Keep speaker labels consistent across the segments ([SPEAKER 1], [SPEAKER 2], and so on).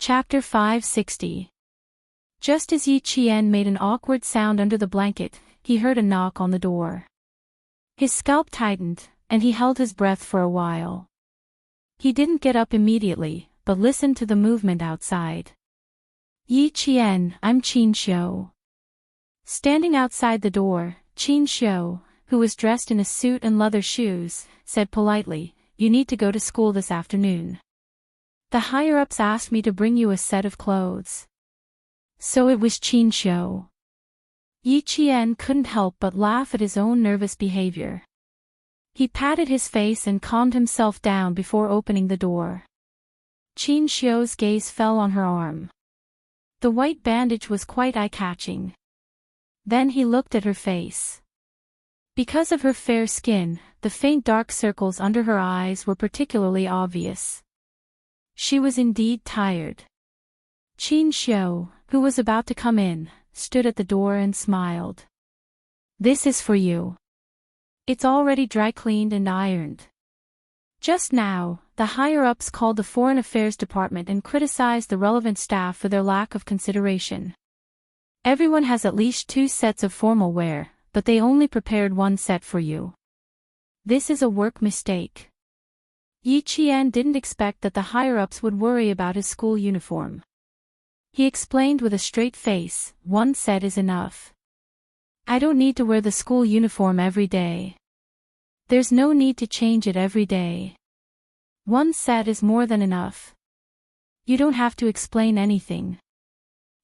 [SPEAKER 1] Chapter 560. Just as Yi Qian made an awkward sound under the blanket, he heard a knock on the door. His scalp tightened, and he held his breath for a while. He didn't get up immediately, but listened to the movement outside. Yi Qian, I'm Qin Xiu. Standing outside the door, Qin Xiu, who was dressed in a suit and leather shoes, said politely, "You need to go to school this afternoon. The higher-ups asked me to bring you a set of clothes." So it was Qin Xiu. Yi Qian couldn't help but laugh at his own nervous behavior. He patted his face and calmed himself down before opening the door. Qin Xiu's gaze fell on her arm. The white bandage was quite eye-catching. Then he looked at her face. Because of her fair skin, the faint dark circles under her eyes were particularly obvious. She was indeed tired. Qin Xiu, who was about to come in, stood at the door and smiled. "This is for you. It's already dry-cleaned and ironed." Just now, the higher-ups called the Foreign Affairs Department and criticized the relevant staff for their lack of consideration. Everyone has at least 2 sets of formal wear, but they only prepared 1 set for you. This is a work mistake. Yi Qian didn't expect that the higher-ups would worry about his school uniform. He explained with a straight face, "1 set is enough. I don't need to wear the school uniform every day. There's no need to change it every day. 1 set is more than enough. You don't have to explain anything.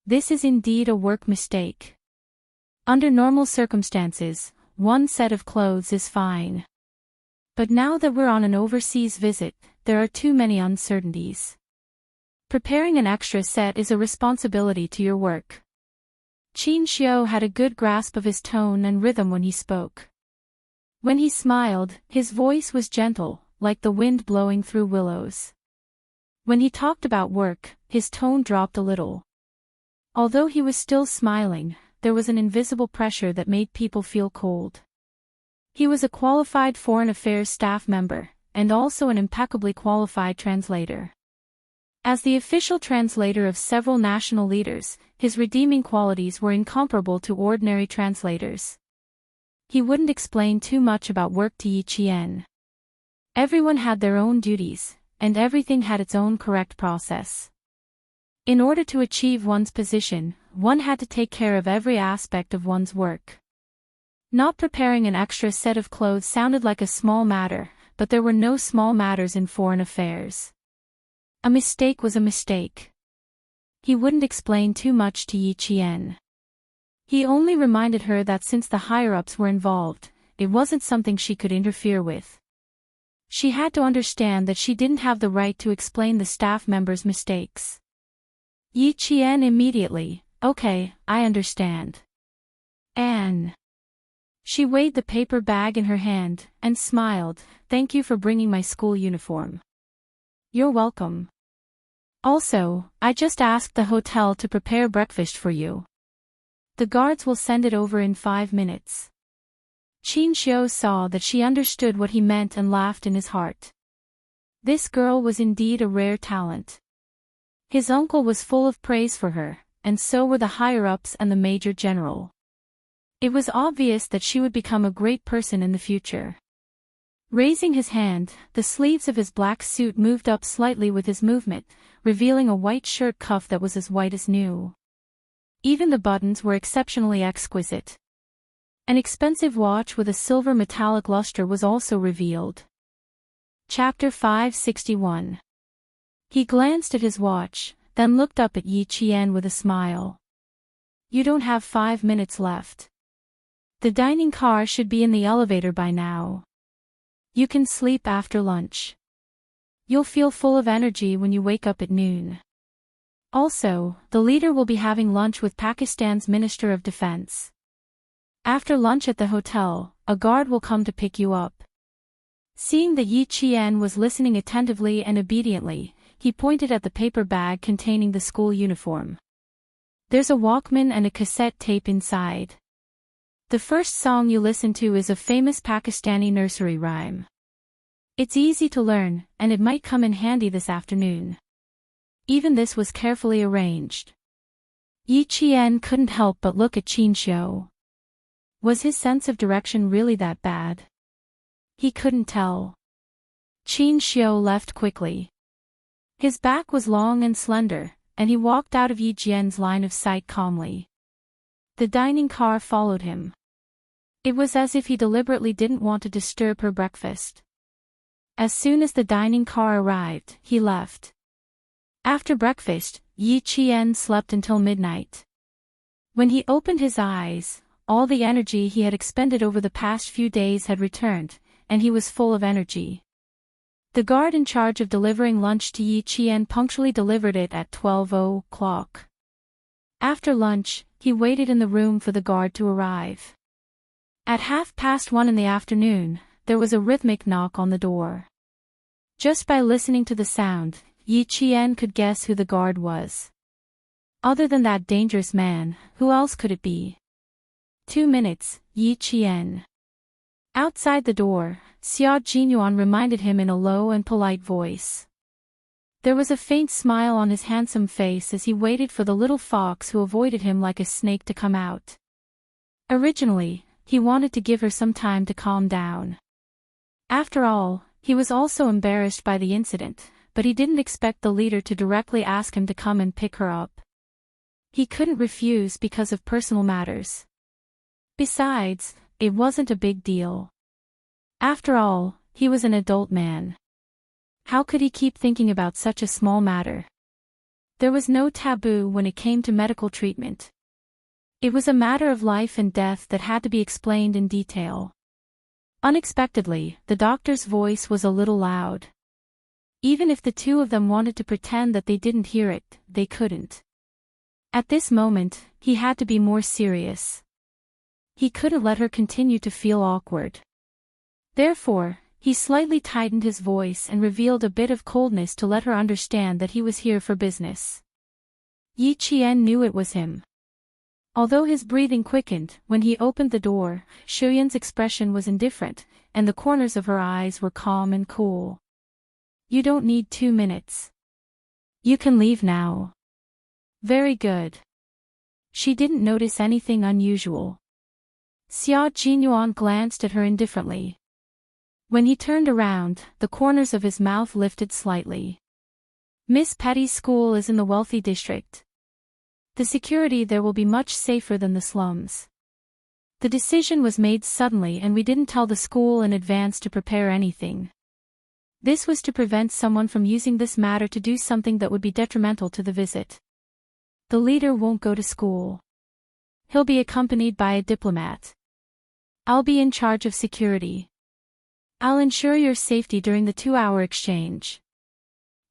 [SPEAKER 1] This is indeed a work mistake. Under normal circumstances, 1 set of clothes is fine. But now that we're on an overseas visit, there are too many uncertainties. Preparing an extra set is a responsibility to your work." Qin Xiu had a good grasp of his tone and rhythm when he spoke. When he smiled, his voice was gentle, like the wind blowing through willows. When he talked about work, his tone dropped a little. Although he was still smiling, there was an invisible pressure that made people feel cold. He was a qualified foreign affairs staff member, and also an impeccably qualified translator. As the official translator of several national leaders, his redeeming qualities were incomparable to ordinary translators. He wouldn't explain too much about work to Yi Qian. Everyone had their own duties, and everything had its own correct process. In order to achieve one's position, one had to take care of every aspect of one's work. Not preparing an extra set of clothes sounded like a small matter, but there were no small matters in foreign affairs. A mistake was a mistake. He wouldn't explain too much to Yi Qian. He only reminded her that since the higher-ups were involved, it wasn't something she could interfere with. She had to understand that she didn't have the right to explain the staff members' mistakes. Yi Qian immediately, "Okay, I understand." "Anne." She weighed the paper bag in her hand, and smiled, "Thank you for bringing my school uniform." "You're welcome. Also, I just asked the hotel to prepare breakfast for you. The guards will send it over in 5 minutes." Qin Xiu saw that she understood what he meant and laughed in his heart. This girl was indeed a rare talent. His uncle was full of praise for her, and so were the higher-ups and the major general. It was obvious that she would become a great person in the future. Raising his hand, the sleeves of his black suit moved up slightly with his movement, revealing a white shirt cuff that was as white as new. Even the buttons were exceptionally exquisite. An expensive watch with a silver metallic luster was also revealed. Chapter 561. He glanced at his watch, then looked up at Yi Qian with a smile. "You don't have 5 minutes left. The dining car should be in the elevator by now. You can sleep after lunch. You'll feel full of energy when you wake up at noon. Also, the leader will be having lunch with Pakistan's Minister of Defense. After lunch at the hotel, a guard will come to pick you up." Seeing that Yi Qian was listening attentively and obediently, he pointed at the paper bag containing the school uniform. "There's a Walkman and a cassette tape inside. The first song you listen to is a famous Pakistani nursery rhyme. It's easy to learn, and it might come in handy this afternoon. Even this was carefully arranged. Yi Qian couldn't help but look at Qin Xiu. Was his sense of direction really that bad? He couldn't tell. Qin Xiu left quickly. His back was long and slender, and he walked out of Yi Qian's line of sight calmly. The dining car followed him. It was as if he deliberately didn't want to disturb her breakfast. As soon as the dining car arrived, he left. After breakfast, Yi Qian slept until midnight. When he opened his eyes, all the energy he had expended over the past few days had returned, and he was full of energy. The guard in charge of delivering lunch to Yi Qian punctually delivered it at 12:00. After lunch, he waited in the room for the guard to arrive. At 1:30 in the afternoon, there was a rhythmic knock on the door. Just by listening to the sound, Yi Qian could guess who the guard was. Other than that dangerous man, who else could it be? 2 minutes, Yi Qian. Outside the door, Xia Jinyuan reminded him in a low and polite voice. There was a faint smile on his handsome face as he waited for the little fox who avoided him like a snake to come out. Originally, he wanted to give her some time to calm down. After all, he was also embarrassed by the incident, but he didn't expect the leader to directly ask him to come and pick her up. He couldn't refuse because of personal matters. Besides, it wasn't a big deal. After all, he was an adult man. How could he keep thinking about such a small matter? There was no taboo when it came to medical treatment. It was a matter of life and death that had to be explained in detail. Unexpectedly, the doctor's voice was a little loud. Even if the two of them wanted to pretend that they didn't hear it, they couldn't. At this moment, he had to be more serious. He couldn't let her continue to feel awkward. Therefore, he slightly tightened his voice and revealed a bit of coldness to let her understand that he was here for business. Yi Qian knew it was him. Although his breathing quickened when he opened the door, Shuyan's expression was indifferent, and the corners of her eyes were calm and cool. You don't need 2 minutes. You can leave now. Very good. She didn't notice anything unusual. Xia Jinyuan glanced at her indifferently. When he turned around, the corners of his mouth lifted slightly. Miss Petty's school is in the wealthy district. The security there will be much safer than the slums. The decision was made suddenly and we didn't tell the school in advance to prepare anything. This was to prevent someone from using this matter to do something that would be detrimental to the visit. The leader won't go to school. He'll be accompanied by a diplomat. I'll be in charge of security. I'll ensure your safety during the 2-hour exchange.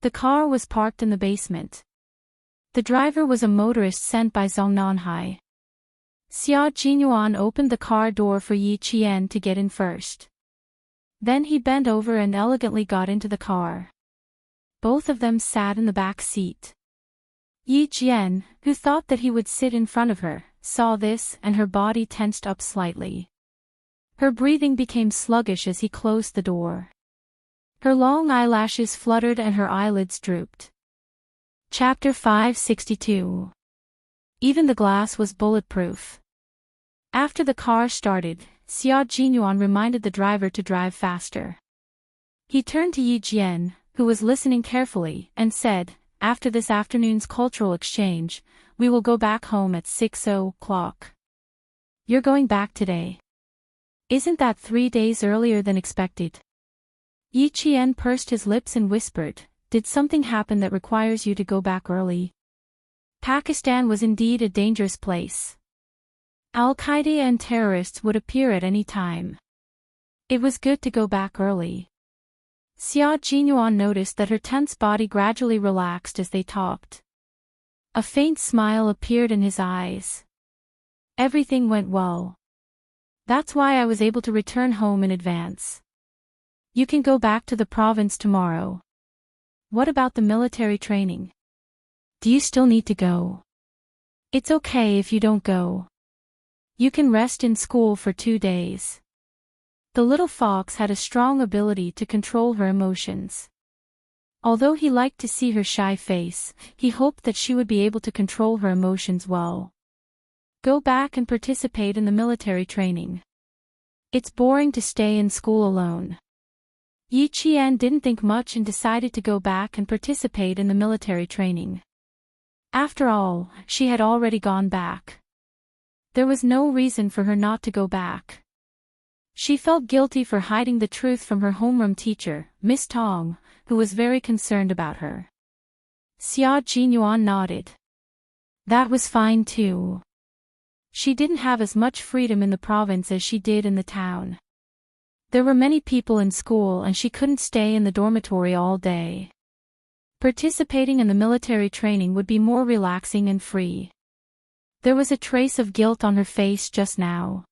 [SPEAKER 1] The car was parked in the basement. The driver was a motorist sent by Zhong Nanhai. Xia Jinyuan opened the car door for Yi Qian to get in first. Then he bent over and elegantly got into the car. Both of them sat in the back seat. Yi Qian, who thought that he would sit in front of her, saw this and her body tensed up slightly. Her breathing became sluggish as he closed the door. Her long eyelashes fluttered and her eyelids drooped. Chapter 562. Even the glass was bulletproof. After the car started, Xia Jinyuan reminded the driver to drive faster. He turned to Yi Jian, who was listening carefully, and said, after this afternoon's cultural exchange, we will go back home at 6:00. You're going back today. Isn't that 3 days earlier than expected? Yi Qian pursed his lips and whispered, did something happen that requires you to go back early? Pakistan was indeed a dangerous place. Al-Qaeda and terrorists would appear at any time. It was good to go back early. Xia Jinyuan noticed that her tense body gradually relaxed as they talked. A faint smile appeared in his eyes. Everything went well. That's why I was able to return home in advance. You can go back to the province tomorrow. What about the military training? Do you still need to go? It's okay if you don't go. You can rest in school for 2 days. The little fox had a strong ability to control her emotions. Although he liked to see her shy face, he hoped that she would be able to control her emotions well. Go back and participate in the military training. It's boring to stay in school alone. Yi Qian didn't think much and decided to go back and participate in the military training. After all, she had already gone back. There was no reason for her not to go back. She felt guilty for hiding the truth from her homeroom teacher, Miss Tong, who was very concerned about her. Xia Jinyuan nodded. That was fine too. She didn't have as much freedom in the province as she did in the town. There were many people in school and she couldn't stay in the dormitory all day. Participating in the military training would be more relaxing and free. There was a trace of guilt on her face just now.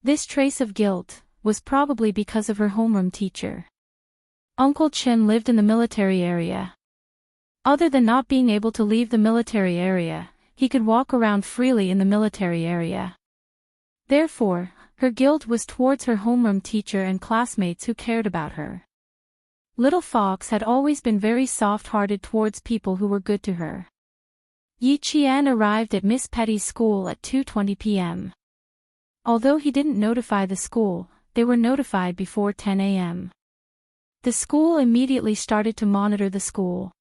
[SPEAKER 1] This trace of guilt was probably because of her homeroom teacher. Uncle Chen lived in the military area. Other than not being able to leave the military area, he could walk around freely in the military area. Therefore, her guilt was towards her homeroom teacher and classmates who cared about her. Little Fox had always been very soft-hearted towards people who were good to her. Yi Qian arrived at Miss Petty's school at 2:20 p.m. Although he didn't notify the school, they were notified before 10 a.m. The school immediately started to monitor the school.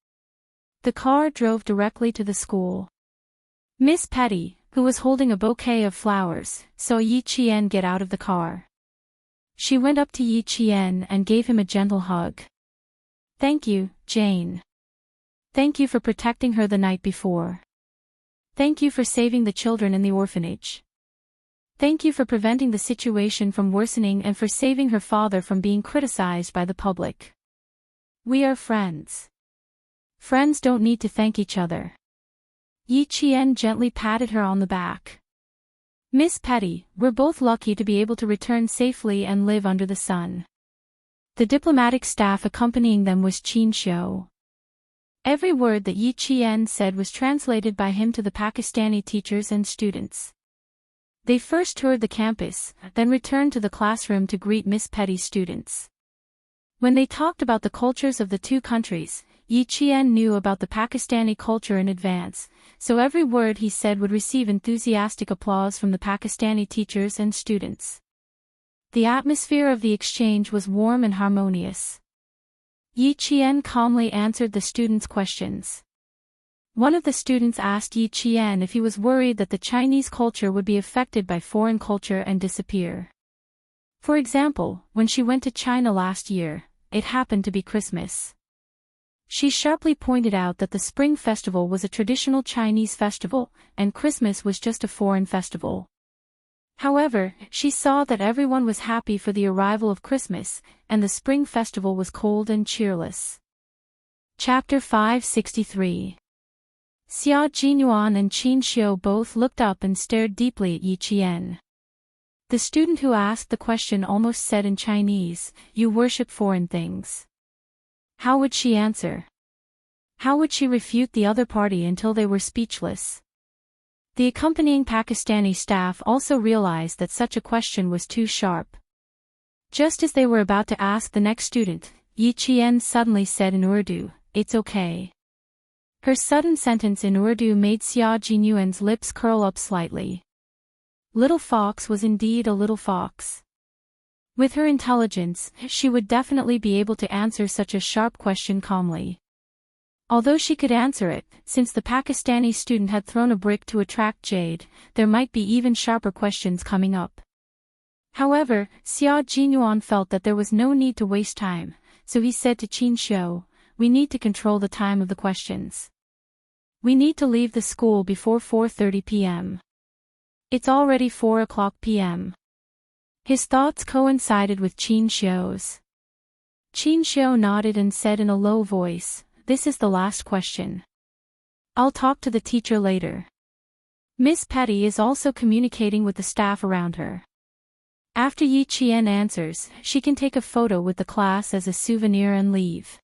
[SPEAKER 1] The car drove directly to the school. Miss Petty, who was holding a bouquet of flowers, saw Yi Qian get out of the car. She went up to Yi Qian and gave him a gentle hug. Thank you, Jane. Thank you for protecting her the night before. Thank you for saving the children in the orphanage. Thank you for preventing the situation from worsening and for saving her father from being criticized by the public. We are friends. Friends don't need to thank each other. Yi Qian gently patted her on the back. Miss Petty, we're both lucky to be able to return safely and live under the sun. The diplomatic staff accompanying them was Qin Xiu. Every word that Yi Qian said was translated by him to the Pakistani teachers and students. They first toured the campus, then returned to the classroom to greet Miss Petty's students. When they talked about the cultures of the two countries, Yi Qian knew about the Pakistani culture in advance, so every word he said would receive enthusiastic applause from the Pakistani teachers and students. The atmosphere of the exchange was warm and harmonious. Yi Qian calmly answered the students' questions. One of the students asked Yi Qian if he was worried that the Chinese culture would be affected by foreign culture and disappear. For example, when she went to China last year, it happened to be Christmas. She sharply pointed out that the Spring Festival was a traditional Chinese festival, and Christmas was just a foreign festival. However, she saw that everyone was happy for the arrival of Christmas, and the Spring Festival was cold and cheerless. Chapter 563. Xia Jinyuan and Qin Xiu both looked up and stared deeply at Yi Qian. The student who asked the question almost said in Chinese, "You worship foreign things." How would she answer? How would she refute the other party until they were speechless? The accompanying Pakistani staff also realized that such a question was too sharp. Just as they were about to ask the next student, Yi Qian suddenly said in Urdu, "It's okay." Her sudden sentence in Urdu made Xia Jinyuan's lips curl up slightly. Little Fox was indeed a little fox. With her intelligence, she would definitely be able to answer such a sharp question calmly. Although she could answer it, since the Pakistani student had thrown a brick to attract jade, there might be even sharper questions coming up. However, Xia Jinyuan felt that there was no need to waste time, so he said to Qin Xiu, "We need to control the time of the questions. We need to leave the school before 4:30 p.m. It's already 4 p.m. His thoughts coincided with Qin Xiu's. Qin Xiu nodded and said in a low voice, "This is the last question. I'll talk to the teacher later." Miss Petty is also communicating with the staff around her. After Yi Qian answers, she can take a photo with the class as a souvenir and leave.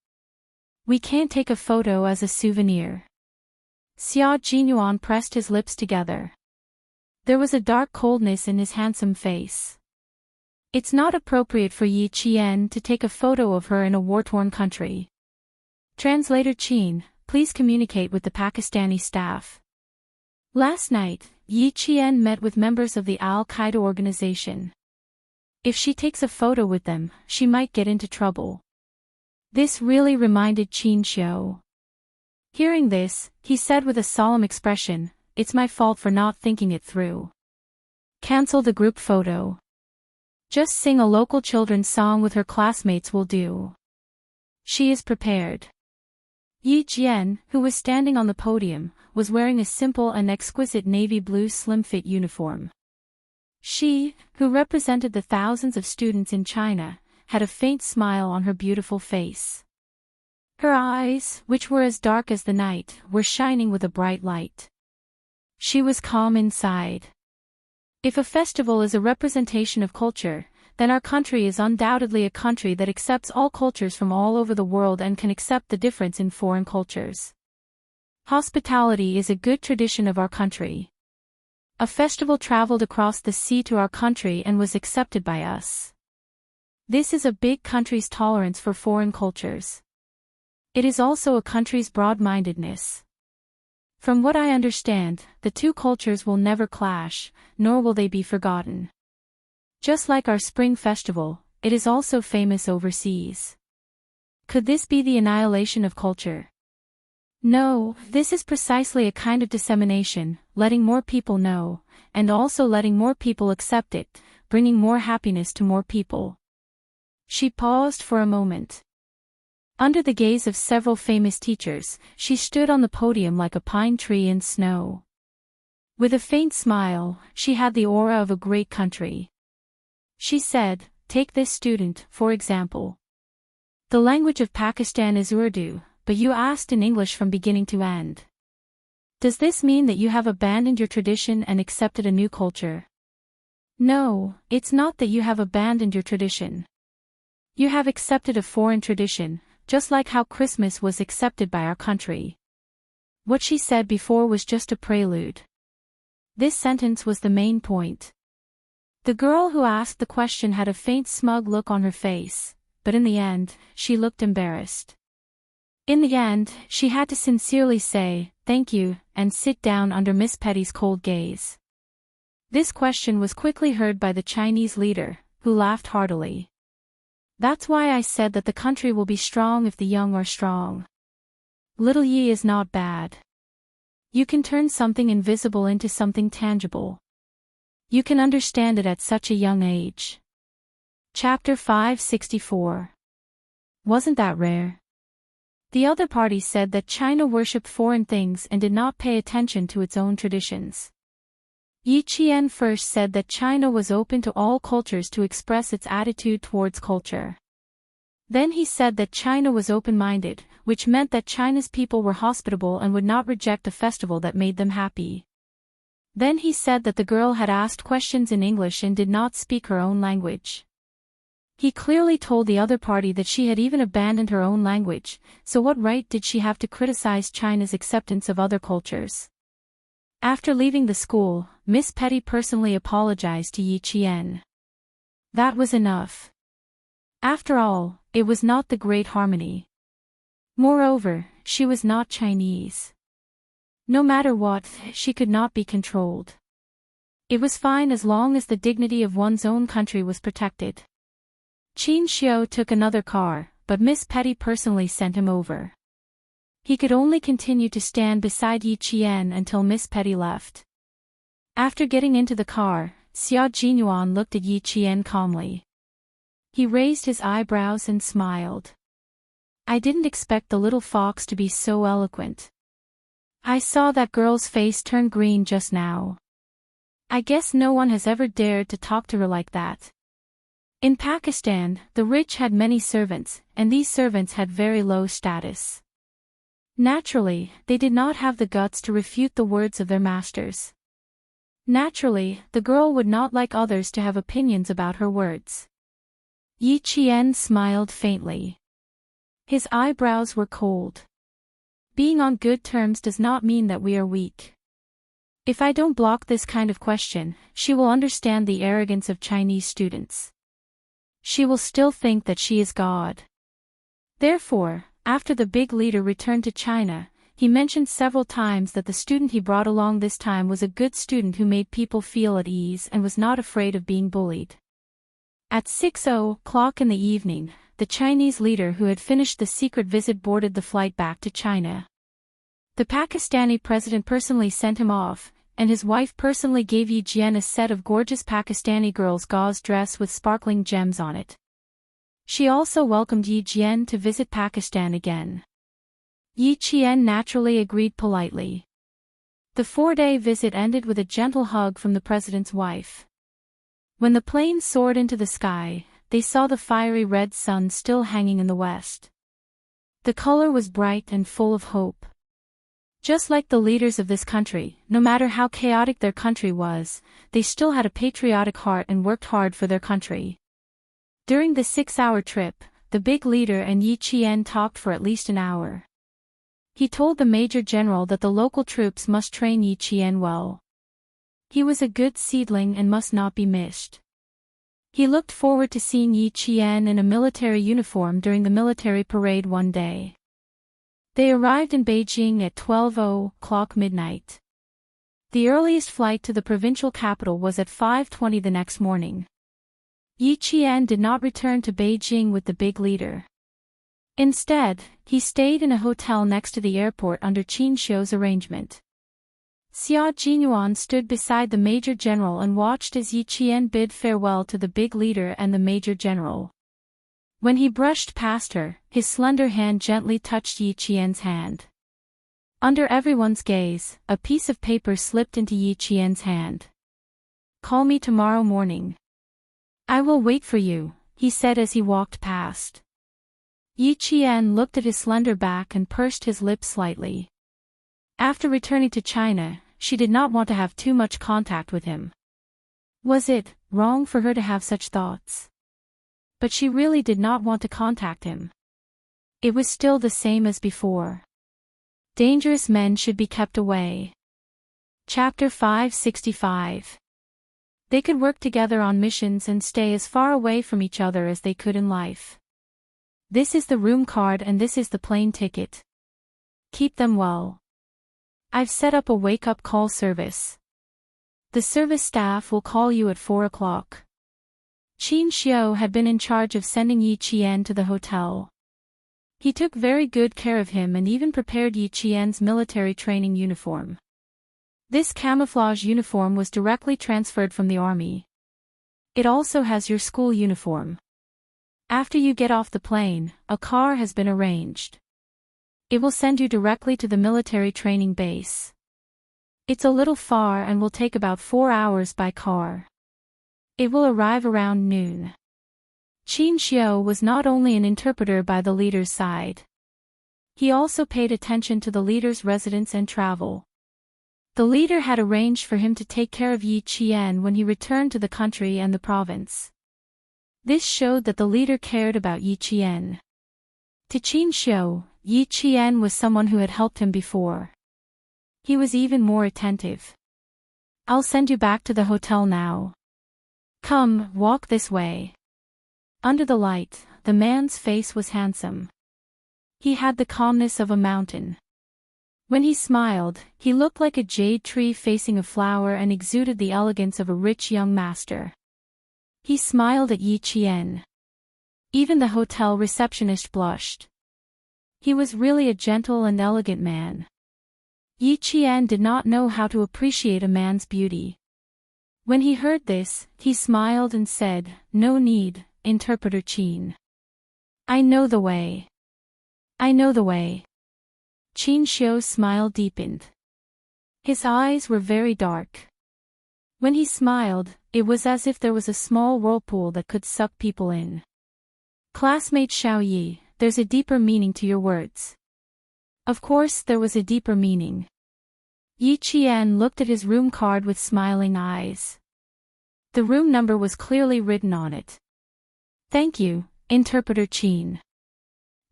[SPEAKER 1] We can't take a photo as a souvenir. Xia Jinyuan pressed his lips together. There was a dark coldness in his handsome face. It's not appropriate for Yi Qian to take a photo of her in a war-torn country. Translator Chin, please communicate with the Pakistani staff. Last night, Yi Qian met with members of the Al-Qaeda organization. If she takes a photo with them, she might get into trouble. This really reminded Qin Xiu. Hearing this, he said with a solemn expression, "It's my fault for not thinking it through. Cancel the group photo. Just sing a local children's song with her classmates will do. She is prepared." Yi Jian, who was standing on the podium, was wearing a simple and exquisite navy blue slim-fit uniform. She, who represented the thousands of students in China, had a faint smile on her beautiful face. Her eyes, which were as dark as the night, were shining with a bright light. She was calm inside. If a festival is a representation of culture, then our country is undoubtedly a country that accepts all cultures from all over the world and can accept the difference in foreign cultures. Hospitality is a good tradition of our country. A festival traveled across the sea to our country and was accepted by us. This is a big country's tolerance for foreign cultures. It is also a country's broad-mindedness. From what I understand, the two cultures will never clash, nor will they be forgotten. Just like our spring festival, it is also famous overseas. Could this be the annihilation of culture? No, this is precisely a kind of dissemination, letting more people know, and also letting more people accept it, bringing more happiness to more people. She paused for a moment. Under the gaze of several famous teachers, she stood on the podium like a pine tree in snow. With a faint smile, she had the aura of a great country. She said, "Take this student, for example. The language of Pakistan is Urdu, but you asked in English from beginning to end. Does this mean that you have abandoned your tradition and accepted a new culture? No, it's not that you have abandoned your tradition. You have accepted a foreign tradition, just like how Christmas was accepted by our country." What she said before was just a prelude. This sentence was the main point. The girl who asked the question had a faint smug look on her face, but in the end, she looked embarrassed. In the end, she had to sincerely say, "Thank you," and sit down under Miss Petty's cold gaze. This question was quickly heard by the Chinese leader, who laughed heartily. "That's why I said that the country will be strong if the young are strong. Little Yi is not bad. You can turn something invisible into something tangible. You can understand it at such a young age." Chapter 564. Wasn't that rare? The other party said that China worshipped foreign things and did not pay attention to its own traditions. Yi Qian first said that China was open to all cultures to express its attitude towards culture. Then he said that China was open-minded, which meant that China's people were hospitable and would not reject a festival that made them happy. Then he said that the girl had asked questions in English and did not speak her own language. He clearly told the other party that she had even abandoned her own language, so what right did she have to criticize China's acceptance of other cultures? After leaving the school, Miss Petty personally apologized to Yi Qian. That was enough. After all, it was not the Great Harmony. Moreover, she was not Chinese. No matter what, she could not be controlled. It was fine as long as the dignity of one's own country was protected. Qin Xiu took another car, but Miss Petty personally sent him over. He could only continue to stand beside Yi Qian until Miss Petty left. After getting into the car, Xia Jinyuan looked at Yi Qian calmly. He raised his eyebrows and smiled. "I didn't expect the little fox to be so eloquent. I saw that girl's face turn green just now. I guess no one has ever dared to talk to her like that." In Pakistan, the rich had many servants, and these servants had very low status. Naturally, they did not have the guts to refute the words of their masters. Naturally, the girl would not like others to have opinions about her words. Yi Qian smiled faintly. His eyebrows were cold. Being on good terms does not mean that we are weak. If I don't block this kind of question, she will understand the arrogance of Chinese students. She will still think that she is God. Therefore, After the big leader returned to China, he mentioned several times that the student he brought along this time was a good student who made people feel at ease and was not afraid of being bullied. At 6:00 in the evening, the Chinese leader who had finished the secret visit boarded the flight back to China. The Pakistani president personally sent him off, and his wife personally gave Yi Jian a set of gorgeous Pakistani girl's gauze dress with sparkling gems on it. She also welcomed Yi Jian to visit Pakistan again. Yi Jian naturally agreed politely. The 4-day visit ended with a gentle hug from the president's wife. When the plane soared into the sky, they saw the fiery red sun still hanging in the west. The color was bright and full of hope. Just like the leaders of this country, no matter how chaotic their country was, they still had a patriotic heart and worked hard for their country. During the 6-hour trip, the big leader and Yi Jian talked for at least an hour. He told the major general that the local troops must train Yi Jian well. He was a good seedling and must not be missed. He looked forward to seeing Yi Jian in a military uniform during the military parade one day. They arrived in Beijing at 12:00 midnight. The earliest flight to the provincial capital was at 5:20 the next morning. Yi Jian did not return to Beijing with the big leader. Instead, he stayed in a hotel next to the airport under Qin Xiu's arrangement. Xia Jinyuan stood beside the major general and watched as Yi Jian bid farewell to the big leader and the major general. When he brushed past her, his slender hand gently touched Yi Jian's hand. Under everyone's gaze, a piece of paper slipped into Yi Jian's hand. "Call me tomorrow morning. I will wait for you," he said as he walked past. Yi Jian looked at his slender back and pursed his lips slightly. After returning to China, she did not want to have too much contact with him. Was it wrong for her to have such thoughts? But she really did not want to contact him. It was still the same as before. Dangerous men should be kept away. Chapter 565. They could work together on missions and stay as far away from each other as they could in life. This is the room card and this is the plane ticket. Keep them well. I've set up a wake-up call service. The service staff will call you at 4:00. Qin Xiu had been in charge of sending Yi Jian to the hotel. He took very good care of him and even prepared Yi Jian's military training uniform. This camouflage uniform was directly transferred from the army. It also has your school uniform. After you get off the plane, a car has been arranged. It will send you directly to the military training base. It's a little far and will take about 4 hours by car. It will arrive around noon. Qin Xiu was not only an interpreter by the leader's side. He also paid attention to the leader's residence and travel. The leader had arranged for him to take care of Yi Jian when he returned to the country and the province. This showed that the leader cared about Yi Jian. To Qin Xiu, Yi Jian was someone who had helped him before. He was even more attentive. "I'll send you back to the hotel now. Come, walk this way." Under the light, the man's face was handsome. He had the calmness of a mountain. When he smiled, he looked like a jade tree facing a flower and exuded the elegance of a rich young master. He smiled at Yi Jian. Even the hotel receptionist blushed. He was really a gentle and elegant man. Yi Jian did not know how to appreciate a man's beauty. When he heard this, he smiled and said, "No need, Interpreter Qin. I know the way. I know the way." Qin Xiu's smile deepened. His eyes were very dark. When he smiled, it was as if there was a small whirlpool that could suck people in. "Classmate Xiao Yi, there's a deeper meaning to your words." Of course there was a deeper meaning. Yi Jian looked at his room card with smiling eyes. The room number was clearly written on it. "Thank you, Interpreter Qin.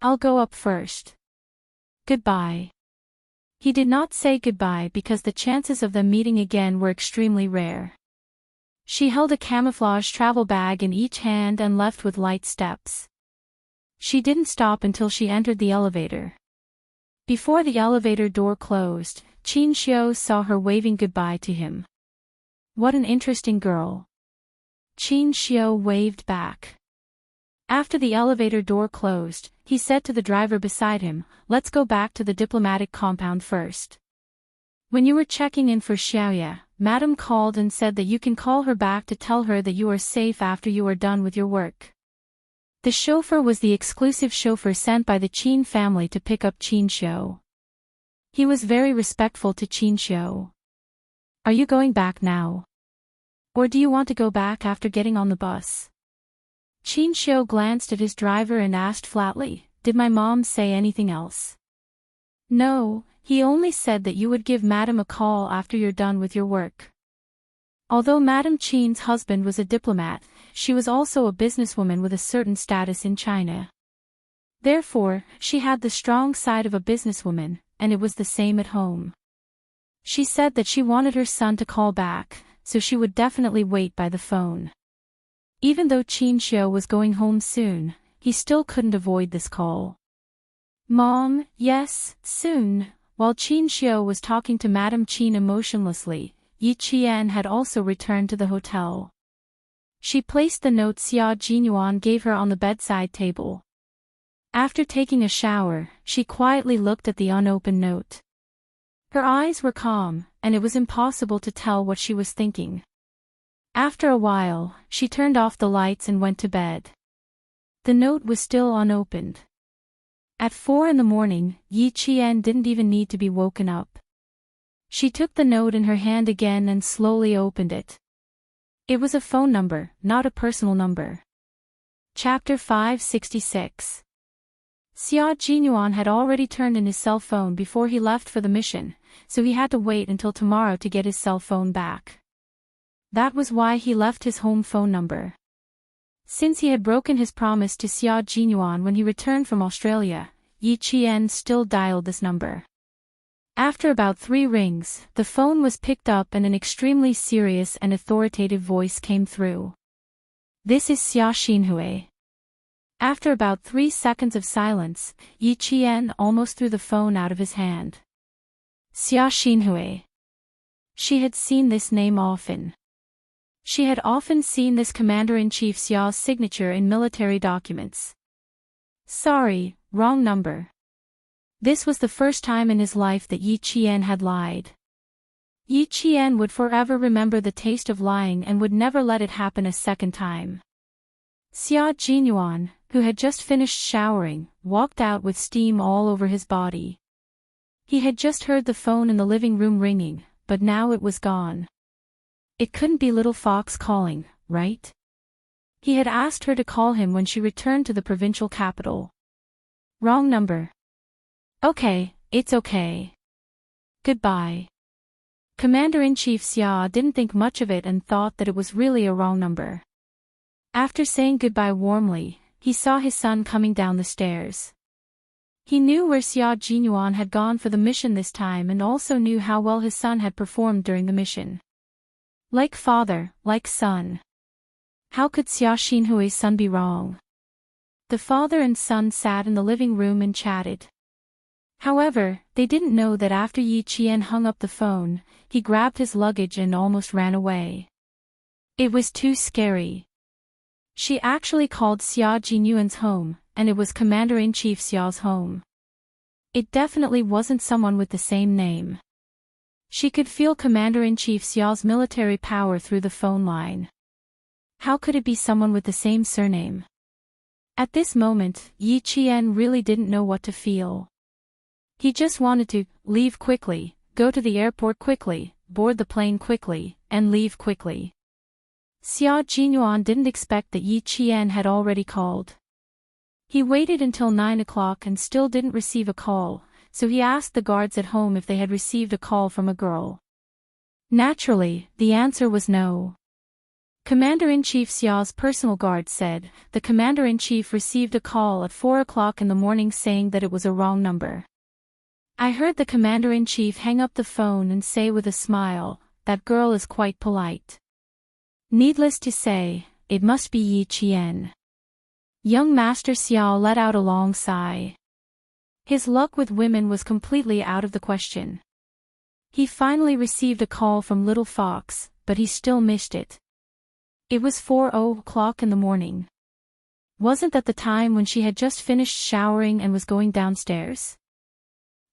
[SPEAKER 1] I'll go up first. Goodbye." He did not say goodbye because the chances of them meeting again were extremely rare. She held a camouflage travel bag in each hand and left with light steps. She didn't stop until she entered the elevator. Before the elevator door closed, Qin Xiu saw her waving goodbye to him. What an interesting girl. Qin Xiu waved back. After the elevator door closed, he said to the driver beside him, "Let's go back to the diplomatic compound first. When you were checking in for Xiaoya, Madam called and said that you can call her back to tell her that you are safe after you are done with your work." The chauffeur was the exclusive chauffeur sent by the Qin family to pick up Qin Xiu. He was very respectful to Qin Xiu. "Are you going back now? Or do you want to go back after getting on the bus?" Qin Xiu glanced at his driver and asked flatly, "Did my mom say anything else?" "No, he only said that you would give Madam a call after you're done with your work." Although Madam Qin's husband was a diplomat, she was also a businesswoman with a certain status in China. Therefore, she had the strong side of a businesswoman, and it was the same at home. She said that she wanted her son to call back, so she would definitely wait by the phone. Even though Qin Xiu was going home soon, he still couldn't avoid this call. "Mom, yes, soon." While Qin Xiu was talking to Madam Qin emotionlessly, Yi Qian had also returned to the hotel. She placed the note Xia Jinyuan gave her on the bedside table. After taking a shower, she quietly looked at the unopened note. Her eyes were calm, and it was impossible to tell what she was thinking. After a while, she turned off the lights and went to bed. The note was still unopened. At 4 a.m, Yi Qian didn't even need to be woken up. She took the note in her hand again and slowly opened it. It was a phone number, not a personal number. Chapter 566. Xia Jinyuan had already turned in his cell phone before he left for the mission, so he had to wait until tomorrow to get his cell phone back. That was why he left his home phone number. Since he had broken his promise to Xia Jinyuan when he returned from Australia, Yi Qian still dialed this number. After about 3 rings, the phone was picked up and an extremely serious and authoritative voice came through. "This is Xia Xinhui." After about 3 seconds of silence, Yi Qian almost threw the phone out of his hand. Xia Xinhui. She had seen this name often. She had often seen this Commander-in-Chief Xiao's signature in military documents. Sorry, wrong number. This was the first time in his life that Yi Qian had lied. Yi Qian would forever remember the taste of lying and would never let it happen a second time. Xia Jinyuan, who had just finished showering, walked out with steam all over his body. He had just heard the phone in the living room ringing, but now it was gone. It couldn't be Little Fox calling, right? He had asked her to call him when she returned to the provincial capital. Wrong number. Okay, it's okay. Goodbye. Commander-in-Chief Xia didn't think much of it and thought that it was really a wrong number. After saying goodbye warmly, he saw his son coming down the stairs. He knew where Xia Jinyuan had gone for the mission this time and also knew how well his son had performed during the mission. Like father, like son. How could Xia Xinhui's son be wrong? The father and son sat in the living room and chatted. However, they didn't know that after Yi Qian hung up the phone, he grabbed his luggage and almost ran away. It was too scary. She actually called Xia Jinyuan's home, and it was Commander-in-Chief Xiao's home. It definitely wasn't someone with the same name. She could feel Commander-in-Chief Xiao's military power through the phone line. How could it be someone with the same surname? At this moment, Yi Qian really didn't know what to feel. He just wanted to leave quickly, go to the airport quickly, board the plane quickly, and leave quickly. Xia Jinyuan didn't expect that Yi Qian had already called. He waited until 9 o'clock and still didn't receive a call, so he asked the guards at home if they had received a call from a girl. Naturally, the answer was no. Commander-in-Chief Xiao's personal guard said, the Commander-in-Chief received a call at 4 o'clock in the morning saying that it was a wrong number. I heard the Commander-in-Chief hang up the phone and say with a smile, that girl is quite polite. Needless to say, it must be Yi Qian. Young Master Xiao let out a long sigh. His luck with women was completely out of the question. He finally received a call from Little Fox, but he still missed it. It was 4:00 in the morning. Wasn't that the time when she had just finished showering and was going downstairs?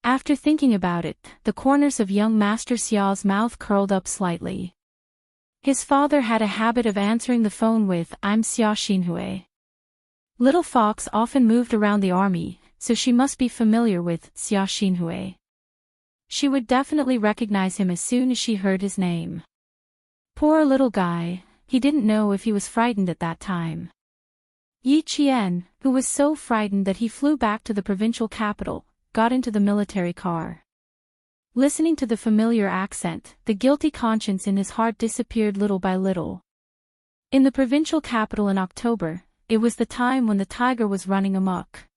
[SPEAKER 1] After thinking about it, the corners of young Master Xiao's mouth curled up slightly. His father had a habit of answering the phone with, "I'm Xia Xinhui." Little Fox often moved around the army, so she must be familiar with Xia Xinhui. She would definitely recognize him as soon as she heard his name. Poor little guy, he didn't know if he was frightened at that time. Yi Qian, who was so frightened that he flew back to the provincial capital, got into the military car. Listening to the familiar accent, the guilty conscience in his heart disappeared little by little. In the provincial capital in October, it was the time when the tiger was running amok.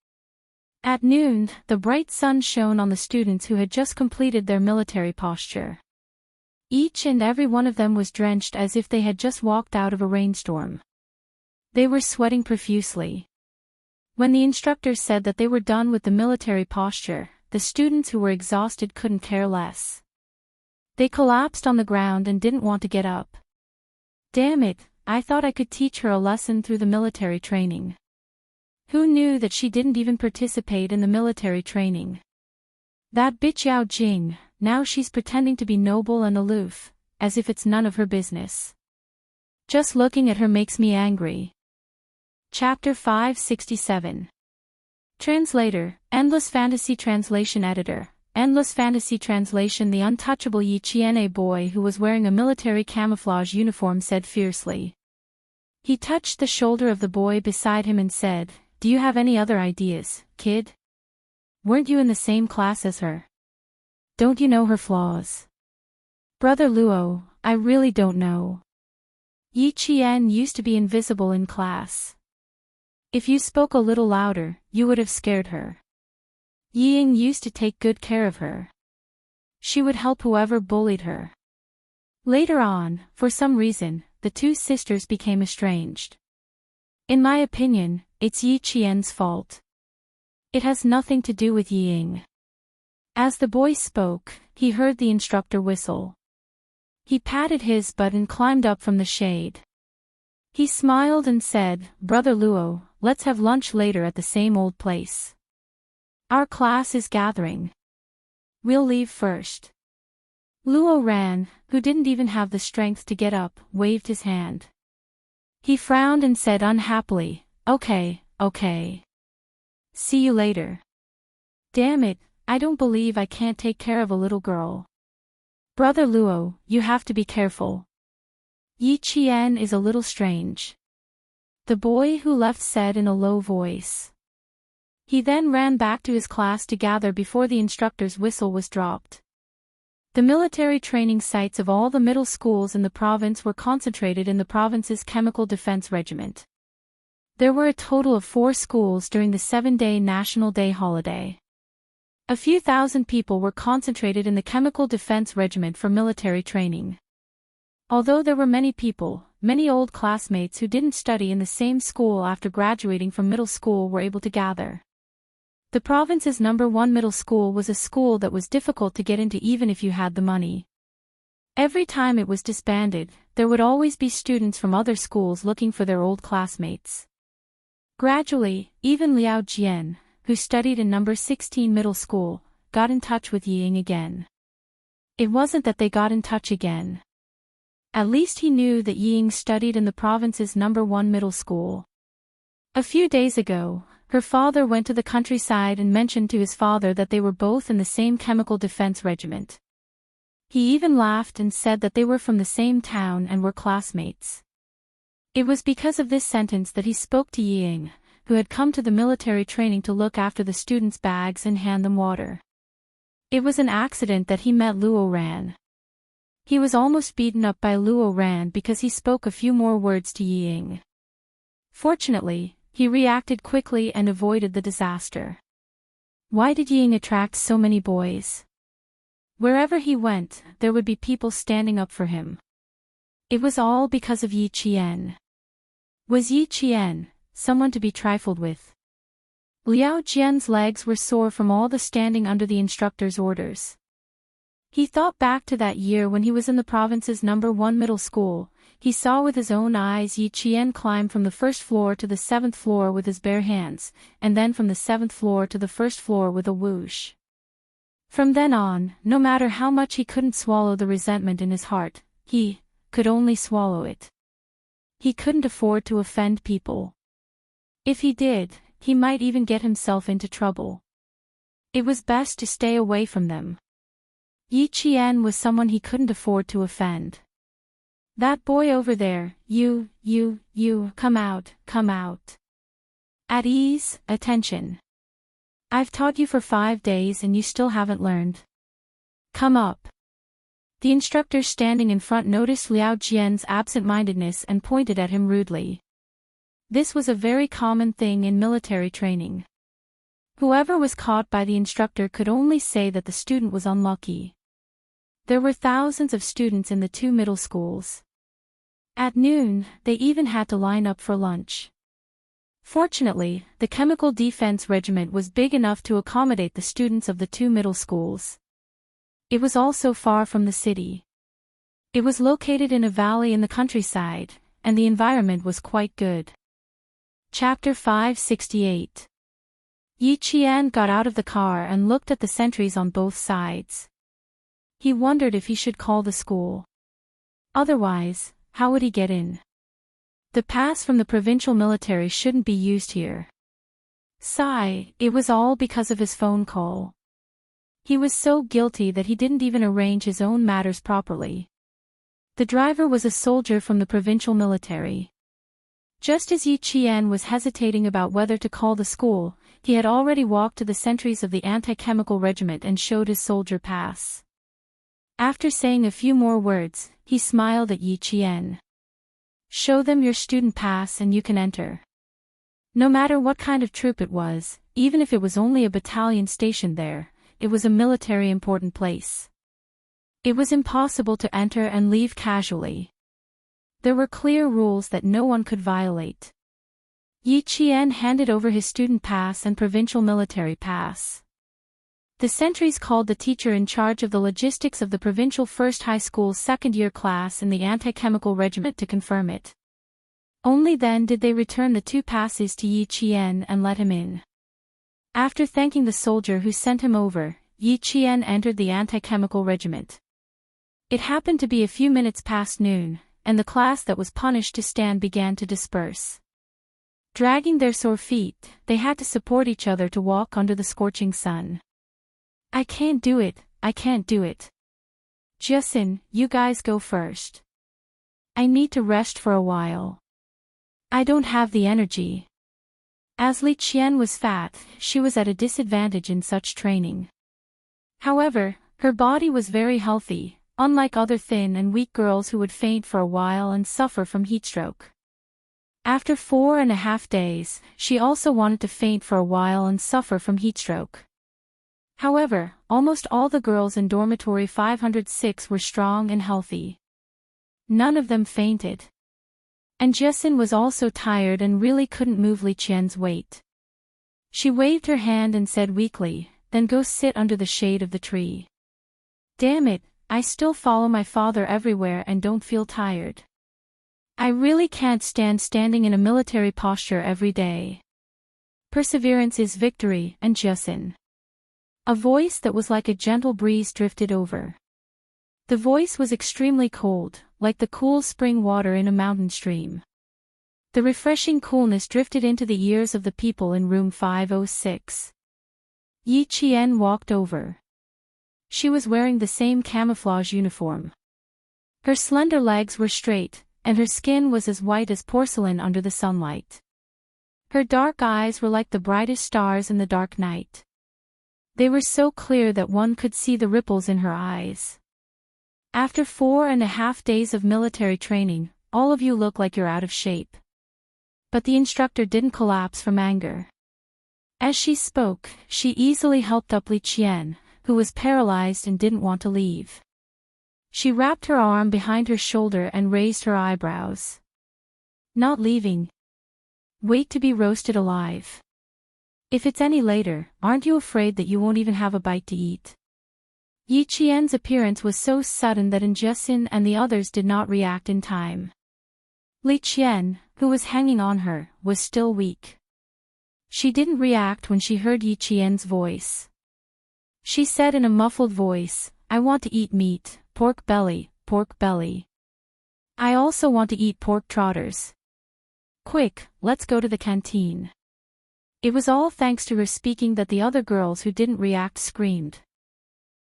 [SPEAKER 1] At noon, the bright sun shone on the students who had just completed their military posture. Each and every one of them was drenched as if they had just walked out of a rainstorm. They were sweating profusely. When the instructor said that they were done with the military posture, the students who were exhausted couldn't care less. They collapsed on the ground and didn't want to get up. Damn it, I thought I could teach her a lesson through the military training. Who knew that she didn't even participate in the military training? That bitch Yao Jing, now she's pretending to be noble and aloof, as if it's none of her business. Just looking at her makes me angry. Chapter 567. Translator, Endless Fantasy Translation Editor, Endless Fantasy Translation. The untouchable Yi Qian, a boy who was wearing a military camouflage uniform, said fiercely. He touched the shoulder of the boy beside him and said, "Do you have any other ideas, kid? Weren't you in the same class as her? Don't you know her flaws?" "Brother Luo, I really don't know. Yi Qian used to be invisible in class. If you spoke a little louder, you would have scared her. Ying used to take good care of her. She would help whoever bullied her." Later on, for some reason, the two sisters became estranged. In my opinion, it's Yi Qian's fault. It has nothing to do with Ying. As the boy spoke, he heard the instructor whistle. He patted his butt and climbed up from the shade. He smiled and said, "Brother Luo, let's have lunch later at the same old place. Our class is gathering. We'll leave first." Luo Ran, who didn't even have the strength to get up, waved his hand. He frowned and said unhappily, Okay. See you later." Damn it, I don't believe I can't take care of a little girl. Brother Luo, you have to be careful. Yi Qian is a little strange. The boy who left said in a low voice. He then ran back to his class to gather before the instructor's whistle was dropped. The military training sites of all the middle schools in the province were concentrated in the province's Chemical Defense Regiment. There were a total of 4 schools during the 7-day National Day holiday. A few thousand people were concentrated in the Chemical Defense Regiment for military training. Although there were many people, many old classmates who didn't study in the same school after graduating from middle school were able to gather. The province's #1 middle school was a school that was difficult to get into even if you had the money. Every time it was disbanded, there would always be students from other schools looking for their old classmates. Gradually, even Liao Jian, who studied in #16 middle school, got in touch with Ying again. It wasn't that they got in touch again. At least he knew that Ying studied in the province's #1 middle school. A few days ago, her father went to the countryside and mentioned to his father that they were both in the same Chemical Defense Regiment. He even laughed and said that they were from the same town and were classmates. It was because of this sentence that he spoke to Ying, who had come to the military training to look after the students' bags and hand them water. It was an accident that he met Luo Ran. He was almost beaten up by Luo Ran because he spoke a few more words to Ying. Fortunately, he reacted quickly and avoided the disaster. Why did Ying attract so many boys? Wherever he went, there would be people standing up for him. It was all because of Yi Qian. Was Yi Qian, someone to be trifled with. Liao Jian's legs were sore from all the standing under the instructor's orders. He thought back to that year when he was in the province's #1 middle school. He saw with his own eyes Yi Qian climb from the first floor to the 7th floor with his bare hands, and then from the 7th floor to the first floor with a whoosh. From then on, no matter how much he couldn't swallow the resentment in his heart, he could only swallow it. He couldn't afford to offend people. If he did, he might even get himself into trouble. It was best to stay away from them. Yi Qian was someone he couldn't afford to offend. That boy over there, you, come out. At ease, attention. I've taught you for 5 days and you still haven't learned. Come up. The instructor standing in front noticed Liao Jian's absent-mindedness and pointed at him rudely. This was a very common thing in military training. Whoever was caught by the instructor could only say that the student was unlucky. There were thousands of students in the 2 middle schools. At noon, they even had to line up for lunch. Fortunately, the Chemical Defense Regiment was big enough to accommodate the students of the 2 middle schools. It was also far from the city. It was located in a valley in the countryside, and the environment was quite good. Chapter 568. Yi Qian got out of the car and looked at the sentries on both sides. He wondered if he should call the school. Otherwise, how would he get in? The pass from the provincial military shouldn't be used here. Sigh, it was all because of his phone call. He was so guilty that he didn't even arrange his own matters properly. The driver was a soldier from the provincial military. Just as Yi Qian was hesitating about whether to call the school, he had already walked to the sentries of the anti-chemical regiment and showed his soldier pass. After saying a few more words, he smiled at Yi Qian. Show them your student pass and you can enter. No matter what kind of troop it was, even if it was only a battalion stationed there, it was a military important place. It was impossible to enter and leave casually. There were clear rules that no one could violate. Yi Qian handed over his student pass and provincial military pass. The sentries called the teacher in charge of the logistics of the provincial first high school's second-year class in the anti-chemical regiment to confirm it. Only then did they return the 2 passes to Yi Qian and let him in. After thanking the soldier who sent him over, Yi Qian entered the anti-chemical regiment. It happened to be a few minutes past noon, and the class that was punished to stand began to disperse. Dragging their sore feet, they had to support each other to walk under the scorching sun. I can't do it. Justin, you guys go first. I need to rest for a while. I don't have the energy. As Li Qian was fat, she was at a disadvantage in such training. However, her body was very healthy, unlike other thin and weak girls who would faint for a while and suffer from heatstroke. After 4.5 days, she also wanted to faint for a while and suffer from heatstroke. However, almost all the girls in dormitory 506 were strong and healthy. None of them fainted. And Jessin was also tired and really couldn't move Li Qian's weight. She waved her hand and said weakly, "Then go sit under the shade of the tree." Damn it, I still follow my father everywhere and don't feel tired. I really can't stand standing in a military posture every day. Perseverance is victory, and Jessin. A voice that was like a gentle breeze drifted over. The voice was extremely cold, like the cool spring water in a mountain stream. The refreshing coolness drifted into the ears of the people in room 506. Yi Qian walked over. She was wearing the same camouflage uniform. Her slender legs were straight, and her skin was as white as porcelain under the sunlight. Her dark eyes were like the brightest stars in the dark night. They were so clear that one could see the ripples in her eyes. After 4.5 days of military training, all of you look like you're out of shape. But the instructor didn't collapse from anger. As she spoke, she easily helped up Li Qian, who was paralyzed and didn't want to leave. She wrapped her arm behind her shoulder and raised her eyebrows. Not leaving. Wait to be roasted alive. If it's any later, aren't you afraid that you won't even have a bite to eat? Yi Qian's appearance was so sudden that Jin and the others did not react in time. Li Qian, who was hanging on her, was still weak. She didn't react when she heard Yi Qian's voice. She said in a muffled voice, I want to eat meat, pork belly, pork belly. I also want to eat pork trotters. Quick, let's go to the canteen. It was all thanks to her speaking that the other girls who didn't react screamed.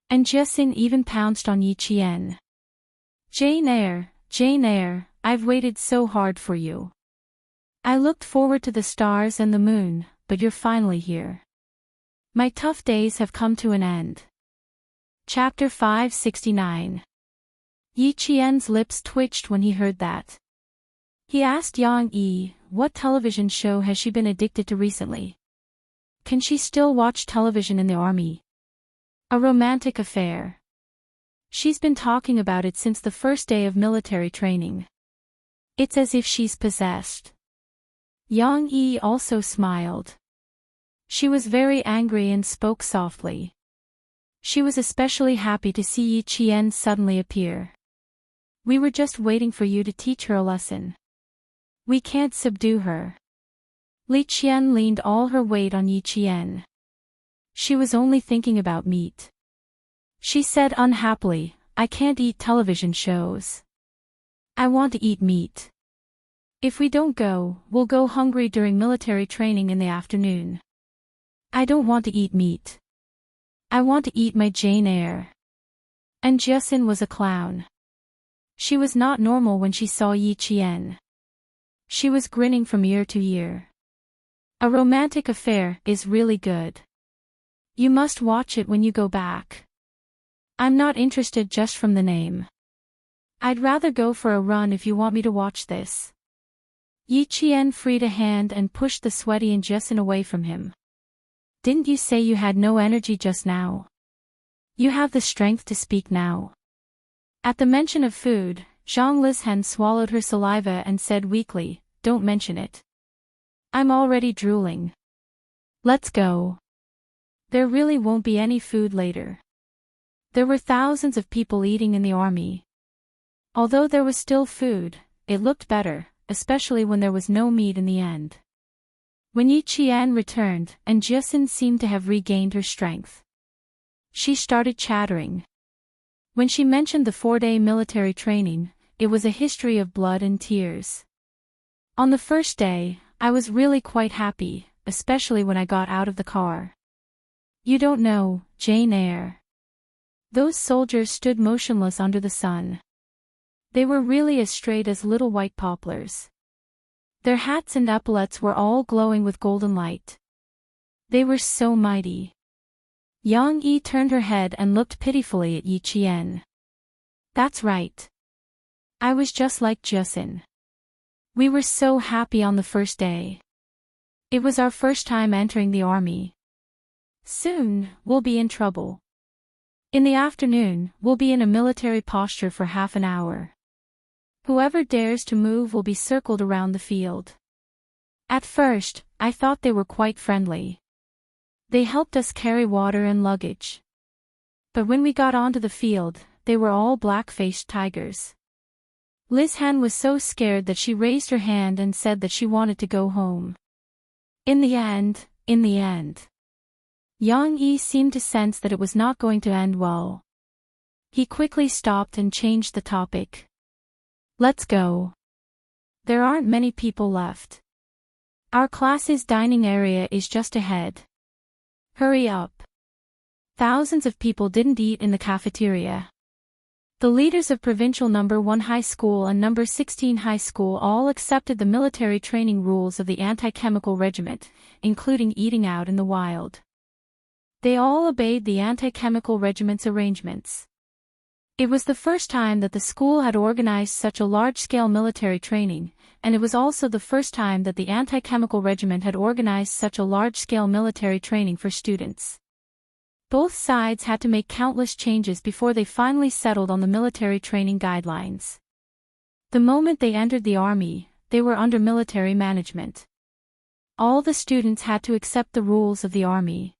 [SPEAKER 1] And Jin even pounced on Yi Qian. Jane Eyre, I've waited so hard for you. I looked forward to the stars and the moon, but you're finally here. My tough days have come to an end. Chapter 569. Yi Qian's lips twitched when he heard that. He asked Yang Yi, what television show has she been addicted to recently? Can she still watch television in the army? A romantic affair. She's been talking about it since the first day of military training. It's as if she's possessed. Yang Yi also smiled. She was very angry and spoke softly. She was especially happy to see Yi Qian suddenly appear. We were just waiting for you to teach her a lesson. We can't subdue her. Li Qian leaned all her weight on Yi Qian. She was only thinking about meat. She said unhappily, I can't eat television shows. I want to eat meat. If we don't go, we'll go hungry during military training in the afternoon. I don't want to eat meat. I want to eat my Jane Eyre. And Jin was a clown. She was not normal when she saw Yi Qian. She was grinning from ear to ear. A romantic affair is really good. You must watch it when you go back. I'm not interested just from the name. I'd rather go for a run if you want me to watch this. Yi Qian freed a hand and pushed the sweaty Jin away from him. Didn't you say you had no energy just now? You have the strength to speak now. At the mention of food, Zhang Lizhen swallowed her saliva and said weakly, don't mention it. I'm already drooling. Let's go. There really won't be any food later. There were thousands of people eating in the army. Although there was still food, it looked better, especially when there was no meat in the end. When Yi Qian returned, Jin seemed to have regained her strength. She started chattering. When she mentioned the 4-day military training, it was a history of blood and tears. On the first day, I was really quite happy, especially when I got out of the car. You don't know, Jane Eyre. Those soldiers stood motionless under the sun. They were really as straight as little white poplars. Their hats and epaulets were all glowing with golden light. They were so mighty. Yang Yi turned her head and looked pitifully at Yi Qian. That's right. I was just like Jin. We were so happy on the first day. It was our first time entering the army. Soon, we'll be in trouble. In the afternoon, we'll be in a military posture for half an hour. Whoever dares to move will be circled around the field. At first, I thought they were quite friendly. They helped us carry water and luggage. But when we got onto the field, they were all black-faced tigers. Liz Han was so scared that she raised her hand and said that she wanted to go home. In the end, Yang Yi seemed to sense that it was not going to end well. He quickly stopped and changed the topic. Let's go. There aren't many people left. Our class's dining area is just ahead. Hurry up. Thousands of people didn't eat in the cafeteria. The leaders of Provincial No. 1 High School and No. 16 High School all accepted the military training rules of the anti-chemical regiment, including eating out in the wild. They all obeyed the anti-chemical regiment's arrangements. It was the first time that the school had organized such a large-scale military training, and it was also the first time that the anti-chemical regiment had organized such a large-scale military training for students. Both sides had to make countless changes before they finally settled on the military training guidelines. The moment they entered the army, they were under military management. All the students had to accept the rules of the army.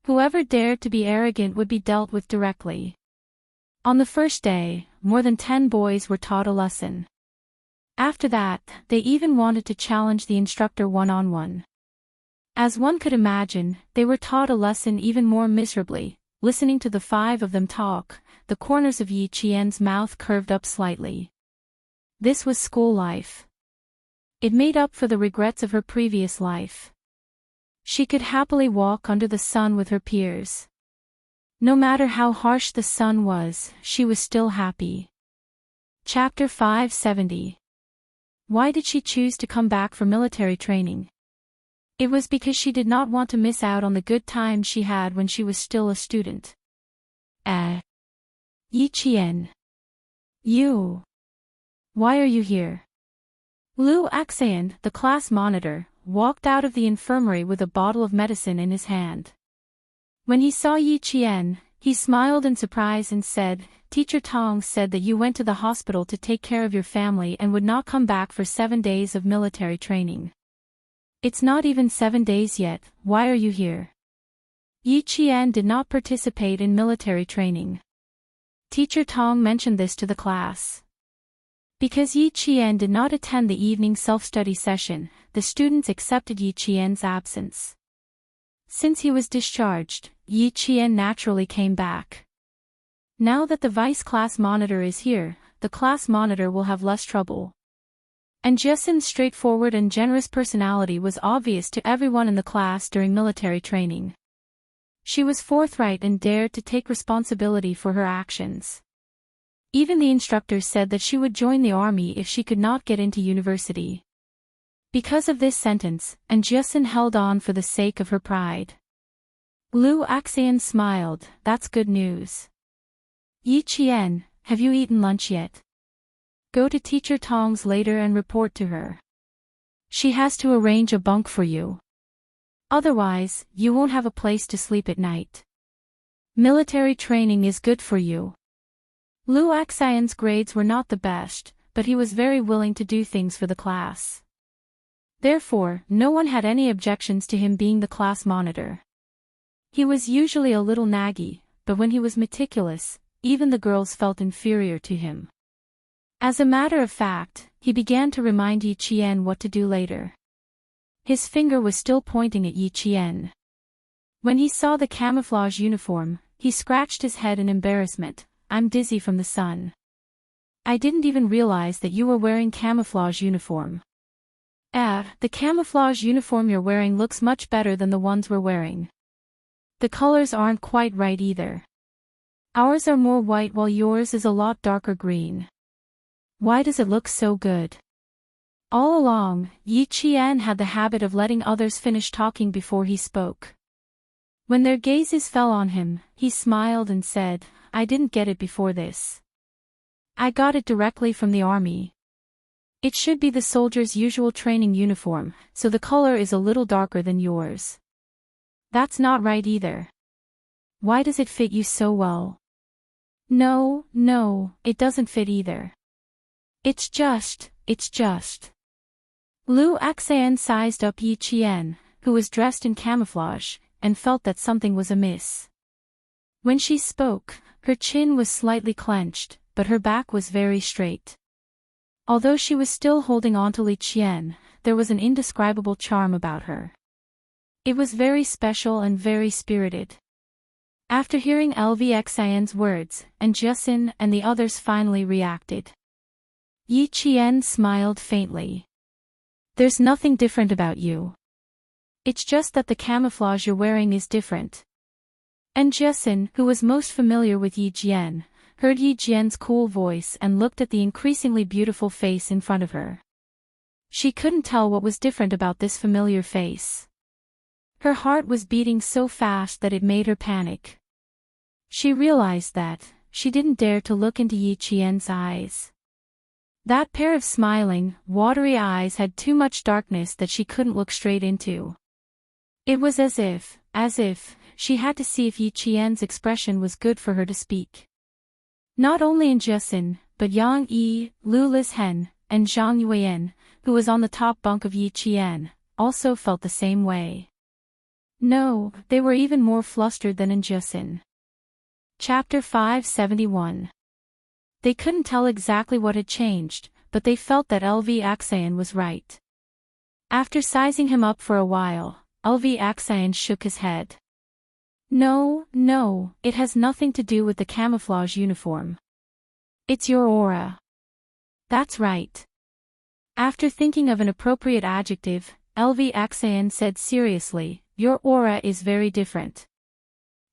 [SPEAKER 1] Whoever dared to be arrogant would be dealt with directly. On the first day, more than 10 boys were taught a lesson. After that, they even wanted to challenge the instructor one-on-one. As one could imagine, they were taught a lesson even more miserably. Listening to the 5 of them talk, the corners of Yi Qian's mouth curved up slightly. This was school life. It made up for the regrets of her previous life. She could happily walk under the sun with her peers. No matter how harsh the sun was, she was still happy. Chapter 570. Why did she choose to come back for military training? It was because she did not want to miss out on the good times she had when she was still a student. Yi Qian. You. Why are you here? Lu Axan, the class monitor, walked out of the infirmary with a bottle of medicine in his hand. When he saw Yi Qian, he smiled in surprise and said, Teacher Tong said that you went to the hospital to take care of your family and would not come back for 7 days of military training. It's not even 7 days yet, why are you here? Yi Qian did not participate in military training. Teacher Tong mentioned this to the class. Because Yi Qian did not attend the evening self-study session, the students accepted Yi Qian's absence. Since he was discharged, Yi Qian naturally came back. Now that the vice class monitor is here, the class monitor will have less trouble. And Jessen's straightforward and generous personality was obvious to everyone in the class during military training. She was forthright and dared to take responsibility for her actions. Even the instructor said that she would join the army if she could not get into university. Because of this sentence, and Jessen held on for the sake of her pride. Lu Axian smiled, that's good news. Yi Qian, have you eaten lunch yet? Go to Teacher Tong's later and report to her. She has to arrange a bunk for you. Otherwise, you won't have a place to sleep at night. Military training is good for you. Lu Axian's grades were not the best, but he was very willing to do things for the class. Therefore, no one had any objections to him being the class monitor. He was usually a little naggy, but when he was meticulous, even the girls felt inferior to him. As a matter of fact, he began to remind Yi Qian what to do later. His finger was still pointing at Yi Qian. When he saw the camouflage uniform, he scratched his head in embarrassment. I'm dizzy from the sun. I didn't even realize that you were wearing camouflage uniform. The camouflage uniform you're wearing looks much better than the ones we're wearing. The colors aren't quite right either. Ours are more white while yours is a lot darker green. Why does it look so good? All along, Yi Qian had the habit of letting others finish talking before he spoke. When their gazes fell on him, he smiled and said, I didn't get it before this. I got it directly from the army. It should be the soldier's usual training uniform, so the color is a little darker than yours. That's not right either. Why does it fit you so well? No, it doesn't fit either. It's just. Lu Axian sized up Yi Qian, who was dressed in camouflage, and felt that something was amiss. When she spoke, her chin was slightly clenched, but her back was very straight. Although she was still holding on to Li Qian, there was an indescribable charm about her. It was very special and very spirited. After hearing LVXIN's words, and Jessen and the others finally reacted. Yi Qian smiled faintly. There's nothing different about you. It's just that the camouflage you're wearing is different. And Jessen, who was most familiar with Yi Jian, heard Yi Jian's cool voice and looked at the increasingly beautiful face in front of her. She couldn't tell what was different about this familiar face. Her heart was beating so fast that it made her panic. She realized that she didn't dare to look into Yi Qian's eyes. That pair of smiling, watery eyes had too much darkness that she couldn't look straight into. It was as if she had to see if Yi Qian's expression was good for her to speak. Not only in Jessen, but Yang Yi, Lu Lishen, and Zhang Yuan, who was on the top bunk of Yi Qian, also felt the same way. No, they were even more flustered than Enchanting. Chapter 571. They couldn't tell exactly what had changed, but they felt that Enchanting was right. After sizing him up for a while, Enchanting shook his head. No, it has nothing to do with the camouflage uniform. It's your aura. That's right. After thinking of an appropriate adjective, Enchanting said seriously, your aura is very different.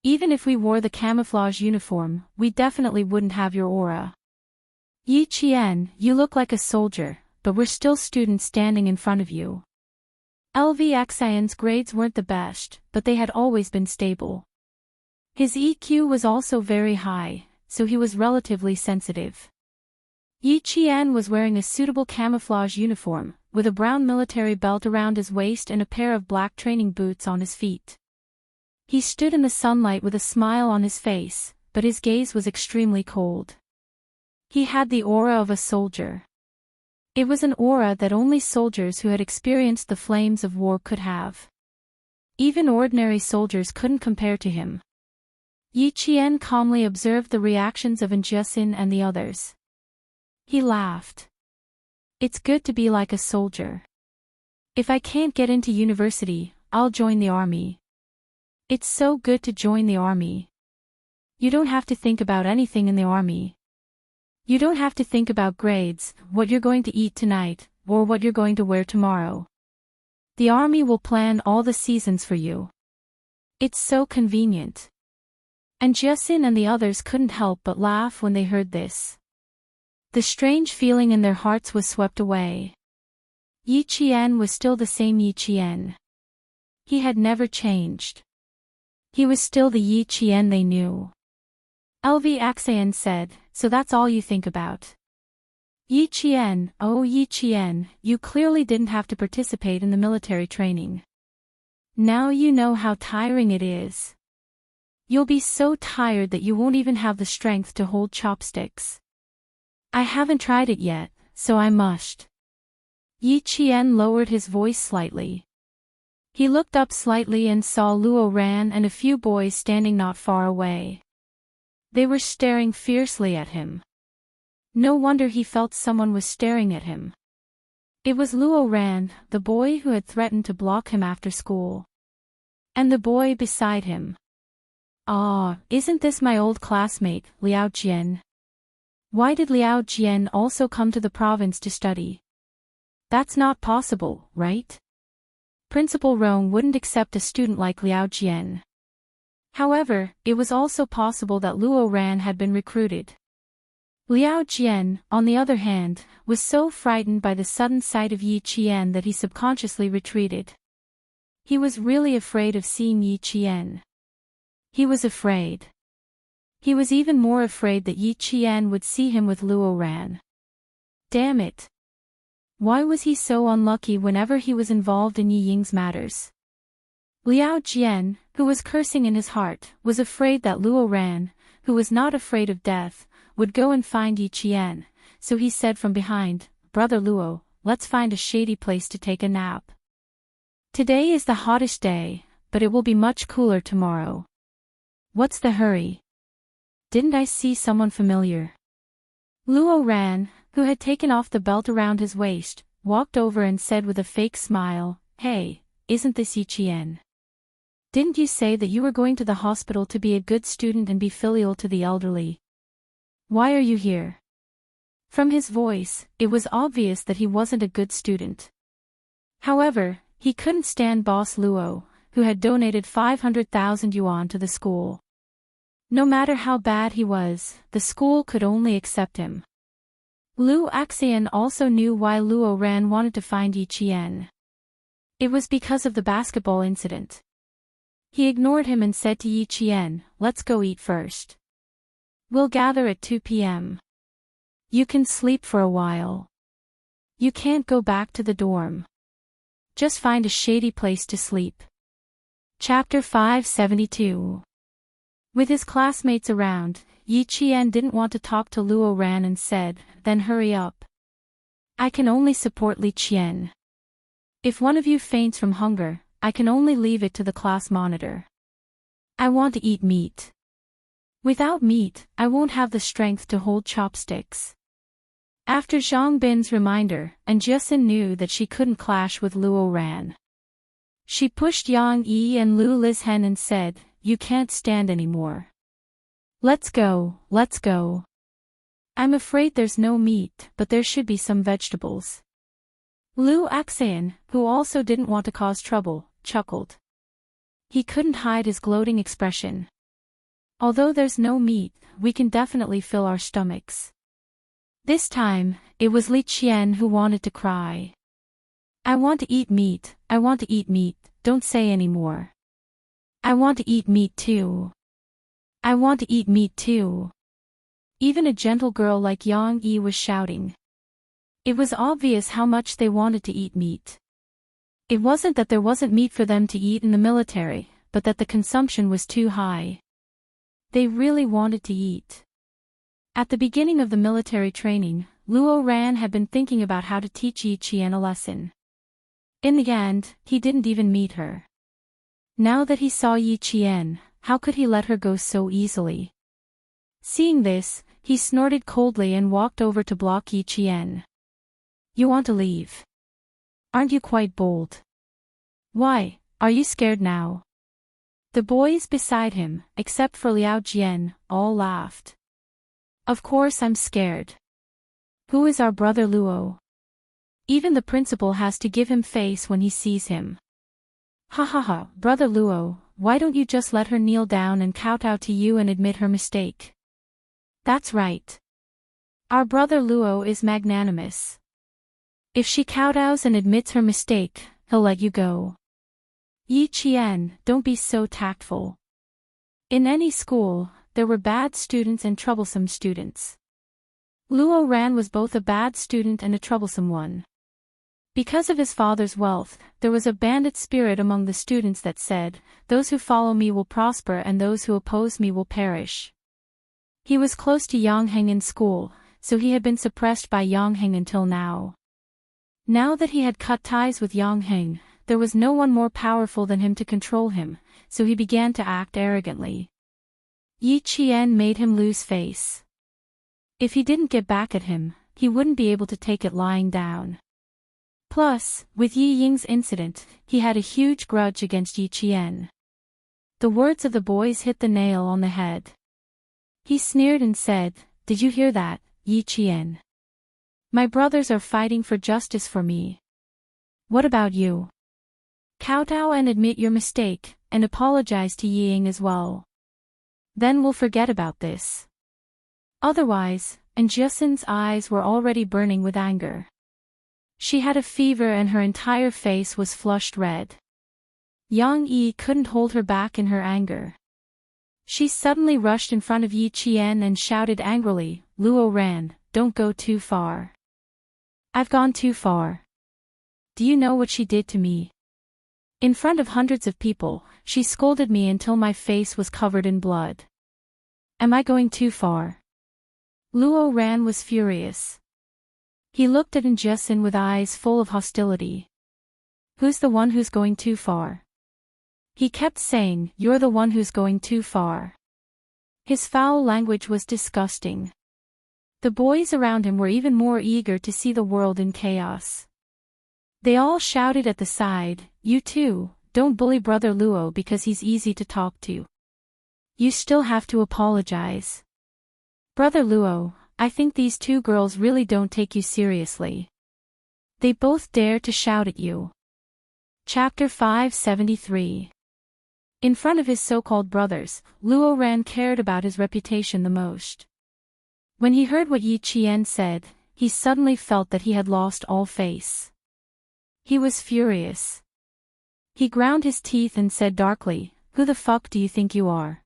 [SPEAKER 1] Even if we wore the camouflage uniform, we definitely wouldn't have your aura. Yi Qian, you look like a soldier, but we're still students standing in front of you. Enchanting's grades weren't the best, but they had always been stable. His EQ was also very high, so he was relatively sensitive. Yi Qian was wearing a suitable camouflage uniform, with a brown military belt around his waist and a pair of black training boots on his feet. He stood in the sunlight with a smile on his face, but his gaze was extremely cold. He had the aura of a soldier. It was an aura that only soldiers who had experienced the flames of war could have. Even ordinary soldiers couldn't compare to him. Yi Qian calmly observed the reactions of Enchanting and the others. He laughed. It's good to be like a soldier. If I can't get into university, I'll join the army. It's so good to join the army. You don't have to think about anything in the army. You don't have to think about grades, what you're going to eat tonight, or what you're going to wear tomorrow. The army will plan all the seasons for you. It's so convenient. Enchanting and the others couldn't help but laugh when they heard this. The strange feeling in their hearts was swept away. Yi Qian was still the same Yi Qian. He had never changed. He was still the Yi Qian they knew. Enchanting said, so that's all you think about. Yi Qian, oh Yi Qian, you clearly didn't have to participate in the military training. Now you know how tiring it is. You'll be so tired that you won't even have the strength to hold chopsticks. I haven't tried it yet, so I must. Yi Qian lowered his voice slightly. He looked up slightly and saw Luo Ran and a few boys standing not far away. They were staring fiercely at him. No wonder he felt someone was staring at him. It was Luo Ran, the boy who had threatened to block him after school. And the boy beside him. Ah, isn't this my old classmate, Liao Jian? Why did Liao Jian also come to the province to study? That's not possible, right? Principal Rong wouldn't accept a student like Liao Jian. However, it was also possible that Luo Ran had been recruited. Liao Jian, on the other hand, was so frightened by the sudden sight of Yi Qian that he subconsciously retreated. He was really afraid of seeing Yi Qian. He was afraid. He was even more afraid that Yi Qian would see him with Luo Ran. Damn it! Why was he so unlucky whenever he was involved in Yi Ying's matters? Liao Jian, who was cursing in his heart, was afraid that Luo Ran, who was not afraid of death, would go and find Yi Qian, so he said from behind, Brother Luo, let's find a shady place to take a nap. Today is the hottest day, but it will be much cooler tomorrow. What's the hurry? Didn't I see someone familiar? Luo Ran, who had taken off the belt around his waist, walked over and said with a fake smile, Hey, isn't this Yi Qian? Didn't you say that you were going to the hospital to be a good student and be filial to the elderly? Why are you here? From his voice, it was obvious that he wasn't a good student. However, he couldn't stand Boss Luo, who had donated 500,000 yuan to the school. No matter how bad he was, the school could only accept him. Lu Axian also knew why Luo Ran wanted to find Yi Qian. It was because of the basketball incident. He ignored him and said to Yi Qian, let's go eat first. We'll gather at 2 p.m. You can sleep for a while. You can't go back to the dorm. Just find a shady place to sleep. Chapter 572. With his classmates around, Yi Qian didn't want to talk to Luo Ran and said, then hurry up. I can only support Li Qian. If one of you faints from hunger, I can only leave it to the class monitor. I want to eat meat. Without meat, I won't have the strength to hold chopsticks. After Zhang Bin's reminder, and Jiaxin knew that she couldn't clash with Luo Ran. She pushed Yang Yi and Lu Lizhen and said, "You can't stand anymore. Let's go, let's go. I'm afraid there's no meat, but there should be some vegetables." Lu Axian, who also didn't want to cause trouble, chuckled. He couldn't hide his gloating expression. Although there's no meat, we can definitely fill our stomachs. This time, it was Li Qian who wanted to cry. "I want to eat meat, I want to eat meat, don't say any more. I want to eat meat too. I want to eat meat too." Even a gentle girl like Yang Yi was shouting. It was obvious how much they wanted to eat meat. It wasn't that there wasn't meat for them to eat in the military, but that the consumption was too high. They really wanted to eat. At the beginning of the military training, Luo Ran had been thinking about how to teach Yi Qian a lesson. In the end, he didn't even meet her. Now that he saw Yi Qian, how could he let her go so easily? Seeing this, he snorted coldly and walked over to block Yi Qian. "You want to leave? Aren't you quite bold? Why, are you scared now?" The boys beside him, except for Liao Jian, all laughed. "Of course I'm scared. Who is our brother Luo? Even the principal has to give him face when he sees him. Ha ha ha, brother Luo, why don't you just let her kneel down and kowtow to you and admit her mistake?" "That's right. Our brother Luo is magnanimous. If she kowtows and admits her mistake, he'll let you go." "Yi Qian, don't be so tactful. In any school, there were bad students and troublesome students. Luo Ran was both a bad student and a troublesome one. Because of his father's wealth, there was a bandit spirit among the students that said, 'Those who follow me will prosper and those who oppose me will perish.' He was close to Yang Heng in school, so he had been suppressed by Yang Heng until now. Now that he had cut ties with Yang Heng, there was no one more powerful than him to control him, so he began to act arrogantly. Yi Qian made him lose face. If he didn't get back at him, he wouldn't be able to take it lying down. Plus, with Yi Ying's incident, he had a huge grudge against Yi Qian. The words of the boys hit the nail on the head. He sneered and said, "Did you hear that, Yi Qian? My brothers are fighting for justice for me. What about you? Kowtow and admit your mistake, and apologize to Yi Ying as well. Then we'll forget about this. Otherwise," and Jiaxin's eyes were already burning with anger. She had a fever and her entire face was flushed red. Yang Yi couldn't hold her back in her anger. She suddenly rushed in front of Yi Qian and shouted angrily, "Luo Ran, don't go too far. I've gone too far. Do you know what she did to me? In front of hundreds of people, she scolded me until my face was covered in blood. Am I going too far?" Luo Ran was furious. He looked at Jiaxin with eyes full of hostility. "Who's the one who's going too far?" He kept saying, "You're the one who's going too far." His foul language was disgusting. The boys around him were even more eager to see the world in chaos. They all shouted at the side, "You too, don't bully brother Luo because he's easy to talk to. You still have to apologize. Brother Luo, I think these two girls really don't take you seriously. They both dare to shout at you." Chapter 573. In front of his so-called brothers, Luo Ran cared about his reputation the most. When he heard what Yi Qian said, he suddenly felt that he had lost all face. He was furious. He ground his teeth and said darkly, "Who the fuck do you think you are?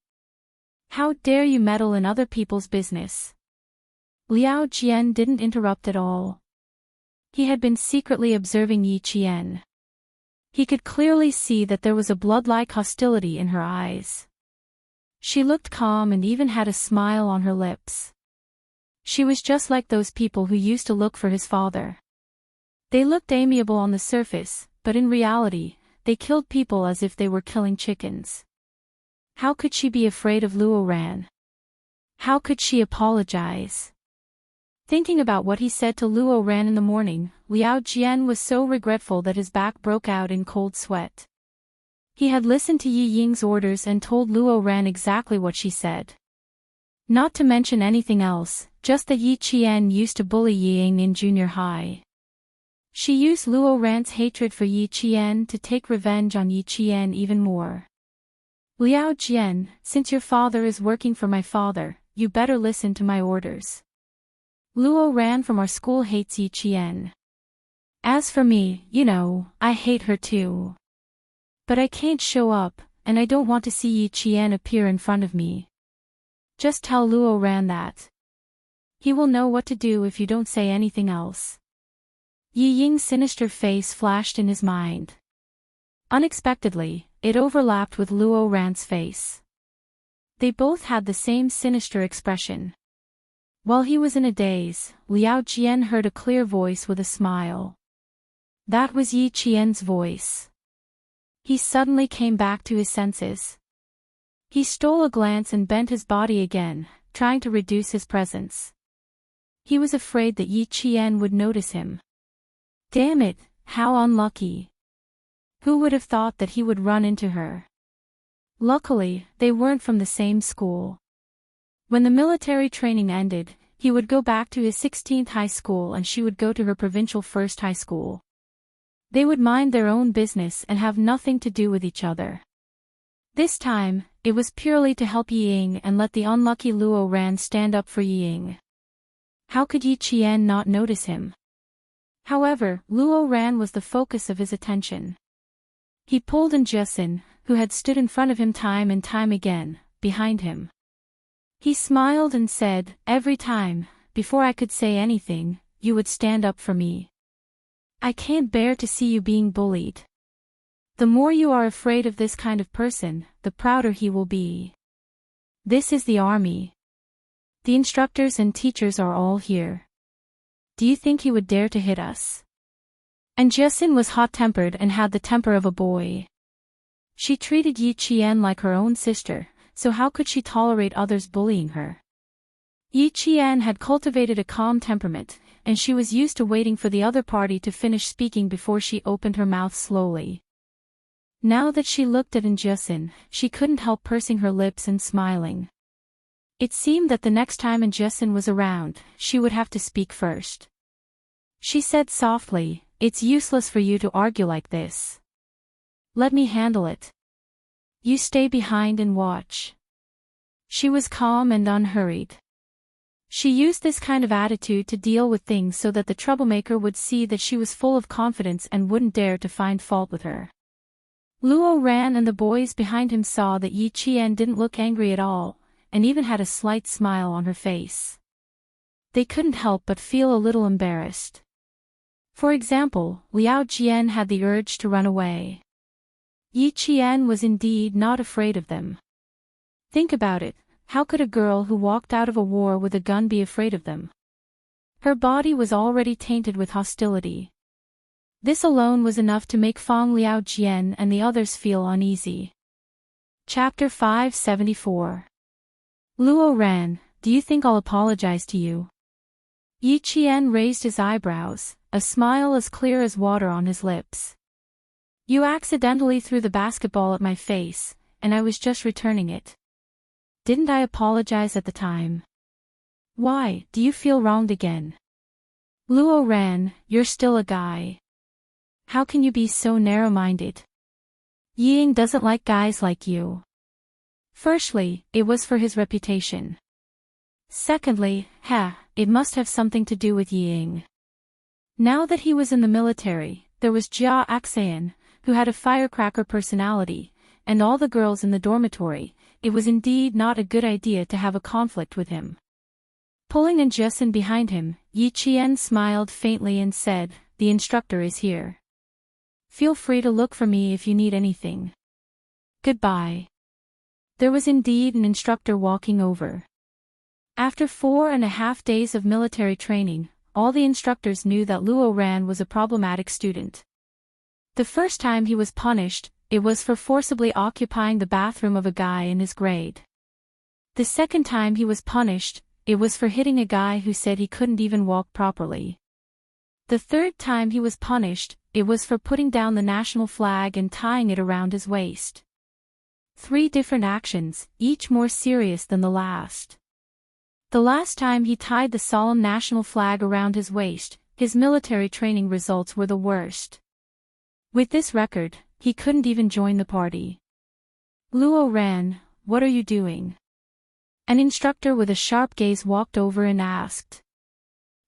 [SPEAKER 1] How dare you meddle in other people's business?" Liao Jian didn't interrupt at all. He had been secretly observing Yi Qian. He could clearly see that there was a blood-like hostility in her eyes. She looked calm and even had a smile on her lips. She was just like those people who used to look for his father. They looked amiable on the surface, but in reality, they killed people as if they were killing chickens. How could she be afraid of Luo Ran? How could she apologize? Thinking about what he said to Luo Ran in the morning, Liao Jian was so regretful that his back broke out in cold sweat. He had listened to Yi Ying's orders and told Luo Ran exactly what she said. Not to mention anything else, just that Yi Qian used to bully Yi Ying in junior high. She used Luo Ran's hatred for Yi Qian to take revenge on Yi Qian even more. Liao Jian, since your father is working for my father, you better listen to my orders. Luo Ran from our school hates Yi Qian. As for me, I hate her too. But I can't show up, and I don't want to see Yi Qian appear in front of me. Just tell Luo Ran that. He will know what to do if you don't say anything else. Yi Ying's sinister face flashed in his mind. Unexpectedly, it overlapped with Luo Ran's face. They both had the same sinister expression. While he was in a daze, Liao Jian heard a clear voice with a smile. That was Yi Qian's voice. He suddenly came back to his senses. He stole a glance and bent his body again, trying to reduce his presence. He was afraid that Yi Qian would notice him. Damn it, how unlucky. Who would have thought that he would run into her? Luckily, they weren't from the same school. When the military training ended, he would go back to his 16th high school and she would go to her provincial first high school. They would mind their own business and have nothing to do with each other. This time, it was purely to help Yi Ying and let the unlucky Luo Ran stand up for Yi Ying. How could Yi Qian not notice him? However, Luo Ran was the focus of his attention. He pulled Jiasin, who had stood in front of him time and time again, behind him. He smiled and said, every time, before I could say anything, you would stand up for me. I can't bear to see you being bullied. The more you are afraid of this kind of person, the prouder he will be. This is the army. The instructors and teachers are all here. Do you think he would dare to hit us? And Jiasin was hot-tempered and had the temper of a boy. She treated Yi Qian like her own sister, so how could she tolerate others bullying her? Yi Qian had cultivated a calm temperament, and she was used to waiting for the other party to finish speaking before she opened her mouth slowly. Now that she looked at Jiasin, she couldn't help pursing her lips and smiling. It seemed that the next time Jiasin was around, she would have to speak first. She said softly, it's useless for you to argue like this. Let me handle it. You stay behind and watch. She was calm and unhurried. She used this kind of attitude to deal with things so that the troublemaker would see that she was full of confidence and wouldn't dare to find fault with her. Luo Ran and the boys behind him saw that Yi Qian didn't look angry at all, and even had a slight smile on her face. They couldn't help but feel a little embarrassed. For example, Liao Jian had the urge to run away. Yi Qian was indeed not afraid of them. Think about it, how could a girl who walked out of a war with a gun be afraid of them? Her body was already tainted with hostility. This alone was enough to make Fang Liao Jian and the others feel uneasy. Chapter 574. Luo Ran, do you think I'll apologize to you? Yi Qian raised his eyebrows, a smile as clear as water on his lips. You accidentally threw the basketball at my face, and I was just returning it. Didn't I apologize at the time? Why, do you feel wronged again? Luo Ran, you're still a guy. How can you be so narrow-minded? Yi Ying doesn't like guys like you. Firstly, it was for his reputation. Secondly, it must have something to do with Yi Ying. Now that he was in the military, there was Jia Axayan, who had a firecracker personality, and all the girls in the dormitory. It was indeed not a good idea to have a conflict with him. Pulling Jiasin behind him, Yi Qian smiled faintly and said, the instructor is here. Feel free to look for me if you need anything. Goodbye. There was indeed an instructor walking over. After 4.5 days of military training, all the instructors knew that Luo Ran was a problematic student. The first time he was punished, it was for forcibly occupying the bathroom of a guy in his grade. The second time he was punished, it was for hitting a guy who said he couldn't even walk properly. The third time he was punished, it was for putting down the national flag and tying it around his waist. 3 different actions, each more serious than the last. The last time he tied the solemn national flag around his waist, his military training results were the worst. With this record, he couldn't even join the party. Luo ran, "What are you doing?" An instructor with a sharp gaze walked over and asked.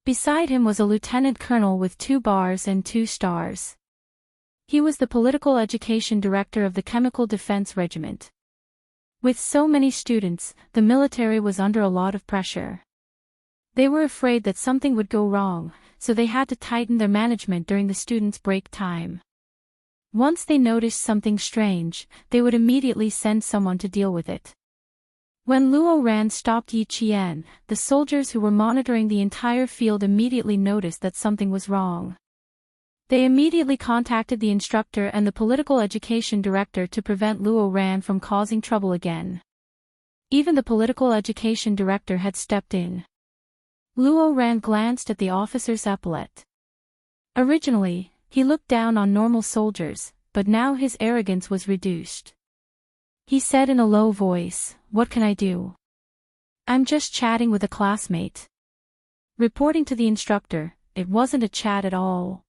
[SPEAKER 1] Beside him was a lieutenant colonel with 2 bars and 2 stars. He was the political education director of the Chemical Defense Regiment. With so many students, the military was under a lot of pressure. They were afraid that something would go wrong, so they had to tighten their management during the students' break time. Once they noticed something strange, they would immediately send someone to deal with it. When Luo Ran stopped Yi Qian, the soldiers who were monitoring the entire field immediately noticed that something was wrong. They immediately contacted the instructor and the political education director to prevent Luo Ran from causing trouble again. Even the political education director had stepped in. Luo Ran glanced at the officer's epaulette. Originally, he looked down on normal soldiers, but now his arrogance was reduced. He said in a low voice, "What can I do? I'm just chatting with a classmate." Reporting to the instructor, it wasn't a chat at all.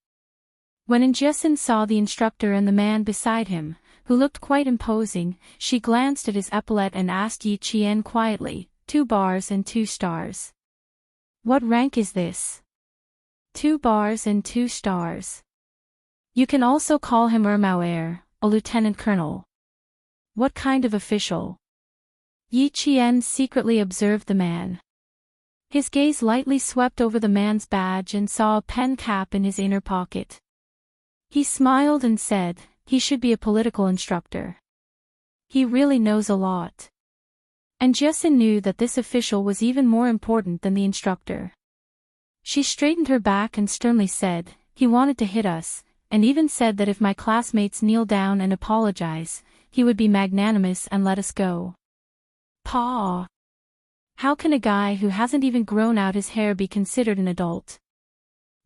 [SPEAKER 1] When Injesin saw the instructor and the man beside him, who looked quite imposing, she glanced at his epaulette and asked Yi Qian quietly, 2 bars and 2 stars. "What rank is this?" 2 bars and 2 stars. You can also call him Ermauer, a lieutenant colonel. What kind of official? Yi Qian secretly observed the man. His gaze lightly swept over the man's badge and saw a pen cap in his inner pocket. He smiled and said, "He should be a political instructor. He really knows a lot." And Jessin knew that this official was even more important than the instructor. She straightened her back and sternly said, "He wanted to hit us, and even said that if my classmates kneel down and apologize, he would be magnanimous and let us go." Pa! How can a guy who hasn't even grown out his hair be considered an adult?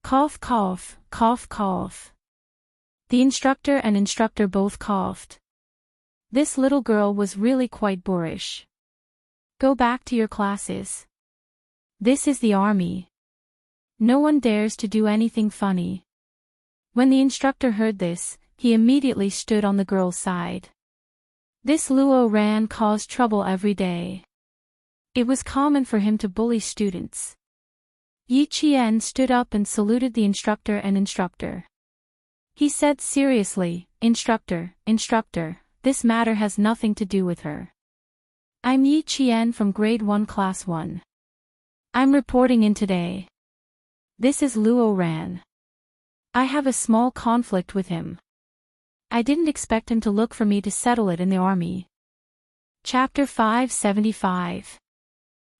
[SPEAKER 1] Cough cough, cough cough. The instructor and instructor both coughed. This little girl was really quite boorish. Go back to your classes. This is the army. No one dares to do anything funny. When the instructor heard this, he immediately stood on the girl's side. This Luo Ran caused trouble every day. It was common for him to bully students. Yi Qian stood up and saluted the instructor and instructor. He said seriously, Instructor, this matter has nothing to do with her. I'm Yi Qian from grade 1 class 1. I'm reporting in today. This is Luo Ran. I have a small conflict with him. I didn't expect him to look for me to settle it in the army. Chapter 575.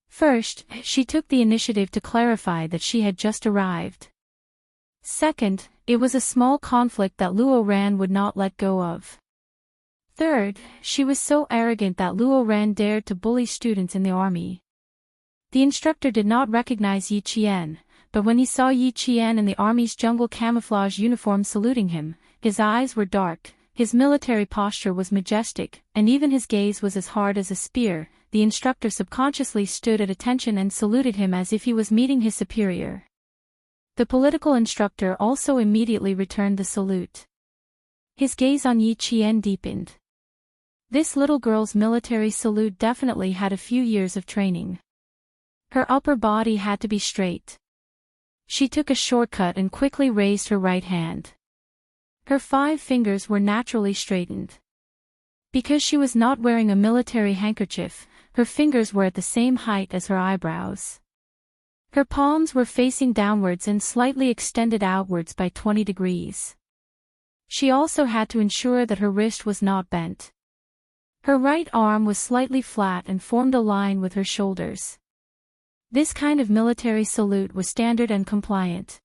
[SPEAKER 1] First, she took the initiative to clarify that she had just arrived. Second, it was a small conflict that Luo Ran would not let go of. Third, she was so arrogant that Luo Ran dared to bully students in the army. The instructor did not recognize Yi Qian, but when he saw Yi Qian in the army's jungle camouflage uniform saluting him, his eyes were dark, his military posture was majestic, and even his gaze was as hard as a spear. The instructor subconsciously stood at attention and saluted him as if he was meeting his superior. The political instructor also immediately returned the salute. His gaze on Yi Qian deepened. This little girl's military salute definitely had a few years of training. Her upper body had to be straight. She took a shortcut and quickly raised her right hand. Her 5 fingers were naturally straightened. Because she was not wearing a military handkerchief, her fingers were at the same height as her eyebrows. Her palms were facing downwards and slightly extended outwards by 20 degrees. She also had to ensure that her wrist was not bent. Her right arm was slightly flat and formed a line with her shoulders. This kind of military salute was standard and compliant.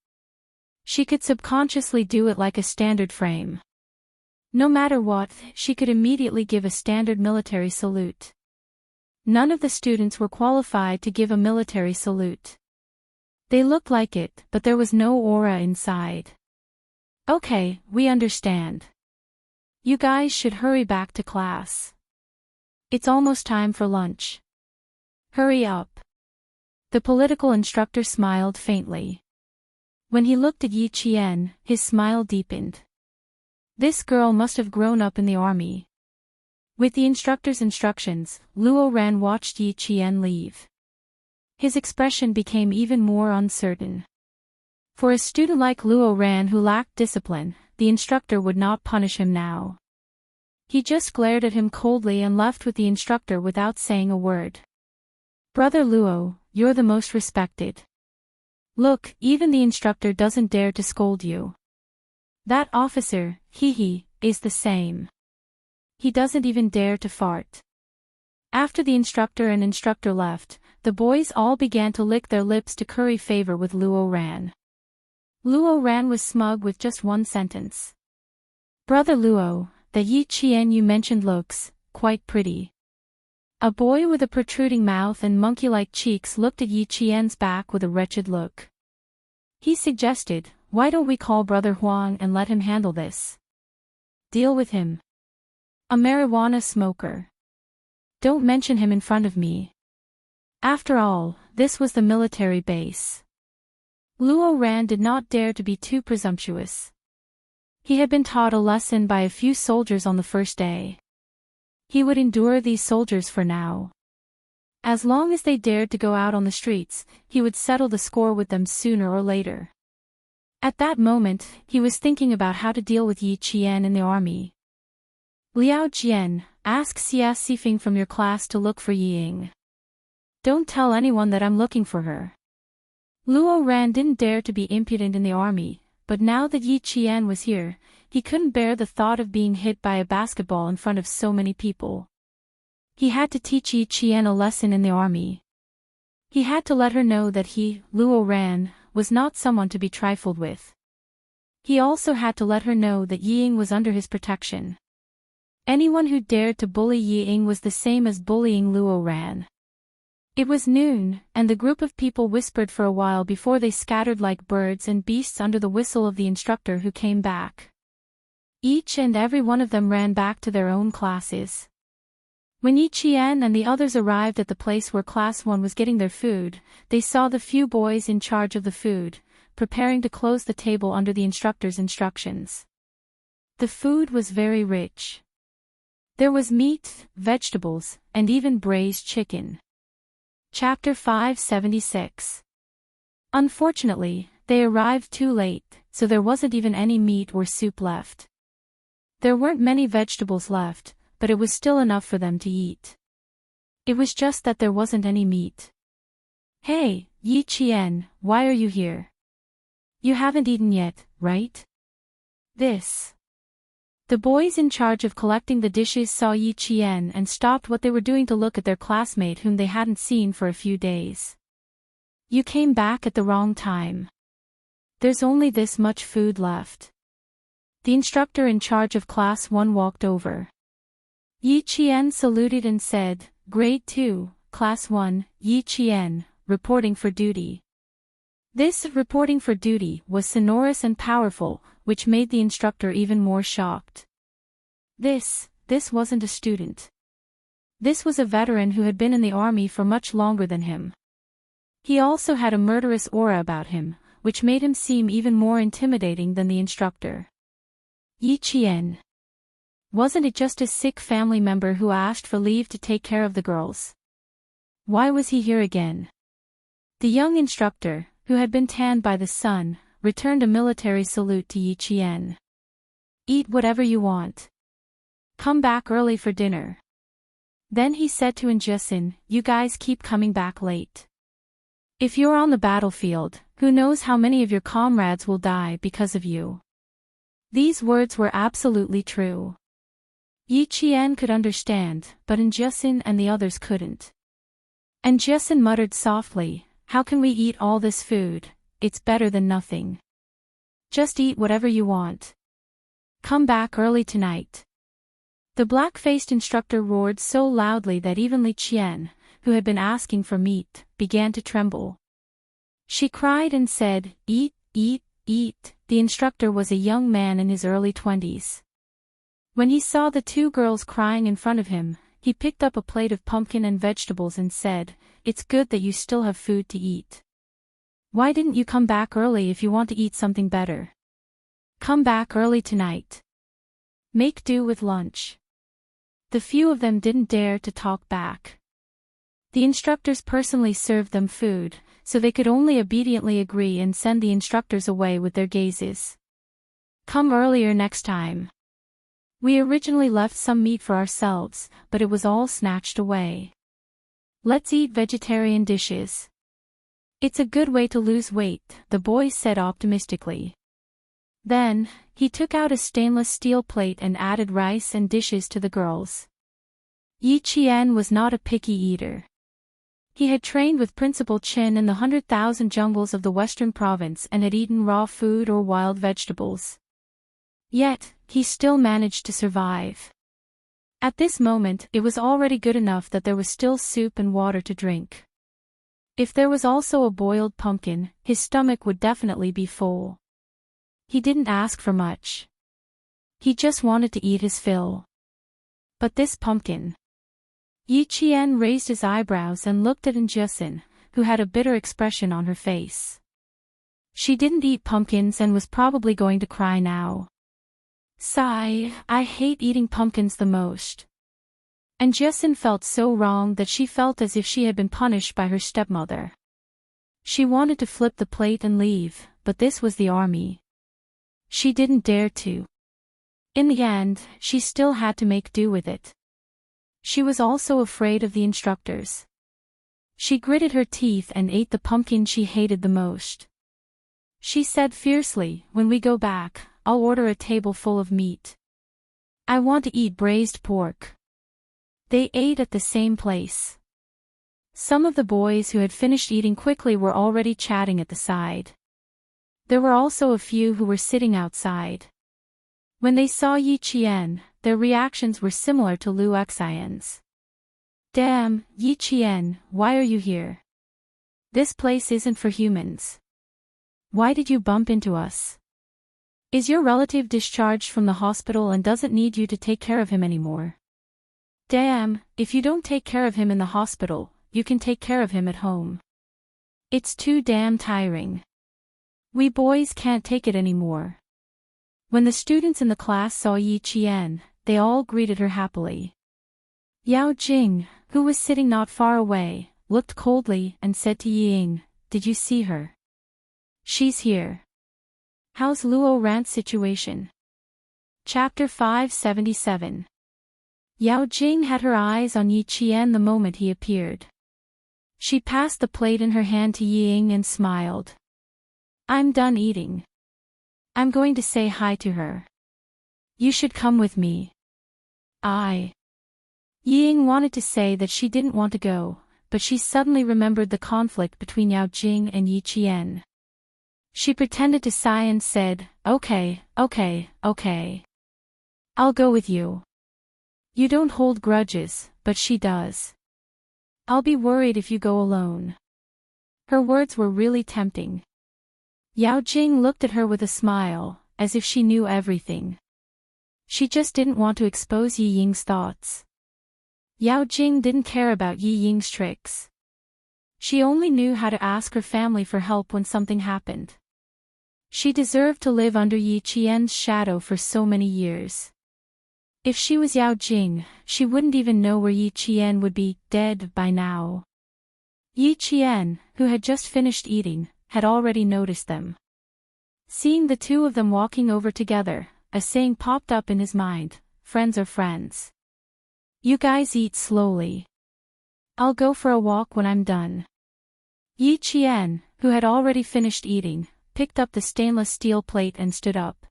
[SPEAKER 1] She could subconsciously do it like a standard frame. No matter what, she could immediately give a standard military salute. None of the students were qualified to give a military salute. They looked like it, but there was no aura inside. Okay, we understand. You guys should hurry back to class. It's almost time for lunch. Hurry up. The political instructor smiled faintly. When he looked at Yi Qian, his smile deepened. This girl must have grown up in the army. With the instructor's instructions, Luo Ran watched Yi Qian leave. His expression became even more uncertain. For a student like Luo Ran who lacked discipline, the instructor would not punish him now. He just glared at him coldly and left with the instructor without saying a word. Brother Luo, you're the most respected. Look, even the instructor doesn't dare to scold you. That officer, is the same. He doesn't even dare to fart. After the instructor and instructor left, the boys all began to lick their lips to curry favor with Luo Ran. Luo Ran was smug with just one sentence. Brother Luo, the Yi Qian you mentioned looks quite pretty. A boy with a protruding mouth and monkey-like cheeks looked at Yi Qian's back with a wretched look. He suggested, why don't we call Brother Huang and let him handle this? Deal with him. A marijuana smoker. Don't mention him in front of me. After all, this was the military base. Luo Ran did not dare to be too presumptuous. He had been taught a lesson by a few soldiers on the first day. He would endure these soldiers for now. As long as they dared to go out on the streets, he would settle the score with them sooner or later. At that moment, he was thinking about how to deal with Yi Qian in the army. Liao Jian, ask Xia Sifing from your class to look for Ying. Don't tell anyone that I'm looking for her. Luo Ran didn't dare to be impudent in the army, but now that Yi Qian was here, he couldn't bear the thought of being hit by a basketball in front of so many people. He had to teach Yi Qian a lesson in the army. He had to let her know that he, Luo Ran, was not someone to be trifled with. He also had to let her know that Ying was under his protection. Anyone who dared to bully Ying was the same as bullying Luo Ran. It was noon, and the group of people whispered for a while before they scattered like birds and beasts under the whistle of the instructor who came back. Each and every one of them ran back to their own classes. When Yi Qian and the others arrived at the place where Class 1 was getting their food, they saw the few boys in charge of the food, preparing to close the table under the instructor's instructions. The food was very rich. There was meat, vegetables, and even braised chicken. Chapter 576. Unfortunately, they arrived too late, so there wasn't even any meat or soup left. There weren't many vegetables left, but it was still enough for them to eat. It was just that there wasn't any meat. Hey, Yi Qian, why are you here? You haven't eaten yet, right? The boys in charge of collecting the dishes saw Yi Qian and stopped what they were doing to look at their classmate whom they hadn't seen for a few days. You came back at the wrong time. There's only this much food left. The instructor in charge of Class 1 walked over. Yi Qian saluted and said, Grade 2, Class 1, Yi Qian, reporting for duty. This reporting for duty was sonorous and powerful, which made the instructor even more shocked. This wasn't a student. This was a veteran who had been in the army for much longer than him. He also had a murderous aura about him, which made him seem even more intimidating than the instructor. Yi Qian. Wasn't it just a sick family member who asked for leave to take care of the girls? Why was he here again? The young instructor, who had been tanned by the sun, returned a military salute to Yi Qian. Eat whatever you want. Come back early for dinner. Then he said to Injusin, you guys keep coming back late. If you're on the battlefield, who knows how many of your comrades will die because of you. These words were absolutely true. Yi Qian could understand, but Injusin and the others couldn't. Injusin muttered softly, how can we eat all this food? It's better than nothing. Just eat whatever you want. Come back early tonight. The black-faced instructor roared so loudly that even Li Qian, who had been asking for meat, began to tremble. She cried and said, "Eat, eat, eat." The instructor was a young man in his early 20s. When he saw the two girls crying in front of him, he picked up a plate of pumpkin and vegetables and said, "It's good that you still have food to eat. Why didn't you come back early if you want to eat something better? Come back early tonight. Make do with lunch." The few of them didn't dare to talk back. The instructors personally served them food, so they could only obediently agree and send the instructors away with their gazes. "Come earlier next time. We originally left some meat for ourselves, but it was all snatched away. Let's eat vegetarian dishes. It's a good way to lose weight," the boy said optimistically. Then, he took out a stainless steel plate and added rice and dishes to the girls. Yi Qian was not a picky eater. He had trained with Principal Qin in the 100,000 jungles of the western province and had eaten raw food or wild vegetables. Yet, he still managed to survive. At this moment, it was already good enough that there was still soup and water to drink. If there was also a boiled pumpkin, his stomach would definitely be full. He didn't ask for much. He just wanted to eat his fill. But this pumpkin. Yi Qian raised his eyebrows and looked at Enchanting, who had a bitter expression on her face. She didn't eat pumpkins and was probably going to cry now. Sigh, I hate eating pumpkins the most. Enchanting felt so wrong that she felt as if she had been punished by her stepmother. She wanted to flip the plate and leave, but this was the army. She didn't dare to. In the end, she still had to make do with it. She was also afraid of the instructors. She gritted her teeth and ate the pumpkin she hated the most. She said fiercely, "When we go back, I'll order a table full of meat. I want to eat braised pork." They ate at the same place. Some of the boys who had finished eating quickly were already chatting at the side. There were also a few who were sitting outside. When they saw Yi Qian, their reactions were similar to Lu Xian's. "Damn, Yi Qian, why are you here? This place isn't for humans. Why did you bump into us? Is your relative discharged from the hospital and doesn't need you to take care of him anymore? Damn, if you don't take care of him in the hospital, you can take care of him at home. It's too damn tiring. We boys can't take it anymore." When the students in the class saw Yi Qian, they all greeted her happily. Yao Jing, who was sitting not far away, looked coldly and said to Ying, "Did you see her? She's here. How's Luo Rant's situation?" Chapter 577. Yao Jing had her eyes on Yi Qian the moment he appeared. She passed the plate in her hand to Ying and smiled. "I'm done eating. I'm going to say hi to her. You should come with me." Ying wanted to say that she didn't want to go, but she suddenly remembered the conflict between Yao Jing and Yi Qian. She pretended to sigh and said, Okay. I'll go with you. You don't hold grudges, but she does. I'll be worried if you go alone." Her words were really tempting. Yao Jing looked at her with a smile, as if she knew everything. She just didn't want to expose Yi Ying's thoughts. Yao Jing didn't care about Yi Ying's tricks. She only knew how to ask her family for help when something happened. She deserved to live under Yi Qian's shadow for so many years. If she was Yao Jing, she wouldn't even know where Yi Qian would be, dead by now. Yi Qian, who had just finished eating, had already noticed them. Seeing the two of them walking over together, a saying popped up in his mind, "Friends are friends. You guys eat slowly. I'll go for a walk when I'm done." Yi Qian, who had already finished eating, picked up the stainless steel plate and stood up.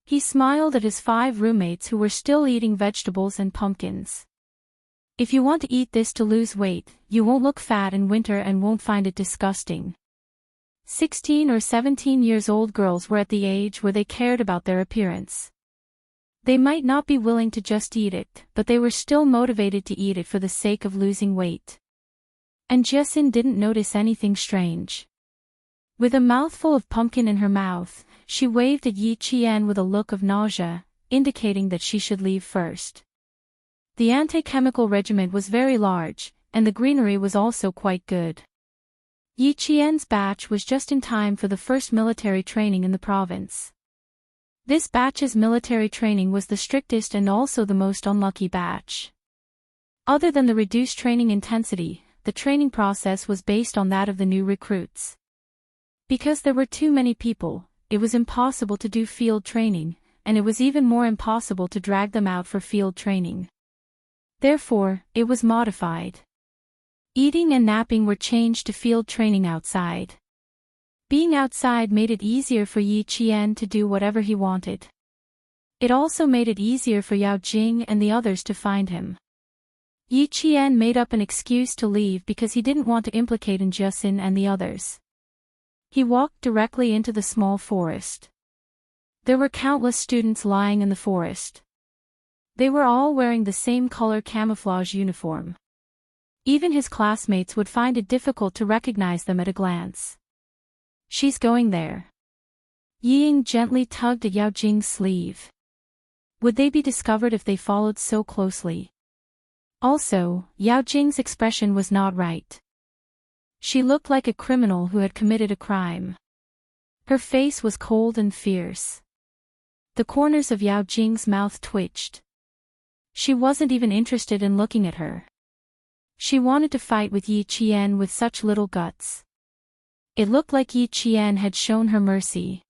[SPEAKER 1] He smiled at his 5 roommates who were still eating vegetables and pumpkins. "If you want to eat this to lose weight, you won't look fat in winter and won't find it disgusting." 16 or 17 years old girls were at the age where they cared about their appearance. They might not be willing to just eat it, but they were still motivated to eat it for the sake of losing weight. And Jiaxin didn't notice anything strange. With a mouthful of pumpkin in her mouth, she waved at Yi Qian with a look of nausea, indicating that she should leave first. The anti-chemical regiment was very large, and the greenery was also quite good. Yi Qian's batch was just in time for the first military training in the province. This batch's military training was the strictest and also the most unlucky batch. Other than the reduced training intensity, the training process was based on that of the new recruits. Because there were too many people, it was impossible to do field training, and it was even more impossible to drag them out for field training. Therefore, it was modified. Eating and napping were changed to field training outside. Being outside made it easier for Yi Qian to do whatever he wanted. It also made it easier for Yao Jing and the others to find him. Yi Qian made up an excuse to leave because he didn't want to implicate Jiaxin and the others. He walked directly into the small forest. There were countless students lying in the forest. They were all wearing the same color camouflage uniform. Even his classmates would find it difficult to recognize them at a glance. She's going there. Ying gently tugged at Yao Jing's sleeve. Would they be discovered if they followed so closely? Also, Yao Jing's expression was not right. She looked like a criminal who had committed a crime. Her face was cold and fierce. The corners of Yao Jing's mouth twitched. She wasn't even interested in looking at her. She wanted to fight with Yi Qian with such little guts. It looked like Yi Qian had shown her mercy.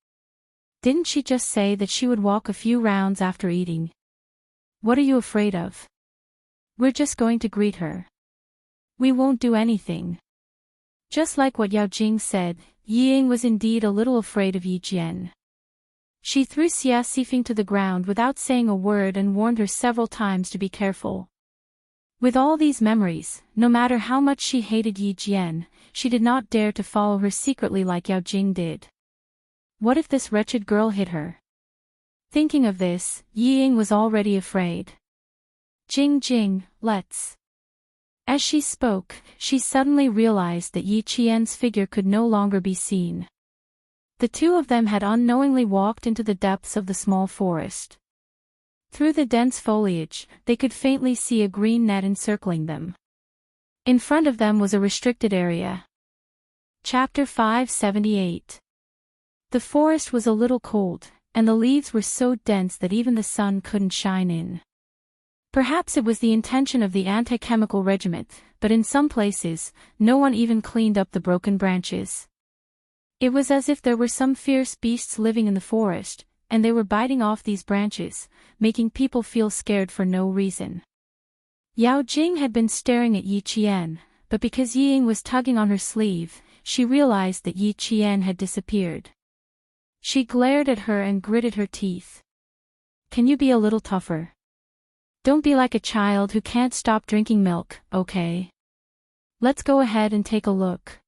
[SPEAKER 1] Didn't she just say that she would walk a few rounds after eating? What are you afraid of? We're just going to greet her. We won't do anything. Just like what Yao Jing said, Ying was indeed a little afraid of Yi Qian. She threw Xia Xifeng to the ground without saying a word and warned her several times to be careful. With all these memories, no matter how much she hated Yi Qian, she did not dare to follow her secretly like Yao Jing did. What if this wretched girl hit her? Thinking of this, Ying was already afraid. Jing, let's. As she spoke, she suddenly realized that Yi Qian's figure could no longer be seen. The two of them had unknowingly walked into the depths of the small forest. Through the dense foliage, they could faintly see a green net encircling them. In front of them was a restricted area. Chapter 578. The forest was a little cold, and the leaves were so dense that even the sun couldn't shine in. Perhaps it was the intention of the anti-chemical regiment, but in some places, no one even cleaned up the broken branches. It was as if there were some fierce beasts living in the forest, and they were biting off these branches, making people feel scared for no reason. Yao Jing had been staring at Yi Qian, but because Ying was tugging on her sleeve, she realized that Yi Qian had disappeared. She glared at her and gritted her teeth. Can you be a little tougher? Don't be like a child who can't stop drinking milk, okay? Let's go ahead and take a look.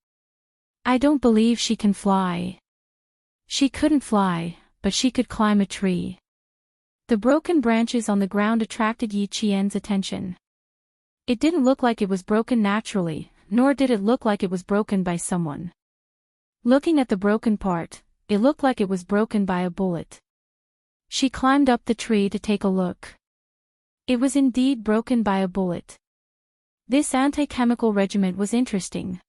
[SPEAKER 1] I don't believe she can fly. She couldn't fly, but she could climb a tree. The broken branches on the ground attracted Yi Qian's attention. It didn't look like it was broken naturally, nor did it look like it was broken by someone. Looking at the broken part, it looked like it was broken by a bullet. She climbed up the tree to take a look. It was indeed broken by a bullet. This anti-chemical regiment was interesting.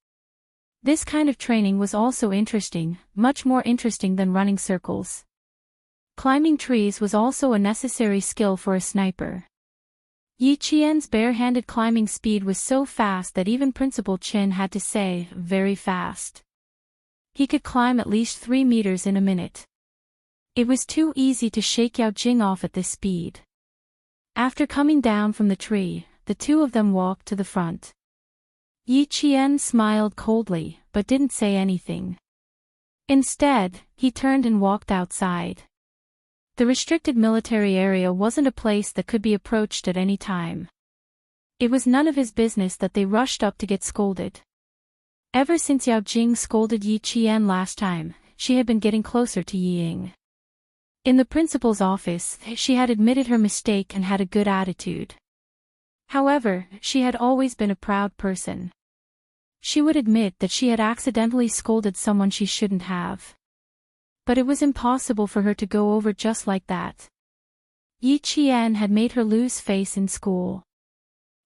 [SPEAKER 1] This kind of training was also interesting, much more interesting than running circles. Climbing trees was also a necessary skill for a sniper. Yi Qian's bare-handed climbing speed was so fast that even Principal Qin had to say, very fast. He could climb at least 3 meters in a minute. It was too easy to shake Yao Jing off at this speed. After coming down from the tree, the two of them walked to the front. Yi Qian smiled coldly, but didn't say anything. Instead, he turned and walked outside. The restricted military area wasn't a place that could be approached at any time. It was none of his business that they rushed up to get scolded. Ever since Yao Jing scolded Yi Qian last time, she had been getting closer to Ying. In the principal's office, she had admitted her mistake and had a good attitude. However, she had always been a proud person. She would admit that she had accidentally scolded someone she shouldn't have. But it was impossible for her to go over just like that. Yi Qian had made her lose face in school.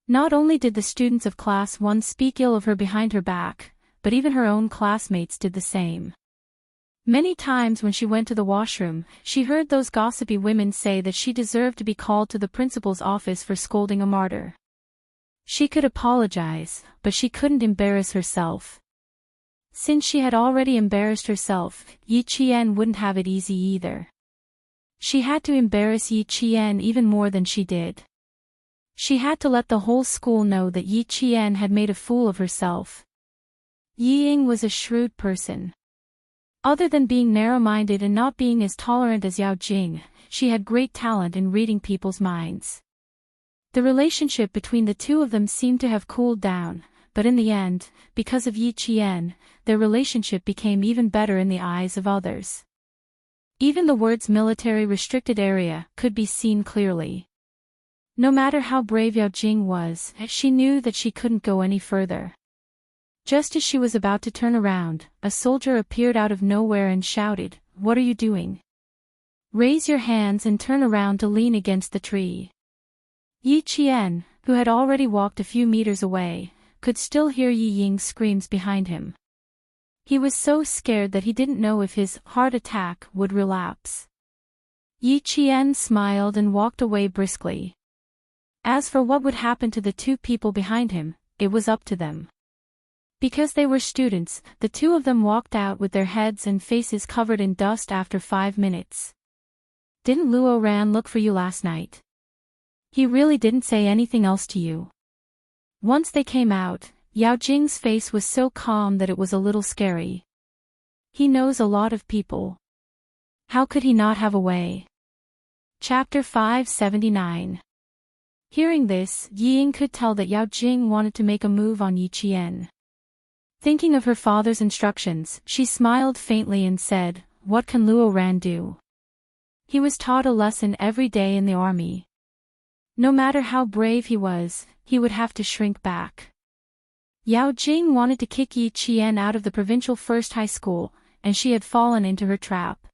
[SPEAKER 1] Not only did the students of Class 1 speak ill of her behind her back, but even her own classmates did the same. Many times when she went to the washroom, she heard those gossipy women say that she deserved to be called to the principal's office for scolding a martyr. She could apologize, but she couldn't embarrass herself. Since she had already embarrassed herself, Yi Qian wouldn't have it easy either. She had to embarrass Yi Qian even more than she did. She had to let the whole school know that Yi Qian had made a fool of herself. Yi Ying was a shrewd person. Other than being narrow-minded and not being as tolerant as Yao Jing, she had great talent in reading people's minds. The relationship between the two of them seemed to have cooled down, but in the end, because of Yi Qian, their relationship became even better in the eyes of others. Even the words military restricted area could be seen clearly. No matter how brave Yao Jing was, she knew that she couldn't go any further. Just as she was about to turn around, a soldier appeared out of nowhere and shouted, "What are you doing? Raise your hands and turn around to lean against the tree." Yi Qian, who had already walked a few meters away, could still hear Yi Ying's screams behind him. He was so scared that he didn't know if his heart attack would relapse. Yi Qian smiled and walked away briskly. As for what would happen to the two people behind him, it was up to them. Because they were students, the two of them walked out with their heads and faces covered in dust after 5 minutes. "Didn't Luo Ran look for you last night? He really didn't say anything else to you?" Once they came out, Yao Jing's face was so calm that it was a little scary. He knows a lot of people. How could he not have a way? Chapter 579. Hearing this, Yi Ying could tell that Yao Jing wanted to make a move on Yi Qian. Thinking of her father's instructions, she smiled faintly and said, "What can Luo Ran do? He was taught a lesson every day in the army. No matter how brave he was, he would have to shrink back." Yao Jing wanted to kick Yi Qian out of the provincial first high school, and she had fallen into her trap.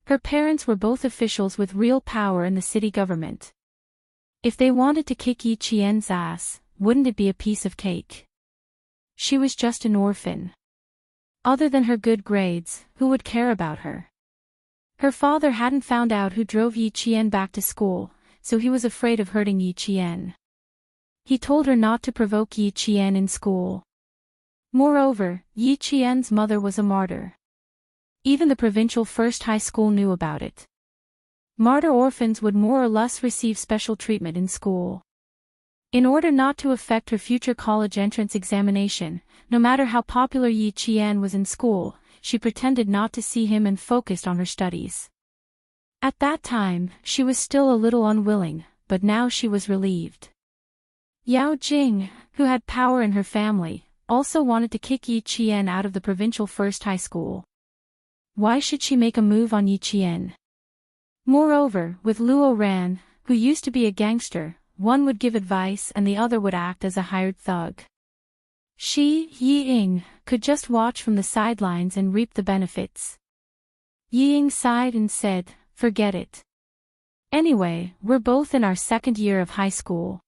[SPEAKER 1] Her parents were both officials with real power in the city government. If they wanted to kick Yi Qian's ass, wouldn't it be a piece of cake? She was just an orphan. Other than her good grades, who would care about her? Her father hadn't found out who drove Yi Qian back to school, so he was afraid of hurting Yi Qian. He told her not to provoke Yi Qian in school. Moreover, Yi Qian's mother was a martyr. Even the provincial first high school knew about it. Martyr orphans would more or less receive special treatment in school. In order not to affect her future college entrance examination, no matter how popular Yi Qian was in school, she pretended not to see him and focused on her studies. At that time, she was still a little unwilling, but now she was relieved. Yao Jing, who had power in her family, also wanted to kick Yi Qian out of the provincial first high school. Why should she make a move on Yi Qian? Moreover, with Luo Ran, who used to be a gangster, one would give advice and the other would act as a hired thug. She, Yi Ying, could just watch from the sidelines and reap the benefits. Yi Ying sighed and said, "Forget it. Anyway, we're both in our second year of high school.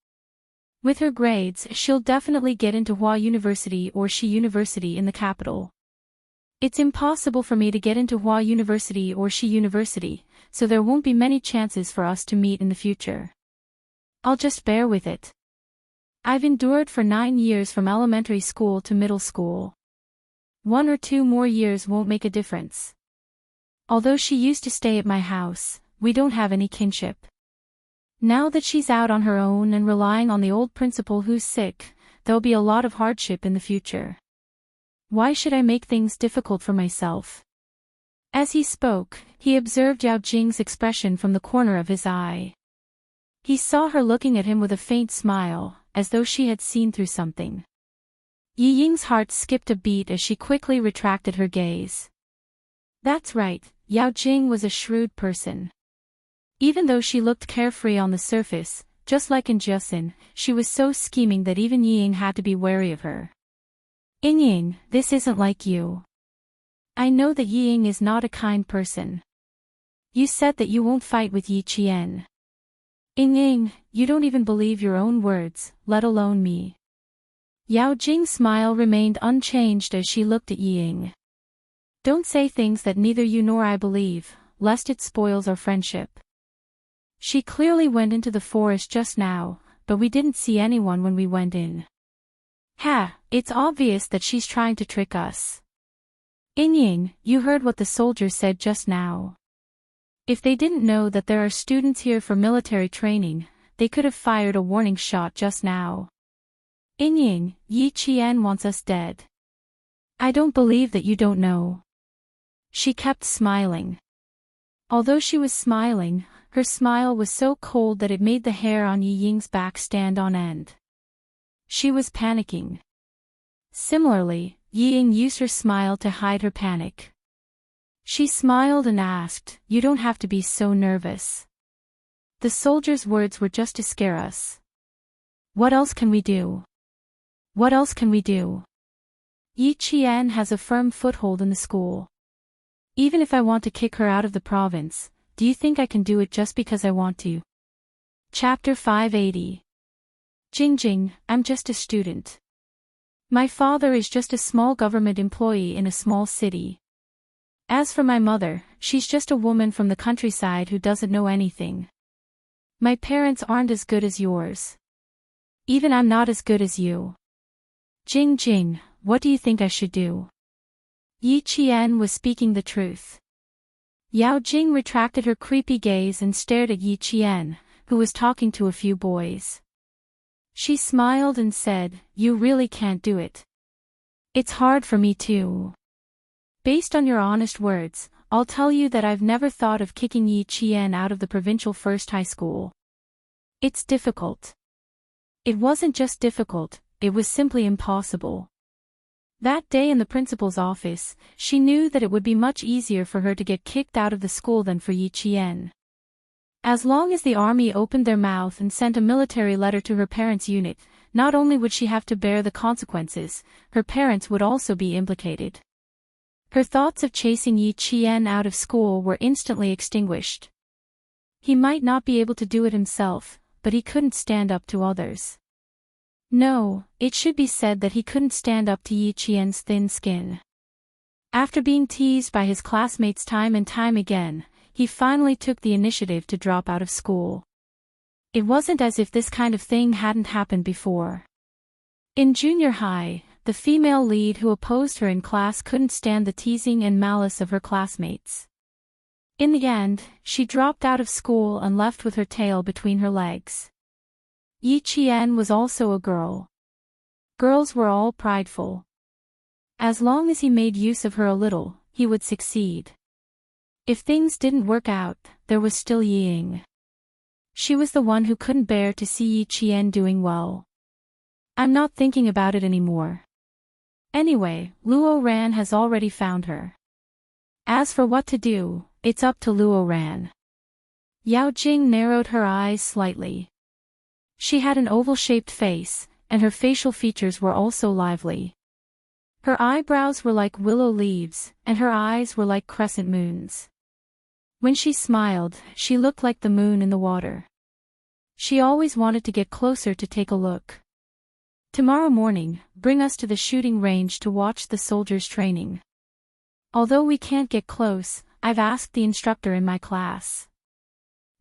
[SPEAKER 1] With her grades, she'll definitely get into Hua University or Shi University in the capital. It's impossible for me to get into Hua University or Shi University, so there won't be many chances for us to meet in the future. I'll just bear with it. I've endured for 9 years from elementary school to middle school. 1 or 2 more years won't make a difference. Although she used to stay at my house, we don't have any kinship. Now that she's out on her own and relying on the old principal who's sick, there'll be a lot of hardship in the future. Why should I make things difficult for myself?" As he spoke, he observed Yao Jing's expression from the corner of his eye. He saw her looking at him with a faint smile, as though she had seen through something. Yi Ying's heart skipped a beat as she quickly retracted her gaze. "That's right, Yao Jing was a shrewd person. Even though she looked carefree on the surface, just like in Jiasin, she was so scheming that even Ying had to be wary of her. Ying, this isn't like you. I know that Ying is not a kind person. You said that you won't fight with Yi Qian. Ying, you don't even believe your own words, let alone me. Yao Jing's smile remained unchanged as she looked at Ying. Don't say things that neither you nor I believe, lest it spoils our friendship. She clearly went into the forest just now, but we didn't see anyone when we went in. Ha, it's obvious that she's trying to trick us. Ying, you heard what the soldiers said just now. If they didn't know that there are students here for military training, they could have fired a warning shot just now. Ying, Yi Qian wants us dead. I don't believe that you don't know. She kept smiling. Although she was smiling, her smile was so cold that it made the hair on Yi Ying's back stand on end. She was panicking. Similarly, Yi Ying used her smile to hide her panic. She smiled and asked, "You don't have to be so nervous. The soldier's words were just to scare us. What else can we do? What else can we do? Yi Qian has a firm foothold in the school. Even if I want to kick her out of the province, do you think I can do it just because I want to?" Chapter 580. Jing, I'm just a student. My father is just a small government employee in a small city. As for my mother, she's just a woman from the countryside who doesn't know anything. My parents aren't as good as yours. Even I'm not as good as you. Jing, what do you think I should do? Yi Qian was speaking the truth. Yao Jing retracted her creepy gaze and stared at Yi Qian, who was talking to a few boys. She smiled and said, "You really can't do it. It's hard for me too. Based on your honest words, I'll tell you that I've never thought of kicking Yi Qian out of the provincial first high school. It's difficult. It wasn't just difficult, it was simply impossible." That day in the principal's office, she knew that it would be much easier for her to get kicked out of the school than for Yi Qian. As long as the army opened their mouth and sent a military letter to her parents' unit, not only would she have to bear the consequences, her parents would also be implicated. Her thoughts of chasing Yi Qian out of school were instantly extinguished. He might not be able to do it himself, but he couldn't stand up to others. No, it should be said that he couldn't stand up to Yi Qian's thin skin. After being teased by his classmates time and time again, he finally took the initiative to drop out of school. It wasn't as if this kind of thing hadn't happened before. In junior high, the female lead who opposed her in class couldn't stand the teasing and malice of her classmates. In the end, she dropped out of school and left with her tail between her legs. Yi Qian was also a girl. Girls were all prideful. As long as he made use of her a little, he would succeed. If things didn't work out, there was still Ying. She was the one who couldn't bear to see Yi Qian doing well. "I'm not thinking about it anymore. Anyway, Luo Ran has already found her. As for what to do, it's up to Luo Ran." Yao Jing narrowed her eyes slightly. She had an oval-shaped face, and her facial features were also lively. Her eyebrows were like willow leaves, and her eyes were like crescent moons. When she smiled, she looked like the moon in the water. She always wanted to get closer to take a look. "Tomorrow morning, bring us to the shooting range to watch the soldiers training. Although we can't get close, I've asked the instructor in my class.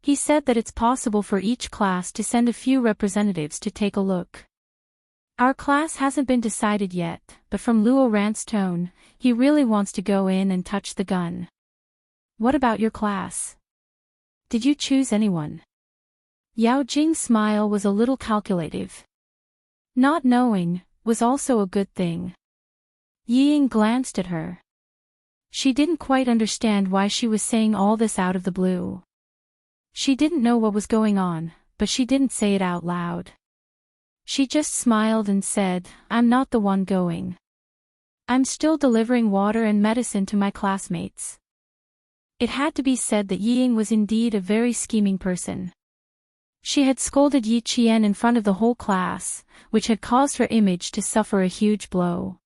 [SPEAKER 1] He said that it's possible for each class to send a few representatives to take a look. Our class hasn't been decided yet, but from Luo Ran's tone, he really wants to go in and touch the gun. What about your class? Did you choose anyone?" Yao Jing's smile was a little calculative. Not knowing was also a good thing. Ying glanced at her. She didn't quite understand why she was saying all this out of the blue. She didn't know what was going on, but she didn't say it out loud. She just smiled and said, "I'm not the one going. I'm still delivering water and medicine to my classmates." It had to be said that Ying was indeed a very scheming person. She had scolded Yi Qian in front of the whole class, which had caused her image to suffer a huge blow.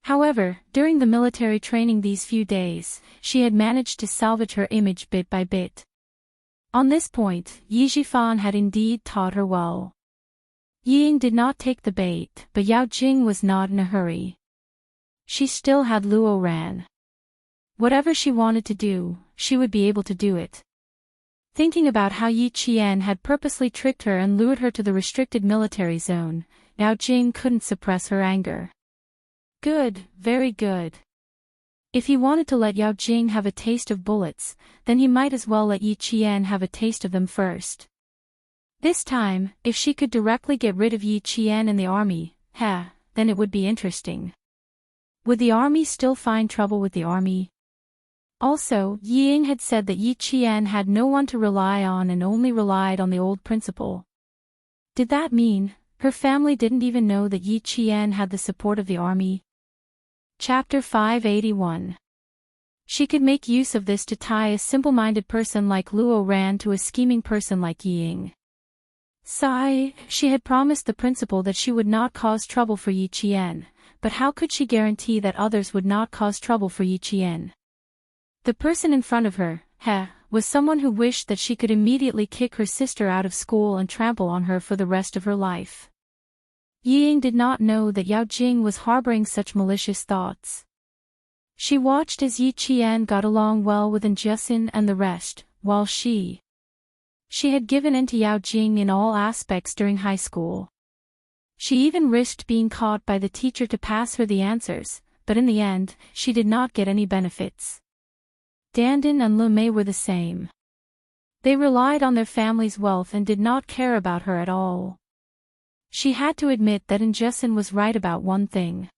[SPEAKER 1] However, during the military training these few days, she had managed to salvage her image bit by bit. On this point, Yi Zhifan had indeed taught her well. Ying did not take the bait, but Yao Jing was not in a hurry. She still had Luo Ran. Whatever she wanted to do, she would be able to do it. Thinking about how Yi Qian had purposely tricked her and lured her to the restricted military zone, Yao Jing couldn't suppress her anger. Good, very good. If he wanted to let Yao Jing have a taste of bullets, then he might as well let Yi Qian have a taste of them first. This time, if she could directly get rid of Yi Qian in the army, then it would be interesting. Would the army still find trouble with the army? Also, Ying had said that Yi Qian had no one to rely on and only relied on the old principal. Did that mean her family didn't even know that Yi Qian had the support of the army? Chapter 581. She could make use of this to tie a simple-minded person like Luo Ran to a scheming person like Ying. Sigh, she had promised the principal that she would not cause trouble for Yi Qian, but how could she guarantee that others would not cause trouble for Yi Qian? The person in front of her, was someone who wished that she could immediately kick her sister out of school and trample on her for the rest of her life. Ying did not know that Yao Jing was harboring such malicious thoughts. She watched as Yi Qian got along well with Enchanting and the rest, while she had given in to Yao Jing in all aspects during high school. She even risked being caught by the teacher to pass her the answers, but in the end, she did not get any benefits. Dandin and Lu Mei were the same. They relied on their family's wealth and did not care about her at all. She had to admit that Enchanting was right about one thing.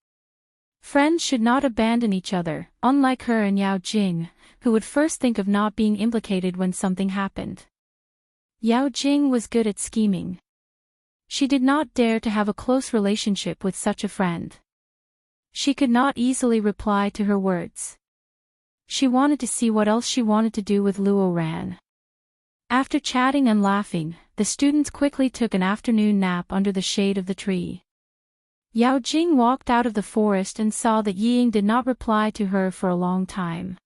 [SPEAKER 1] Friends should not abandon each other, unlike her and Yao Jing, who would first think of not being implicated when something happened. Yao Jing was good at scheming. She did not dare to have a close relationship with such a friend. She could not easily reply to her words. She wanted to see what else she wanted to do with Luo Ran. After chatting and laughing, the students quickly took an afternoon nap under the shade of the tree. Yao Jing walked out of the forest and saw that Ying did not reply to her for a long time.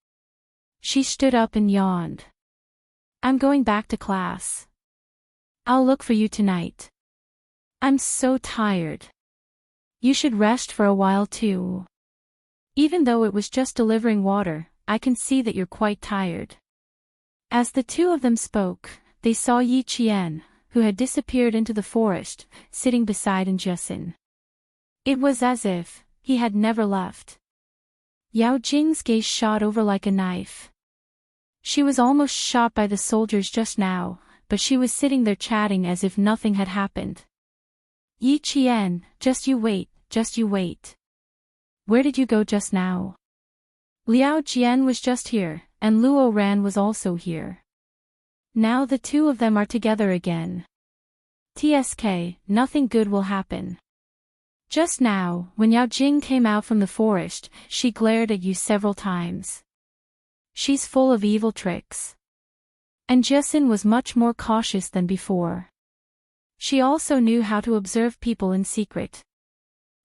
[SPEAKER 1] She stood up and yawned. I'm going back to class. I'll look for you tonight. I'm so tired. You should rest for a while too. Even though it was just delivering water, I can see that you're quite tired. As the two of them spoke, they saw Yi Qian, who had disappeared into the forest, sitting beside Enchanting. It was as if he had never left. Yao Jing's gaze shot over like a knife. She was almost shot by the soldiers just now, but she was sitting there chatting as if nothing had happened. Yi Qian, just you wait. Where did you go just now? Liao Jian was just here, and Luo Ran was also here. Now the two of them are together again. TSK, nothing good will happen. Just now, when Yao Jing came out from the forest, she glared at you several times. She's full of evil tricks. And Enchanting was much more cautious than before. She also knew how to observe people in secret.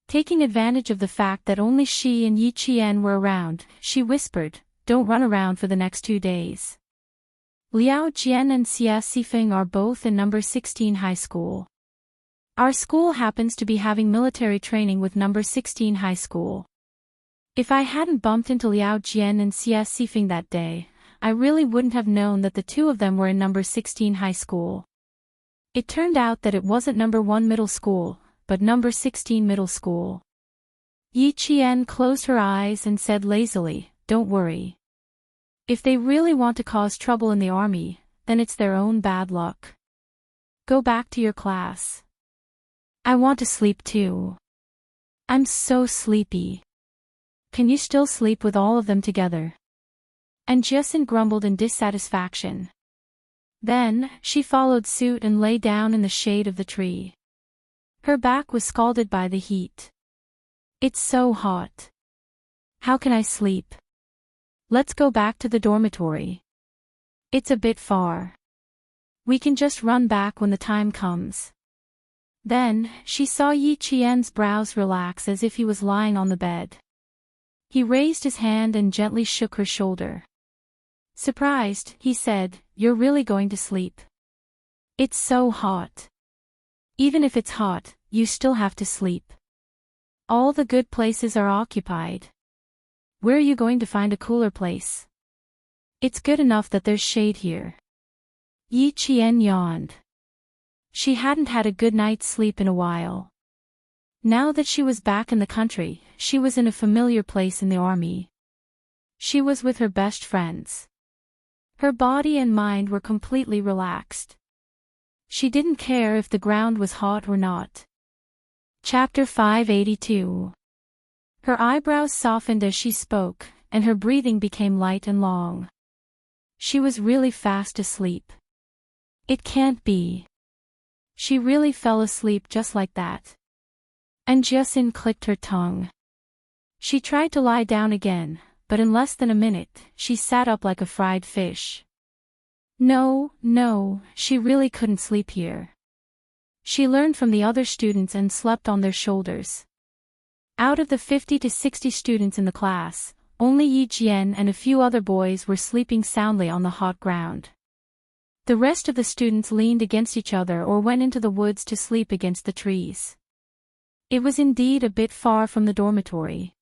[SPEAKER 1] Taking advantage of the fact that only she and Yi Qian were around, she whispered, "Don't run around for the next 2 days." Liao Jian and Xia Sifeng are both in number 16 high school. Our school happens to be having military training with number 16 high school. If I hadn't bumped into Liao Jian and Xia Sifeng that day, I really wouldn't have known that the two of them were in number 16 high school. It turned out that it wasn't number 1 middle school, but number 16 middle school. Yi Qian closed her eyes and said lazily, "Don't worry. If they really want to cause trouble in the army, then it's their own bad luck. Go back to your class. I want to sleep too. I'm so sleepy. Can you still sleep with all of them together?" And Enchanting grumbled in dissatisfaction. Then, she followed suit and lay down in the shade of the tree. Her back was scalded by the heat. It's so hot. How can I sleep? Let's go back to the dormitory. It's a bit far. We can just run back when the time comes. Then, she saw Yi Qian's brows relax as if he was lying on the bed. He raised his hand and gently shook her shoulder. Surprised, he said, "You're really going to sleep? It's so hot." "Even if it's hot, you still have to sleep. All the good places are occupied. Where are you going to find a cooler place? It's good enough that there's shade here." Yi Qian yawned. She hadn't had a good night's sleep in a while. Now that she was back in the country, she was in a familiar place in the army. She was with her best friends. Her body and mind were completely relaxed. She didn't care if the ground was hot or not. Chapter 582. Her eyebrows softened as she spoke, and her breathing became light and long. She was really fast asleep. It can't be. She really fell asleep just like that. And Jiaxin clicked her tongue. She tried to lie down again, but in less than a minute, she sat up like a fried fish. No, she really couldn't sleep here. She learned from the other students and slept on their shoulders. Out of the 50 to 60 students in the class, only Yi Jian and a few other boys were sleeping soundly on the hot ground. The rest of the students leaned against each other or went into the woods to sleep against the trees. It was indeed a bit far from the dormitory.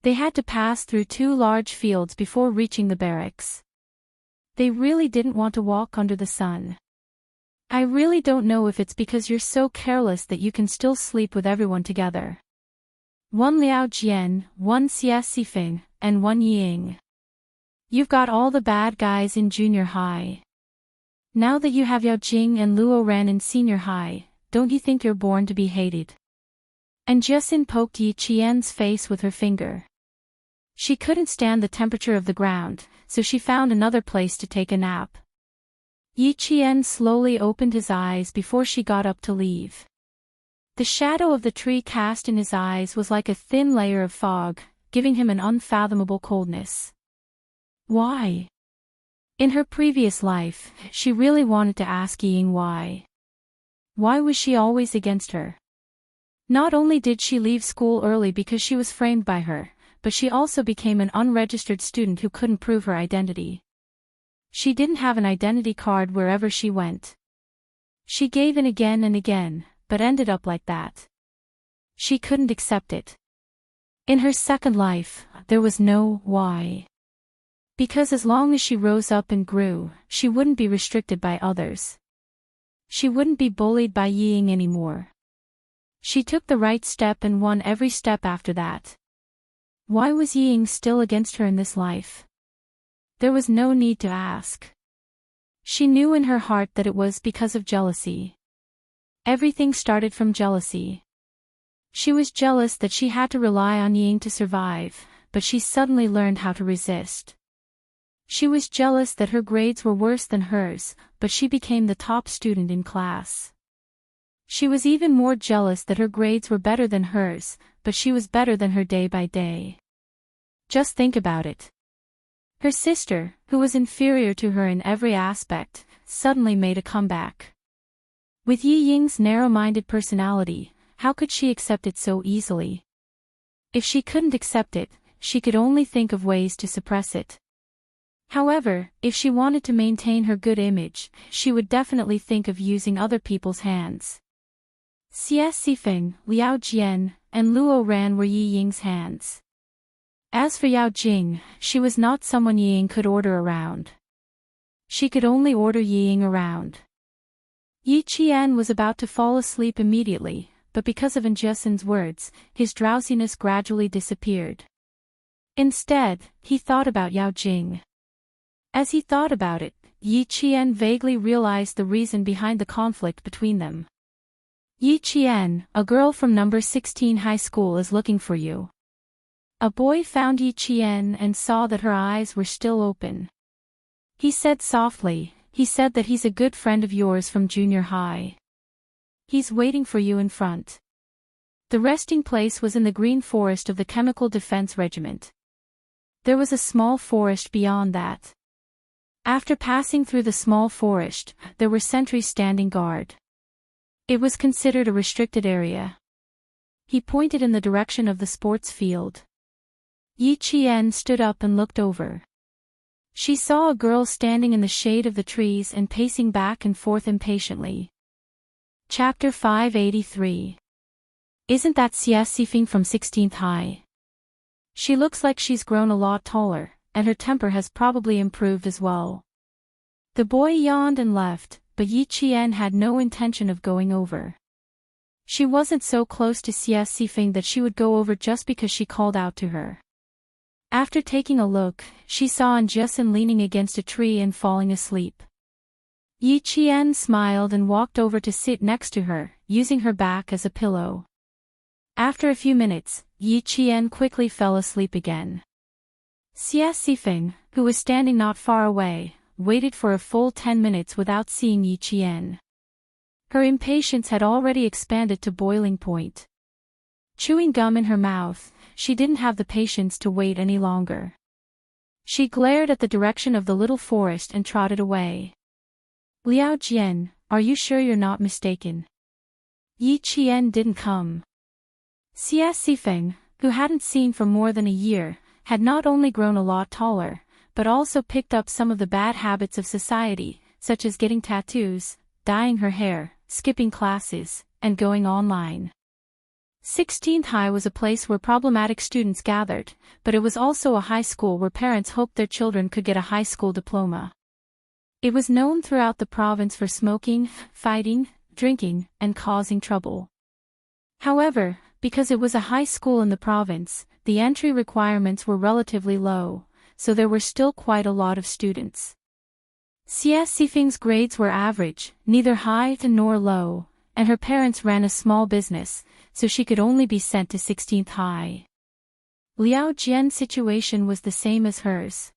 [SPEAKER 1] They had to pass through 2 large fields before reaching the barracks. They really didn't want to walk under the sun. "I really don't know if it's because you're so careless that you can still sleep with everyone together. One Liao Jian, one Xie Sifeng, and one Ying. You've got all the bad guys in junior high. Now that you have Yao Jing and Luo Ran in senior high, don't you think you're born to be hated?" And Jiaxin poked Yi Qian's face with her finger. She couldn't stand the temperature of the ground, so she found another place to take a nap. Yi Qian slowly opened his eyes before she got up to leave. The shadow of the tree cast in his eyes was like a thin layer of fog, giving him an unfathomable coldness. Why? In her previous life, she really wanted to ask Ying why. Why was she always against her? Not only did she leave school early because she was framed by her, but she also became an unregistered student who couldn't prove her identity. She didn't have an identity card wherever she went. She gave in again and again, but ended up like that. She couldn't accept it. In her second life, there was no why. Because as long as she rose up and grew, she wouldn't be restricted by others. She wouldn't be bullied by Ying anymore. She took the right step and won every step after that. Why was Ying still against her in this life? There was no need to ask. She knew in her heart that it was because of jealousy. Everything started from jealousy. She was jealous that she had to rely on Ying to survive, but she suddenly learned how to resist. She was jealous that her grades were worse than hers, but she became the top student in class. She was even more jealous that her grades were better than hers, but she was better than her day by day. Just think about it. Her sister, who was inferior to her in every aspect, suddenly made a comeback. With Yi Ying's narrow-minded personality, how could she accept it so easily? If she couldn't accept it, she could only think of ways to suppress it. However, if she wanted to maintain her good image, she would definitely think of using other people's hands. Xie Sifeng, Liao Jian, and Luo Ran were Yi Ying's hands. As for Yao Jing, she was not someone Yi Ying could order around. She could only order Yi Ying around. Yi Qian was about to fall asleep immediately, but because of Jiaxin's words, his drowsiness gradually disappeared. Instead, he thought about Yao Jing. As he thought about it, Yi Qian vaguely realized the reason behind the conflict between them. Yi Qian, a girl from number 16 high school is looking for you. A boy found Yi Qian and saw that her eyes were still open. He said softly, he said that he's a good friend of yours from junior high. He's waiting for you in front. The resting place was in the green forest of the Chemical Defense Regiment. There was a small forest beyond that. After passing through the small forest, there were sentries standing guard. It was considered a restricted area. He pointed in the direction of the sports field. Yi Qian stood up and looked over. She saw a girl standing in the shade of the trees and pacing back and forth impatiently. Chapter 583. Isn't that Xie Xifeng from 16th High? She looks like she's grown a lot taller, and her temper has probably improved as well. The boy yawned and left, but Yi Qian had no intention of going over. She wasn't so close to Xie Xifeng that she would go over just because she called out to her. After taking a look, she saw Anjusin leaning against a tree and falling asleep. Yi Qian smiled and walked over to sit next to her, using her back as a pillow. After a few minutes, Yi Qian quickly fell asleep again. Xie Xifeng, who was standing not far away, waited for a full 10 minutes without seeing Yi Qian. Her impatience had already expanded to boiling point. Chewing gum in her mouth, she didn't have the patience to wait any longer. She glared at the direction of the little forest and trotted away. Liao Jian, are you sure you're not mistaken? Yi Qian didn't come. Xie Xifeng, who hadn't seen for more than a year, had not only grown a lot taller, but also picked up some of the bad habits of society, such as getting tattoos, dyeing her hair, skipping classes, and going online. 16th High was a place where problematic students gathered, but it was also a high school where parents hoped their children could get a high school diploma. It was known throughout the province for smoking, fighting, drinking, and causing trouble. However, because it was a high school in the province, the entry requirements were relatively low, so there were still quite a lot of students. Xie Xifeng's grades were average, neither high nor low, and her parents ran a small business, so she could only be sent to 16th High. Liao Jian's situation was the same as hers.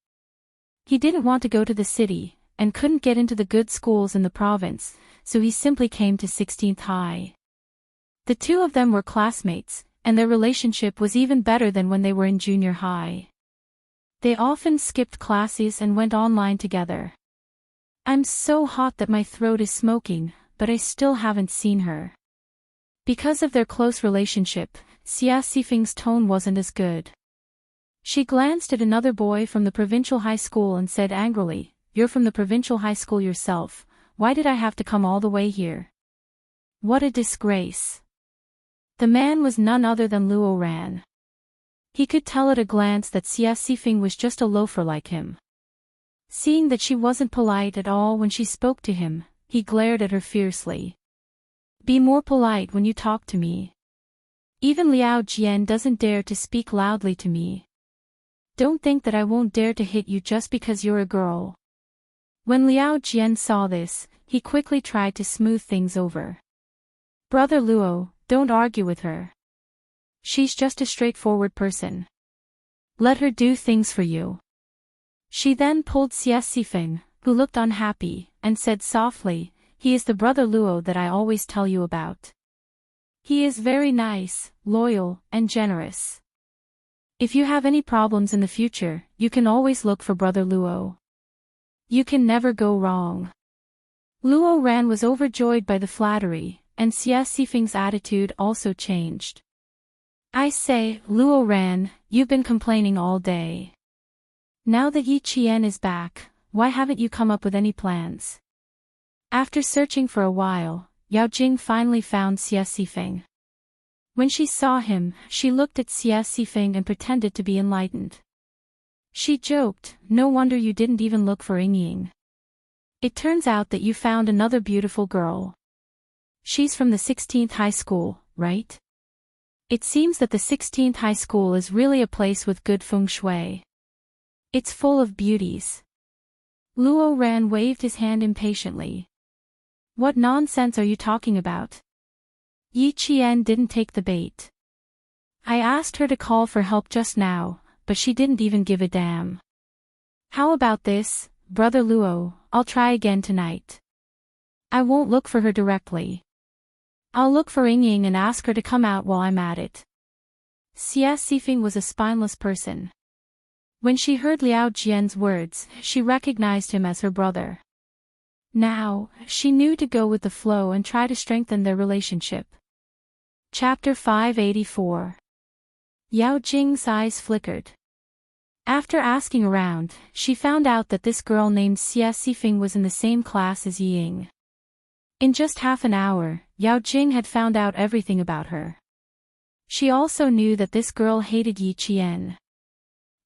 [SPEAKER 1] He didn't want to go to the city, and couldn't get into the good schools in the province, so he simply came to 16th High. The two of them were classmates, and their relationship was even better than when they were in junior high. They often skipped classes and went online together. I'm so hot that my throat is smoking, but I still haven't seen her. Because of their close relationship, Xie Xifeng's tone wasn't as good. She glanced at another boy from the provincial high school and said angrily, "You're from the provincial high school yourself, why did I have to come all the way here? What a disgrace." The man was none other than Luo Ran. He could tell at a glance that Xie Xifeng was just a loafer like him. Seeing that she wasn't polite at all when she spoke to him, he glared at her fiercely. "Be more polite when you talk to me. Even Liao Jian doesn't dare to speak loudly to me. Don't think that I won't dare to hit you just because you're a girl." When Liao Jian saw this, he quickly tried to smooth things over. "Brother Luo, don't argue with her. She's just a straightforward person. Let her do things for you." She then pulled Xie Xifeng, who looked unhappy, and said softly, "He is the brother Luo that I always tell you about. He is very nice, loyal, and generous. If you have any problems in the future, you can always look for brother Luo. You can never go wrong." Luo Ran was overjoyed by the flattery, and Xie Xifeng's attitude also changed. "I say, Luo Ran, you've been complaining all day. Now that Yi Qian is back, why haven't you come up with any plans?" After searching for a while, Yao Jing finally found Xie Xifeng. When she saw him, she looked at Xie Xifeng and pretended to be enlightened. She joked, "No wonder you didn't even look for Ying. It turns out that you found another beautiful girl. She's from the 16th High School, right? It seems that the 16th High School is really a place with good feng shui. It's full of beauties." Luo Ran waved his hand impatiently. "What nonsense are you talking about?" Yi Qian didn't take the bait. "I asked her to call for help just now, but she didn't even give a damn. How about this, brother Luo, I'll try again tonight. I won't look for her directly. I'll look for Ying and ask her to come out while I'm at it." Xie Xifeng was a spineless person. When she heard Liao Jian's words, she recognized him as her brother. Now, she knew to go with the flow and try to strengthen their relationship. Chapter 584. Yao Jing's eyes flickered. After asking around, she found out that this girl named Xia Xifeng was in the same class as Ying. In just half an hour, Yao Jing had found out everything about her. She also knew that this girl hated Yi Qian.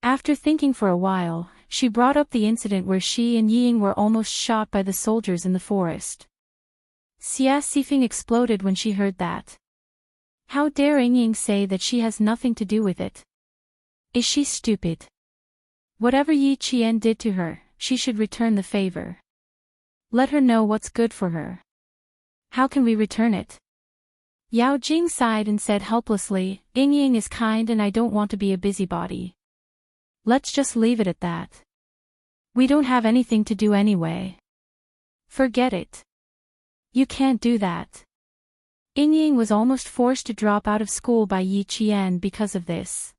[SPEAKER 1] After thinking for a while, she brought up the incident where she and Ying were almost shot by the soldiers in the forest. Xia Xifeng exploded when she heard that. How dare Ying say that she has nothing to do with it? Is she stupid? Whatever Yi Qian did to her, she should return the favor. Let her know what's good for her. How can we return it? Yao Jing sighed and said helplessly, Ying is kind and I don't want to be a busybody. Let's just leave it at that. We don't have anything to do anyway. Forget it. You can't do that. Ying was almost forced to drop out of school by Yi Qian because of this.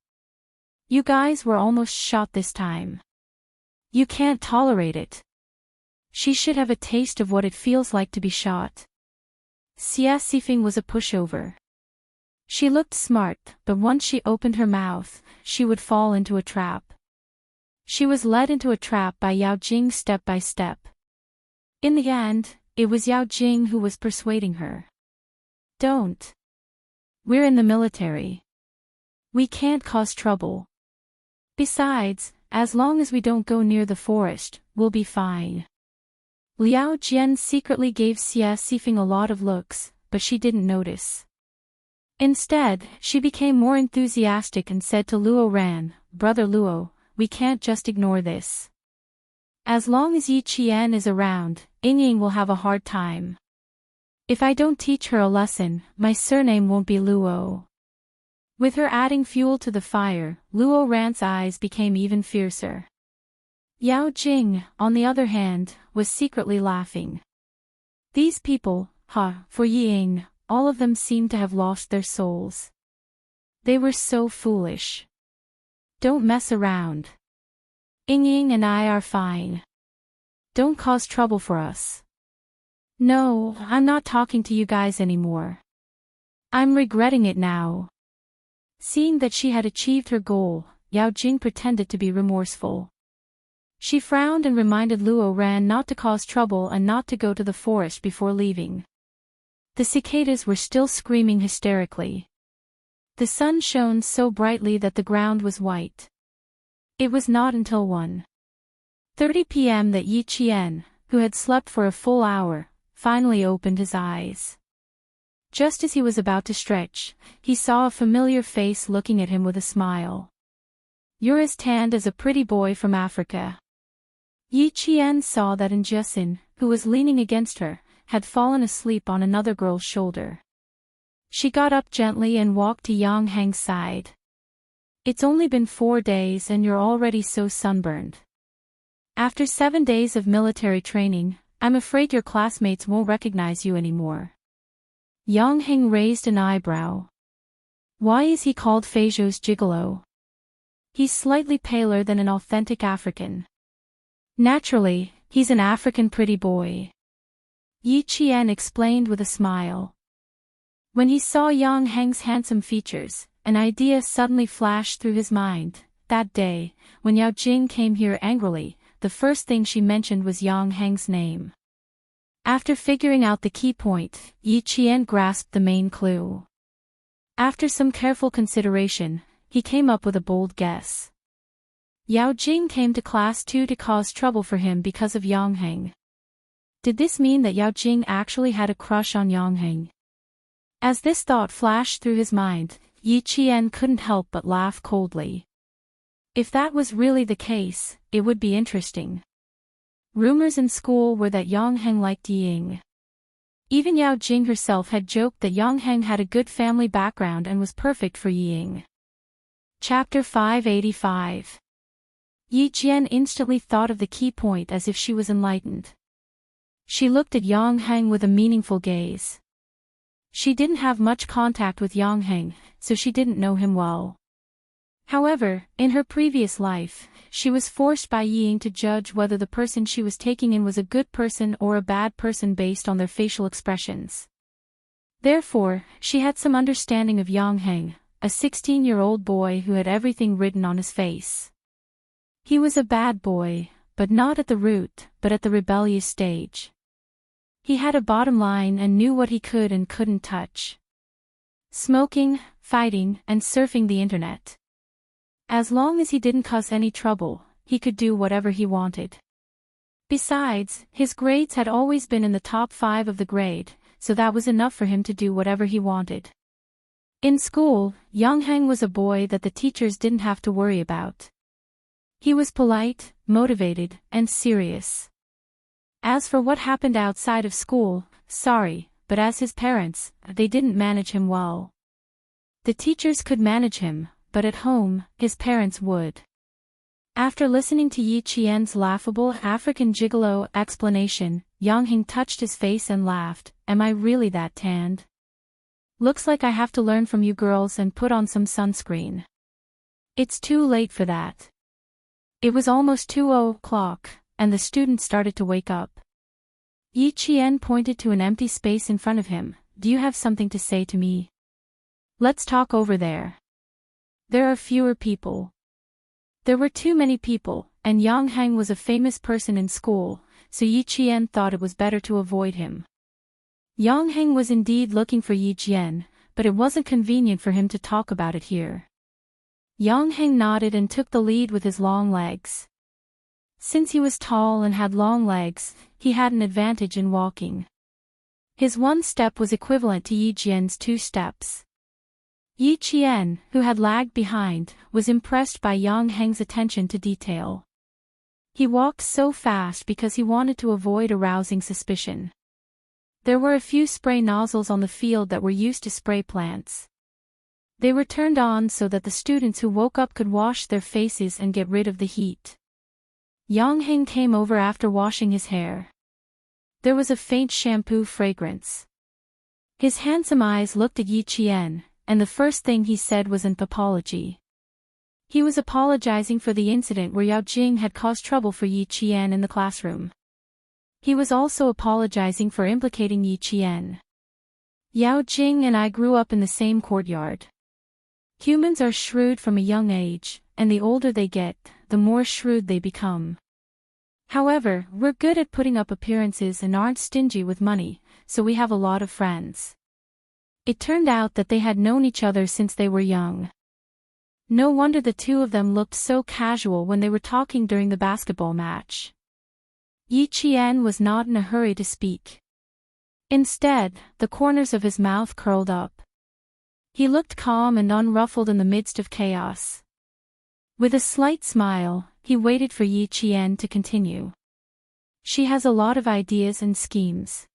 [SPEAKER 1] You guys were almost shot this time. You can't tolerate it. She should have a taste of what it feels like to be shot. Xia Xifeng was a pushover. She looked smart, but once she opened her mouth, she would fall into a trap. She was led into a trap by Yao Jing step by step. In the end, it was Yao Jing who was persuading her. Don't. We're in the military. We can't cause trouble. Besides, as long as we don't go near the forest, we'll be fine. Liao Jian secretly gave Xia Xifeng a lot of looks, but she didn't notice. Instead, she became more enthusiastic and said to Luo Ran, Brother Luo, we can't just ignore this. As long as Yi Qian is around, Ying will have a hard time. If I don't teach her a lesson, my surname won't be Luo. With her adding fuel to the fire, Luo Ran's eyes became even fiercer. Yao Jing, on the other hand, was secretly laughing. These people, for Ying, all of them seemed to have lost their souls. They were so foolish. Don't mess around. Ying and I are fine. Don't cause trouble for us. No, I'm not talking to you guys anymore. I'm regretting it now. Seeing that she had achieved her goal, Yao Jing pretended to be remorseful. She frowned and reminded Luo Ran not to cause trouble and not to go to the forest before leaving. The cicadas were still screaming hysterically. The sun shone so brightly that the ground was white. It was not until 1:30 p.m. that Yi Qian, who had slept for a full hour, finally opened his eyes. Just as he was about to stretch, he saw a familiar face looking at him with a smile. You're as tanned as a pretty boy from Africa. Yi Qian saw that Jiasin, who was leaning against her, had fallen asleep on another girl's shoulder. She got up gently and walked to Yang Heng's side. It's only been 4 days and you're already so sunburned. After 7 days of military training, I'm afraid your classmates won't recognize you anymore. Yang Heng raised an eyebrow. Why is he called Feizhou's gigolo? He's slightly paler than an authentic African. Naturally, he's an African pretty boy. Yi Qian explained with a smile. When he saw Yang Heng's handsome features, an idea suddenly flashed through his mind. That day, when Yao Jing came here angrily, the first thing she mentioned was Yang Heng's name. After figuring out the key point, Yi Qian grasped the main clue. After some careful consideration, he came up with a bold guess. Yao Jing came to class 2 to cause trouble for him because of Yang Heng. Did this mean that Yao Jing actually had a crush on Yang Heng? As this thought flashed through his mind, Yi Qian couldn't help but laugh coldly. If that was really the case, it would be interesting. Rumors in school were that Yang Heng liked Ying. Even Yao Jing herself had joked that Yang Heng had a good family background and was perfect for Ying. Chapter 585. Yi Qian instantly thought of the key point as if she was enlightened. She looked at Yang Heng with a meaningful gaze. She didn't have much contact with Yang Heng, so she didn't know him well. However, in her previous life, she was forced by Ying to judge whether the person she was taking in was a good person or a bad person based on their facial expressions. Therefore, she had some understanding of Yang Heng, a 16-year-old boy who had everything written on his face. He was a bad boy, but not at the root, but at the rebellious stage. He had a bottom line and knew what he could and couldn't touch. Smoking, fighting, and surfing the internet. As long as he didn't cause any trouble, he could do whatever he wanted. Besides, his grades had always been in the top 5 of the grade, so that was enough for him to do whatever he wanted. In school, Yang Heng was a boy that the teachers didn't have to worry about. He was polite, motivated, and serious. As for what happened outside of school, sorry, but as his parents, they didn't manage him well. The teachers could manage him, but at home, his parents would. After listening to Yi Qian's laughable African gigolo explanation, Yang Heng touched his face and laughed. Am I really that tanned? Looks like I have to learn from you girls and put on some sunscreen. It's too late for that. It was almost 2:00, and the students started to wake up. Yi Qian pointed to an empty space in front of him. Do you have something to say to me? Let's talk over there. There are fewer people. There were too many people, and Yang Heng was a famous person in school, so Yi Qian thought it was better to avoid him. Yang Heng was indeed looking for Yi Qian, but it wasn't convenient for him to talk about it here. Yang Heng nodded and took the lead with his long legs. Since he was tall and had long legs, he had an advantage in walking. His 1 step was equivalent to Yi Qian's 2 steps. Yi Qian, who had lagged behind, was impressed by Yang Heng's attention to detail. He walked so fast because he wanted to avoid arousing suspicion. There were a few spray nozzles on the field that were used to spray plants. They were turned on so that the students who woke up could wash their faces and get rid of the heat. Yang Heng came over after washing his hair. There was a faint shampoo fragrance. His handsome eyes looked at Yi Qian, and the first thing he said was an apology. He was apologizing for the incident where Yao Jing had caused trouble for Yi Qian in the classroom. He was also apologizing for implicating Yi Qian. Yao Jing and I grew up in the same courtyard. Humans are shrewd from a young age, and the older they get, the more shrewd they become. However, we're good at putting up appearances and aren't stingy with money, so we have a lot of friends. It turned out that they had known each other since they were young. No wonder the two of them looked so casual when they were talking during the basketball match. Yi Qian was not in a hurry to speak. Instead, the corners of his mouth curled up. He looked calm and unruffled in the midst of chaos. With a slight smile, he waited for Yi Qian to continue. She has a lot of ideas and schemes.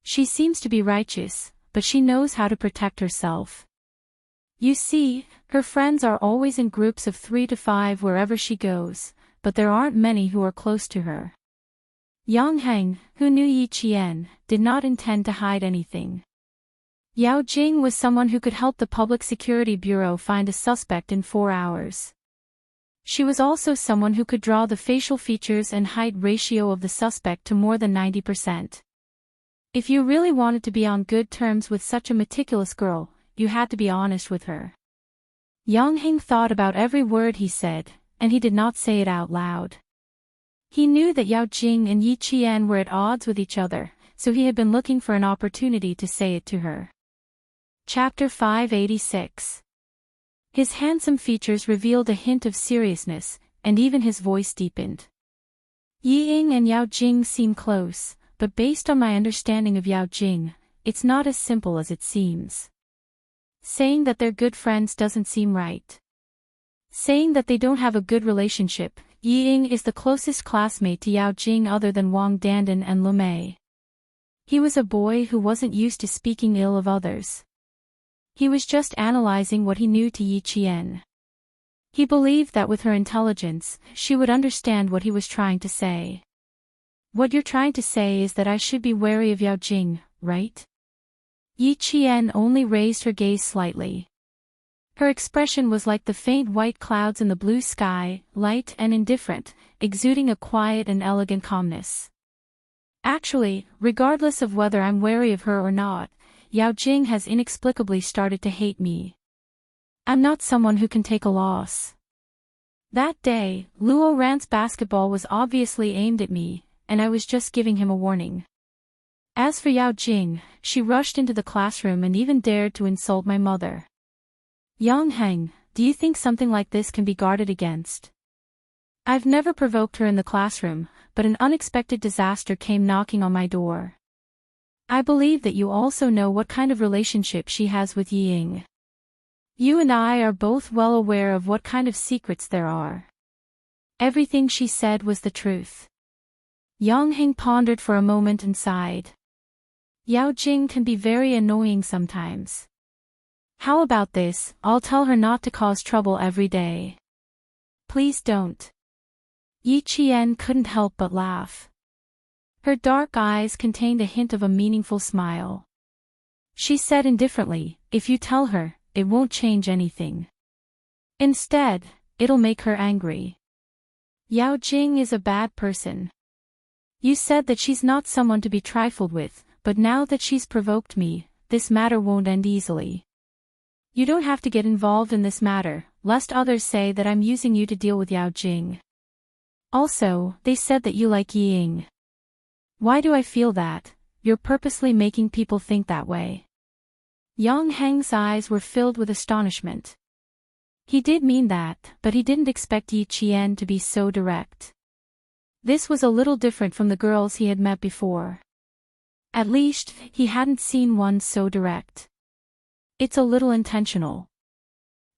[SPEAKER 1] She seems to be righteous, but she knows how to protect herself. You see, her friends are always in groups of 3 to 5 wherever she goes, but there aren't many who are close to her. Yang Heng, who knew Yi Qian, did not intend to hide anything. Yao Jing was someone who could help the Public Security Bureau find a suspect in 4 hours. She was also someone who could draw the facial features and height ratio of the suspect to more than 90%. If you really wanted to be on good terms with such a meticulous girl, you had to be honest with her. Yang Heng thought about every word he said, and he did not say it out loud. He knew that Yao Jing and Yi Qian were at odds with each other, so he had been looking for an opportunity to say it to her. Chapter 586. His handsome features revealed a hint of seriousness, and even his voice deepened. Yi Ying and Yao Jing seem close, but based on my understanding of Yao Jing, it's not as simple as it seems. Saying that they're good friends doesn't seem right. Saying that they don't have a good relationship. Yi Ying is the closest classmate to Yao Jing other than Wang Dandan and Lu Mei. He was a boy who wasn't used to speaking ill of others. He was just analyzing what he knew to Yi Qian. He believed that with her intelligence, she would understand what he was trying to say. What you're trying to say is that I should be wary of Yao Jing, right? Yi Qian only raised her gaze slightly. Her expression was like the faint white clouds in the blue sky, light and indifferent, exuding a quiet and elegant calmness. Actually, regardless of whether I'm wary of her or not, Yao Jing has inexplicably started to hate me. I'm not someone who can take a loss. That day, Luo Ran's basketball was obviously aimed at me, and I was just giving him a warning. As for Yao Jing, she rushed into the classroom and even dared to insult my mother. Yang Heng, do you think something like this can be guarded against? I've never provoked her in the classroom, but an unexpected disaster came knocking on my door. I believe that you also know what kind of relationship she has with Yi Ying. You and I are both well aware of what kind of secrets there are. Everything she said was the truth. Yang Heng pondered for a moment and sighed. Yao Jing can be very annoying sometimes. How about this? I'll tell her not to cause trouble every day. Please don't. Yi Qian couldn't help but laugh. Her dark eyes contained a hint of a meaningful smile. She said indifferently, if you tell her, it won't change anything. Instead, it'll make her angry. Yao Jing is a bad person. You said that she's not someone to be trifled with, but now that she's provoked me, this matter won't end easily. You don't have to get involved in this matter, lest others say that I'm using you to deal with Yao Jing. Also, they said that you like Yi Ying. Why do I feel that? You're purposely making people think that way. Yang Heng's eyes were filled with astonishment. He did mean that, but he didn't expect Yi Qian to be so direct. This was a little different from the girls he had met before. At least, he hadn't seen one so direct. It's a little intentional.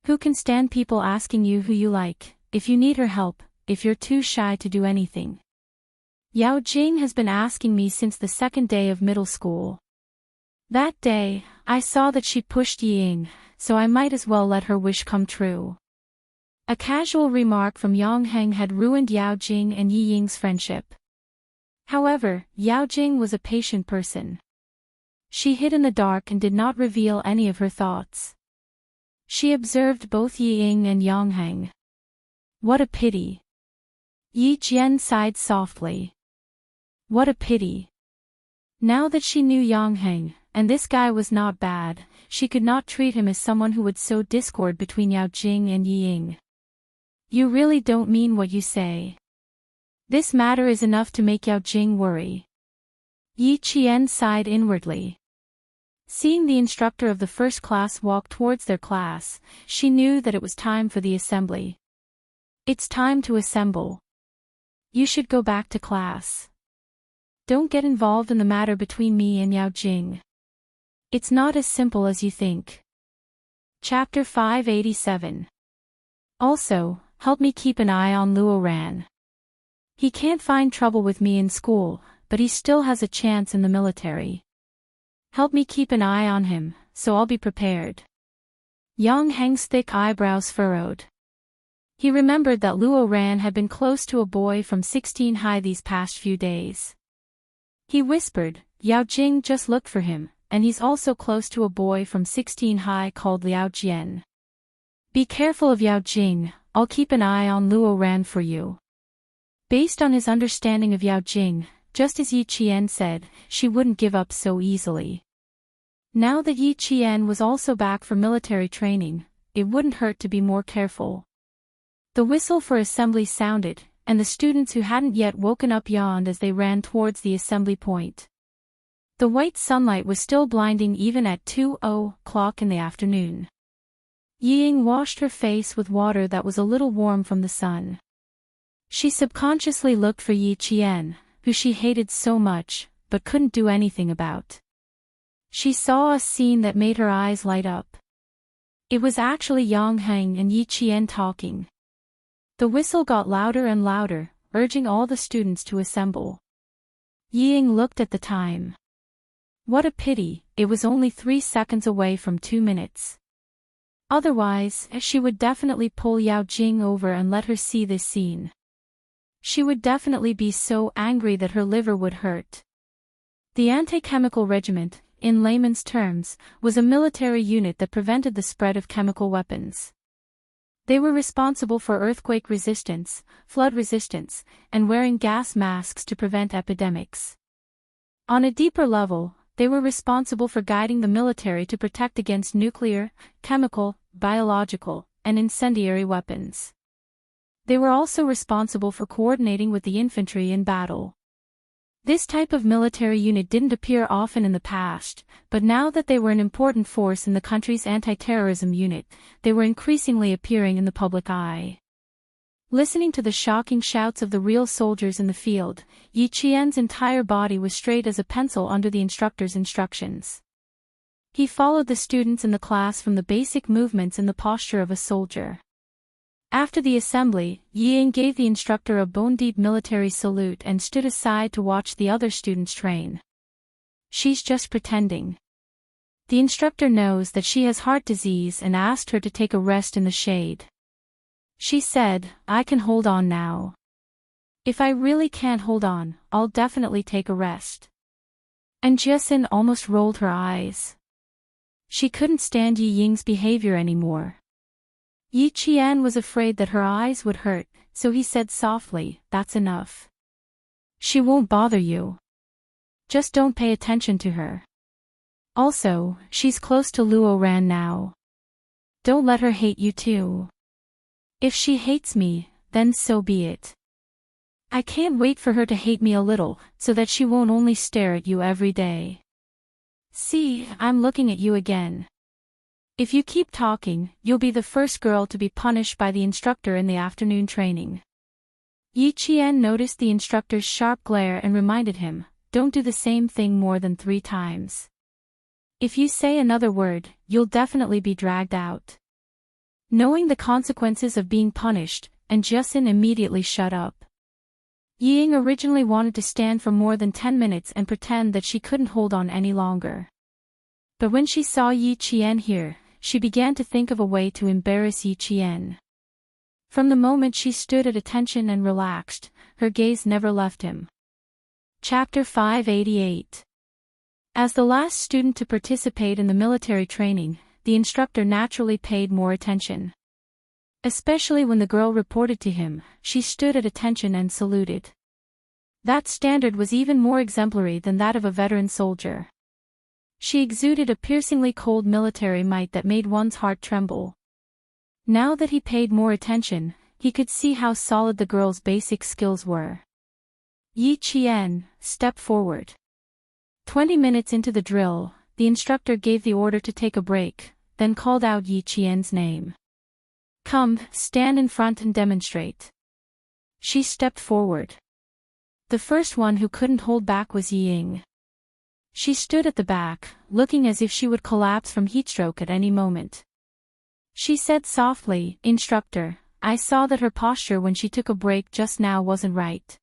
[SPEAKER 1] Who can stand people asking you who you like, if you need her help, if you're too shy to do anything? Yao Jing has been asking me since the second day of middle school. That day, I saw that she pushed Yi Ying, so I might as well let her wish come true. A casual remark from Yang Heng had ruined Yao Jing and Yi Ying's friendship. However, Yao Jing was a patient person. She hid in the dark and did not reveal any of her thoughts. She observed both Yi Ying and Yang Heng. What a pity. Yi Jian sighed softly. What a pity. Now that she knew Yang Heng, and this guy was not bad, she could not treat him as someone who would sow discord between Yao Jing and Yi Ying. You really don't mean what you say. This matter is enough to make Yao Jing worry. Yi Qian sighed inwardly. Seeing the instructor of the first class walk towards their class, she knew that it was time for the assembly. It's time to assemble. You should go back to class. Don't get involved in the matter between me and Yao Jing. It's not as simple as you think. Chapter 587. Also, help me keep an eye on Luo Ran. He can't find trouble with me in school, but he still has a chance in the military. Help me keep an eye on him, so I'll be prepared. Yang Heng's thick eyebrows furrowed. He remembered that Luo Ran had been close to a boy from 16 High these past few days. He whispered, Yao Jing just looked for him, and he's also close to a boy from 16 High called Liao Jian. Be careful of Yao Jing, I'll keep an eye on Luo Ran for you. Based on his understanding of Yao Jing, just as Yi Qian said, she wouldn't give up so easily. Now that Yi Qian was also back for military training, it wouldn't hurt to be more careful. The whistle for assembly sounded, and the students who hadn't yet woken up yawned as they ran towards the assembly point. The white sunlight was still blinding even at 2:00 in the afternoon. Yi Ying washed her face with water that was a little warm from the sun. She subconsciously looked for Yi Qian, who she hated so much, but couldn't do anything about. She saw a scene that made her eyes light up. It was actually Yang Heng and Yi Qian talking. The whistle got louder and louder, urging all the students to assemble. Yi Ying looked at the time. What a pity, it was only 3 seconds away from 2 minutes. Otherwise, she would definitely pull Yao Jing over and let her see this scene. She would definitely be so angry that her liver would hurt. The anti-chemical regiment, in layman's terms, was a military unit that prevented the spread of chemical weapons. They were responsible for earthquake resistance, flood resistance, and wearing gas masks to prevent epidemics. On a deeper level, they were responsible for guiding the military to protect against nuclear, chemical, biological, and incendiary weapons. They were also responsible for coordinating with the infantry in battle. This type of military unit didn't appear often in the past, but now that they were an important force in the country's anti-terrorism unit, they were increasingly appearing in the public eye. Listening to the shocking shouts of the real soldiers in the field, Yi Qian's entire body was straight as a pencil under the instructor's instructions. He followed the students in the class from the basic movements in the posture of a soldier. After the assembly, Yi Ying gave the instructor a bone-deep military salute and stood aside to watch the other students train. She's just pretending. The instructor knows that she has heart disease and asked her to take a rest in the shade. She said, "I can hold on now. If I really can't hold on, I'll definitely take a rest." And Jiaxin almost rolled her eyes. She couldn't stand Yi Ying's behavior anymore. Yi Qian was afraid that her eyes would hurt, so he said softly, "That's enough. She won't bother you. Just don't pay attention to her. Also, she's close to Luo Ran now. Don't let her hate you too. If she hates me, then so be it. I can't wait for her to hate me a little, so that she won't only stare at you every day. See, I'm looking at you again. If you keep talking, you'll be the first girl to be punished by the instructor in the afternoon training." Yi Qian noticed the instructor's sharp glare and reminded him, "Don't do the same thing more than 3 times. If you say another word, you'll definitely be dragged out." Knowing the consequences of being punished, and Jiaxin immediately shut up. Yi Ying originally wanted to stand for more than 10 minutes and pretend that she couldn't hold on any longer. But when she saw Yi Qian here, she began to think of a way to embarrass Yi Qian. From the moment she stood at attention and relaxed, her gaze never left him. Chapter 588. As the last student to participate in the military training, the instructor naturally paid more attention. Especially when the girl reported to him, she stood at attention and saluted. That standard was even more exemplary than that of a veteran soldier. She exuded a piercingly cold military might that made one's heart tremble. Now that he paid more attention, he could see how solid the girl's basic skills were. "Yi Qian, step forward." 20 minutes into the drill, the instructor gave the order to take a break, then called out Yi Qian's name. "Come, stand in front and demonstrate." She stepped forward. The first one who couldn't hold back was Yi Ying. She stood at the back, looking as if she would collapse from heatstroke at any moment. She said softly, "Instructor, I saw that her posture when she took a break just now wasn't right.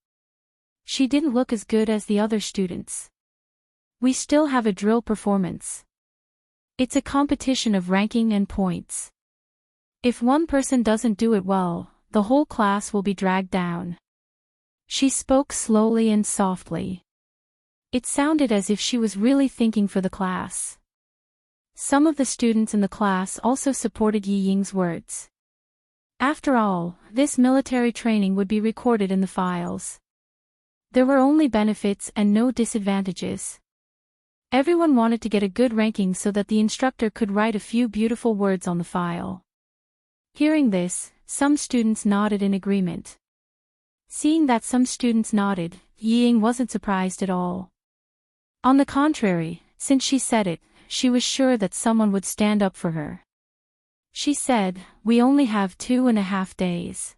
[SPEAKER 1] She didn't look as good as the other students. We still have a drill performance. It's a competition of ranking and points. If one person doesn't do it well, the whole class will be dragged down." She spoke slowly and softly. It sounded as if she was really thinking for the class. Some of the students in the class also supported Yi Ying's words. After all, this military training would be recorded in the files. There were only benefits and no disadvantages. Everyone wanted to get a good ranking so that the instructor could write a few beautiful words on the file. Hearing this, some students nodded in agreement. Seeing that some students nodded, Yi Ying wasn't surprised at all. On the contrary, since she said it, she was sure that someone would stand up for her. She said, "We only have 2.5 days.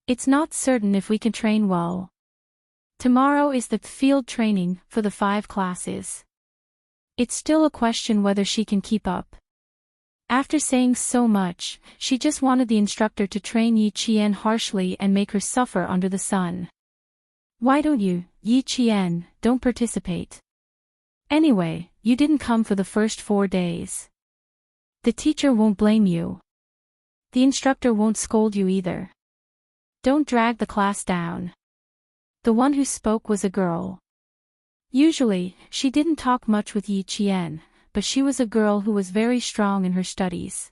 [SPEAKER 1] It's not certain if we can train well. Tomorrow is the field training for the 5 classes. It's still a question whether she can keep up." After saying so much, she just wanted the instructor to train Yi Qian harshly and make her suffer under the sun. "Why don't you, Yi Qian, don't participate? Anyway, you didn't come for the first 4 days. The teacher won't blame you. The instructor won't scold you either. Don't drag the class down." The one who spoke was a girl. Usually, she didn't talk much with Yi Qian, but she was a girl who was very strong in her studies.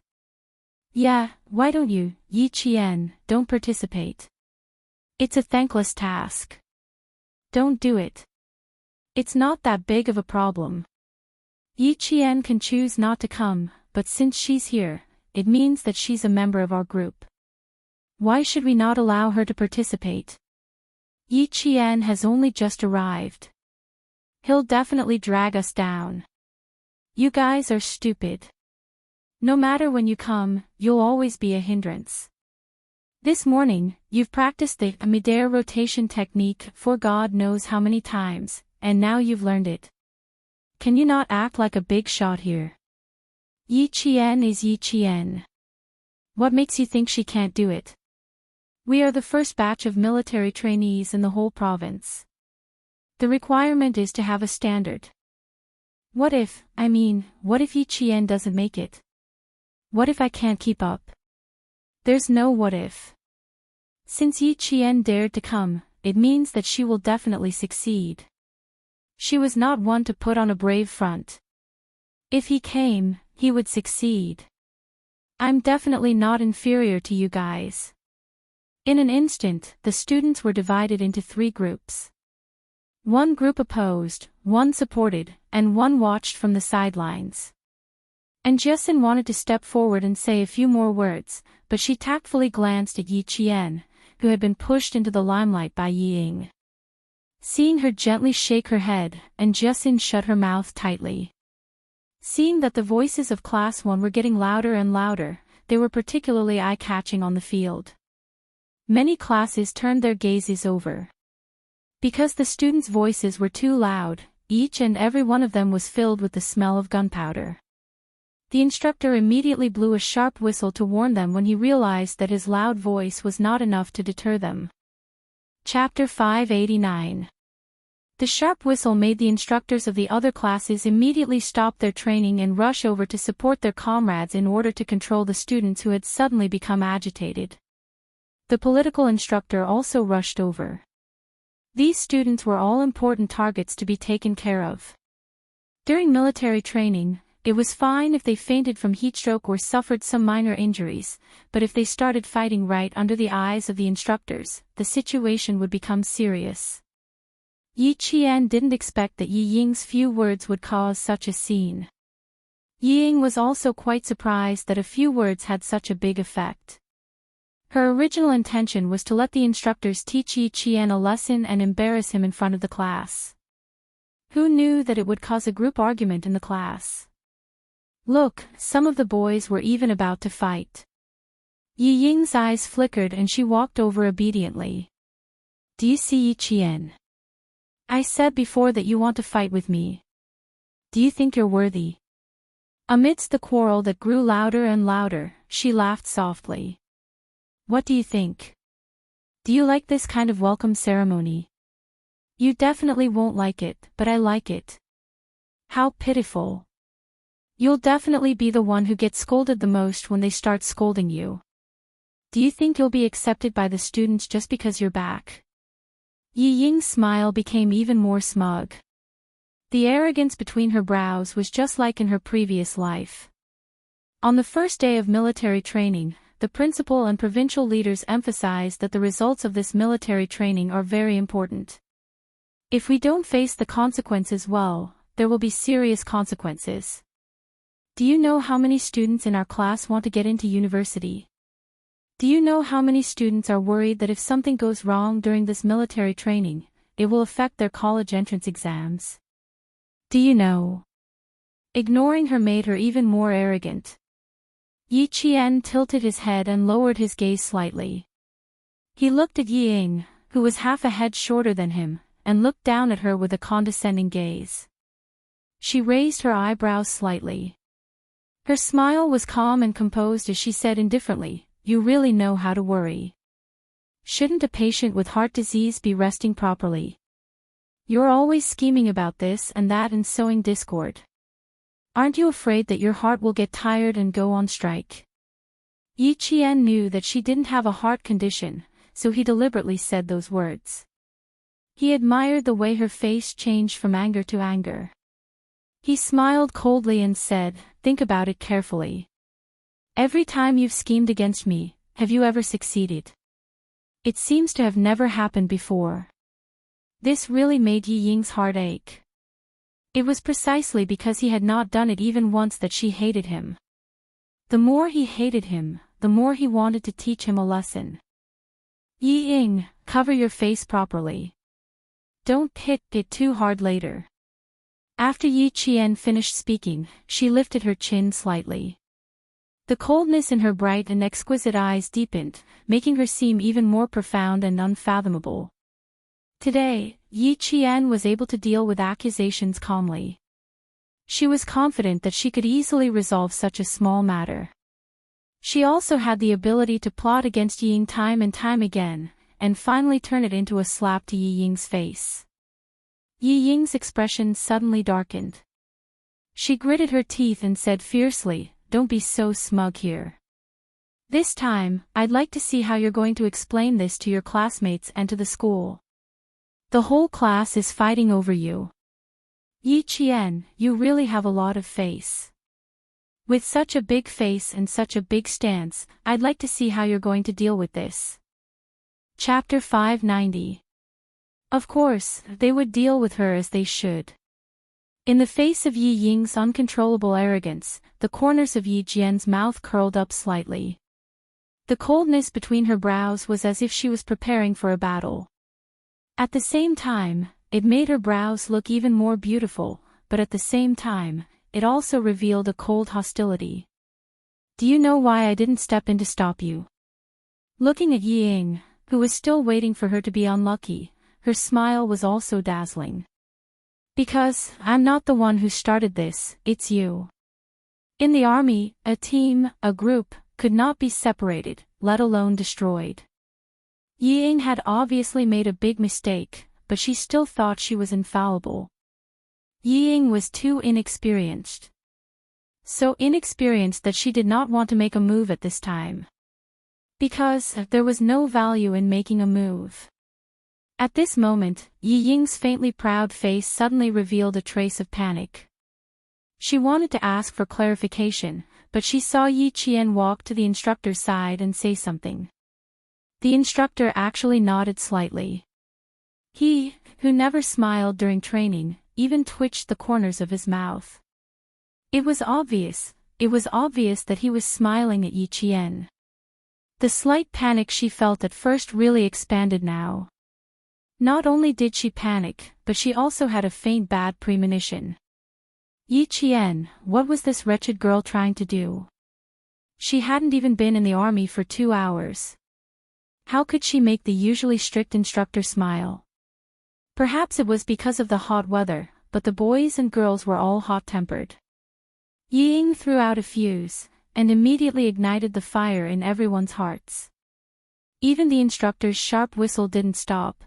[SPEAKER 1] Yeah, why don't you, Yi Qian, don't participate. It's a thankless task. Don't do it. It's not that big of a problem. Yi Qian can choose not to come, but since she's here, it means that she's a member of our group. Why should we not allow her to participate? Yi Qian has only just arrived. He'll definitely drag us down. You guys are stupid. No matter when you come, you'll always be a hindrance. This morning, you've practiced the midair rotation technique for God knows how many times, and now you've learned it. Can you not act like a big shot here? Yi Qian is Yi Qian. What makes you think she can't do it? We are the first batch of military trainees in the whole province. The requirement is to have a standard. What if Yi Qian doesn't make it? What if I can't keep up? There's no what if. Since Yi Qian dared to come, it means that she will definitely succeed. She was not one to put on a brave front. If he came, he would succeed. I'm definitely not inferior to you guys. In an instant, the students were divided into 3 groups. One group opposed, one supported, and one watched from the sidelines. And Jessen wanted to step forward and say a few more words, but she tactfully glanced at Yi Qian, who had been pushed into the limelight by Yi Ying. Seeing her gently shake her head, and Jessen shut her mouth tightly. Seeing that the voices of Class 1 were getting louder and louder, they were particularly eye-catching on the field. Many classes turned their gazes over. Because the students' voices were too loud, each and every one of them was filled with the smell of gunpowder. The instructor immediately blew a sharp whistle to warn them when he realized that his loud voice was not enough to deter them. Chapter 589. The sharp whistle made the instructors of the other classes immediately stop their training and rush over to support their comrades in order to control the students who had suddenly become agitated. The political instructor also rushed over. These students were all important targets to be taken care of. During military training, it was fine if they fainted from heatstroke or suffered some minor injuries, but if they started fighting right under the eyes of the instructors, the situation would become serious. Yi Qian didn't expect that Yi Ying's few words would cause such a scene. Yi Ying was also quite surprised that a few words had such a big effect. Her original intention was to let the instructors teach Yi Qian a lesson and embarrass him in front of the class. Who knew that it would cause a group argument in the class? Look, some of the boys were even about to fight. Yi Ying's eyes flickered and she walked over obediently. Do you see Yi Qian? I said before that you want to fight with me. Do you think you're worthy? Amidst the quarrel that grew louder and louder, she laughed softly. What do you think? Do you like this kind of welcome ceremony? You definitely won't like it, but I like it. How pitiful. You'll definitely be the one who gets scolded the most when they start scolding you. Do you think you'll be accepted by the students just because you're back? Yi Ying's smile became even more smug. The arrogance between her brows was just like in her previous life. On the first day of military training, the principal and provincial leaders emphasized that the results of this military training are very important. If we don't face the consequences well, there will be serious consequences. Do you know how many students in our class want to get into university? Do you know how many students are worried that if something goes wrong during this military training, it will affect their college entrance exams? Do you know? Ignoring her made her even more arrogant. Yi Qian tilted his head and lowered his gaze slightly. He looked at Yi Ying, who was half a head shorter than him, and looked down at her with a condescending gaze. She raised her eyebrows slightly. Her smile was calm and composed as she said indifferently, "You really know how to worry. Shouldn't a patient with heart disease be resting properly? You're always scheming about this and that and sowing discord. Aren't you afraid that your heart will get tired and go on strike?" Yi Qian knew that she didn't have a heart condition, so he deliberately said those words. He admired the way her face changed from anger to anger. He smiled coldly and said, "Think about it carefully. Every time you've schemed against me, have you ever succeeded? It seems to have never happened before." This really made Yi Ying's heart ache. It was precisely because he had not done it even once that she hated him. The more he hated him, the more he wanted to teach him a lesson. "Yi Ying, cover your face properly. Don't hit it too hard later." After Yi Qian finished speaking, she lifted her chin slightly. The coldness in her bright and exquisite eyes deepened, making her seem even more profound and unfathomable. Today, Yi Qian was able to deal with accusations calmly. She was confident that she could easily resolve such a small matter. She also had the ability to plot against Yi Ying time and time again, and finally turn it into a slap to Yi Ying's face. Yi Ying's expression suddenly darkened. She gritted her teeth and said fiercely, "Don't be so smug here. This time, I'd like to see how you're going to explain this to your classmates and to the school. The whole class is fighting over you. Yi Qian, you really have a lot of face. With such a big face and such a big stance, I'd like to see how you're going to deal with this." Chapter 590. Of course, they would deal with her as they should. In the face of Yi Ying's uncontrollable arrogance, the corners of Yi Jian's mouth curled up slightly. The coldness between her brows was as if she was preparing for a battle. At the same time, it made her brows look even more beautiful, but at the same time, it also revealed a cold hostility. "Do you know why I didn't step in to stop you?" Looking at Yi Ying, who was still waiting for her to be unlucky, her smile was also dazzling. "Because I'm not the one who started this, it's you." In the army, a team, a group, could not be separated, let alone destroyed. Yi Ying had obviously made a big mistake, but she still thought she was infallible. Yi Ying was too inexperienced. So inexperienced that she did not want to make a move at this time. Because there was no value in making a move. At this moment, Yi Ying's faintly proud face suddenly revealed a trace of panic. She wanted to ask for clarification, but she saw Yi Qian walk to the instructor's side and say something. The instructor actually nodded slightly. He, who never smiled during training, even twitched the corners of his mouth. It was obvious that he was smiling at Yi Qian. The slight panic she felt at first really expanded now. Not only did she panic, but she also had a faint bad premonition. Yi Qian, what was this wretched girl trying to do? She hadn't even been in the army for 2 hours. How could she make the usually strict instructor smile? Perhaps it was because of the hot weather, but the boys and girls were all hot-tempered. Yi Ying threw out a fuse, and immediately ignited the fire in everyone's hearts. Even the instructor's sharp whistle didn't stop.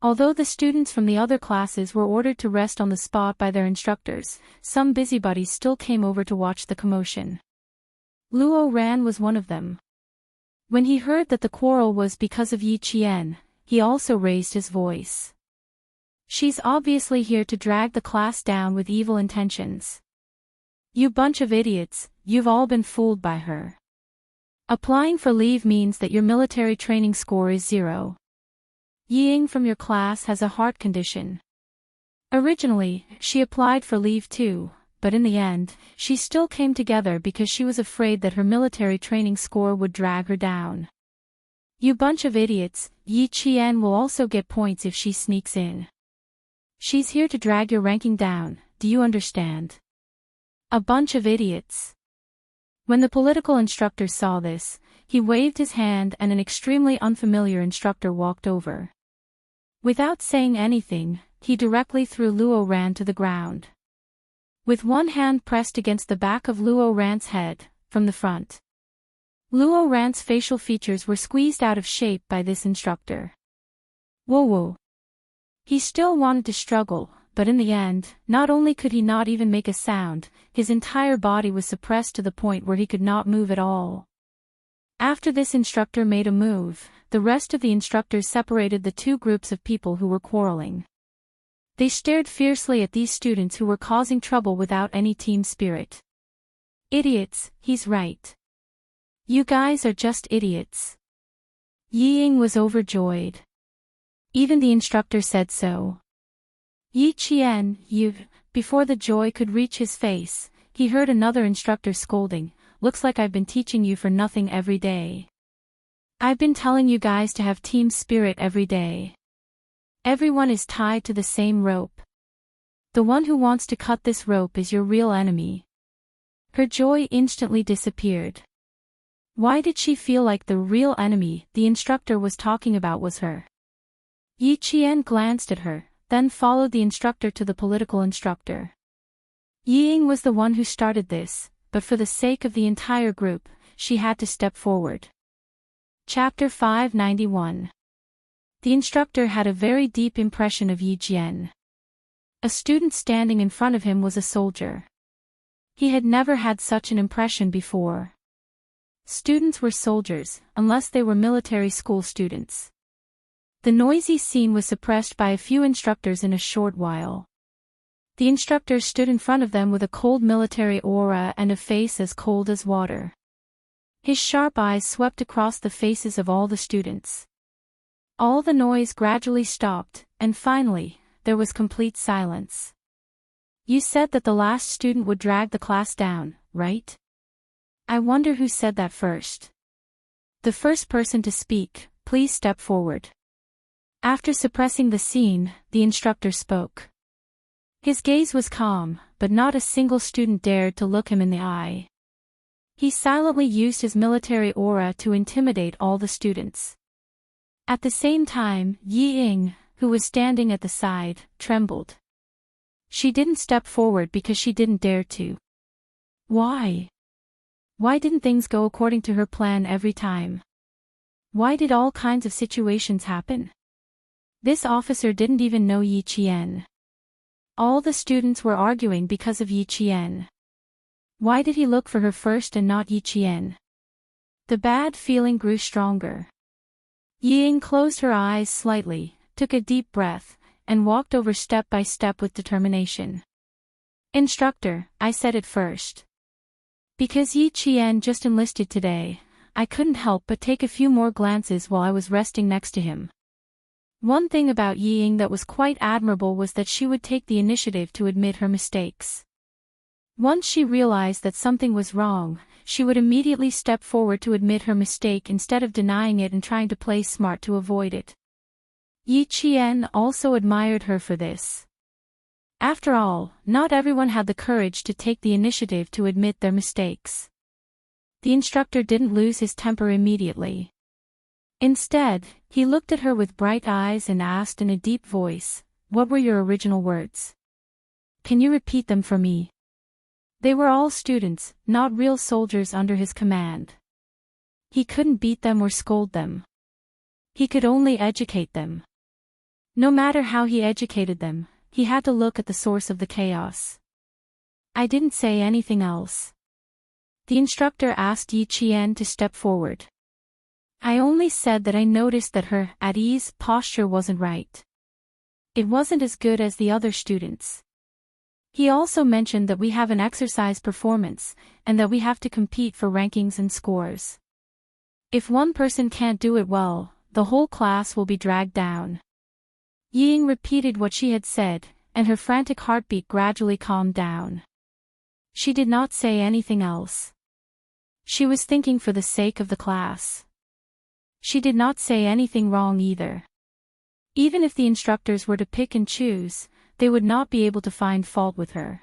[SPEAKER 1] Although the students from the other classes were ordered to rest on the spot by their instructors, some busybodies still came over to watch the commotion. Luo Ran was one of them. When he heard that the quarrel was because of Yi Qian, he also raised his voice. "She's obviously here to drag the class down with evil intentions. You bunch of idiots, you've all been fooled by her. Applying for leave means that your military training score is 0. Yi Ying from your class has a heart condition. Originally, she applied for leave too, but in the end, she still came together because she was afraid that her military training score would drag her down. You bunch of idiots, Yi Qian will also get points if she sneaks in. She's here to drag your ranking down, do you understand? A bunch of idiots." When the political instructor saw this, he waved his hand and an extremely unfamiliar instructor walked over. Without saying anything, he directly threw Luo Ran to the ground. With one hand pressed against the back of Luo Ran's head, from the front. Luo Ran's facial features were squeezed out of shape by this instructor. Whoa. He still wanted to struggle, but in the end, not only could he not even make a sound, his entire body was suppressed to the point where he could not move at all. After this instructor made a move, the rest of the instructors separated the two groups of people who were quarreling. They stared fiercely at these students who were causing trouble without any team spirit. Idiots, he's right. You guys are just idiots. Yi Ying was overjoyed. Even the instructor said so. Yi Qian, you... Before the joy could reach his face, he heard another instructor scolding, looks like I've been teaching you for nothing every day. I've been telling you guys to have team spirit every day. Everyone is tied to the same rope. The one who wants to cut this rope is your real enemy. Her joy instantly disappeared. Why did she feel like the real enemy the instructor was talking about was her? Yi Qian glanced at her, then followed the instructor to the political instructor. Yi Ying was the one who started this, but for the sake of the entire group, she had to step forward. Chapter 591. The instructor had a very deep impression of Yi Qian. A student standing in front of him was a soldier. He had never had such an impression before. Students were soldiers, unless they were military school students. The noisy scene was suppressed by a few instructors in a short while. The instructor stood in front of them with a cold military aura and a face as cold as water. His sharp eyes swept across the faces of all the students. All the noise gradually stopped, and finally, there was complete silence. You said that the last student would drag the class down, right? I wonder who said that first. The first person to speak, please step forward. After suppressing the scene, the instructor spoke. His gaze was calm, but not a single student dared to look him in the eye. He silently used his military aura to intimidate all the students. At the same time, Yi Ying, who was standing at the side, trembled. She didn't step forward because she didn't dare to. Why? Why didn't things go according to her plan every time? Why did all kinds of situations happen? This officer didn't even know Yi Qian. All the students were arguing because of Yi Qian. Why did he look for her first and not Yi Qian? The bad feeling grew stronger. Yi Ying closed her eyes slightly, took a deep breath, and walked over step by step with determination. Instructor, I said it first. Because Yi Qian just enlisted today, I couldn't help but take a few more glances while I was resting next to him. One thing about Yi Ying that was quite admirable was that she would take the initiative to admit her mistakes. Once she realized that something was wrong, she would immediately step forward to admit her mistake instead of denying it and trying to play smart to avoid it. Yi Qian also admired her for this. After all, not everyone had the courage to take the initiative to admit their mistakes. The instructor didn't lose his temper immediately. Instead, he looked at her with bright eyes and asked in a deep voice, "What were your original words? Can you repeat them for me?" They were all students, not real soldiers under his command. He couldn't beat them or scold them. He could only educate them. No matter how he educated them, he had to look at the source of the chaos. I didn't say anything else. The instructor asked Yi Qian to step forward. I only said that I noticed that her at-ease posture wasn't right. It wasn't as good as the other students. He also mentioned that we have an exercise performance, and that we have to compete for rankings and scores. If one person can't do it well, the whole class will be dragged down. Yi Ying repeated what she had said, and her frantic heartbeat gradually calmed down. She did not say anything else. She was thinking for the sake of the class. She did not say anything wrong either. Even if the instructors were to pick and choose, they would not be able to find fault with her.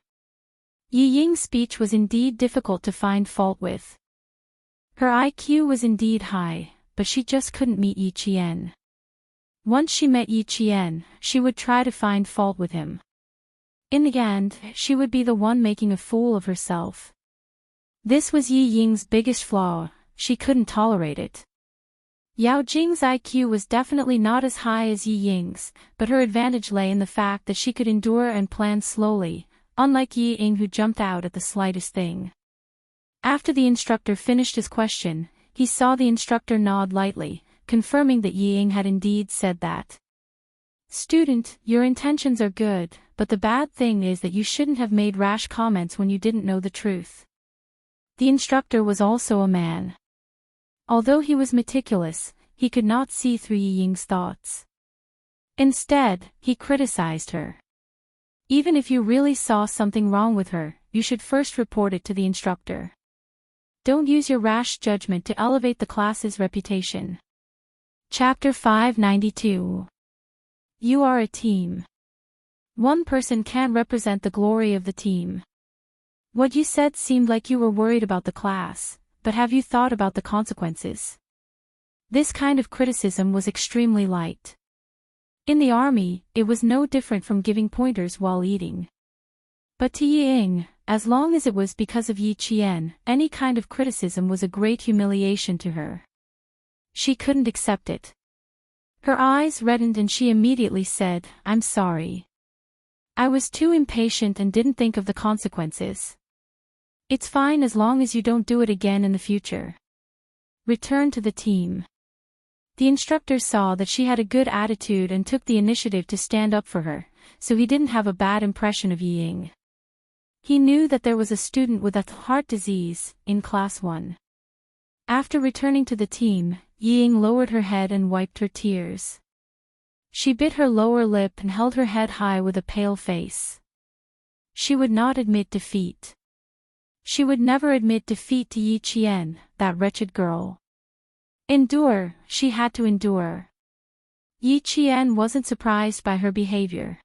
[SPEAKER 1] Yi Ying's speech was indeed difficult to find fault with. Her IQ was indeed high, but she just couldn't meet Yi Qian. Once she met Yi Qian, she would try to find fault with him. In the end, she would be the one making a fool of herself. This was Yi Ying's biggest flaw, she couldn't tolerate it. Yao Jing's IQ was definitely not as high as Yi Ying's, but her advantage lay in the fact that she could endure and plan slowly, unlike Yi Ying who jumped out at the slightest thing. After the instructor finished his question, he saw the instructor nod lightly, confirming that Ying had indeed said that. "Student, your intentions are good, but the bad thing is that you shouldn't have made rash comments when you didn't know the truth." The instructor was also a man. Although he was meticulous, he could not see through Ying's thoughts. Instead, he criticized her. "Even if you really saw something wrong with her, you should first report it to the instructor. Don't use your rash judgment to elevate the class's reputation." Chapter 592. You are a team. One person can't represent the glory of the team. What you said seemed like you were worried about the class, but have you thought about the consequences? This kind of criticism was extremely light. In the army, it was no different from giving pointers while eating. But to Ying, as long as it was because of Yi Qian, any kind of criticism was a great humiliation to her. She couldn't accept it. Her eyes reddened and she immediately said, "I'm sorry. I was too impatient and didn't think of the consequences. It's fine as long as you don't do it again in the future. Return to the team." The instructor saw that she had a good attitude and took the initiative to stand up for her, so he didn't have a bad impression of Ying. He knew that there was a student with a heart disease in Class 1. After returning to the team, Ying lowered her head and wiped her tears. She bit her lower lip and held her head high with a pale face. She would not admit defeat. She would never admit defeat to Yi Qian, that wretched girl. Endure, she had to endure. Yi Qian wasn't surprised by her behavior.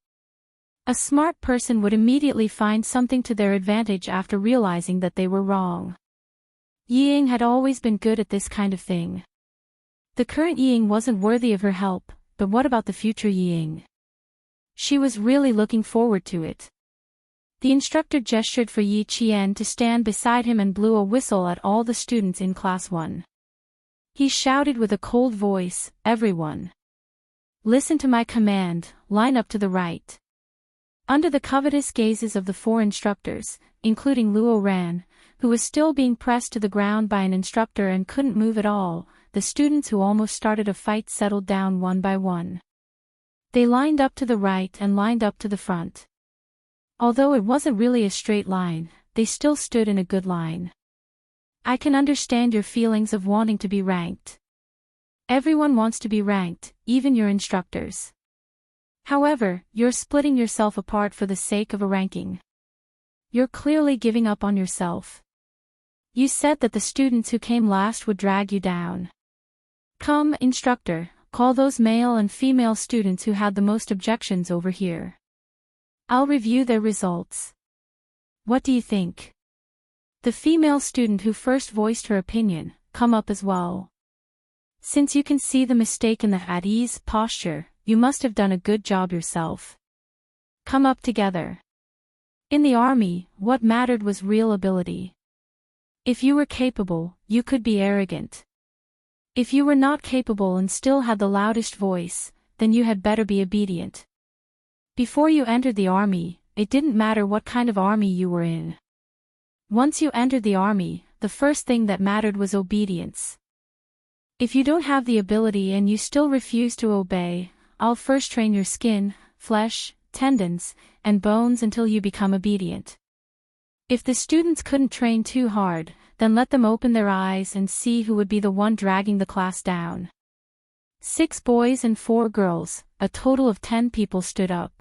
[SPEAKER 1] A smart person would immediately find something to their advantage after realizing that they were wrong. Ying had always been good at this kind of thing. The current Ying wasn't worthy of her help, but what about the future Ying? She was really looking forward to it. The instructor gestured for Yi Qian to stand beside him and blew a whistle at all the students in Class 1. He shouted with a cold voice, "Everyone! Listen to my command, line up to the right." Under the covetous gazes of the 4 instructors, including Luo Ran, who was still being pressed to the ground by an instructor and couldn't move at all, the students who almost started a fight settled down one by one. They lined up to the right and lined up to the front. Although it wasn't really a straight line, they still stood in a good line. I can understand your feelings of wanting to be ranked. Everyone wants to be ranked, even your instructors. However, you're splitting yourself apart for the sake of a ranking. You're clearly giving up on yourself. You said that the students who came last would drag you down. Come, instructor, call those male and female students who had the most objections over here. I'll review their results. What do you think? The female student who first voiced her opinion, come up as well. Since you can see the mistake in the at ease posture, you must have done a good job yourself. Come up together. In the army, what mattered was real ability. If you were capable, you could be arrogant. If you were not capable and still had the loudest voice, then you had better be obedient. Before you entered the army, it didn't matter what kind of army you were in. Once you entered the army, the first thing that mattered was obedience. If you don't have the ability and you still refuse to obey, I'll first train your skin, flesh, tendons, and bones until you become obedient. If the students couldn't train too hard, then let them open their eyes and see who would be the one dragging the class down. 6 boys and 4 girls, a total of 10 people stood up.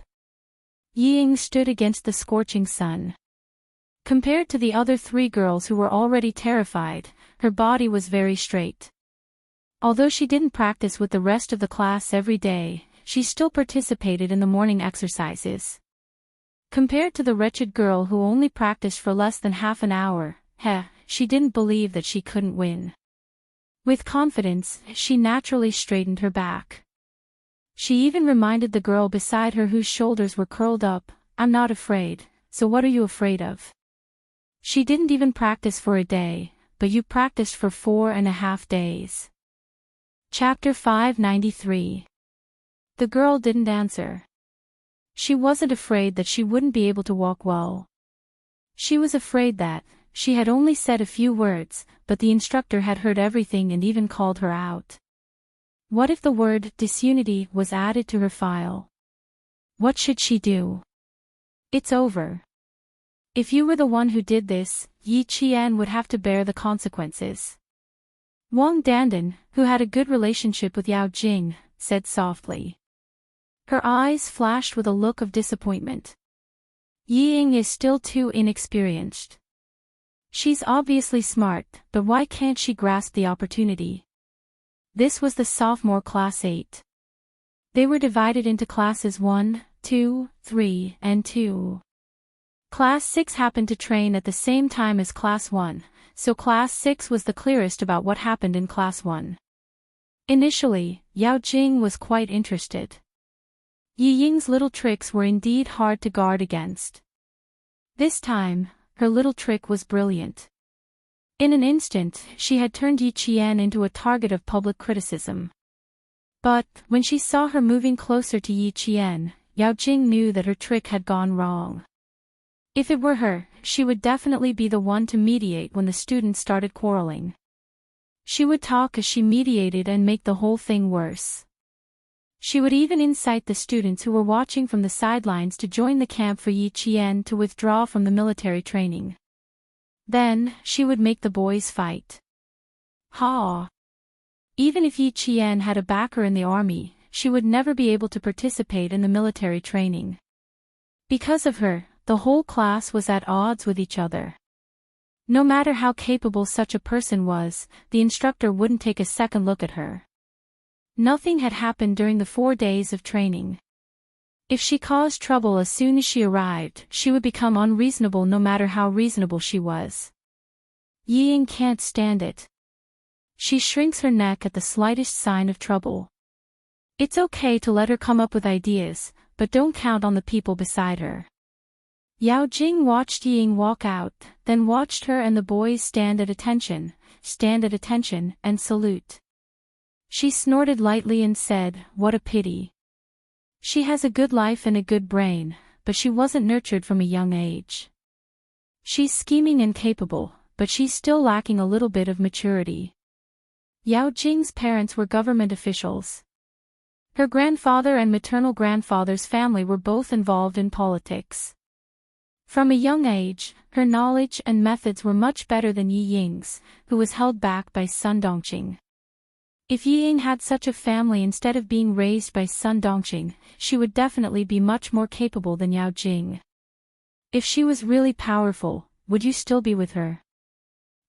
[SPEAKER 1] Ying stood against the scorching sun. Compared to the other 3 girls who were already terrified, her body was very straight. Although she didn't practice with the rest of the class every day, she still participated in the morning exercises. Compared to the wretched girl who only practiced for less than half an hour, she didn't believe that she couldn't win. With confidence, she naturally straightened her back. She even reminded the girl beside her whose shoulders were curled up, "I'm not afraid, so what are you afraid of?" She didn't even practice for a day, but you practiced for 4.5 days. Chapter 593. The girl didn't answer. She wasn't afraid that she wouldn't be able to walk well. She was afraid that she had only said a few words, but the instructor had heard everything and even called her out. What if the word disunity was added to her file? What should she do? It's over. If you were the one who did this, Yi Qian would have to bear the consequences. Wang Dandan, who had a good relationship with Yao Jing, said softly. Her eyes flashed with a look of disappointment. Yi Ying is still too inexperienced. She's obviously smart, but why can't she grasp the opportunity? This was the sophomore class 8. They were divided into classes 1, 2, 3, and 2. Class 6 happened to train at the same time as Class 1, so Class 6 was the clearest about what happened in Class 1. Initially, Yao Jing was quite interested. Yi Ying's little tricks were indeed hard to guard against. This time, her little trick was brilliant. In an instant, she had turned Yi Qian into a target of public criticism. But, when she saw her moving closer to Yi Qian, Yao Jing knew that her trick had gone wrong. If it were her, she would definitely be the one to mediate when the students started quarreling. She would talk as she mediated and make the whole thing worse. She would even incite the students who were watching from the sidelines to join the camp for Yi Qian to withdraw from the military training. Then, she would make the boys fight. Ha! Even if Yi Qian had a backer in the army, she would never be able to participate in the military training. Because of her, the whole class was at odds with each other. No matter how capable such a person was, the instructor wouldn't take a second look at her. Nothing had happened during the 4 days of training. If she caused trouble as soon as she arrived, she would become unreasonable no matter how reasonable she was. Yi Ying can't stand it. She shrinks her neck at the slightest sign of trouble. It's okay to let her come up with ideas, but don't count on the people beside her. Yao Jing watched Yi Ying walk out, then watched her and the boys stand at attention, and salute. She snorted lightly and said, "What a pity. She has a good life and a good brain, but she wasn't nurtured from a young age. She's scheming and capable, but she's still lacking a little bit of maturity." Yao Jing's parents were government officials. Her grandfather and maternal grandfather's family were both involved in politics. From a young age, her knowledge and methods were much better than Yi Ying's, who was held back by Sun Dongqing. If Yi Ying had such a family instead of being raised by Sun Dongqing, she would definitely be much more capable than Yao Jing. If she was really powerful, would you still be with her?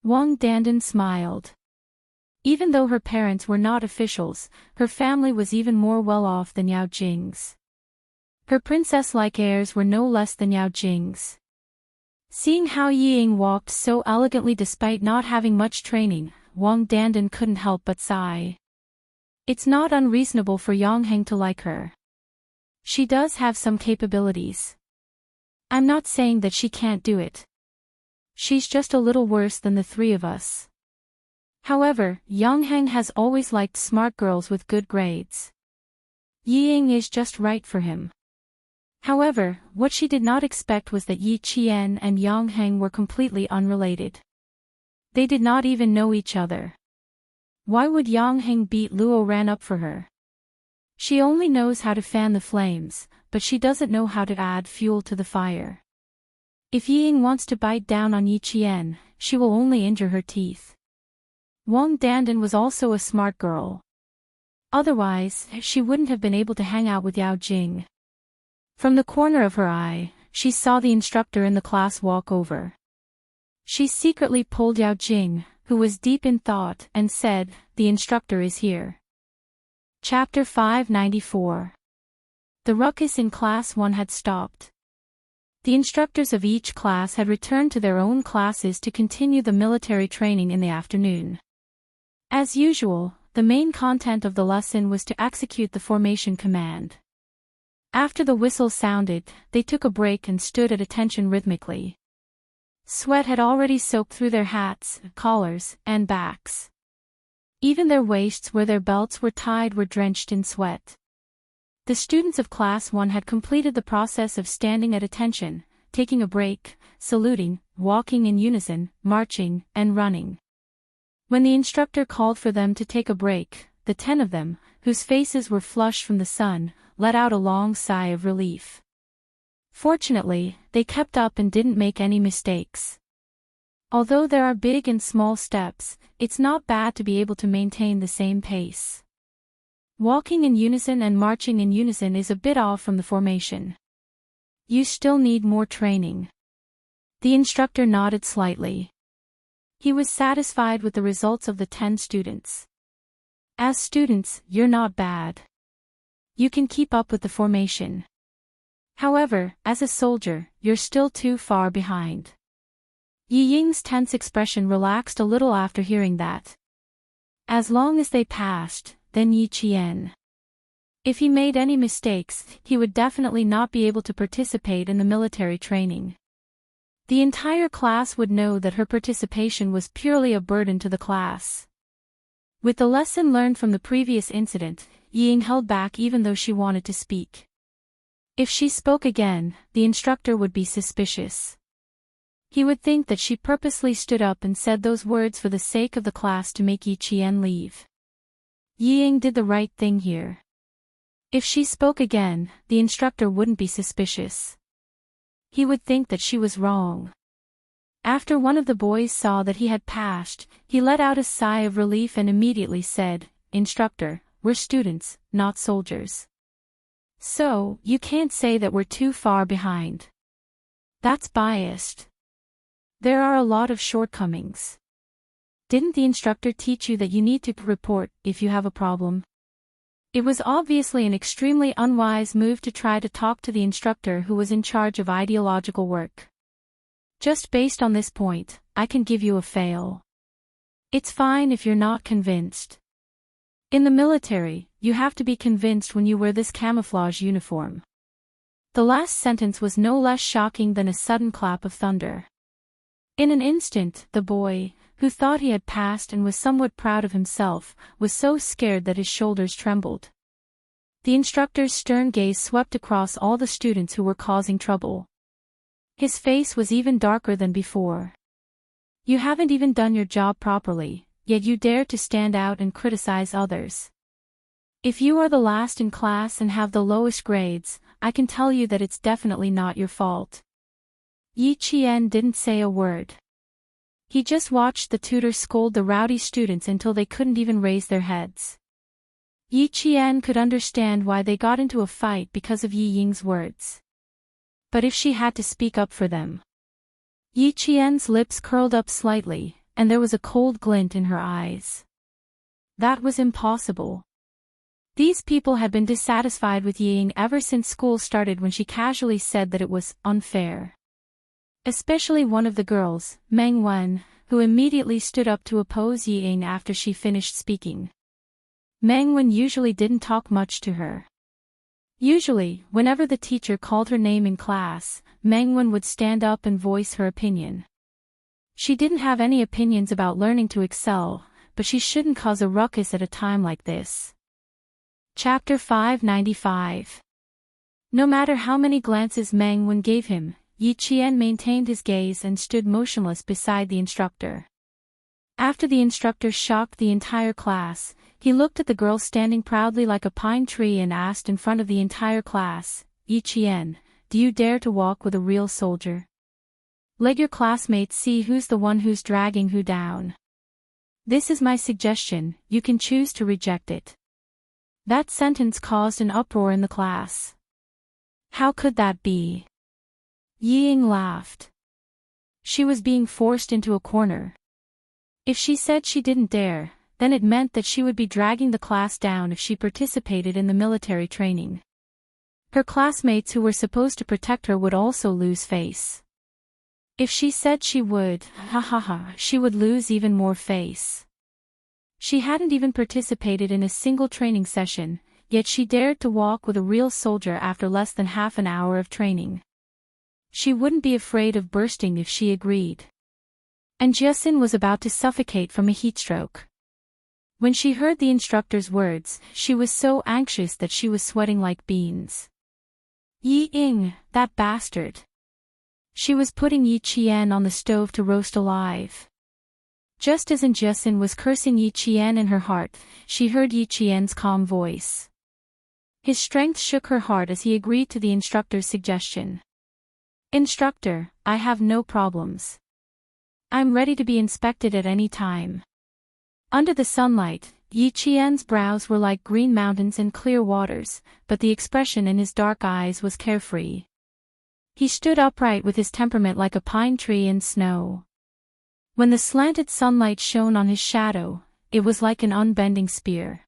[SPEAKER 1] Wang Dandan smiled. Even though her parents were not officials, her family was even more well-off than Yao Jing's. Her princess-like heirs were no less than Yao Jing's. Seeing how Yi Ying walked so elegantly despite not having much training, Wang Dandan couldn't help but sigh. It's not unreasonable for Yang Heng to like her. She does have some capabilities. I'm not saying that she can't do it. She's just a little worse than the three of us. However, Yang Heng has always liked smart girls with good grades. Yi Ying is just right for him. However, what she did not expect was that Yi Qian and Yang Heng were completely unrelated. They did not even know each other. Why would Yang Heng beat Luo ran up for her? She only knows how to fan the flames, but she doesn't know how to add fuel to the fire. If Yi Ying wants to bite down on Yi Qian, she will only injure her teeth. Wang Dandan was also a smart girl. Otherwise, she wouldn't have been able to hang out with Yao Jing. From the corner of her eye, she saw the instructor in the class walk over. She secretly pulled Yao Jing, who was deep in thought, and said, "The instructor is here." Chapter 594. The ruckus in Class 1 had stopped. The instructors of each class had returned to their own classes to continue the military training in the afternoon. As usual, the main content of the lesson was to execute the formation command. After the whistle sounded, they took a break and stood at attention rhythmically. Sweat had already soaked through their hats, collars, and backs. Even their waists where their belts were tied were drenched in sweat. The students of Class 1 had completed the process of standing at attention, taking a break, saluting, walking in unison, marching, and running. When the instructor called for them to take a break, the 10 of them, whose faces were flushed from the sun, let out a long sigh of relief. Fortunately, they kept up and didn't make any mistakes. Although there are big and small steps, it's not bad to be able to maintain the same pace. Walking in unison and marching in unison is a bit off from the formation. You still need more training. The instructor nodded slightly. He was satisfied with the results of the 10 students. As students, you're not bad. You can keep up with the formation. However, as a soldier, you're still too far behind. Yi Ying's tense expression relaxed a little after hearing that. As long as they passed, then Yi Qian. If he made any mistakes, he would definitely not be able to participate in the military training. The entire class would know that her participation was purely a burden to the class. With the lesson learned from the previous incident, Yi Ying held back even though she wanted to speak. If she spoke again, the instructor would be suspicious. He would think that she purposely stood up and said those words for the sake of the class to make Yi Qian leave. Yi Ying did the right thing here. If she spoke again, the instructor wouldn't be suspicious. He would think that she was wrong. After one of the boys saw that he had passed, he let out a sigh of relief and immediately said, "Instructor, we're students, not soldiers. So, you can't say that we're too far behind. That's biased. There are a lot of shortcomings. Didn't the instructor teach you that you need to report if you have a problem?" It was obviously an extremely unwise move to try to talk to the instructor who was in charge of ideological work. Just based on this point, I can give you a fail. It's fine if you're not convinced. In the military, you have to be convinced when you wear this camouflage uniform. The last sentence was no less shocking than a sudden clap of thunder. In an instant, the boy, who thought he had passed and was somewhat proud of himself, was so scared that his shoulders trembled. The instructor's stern gaze swept across all the students who were causing trouble. His face was even darker than before. You haven't even done your job properly, yet you dare to stand out and criticize others. If you are the last in class and have the lowest grades, I can tell you that it's definitely not your fault. Yi Qian didn't say a word. He just watched the tutor scold the rowdy students until they couldn't even raise their heads. Yi Qian could understand why they got into a fight because of Yi Ying's words. But if she had to speak up for them. Yi Qian's lips curled up slightly, and there was a cold glint in her eyes. That was impossible. These people had been dissatisfied with Yi Ying ever since school started when she casually said that it was unfair. Especially one of the girls, Meng Wen, who immediately stood up to oppose Yi Ying after she finished speaking. Meng Wen usually didn't talk much to her. Usually, whenever the teacher called her name in class, Meng Wen would stand up and voice her opinion. She didn't have any opinions about learning to excel, but she shouldn't cause a ruckus at a time like this. Chapter 595. No matter how many glances Meng Wen gave him, Yi Qian maintained his gaze and stood motionless beside the instructor. After the instructor shocked the entire class, he looked at the girl standing proudly like a pine tree and asked in front of the entire class, "Yi Qian, do you dare to walk with a real soldier? Let your classmates see who's the one who's dragging who down. This is my suggestion, you can choose to reject it." That sentence caused an uproar in the class. How could that be? Yi Ying laughed. She was being forced into a corner. If she said she didn't dare, then it meant that she would be dragging the class down if she participated in the military training. Her classmates who were supposed to protect her would also lose face. If she said she would, she would lose even more face. She hadn't even participated in a single training session, yet she dared to walk with a real soldier after less than half an hour of training. She wouldn't be afraid of bursting if she agreed. And Jiaxin was about to suffocate from a heatstroke. When she heard the instructor's words, she was so anxious that she was sweating like beans. Yi Ying, that bastard. She was putting Yi Qian on the stove to roast alive. Just as Injusin was cursing Yi Qian in her heart, she heard Yi Qian's calm voice. His strength shook her heart as he agreed to the instructor's suggestion. "Instructor, I have no problems. I'm ready to be inspected at any time." Under the sunlight, Yi Qian's brows were like green mountains and clear waters, but the expression in his dark eyes was carefree. He stood upright with his temperament like a pine tree in snow. When the slanted sunlight shone on his shadow, it was like an unbending spear.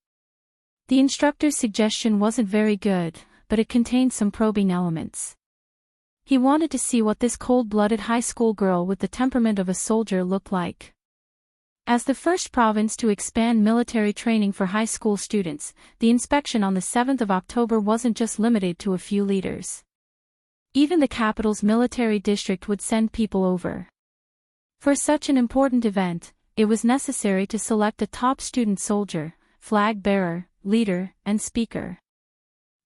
[SPEAKER 1] The instructor's suggestion wasn't very good, but it contained some probing elements. He wanted to see what this cold-blooded high school girl with the temperament of a soldier looked like. As the first province to expand military training for high school students, the inspection on the 7th of October wasn't just limited to a few leaders. Even the capital's military district would send people over. For such an important event, it was necessary to select a top student soldier, flag bearer, leader, and speaker.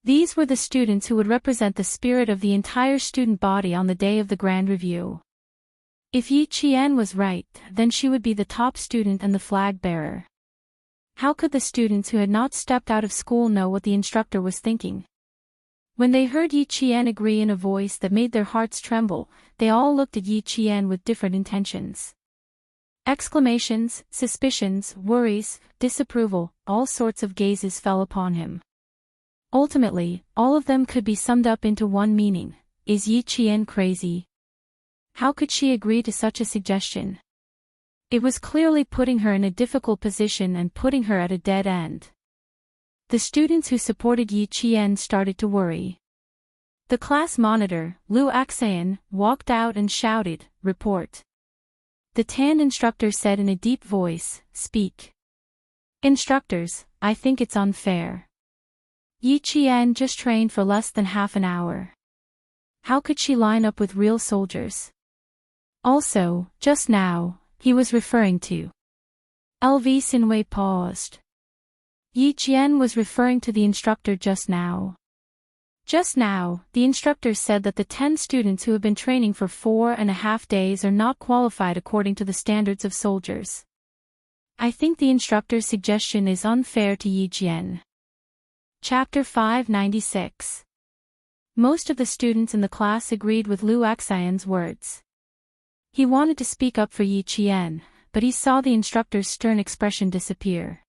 [SPEAKER 1] These were the students who would represent the spirit of the entire student body on the day of the Grand Review. If Yi Qian was right, then she would be the top student and the flag bearer. How could the students who had not stepped out of school know what the instructor was thinking? When they heard Yi Qian agree in a voice that made their hearts tremble, they all looked at Yi Qian with different intentions. Exclamations, suspicions, worries, disapproval, all sorts of gazes fell upon him. Ultimately, all of them could be summed up into one meaning: is Yi Qian crazy? How could she agree to such a suggestion? It was clearly putting her in a difficult position and putting her at a dead end. The students who supported Yi Qian started to worry. The class monitor, Lu Axayan, walked out and shouted, "Report." The tanned instructor said in a deep voice, "Speak." "Instructors, I think it's unfair. Yi Qian just trained for less than half an hour. How could she line up with real soldiers? Also, just now, he was referring to." LV Sinwei paused. Yi Qian was referring to the instructor just now. Just now, the instructor said that the 10 students who have been training for 4.5 days are not qualified according to the standards of soldiers. I think the instructor's suggestion is unfair to Yi Qian. Chapter 596. Most of the students in the class agreed with Lu Axayan's words. He wanted to speak up for Yi Qian, but he saw the instructor's stern expression disappear.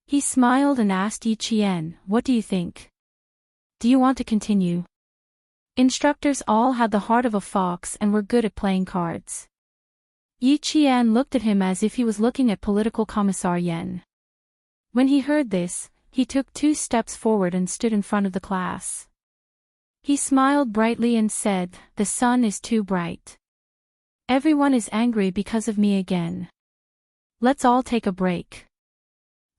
[SPEAKER 1] He smiled and asked Yi Qian, "What do you think? Do you want to continue?" Instructors all had the heart of a fox and were good at playing cards. Yi Qian looked at him as if he was looking at political commissar Yen. When he heard this, he took 2 steps forward and stood in front of the class. He smiled brightly and said, "The sun is too bright. Everyone is angry because of me again. Let's all take a break.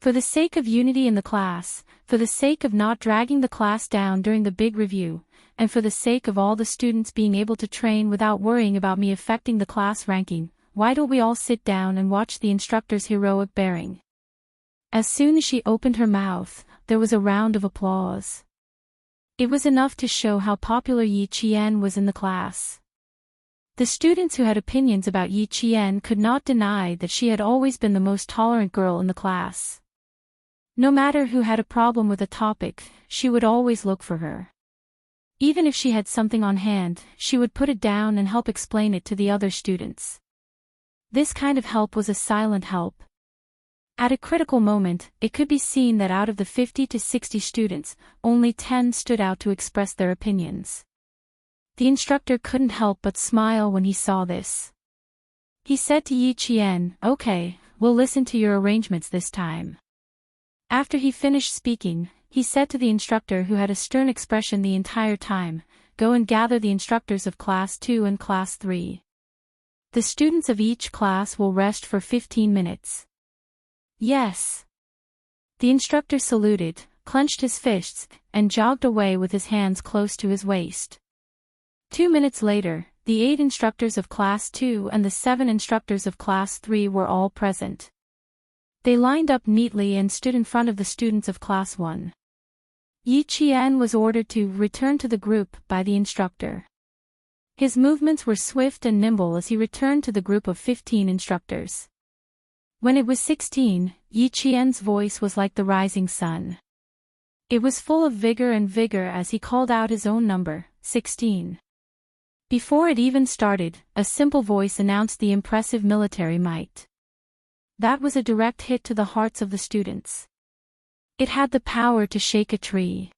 [SPEAKER 1] For the sake of unity in the class, for the sake of not dragging the class down during the big review, and for the sake of all the students being able to train without worrying about me affecting the class ranking, why don't we all sit down and watch the instructor's heroic bearing?" As soon as she opened her mouth, there was a round of applause. It was enough to show how popular Yi Qian was in the class. The students who had opinions about Yi Qian could not deny that she had always been the most tolerant girl in the class. No matter who had a problem with a topic, she would always look for her. Even if she had something on hand, she would put it down and help explain it to the other students. This kind of help was a silent help. At a critical moment, it could be seen that out of the 50 to 60 students, only 10 stood out to express their opinions. The instructor couldn't help but smile when he saw this. He said to Yi Qian, "Okay, we'll listen to your arrangements this time." After he finished speaking, he said to the instructor who had a stern expression the entire time, "Go and gather the instructors of Class 2 and Class 3. The students of each class will rest for 15 minutes. Yes." The instructor saluted, clenched his fists, and jogged away with his hands close to his waist. 2 minutes later, the 8 instructors of Class 2 and the 7 instructors of Class 3 were all present. They lined up neatly and stood in front of the students of Class 1. Yi Qian was ordered to return to the group by the instructor. His movements were swift and nimble as he returned to the group of 15 instructors. When it was 16, Yi Qian's voice was like the rising sun. It was full of vigor as he called out his own number, 16. Before it even started, a simple voice announced the impressive military might. That was a direct hit to the hearts of the students. It had the power to shake a tree.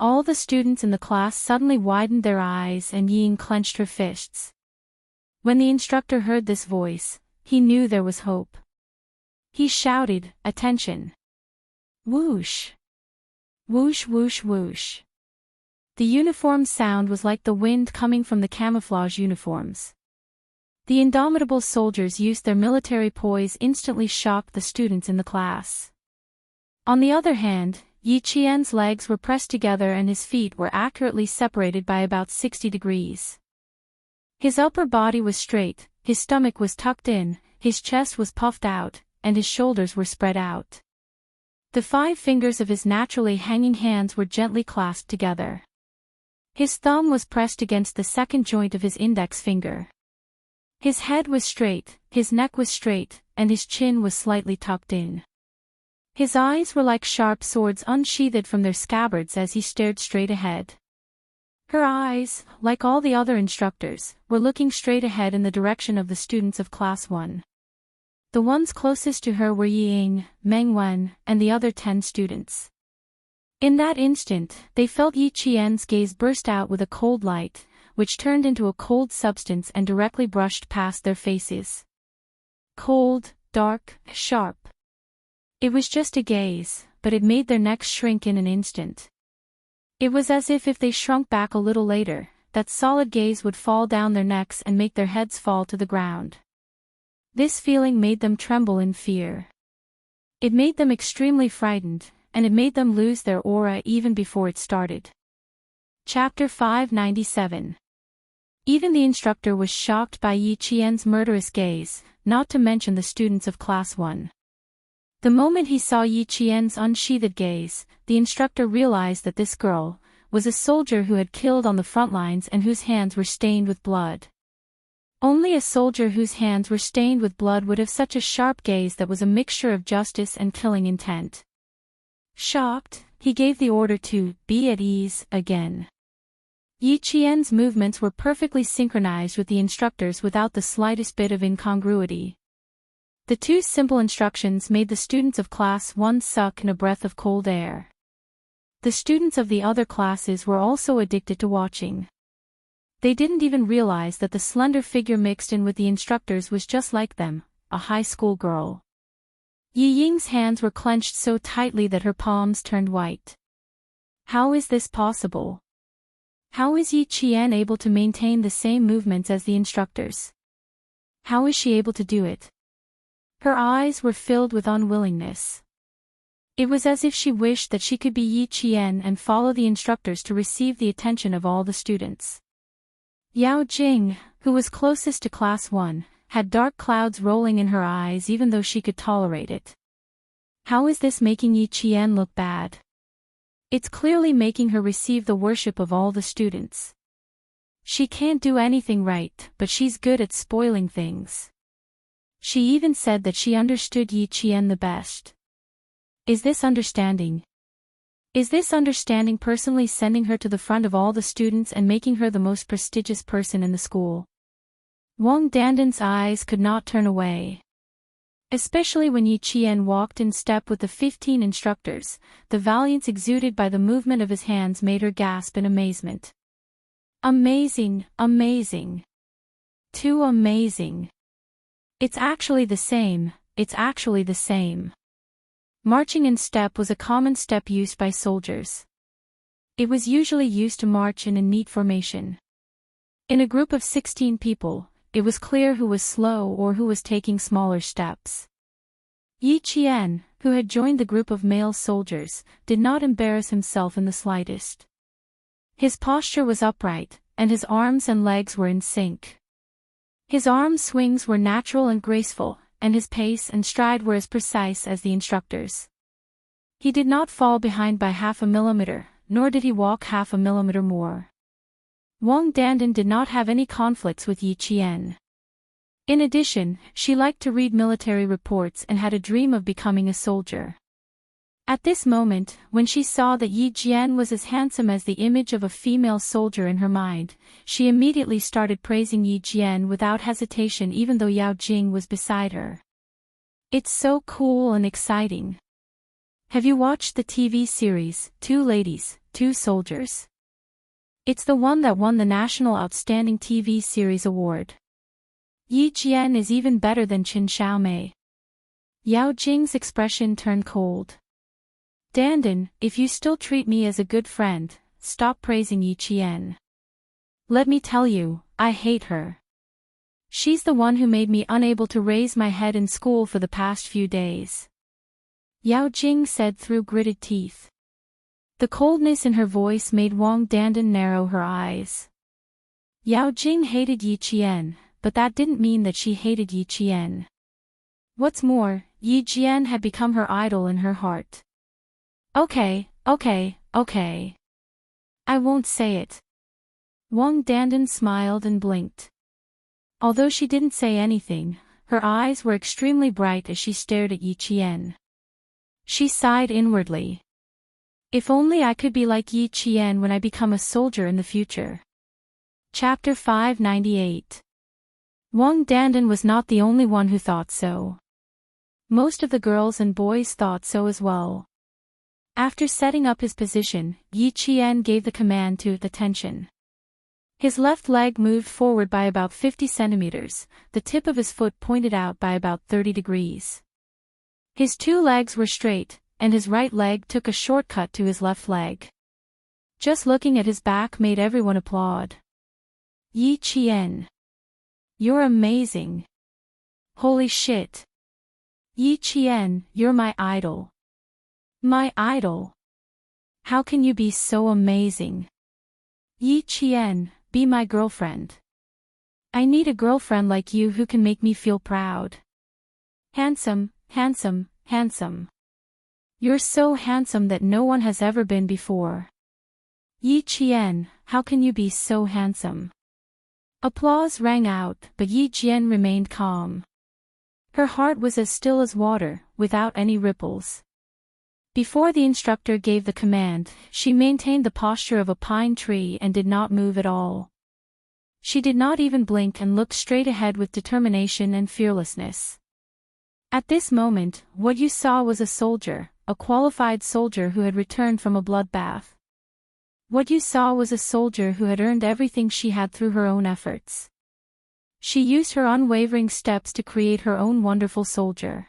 [SPEAKER 1] All the students in the class suddenly widened their eyes and Ying clenched her fists. When the instructor heard this voice, he knew there was hope. He shouted, "Attention!" Whoosh! Whoosh whoosh whoosh. The uniform sound was like the wind coming from the camouflage uniforms. The indomitable soldiers used their military poise instantly shocked the students in the class. On the other hand, Yi Qian's legs were pressed together and his feet were accurately separated by about 60 degrees. His upper body was straight, his stomach was tucked in, his chest was puffed out, and his shoulders were spread out. The 5 fingers of his naturally hanging hands were gently clasped together. His thumb was pressed against the second joint of his index finger. His head was straight, his neck was straight, and his chin was slightly tucked in. His eyes were like sharp swords unsheathed from their scabbards as he stared straight ahead. Her eyes, like all the other instructors, were looking straight ahead in the direction of the students of Class 1. The ones closest to her were Ying, Meng Wen, and the other 10 students. In that instant, they felt Yi Qian's gaze burst out with a cold light, which turned into a cold substance and directly brushed past their faces. Cold, dark, sharp. It was just a gaze, but it made their necks shrink in an instant. It was as if they shrunk back a little later, that solid gaze would fall down their necks and make their heads fall to the ground. This feeling made them tremble in fear. It made them extremely frightened, and it made them lose their aura even before it started. Chapter 597. Even the instructor was shocked by Yi Qian's murderous gaze, not to mention the students of Class 1. The moment he saw Yi Qian's unsheathed gaze, the instructor realized that this girl was a soldier who had killed on the front lines and whose hands were stained with blood. Only a soldier whose hands were stained with blood would have such a sharp gaze that was a mixture of justice and killing intent. Shocked, he gave the order to be at ease again. Yi Qian's movements were perfectly synchronized with the instructor's without the slightest bit of incongruity. The 2 simple instructions made the students of Class 1 suck in a breath of cold air. The students of the other classes were also addicted to watching. They didn't even realize that the slender figure mixed in with the instructors was just like them, a high school girl. Yi Ying's hands were clenched so tightly that her palms turned white. How is this possible? How is Yi Qian able to maintain the same movements as the instructors? How is she able to do it? Her eyes were filled with unwillingness. It was as if she wished that she could be Yi Qian and follow the instructors to receive the attention of all the students. Yao Jing, who was closest to Class 1, had dark clouds rolling in her eyes even though she could tolerate it. How is this making Yi Qian look bad? It's clearly making her receive the worship of all the students. She can't do anything right, but she's good at spoiling things. She even said that she understood Yi Qian the best. Is this understanding? Is this understanding personally sending her to the front of all the students and making her the most prestigious person in the school? Wang Dandan's eyes could not turn away. Especially when Yi Qian walked in step with the 15 instructors, the valiance exuded by the movement of his hands made her gasp in amazement. Amazing, amazing. Too amazing. It's actually the same, it's actually the same. Marching in step was a common step used by soldiers. It was usually used to march in a neat formation. In a group of 16 people, it was clear who was slow or who was taking smaller steps. Yi Qian, who had joined the group of male soldiers, did not embarrass himself in the slightest. His posture was upright, and his arms and legs were in sync. His arm swings were natural and graceful, and his pace and stride were as precise as the instructors. He did not fall behind by half a millimeter, nor did he walk half a millimeter more. Wang Dandan did not have any conflicts with Yi Qian. In addition, she liked to read military reports and had a dream of becoming a soldier. At this moment, when she saw that Yi Jian was as handsome as the image of a female soldier in her mind, she immediately started praising Yi Jian without hesitation even though Yao Jing was beside her. It's so cool and exciting. Have you watched the TV series, Two Ladies, Two Soldiers? It's the one that won the National Outstanding TV Series Award. Yi Jian is even better than Qin Xiaomei. Yao Jing's expression turned cold. Dandan, if you still treat me as a good friend, stop praising Yi Jian. Let me tell you, I hate her. She's the one who made me unable to raise my head in school for the past few days. Yao Jing said through gritted teeth. The coldness in her voice made Wang Dandan narrow her eyes. Yao Jing hated Yi Jian, but that didn't mean that she hated Yi Jian. What's more, Yi Jian had become her idol in her heart. Okay. I won't say it. Wang Dandan smiled and blinked. Although she didn't say anything, her eyes were extremely bright as she stared at Yi Jian. She sighed inwardly. If only I could be like Yi Jian when I become a soldier in the future. Chapter 598. Wang Dandan was not the only one who thought so. Most of the girls and boys thought so as well. After setting up his position, Yi Jian gave the command to attention. His left leg moved forward by about 50 centimeters, the tip of his foot pointed out by about 30 degrees. His two legs were straight, and his right leg took a shortcut to his left leg. Just looking at his back made everyone applaud. Yi Jian. You're amazing. Holy shit. Yi Jian, you're my idol. My idol. How can you be so amazing? Yi Jian, be my girlfriend. I need a girlfriend like you who can make me feel proud. Handsome. You're so handsome that no one has ever been before. Yi Jian, how can you be so handsome? Applause rang out, but Yi Jian remained calm. Her heart was as still as water, without any ripples. Before the instructor gave the command, she maintained the posture of a pine tree and did not move at all. She did not even blink and looked straight ahead with determination and fearlessness. At this moment, what you saw was a soldier, a qualified soldier who had returned from a bloodbath. What you saw was a soldier who had earned everything she had through her own efforts. She used her unwavering steps to create her own wonderful soldier.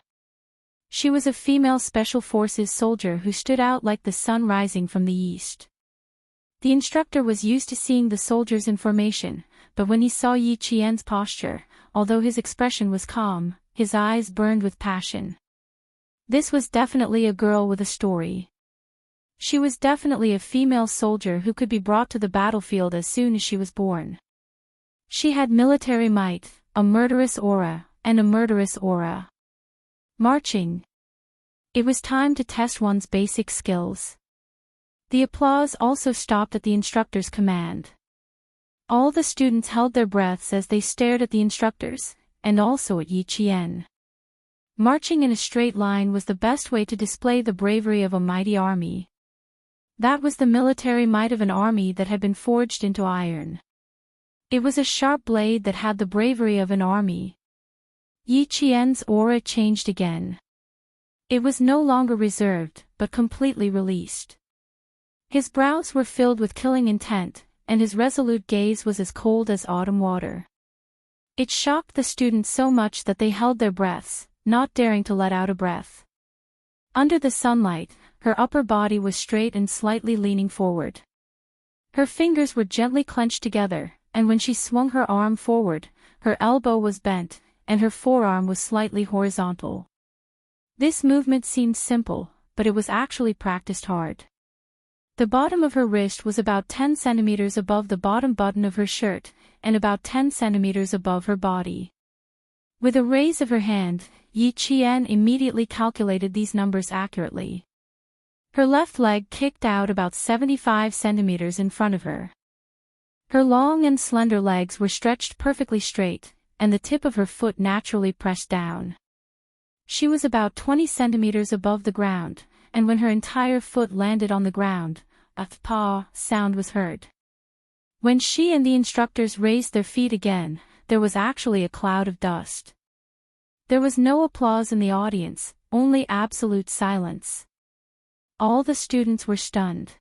[SPEAKER 1] She was a female Special Forces soldier who stood out like the sun rising from the east. The instructor was used to seeing the soldiers in formation, but when he saw Yi Jian's posture, although his expression was calm, his eyes burned with passion. This was definitely a girl with a story. She was definitely a female soldier who could be brought to the battlefield as soon as she was born. She had military might, a murderous aura, and a murderous aura. Marching. It was time to test one's basic skills. The applause also stopped at the instructor's command. All the students held their breaths as they stared at the instructors, and also at Yi Jian. Marching in a straight line was the best way to display the bravery of a mighty army. That was the military might of an army that had been forged into iron. It was a sharp blade that had the bravery of an army. Yi Jian's aura changed again. It was no longer reserved, but completely released. His brows were filled with killing intent, and his resolute gaze was as cold as autumn water. It shocked the students so much that they held their breaths, not daring to let out a breath. Under the sunlight, her upper body was straight and slightly leaning forward. Her fingers were gently clenched together, and when she swung her arm forward, her elbow was bent, and her forearm was slightly horizontal. This movement seemed simple, but it was actually practiced hard. The bottom of her wrist was about 10 centimeters above the bottom button of her shirt, and about 10 centimeters above her body. With a raise of her hand, Yi Jian immediately calculated these numbers accurately. Her left leg kicked out about 75 centimeters in front of her. Her long and slender legs were stretched perfectly straight, and the tip of her foot naturally pressed down. She was about 20 centimeters above the ground, and when her entire foot landed on the ground, a paw sound was heard. When she and the instructors raised their feet again, there was actually a cloud of dust. There was no applause in the audience, only absolute silence. All the students were stunned.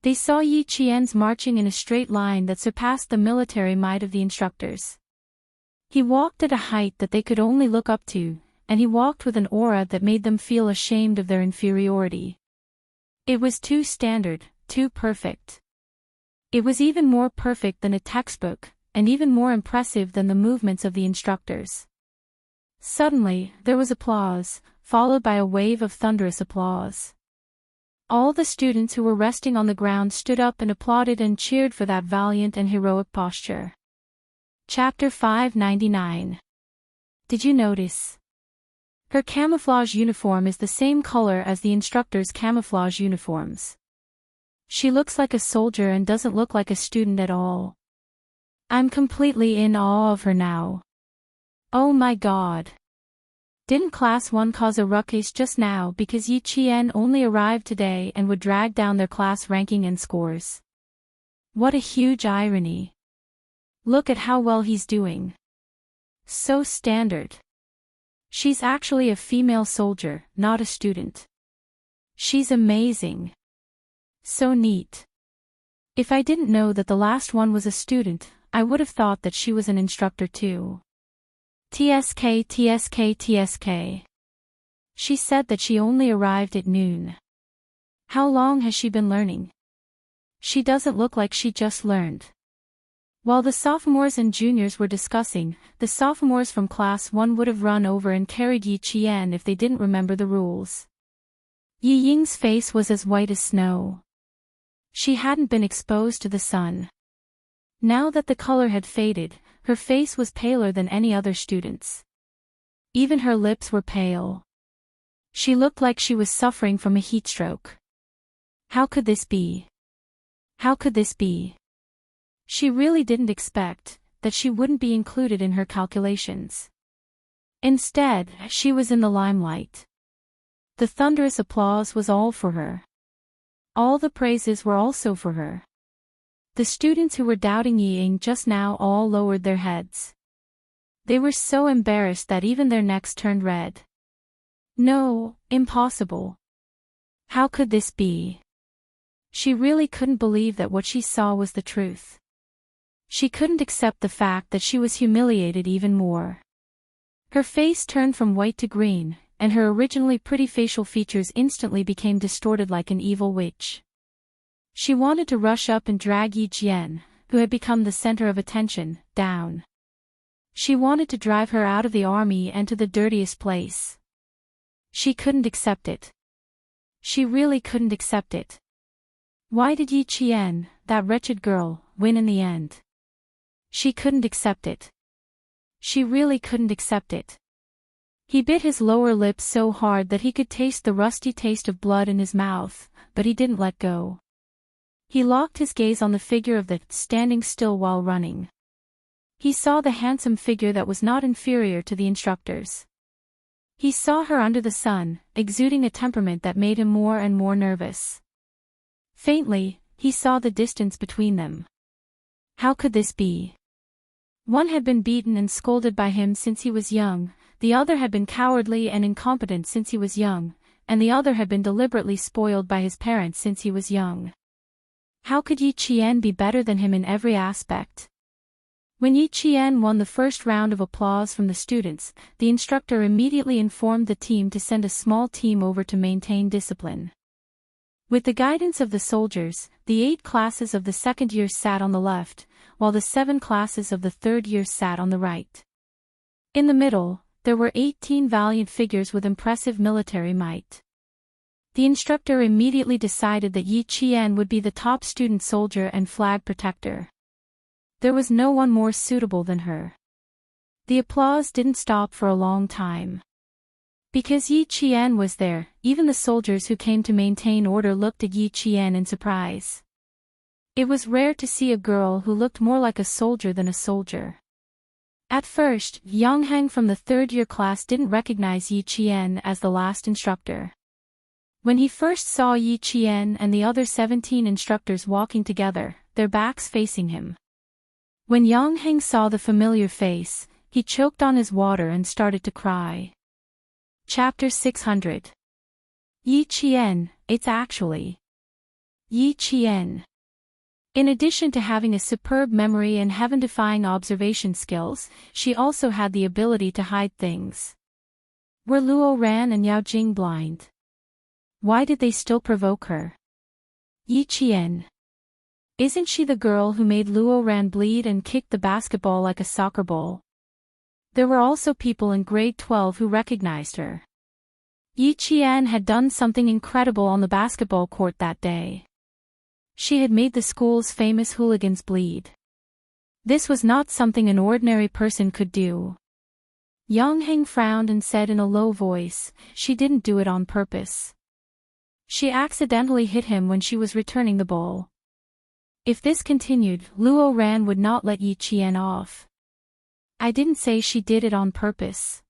[SPEAKER 1] They saw Yi Qian's marching in a straight line that surpassed the military might of the instructors. He walked at a height that they could only look up to, and he walked with an aura that made them feel ashamed of their inferiority. It was too standard, too perfect. It was even more perfect than a textbook, and even more impressive than the movements of the instructors. Suddenly, there was applause, followed by a wave of thunderous applause. All the students who were resting on the ground stood up and applauded and cheered for that valiant and heroic posture. Chapter 599. Did you notice? Her camouflage uniform is the same color as the instructors' camouflage uniforms. She looks like a soldier and doesn't look like a student at all. I'm completely in awe of her now. Oh my God. Didn't Class 1 cause a ruckus just now because Yi Qian only arrived today and would drag down their class ranking and scores? What a huge irony. Look at how well he's doing. So standard. She's actually a female soldier, not a student. She's amazing. So neat. If I didn't know that the last one was a student, I would have thought that she was an instructor too. TSK TSK TSK. She said that she only arrived at noon. How long has she been learning? She doesn't look like she just learned. While the sophomores and juniors were discussing, the sophomores from Class 1 would have run over and carried Yi Qian if they didn't remember the rules. Yi Ying's face was as white as snow. She hadn't been exposed to the sun. Now that the color had faded, her face was paler than any other student's. Even her lips were pale. She looked like she was suffering from a heat stroke. How could this be? How could this be? She really didn't expect that she wouldn't be included in her calculations. Instead, she was in the limelight. The thunderous applause was all for her. All the praises were also for her. The students who were doubting Yi Ying just now all lowered their heads. They were so embarrassed that even their necks turned red. No, impossible. How could this be? She really couldn't believe that what she saw was the truth. She couldn't accept the fact that she was humiliated even more. Her face turned from white to green, and her originally pretty facial features instantly became distorted like an evil witch. She wanted to rush up and drag Yi Qian, who had become the center of attention, down. She wanted to drive her out of the army and to the dirtiest place. She couldn't accept it. She really couldn't accept it. Why did Yi Qian, that wretched girl, win in the end? She couldn't accept it. She really couldn't accept it. He bit his lower lip so hard that he could taste the rusty taste of blood in his mouth, but he didn't let go. He locked his gaze on the figure of the standing still while running. He saw the handsome figure that was not inferior to the instructors. He saw her under the sun, exuding a temperament that made him more and more nervous. Faintly, he saw the distance between them. How could this be? One had been beaten and scolded by him since he was young, the other had been cowardly and incompetent since he was young, and the other had been deliberately spoiled by his parents since he was young. How could Yi Qian be better than him in every aspect? When Yi Qian won the first round of applause from the students, the instructor immediately informed the team to send a small team over to maintain discipline. With the guidance of the soldiers, the 8 classes of the second year sat on the left, while the 7 classes of the third year sat on the right. In the middle, there were 18 valiant figures with impressive military might. The instructor immediately decided that Yi Qian would be the top student soldier and flag protector. There was no one more suitable than her. The applause didn't stop for a long time. Because Yi Qian was there, even the soldiers who came to maintain order looked at Yi Qian in surprise. It was rare to see a girl who looked more like a soldier than a soldier. At first, Yang Heng from the third-year class didn't recognize Yi Qian as the last instructor. When he first saw Yi Qian and the other 17 instructors walking together, their backs facing him. When Yang Heng saw the familiar face, he choked on his water and started to cry. Chapter 600. Yi Qian, it's actually Yi Qian. In addition to having a superb memory and heaven-defying observation skills, she also had the ability to hide things. Were Luo Ran and Yao Jing blind? Why did they still provoke her? Yi Qian. Isn't she the girl who made Luo Ran bleed and kicked the basketball like a soccer ball? There were also people in grade 12 who recognized her. Yi Qian had done something incredible on the basketball court that day. She had made the school's famous hooligans bleed. This was not something an ordinary person could do. Yang Heng frowned and said in a low voice, she didn't do it on purpose. She accidentally hit him when she was returning the ball. If this continued, Luo Ran would not let Yi Qian off. I didn't say she did it on purpose.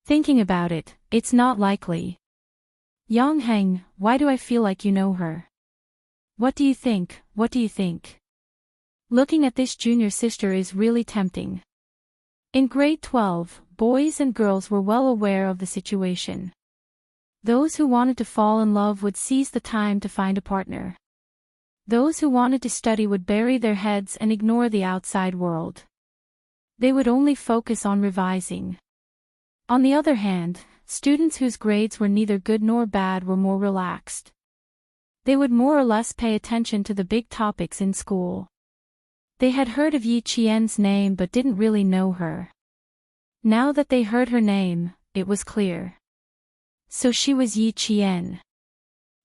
[SPEAKER 1] Thinking about it, it's not likely. Yang Heng, why do I feel like you know her? What do you think? What do you think? Looking at this junior sister is really tempting. In grade 12, boys and girls were well aware of the situation. Those who wanted to fall in love would seize the time to find a partner. Those who wanted to study would bury their heads and ignore the outside world. They would only focus on revising. On the other hand, students whose grades were neither good nor bad were more relaxed. They would more or less pay attention to the big topics in school. They had heard of Yi Qian's name but didn't really know her. Now that they heard her name, it was clear. So she was Yi Qian.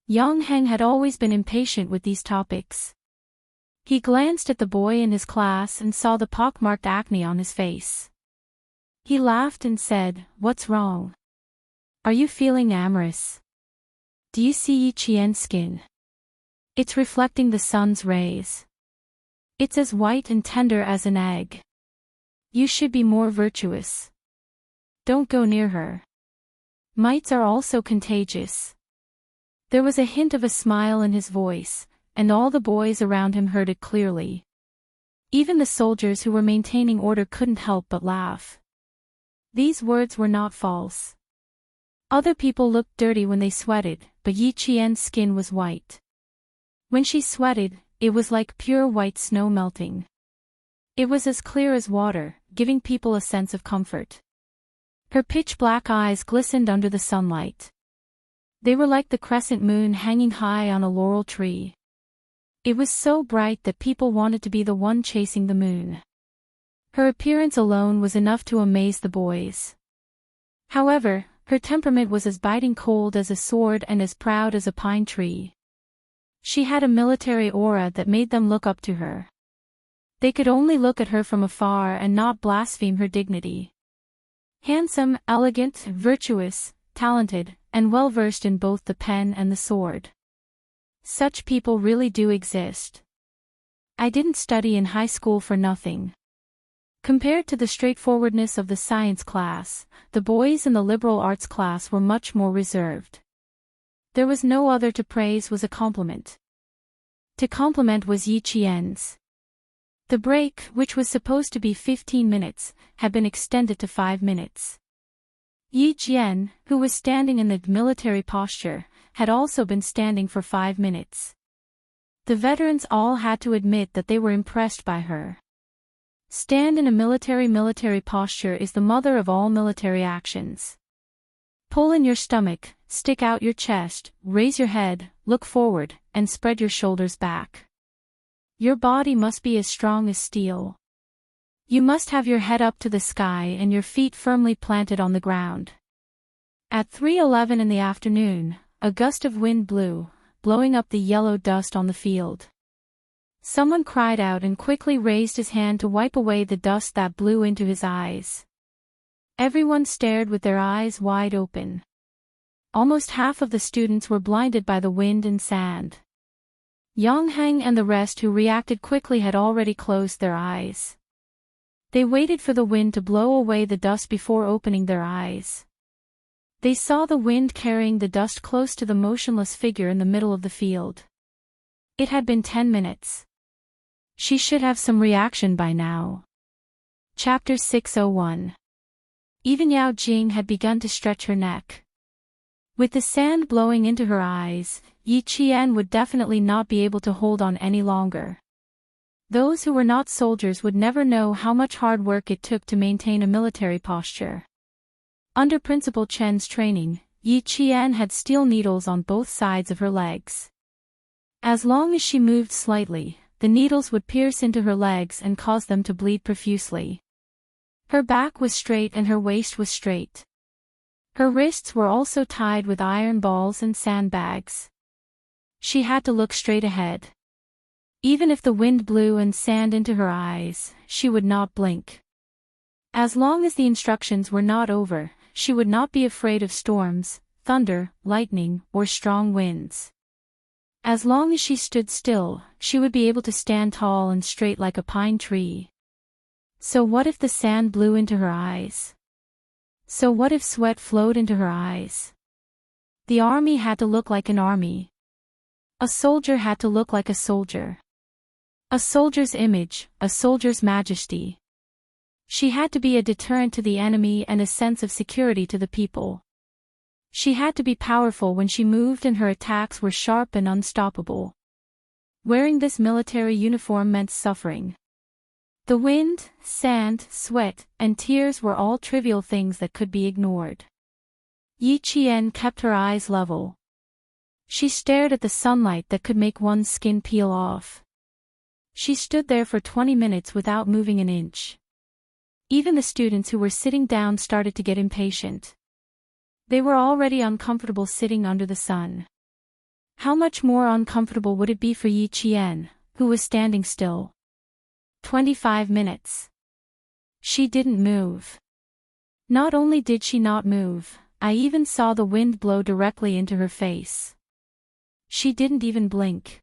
[SPEAKER 1] Yang Heng had always been impatient with these topics. He glanced at the boy in his class and saw the pockmarked acne on his face. He laughed and said, "What's wrong? Are you feeling amorous? Do you see Yi Qian's skin? It's reflecting the sun's rays. It's as white and tender as an egg. You should be more virtuous. Don't go near her. Mites are also contagious." There was a hint of a smile in his voice, and all the boys around him heard it clearly. Even the soldiers who were maintaining order couldn't help but laugh. These words were not false. Other people looked dirty when they sweated, but Yi Qian's skin was white. When she sweated, it was like pure white snow melting. It was as clear as water, giving people a sense of comfort. Her pitch-black eyes glistened under the sunlight. They were like the crescent moon hanging high on a laurel tree. It was so bright that people wanted to be the one chasing the moon. Her appearance alone was enough to amaze the boys. However, her temperament was as biting cold as a sword and as proud as a pine tree. She had a military aura that made them look up to her. They could only look at her from afar and not blaspheme her dignity. Handsome, elegant, virtuous, talented, and well-versed in both the pen and the sword. Such people really do exist. I didn't study in high school for nothing. Compared to the straightforwardness of the science class, the boys in the liberal arts class were much more reserved. There was no other to praise was a compliment. To compliment was Yi Qian's. The break, which was supposed to be 15 minutes, had been extended to 5 minutes. Yi Qian, who was standing in the military posture, had also been standing for 5 minutes. The veterans all had to admit that they were impressed by her. Stand in a military posture is the mother of all military actions. Pull in your stomach, stick out your chest, raise your head, look forward, and spread your shoulders back. Your body must be as strong as steel. You must have your head up to the sky and your feet firmly planted on the ground. At 3:11 in the afternoon, a gust of wind blew, blowing up the yellow dust on the field. Someone cried out and quickly raised his hand to wipe away the dust that blew into his eyes. Everyone stared with their eyes wide open. Almost half of the students were blinded by the wind and sand. Yang Heng and the rest who reacted quickly had already closed their eyes. They waited for the wind to blow away the dust before opening their eyes. They saw the wind carrying the dust close to the motionless figure in the middle of the field. It had been 10 minutes. She should have some reaction by now. Chapter 601. Even Yao Jing had begun to stretch her neck. With the sand blowing into her eyes, Yi Qian would definitely not be able to hold on any longer. Those who were not soldiers would never know how much hard work it took to maintain a military posture. Under Principal Chen's training, Yi Qian had steel needles on both sides of her legs. As long as she moved slightly, the needles would pierce into her legs and cause them to bleed profusely. Her back was straight and her waist was straight. Her wrists were also tied with iron balls and sandbags. She had to look straight ahead. Even if the wind blew and sand into her eyes, she would not blink. As long as the instructions were not over, she would not be afraid of storms, thunder, lightning, or strong winds. As long as she stood still, she would be able to stand tall and straight like a pine tree. So what if the sand blew into her eyes? So what if sweat flowed into her eyes? The army had to look like an army. A soldier had to look like a soldier. A soldier's image, a soldier's majesty. She had to be a deterrent to the enemy and a sense of security to the people. She had to be powerful when she moved and her attacks were sharp and unstoppable. Wearing this military uniform meant suffering. The wind, sand, sweat, and tears were all trivial things that could be ignored. Yi Qian kept her eyes level. She stared at the sunlight that could make one's skin peel off. She stood there for 20 minutes without moving an inch. Even the students who were sitting down started to get impatient. They were already uncomfortable sitting under the sun. How much more uncomfortable would it be for Yi Qian, who was standing still? 25 minutes. She didn't move. Not only did she not move, I even saw the wind blow directly into her face. She didn't even blink.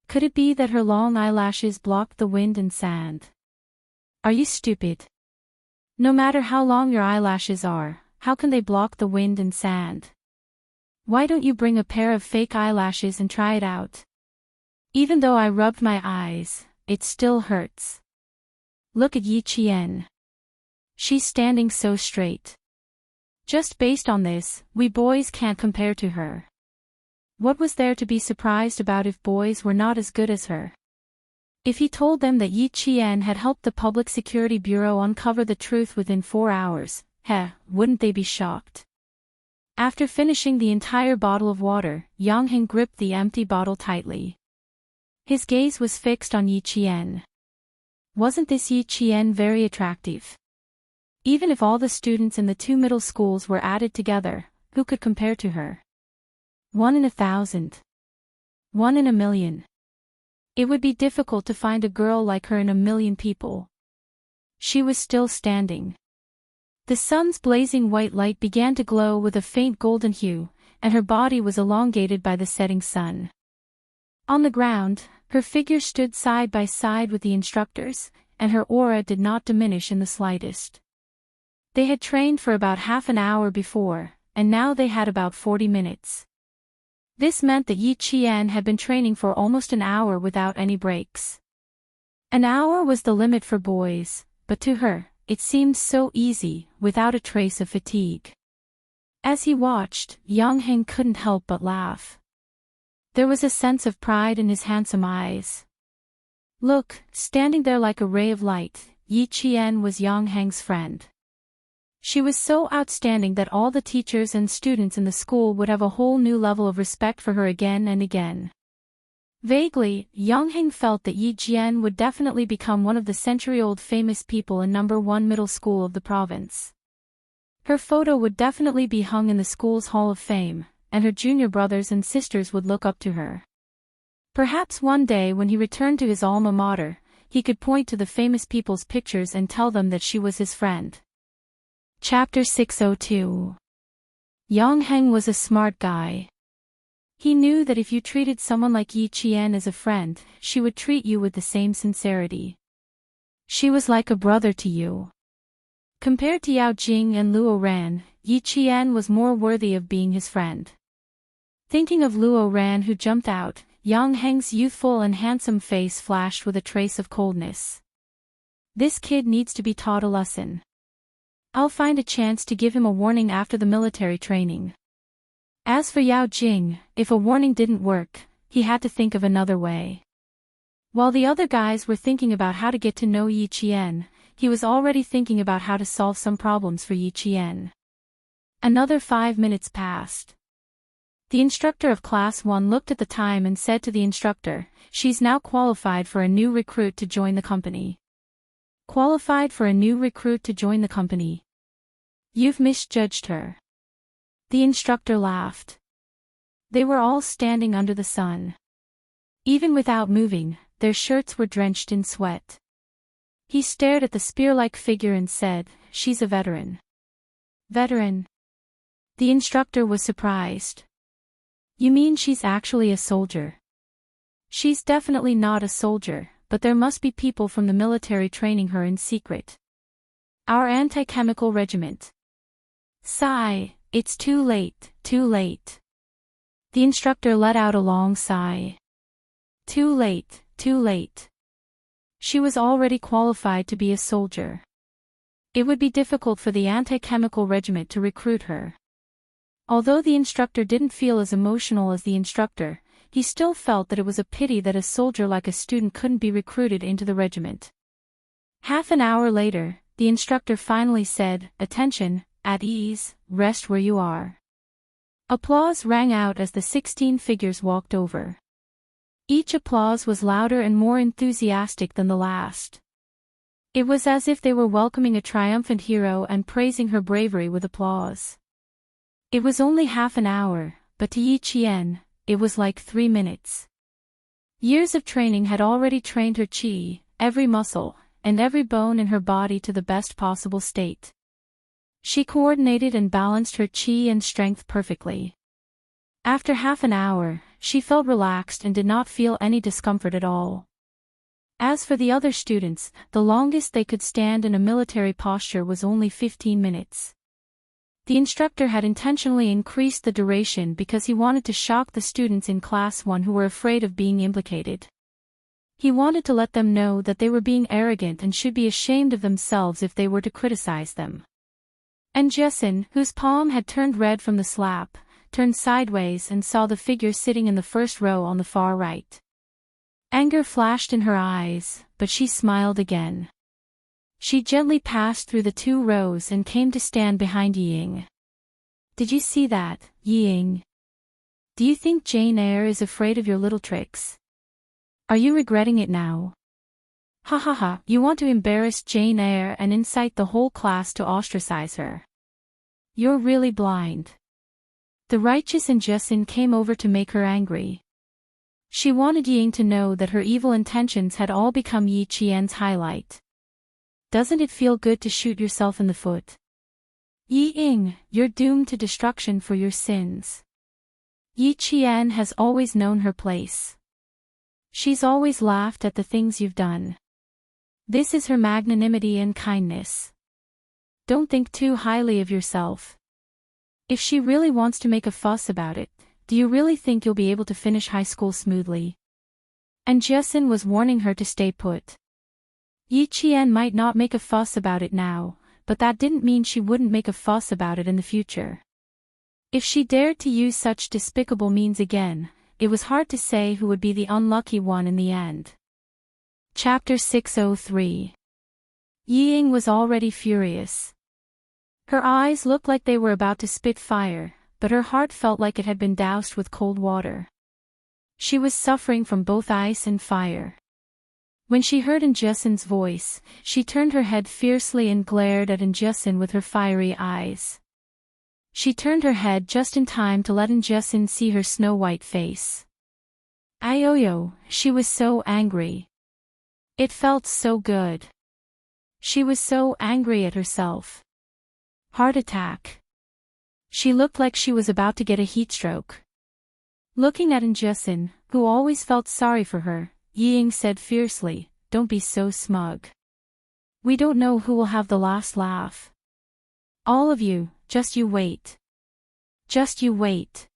[SPEAKER 1] Could it be that her long eyelashes blocked the wind and sand? Are you stupid? No matter how long your eyelashes are, how can they block the wind and sand? Why don't you bring a pair of fake eyelashes and try it out? Even though I rubbed my eyes, it still hurts. Look at Yi Qian. She's standing so straight. Just based on this, we boys can't compare to her. What was there to be surprised about if boys were not as good as her? If he told them that Yi Qian had helped the Public Security Bureau uncover the truth within 4 hours, wouldn't they be shocked? After finishing the entire bottle of water, Yang Heng gripped the empty bottle tightly. His gaze was fixed on Yi Qian. Wasn't this Yi Qian very attractive? Even if all the students in the 2 middle schools were added together, who could compare to her? 1 in 1,000. 1 in 1,000,000. It would be difficult to find a girl like her in 1,000,000 people. She was still standing. The sun's blazing white light began to glow with a faint golden hue, and her body was elongated by the setting sun. On the ground, her figure stood side by side with the instructors, and her aura did not diminish in the slightest. They had trained for about half an hour before, and now they had about 40 minutes. This meant that Yi Qian had been training for almost an hour without any breaks. An hour was the limit for boys, but to her, it seemed so easy, without a trace of fatigue. As he watched, Yang Heng couldn't help but laugh. There was a sense of pride in his handsome eyes. Look, standing there like a ray of light, Yi Qian was Yang Heng's friend. She was so outstanding that all the teachers and students in the school would have a whole new level of respect for her again and again. Vaguely, Yang Heng felt that Yi Qian would definitely become one of the century-old famous people in number 1 middle school of the province. Her photo would definitely be hung in the school's Hall of Fame, and her junior brothers and sisters would look up to her. Perhaps one day when he returned to his alma mater, he could point to the famous people's pictures and tell them that she was his friend. Chapter 602. Yang Heng was a smart guy. He knew that if you treated someone like Yi Qian as a friend, she would treat you with the same sincerity. She was like a brother to you. Compared to Yao Jing and Luo Ran, Yi Qian was more worthy of being his friend. Thinking of Luo Ran who jumped out, Yang Heng's youthful and handsome face flashed with a trace of coldness. This kid needs to be taught a lesson. I'll find a chance to give him a warning after the military training. As for Yao Jing, if a warning didn't work, he had to think of another way. While the other guys were thinking about how to get to know Yi Qian, he was already thinking about how to solve some problems for Yi Qian. Another 5 minutes passed. The instructor of Class 1 looked at the time and said to the instructor, "She's now qualified for a new recruit to join the company." Qualified for a new recruit to join the company. You've misjudged her. The instructor laughed. They were all standing under the sun. Even without moving, their shirts were drenched in sweat. He stared at the spear-like figure and said, "She's a veteran." Veteran? The instructor was surprised. You mean she's actually a soldier? She's definitely not a soldier, but there must be people from the military training her in secret. Our anti-chemical regiment. Sigh, it's too late, too late. The instructor let out a long sigh. Too late, too late. She was already qualified to be a soldier. It would be difficult for the anti-chemical regiment to recruit her. Although the instructor didn't feel as emotional as the instructor, he still felt that it was a pity that a soldier like a student couldn't be recruited into the regiment. Half an hour later, the instructor finally said, "Attention, at ease, rest where you are." Applause rang out as the 16 figures walked over. Each applause was louder and more enthusiastic than the last. It was as if they were welcoming a triumphant hero and praising her bravery with applause. It was only half an hour, but to Yi Qian, it was like 3 minutes. Years of training had already trained her qi, every muscle, and every bone in her body to the best possible state. She coordinated and balanced her qi and strength perfectly. After half an hour, she felt relaxed and did not feel any discomfort at all. As for the other students, the longest they could stand in a military posture was only 15 minutes. The instructor had intentionally increased the duration because he wanted to shock the students in Class 1 who were afraid of being implicated. He wanted to let them know that they were being arrogant and should be ashamed of themselves if they were to criticize them. And Jessin, whose palm had turned red from the slap, turned sideways and saw the figure sitting in the first row on the far right. Anger flashed in her eyes, but she smiled again. She gently passed through the 2 rows and came to stand behind Ying. "Did you see that, Ying? Do you think Jane Eyre is afraid of your little tricks? Are you regretting it now? Ha ha ha, you want to embarrass Jane Eyre and incite the whole class to ostracize her. You're really blind." The righteous Jessin came over to make her angry. She wanted Ying to know that her evil intentions had all become Yi Qian's highlight. Doesn't it feel good to shoot yourself in the foot? Ying, you're doomed to destruction for your sins. Yi Qian has always known her place. She's always laughed at the things you've done. This is her magnanimity and kindness. Don't think too highly of yourself. If she really wants to make a fuss about it, do you really think you'll be able to finish high school smoothly? And Jessin was warning her to stay put. Yi Qian might not make a fuss about it now, but that didn't mean she wouldn't make a fuss about it in the future. If she dared to use such despicable means again, it was hard to say who would be the unlucky one in the end. Chapter 603. Ying was already furious. Her eyes looked like they were about to spit fire, but her heart felt like it had been doused with cold water. She was suffering from both ice and fire. When she heard Jessin's voice, she turned her head fiercely and glared at Jessin with her fiery eyes. She turned her head just in time to let Jessin see her snow-white face. Ayoyo, she was so angry. It felt so good. She was so angry at herself. Heart attack. She looked like she was about to get a heat stroke. Looking at Jessin, who always felt sorry for her, Ying said fiercely, "Don't be so smug. We don't know who will have the last laugh. All of you, just you wait. Just you wait.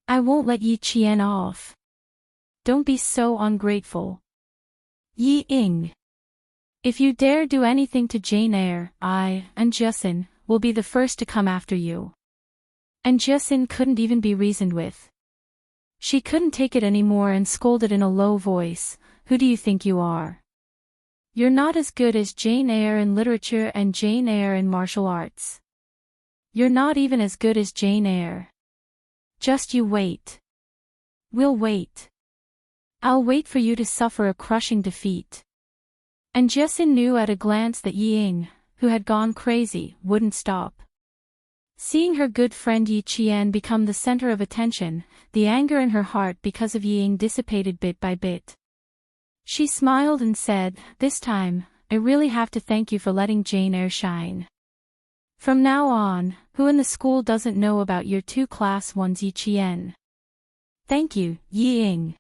[SPEAKER 1] I won't let Yi Qian off. Don't be so ungrateful. Yi Ying. If you dare do anything to Jane Eyre, I, and Justin, will be the first to come after you. And Justin couldn't even be reasoned with. She couldn't take it anymore and scolded in a low voice, "Who do you think you are? You're not as good as Jane Eyre in literature and Jane Eyre in martial arts. You're not even as good as Jane Eyre. Just you wait. We'll wait. I'll wait for you to suffer a crushing defeat." And Justin knew at a glance that Yi Ying, who had gone crazy, wouldn't stop. Seeing her good friend Yi Qian become the center of attention, the anger in her heart because of Yi Ying dissipated bit by bit. She smiled and said, "This time, I really have to thank you for letting Jane Eyre shine. From now on, who in the school doesn't know about your two class 1s Yi Qian? Thank you, Yi Ying."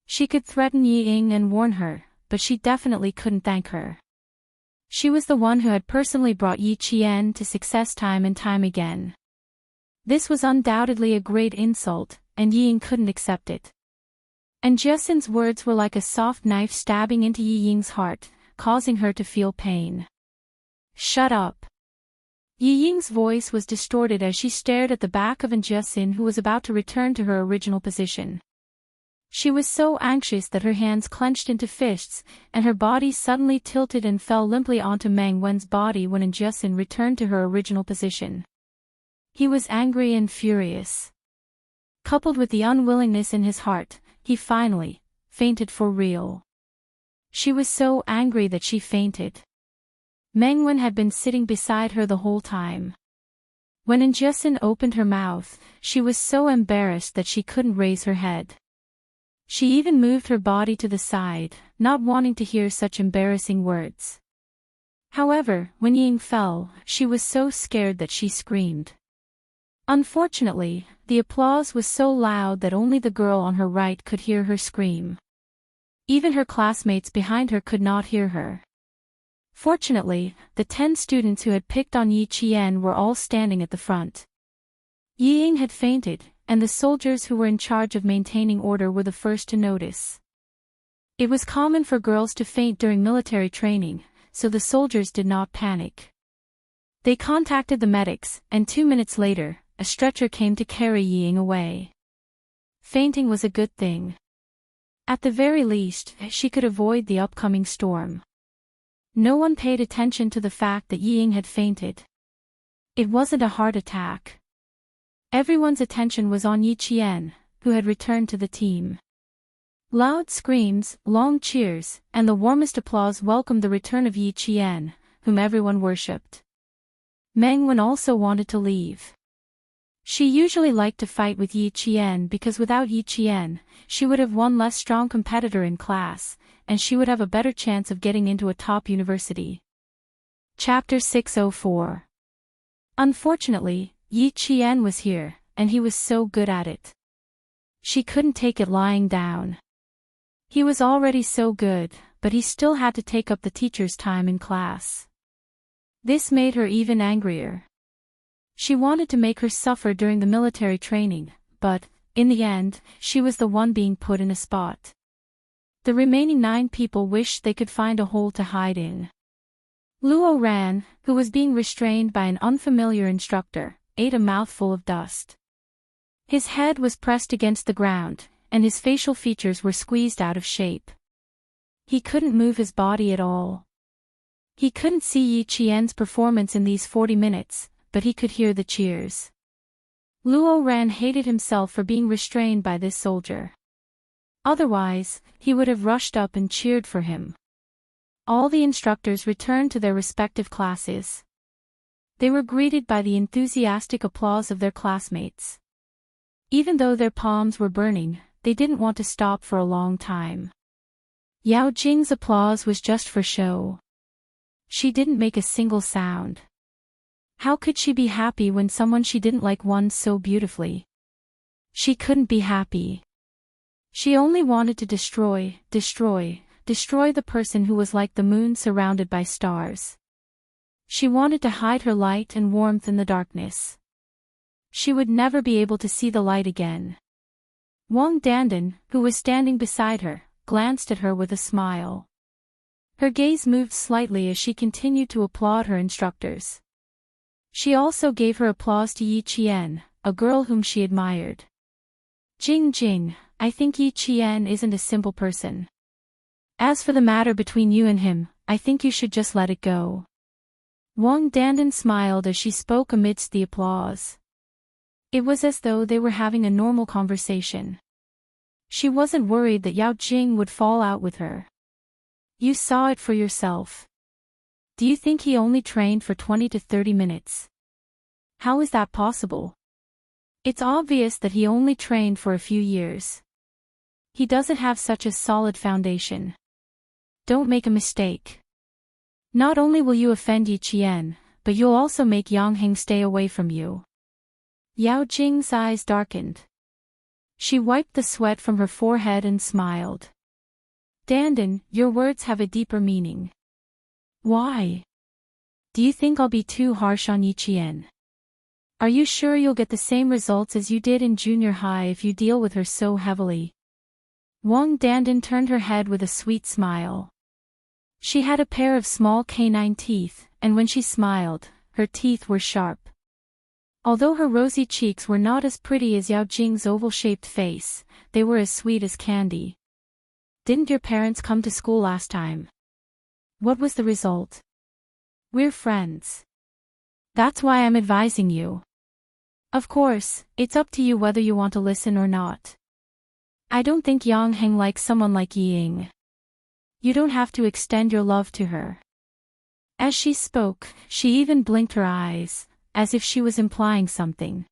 [SPEAKER 1] She could threaten Yi Ying and warn her, but she definitely couldn't thank her. She was the one who had personally brought Yi Qian to success time and time again. This was undoubtedly a great insult, and Yi Ying couldn't accept it. And Justin's words were like a soft knife stabbing into Yi Ying's heart, causing her to feel pain. "Shut up." Yi Ying's voice was distorted as she stared at the back of Justin, who was about to return to her original position. She was so anxious that her hands clenched into fists, and her body suddenly tilted and fell limply onto Meng Wen's body when Justin returned to her original position. He was angry and furious. Coupled with the unwillingness in his heart, he finally fainted for real. She was so angry that she fainted. Meng Wen had been sitting beside her the whole time. When Justin opened her mouth, she was so embarrassed that she couldn't raise her head. She even moved her body to the side, not wanting to hear such embarrassing words. However, when Ying fell, she was so scared that she screamed. Unfortunately, the applause was so loud that only the girl on her right could hear her scream. Even her classmates behind her could not hear her. Fortunately, the 10 students who had picked on Yi Qian were all standing at the front. Yi Ying had fainted, and the soldiers who were in charge of maintaining order were the first to notice. It was common for girls to faint during military training, so the soldiers did not panic. They contacted the medics, and 2 minutes later, a stretcher came to carry Yi Ying away. Fainting was a good thing. At the very least, she could avoid the upcoming storm. No one paid attention to the fact that Yi Ying had fainted. It wasn't a heart attack. Everyone's attention was on Yi Qian, who had returned to the team. Loud screams, long cheers, and the warmest applause welcomed the return of Yi Qian, whom everyone worshipped. Meng Wen also wanted to leave. She usually liked to fight with Yi Qian because without Yi Qian, she would have one less strong competitor in class, and she would have a better chance of getting into a top university. Chapter 604. Unfortunately, Yi Qian was here, and he was so good at it. She couldn't take it lying down. He was already so good, but he still had to take up the teacher's time in class. This made her even angrier. She wanted to make her suffer during the military training, but, in the end, she was the one being put in a spot. The remaining 9 people wished they could find a hole to hide in. Luo Ran, who was being restrained by an unfamiliar instructor, ate a mouthful of dust. His head was pressed against the ground, and his facial features were squeezed out of shape. He couldn't move his body at all. He couldn't see Yi Qian's performance in these 40 minutes, but he could hear the cheers. Luo Ran hated himself for being restrained by this soldier. Otherwise, he would have rushed up and cheered for him. All the instructors returned to their respective classes. They were greeted by the enthusiastic applause of their classmates. Even though their palms were burning, they didn't want to stop for a long time. Yao Jing's applause was just for show. She didn't make a single sound. How could she be happy when someone she didn't like won so beautifully? She couldn't be happy. She only wanted to destroy, destroy the person who was like the moon surrounded by stars. She wanted to hide her light and warmth in the darkness. She would never be able to see the light again. Wang Dandan, who was standing beside her, glanced at her with a smile. Her gaze moved slightly as she continued to applaud her instructors. She also gave her applause to Yi Qian, a girl whom she admired. Jing, I think Yi Qian isn't a simple person. As for the matter between you and him, I think you should just let it go. Wang Dandan smiled as she spoke amidst the applause. It was as though they were having a normal conversation. She wasn't worried that Yao Jing would fall out with her. You saw it for yourself. Do you think he only trained for 20 to 30 minutes? How is that possible? It's obvious that he only trained for a few years. He doesn't have such a solid foundation. Don't make a mistake. Not only will you offend Yi Qian, but you'll also make Yang Heng stay away from you. Yao Jing's eyes darkened. She wiped the sweat from her forehead and smiled. Dandan, your words have a deeper meaning. Why? Do you think I'll be too harsh on Yi Qian? Are you sure you'll get the same results as you did in junior high if you deal with her so heavily? Wang Dandan turned her head with a sweet smile. She had a pair of small canine teeth, and when she smiled, her teeth were sharp. Although her rosy cheeks were not as pretty as Yao Jing's oval-shaped face, they were as sweet as candy. Didn't your parents come to school last time? What was the result? We're friends. That's why I'm advising you. Of course, it's up to you whether you want to listen or not. I don't think Yang Heng likes someone like Ying. You don't have to extend your love to her. As she spoke, she even blinked her eyes, as if she was implying something.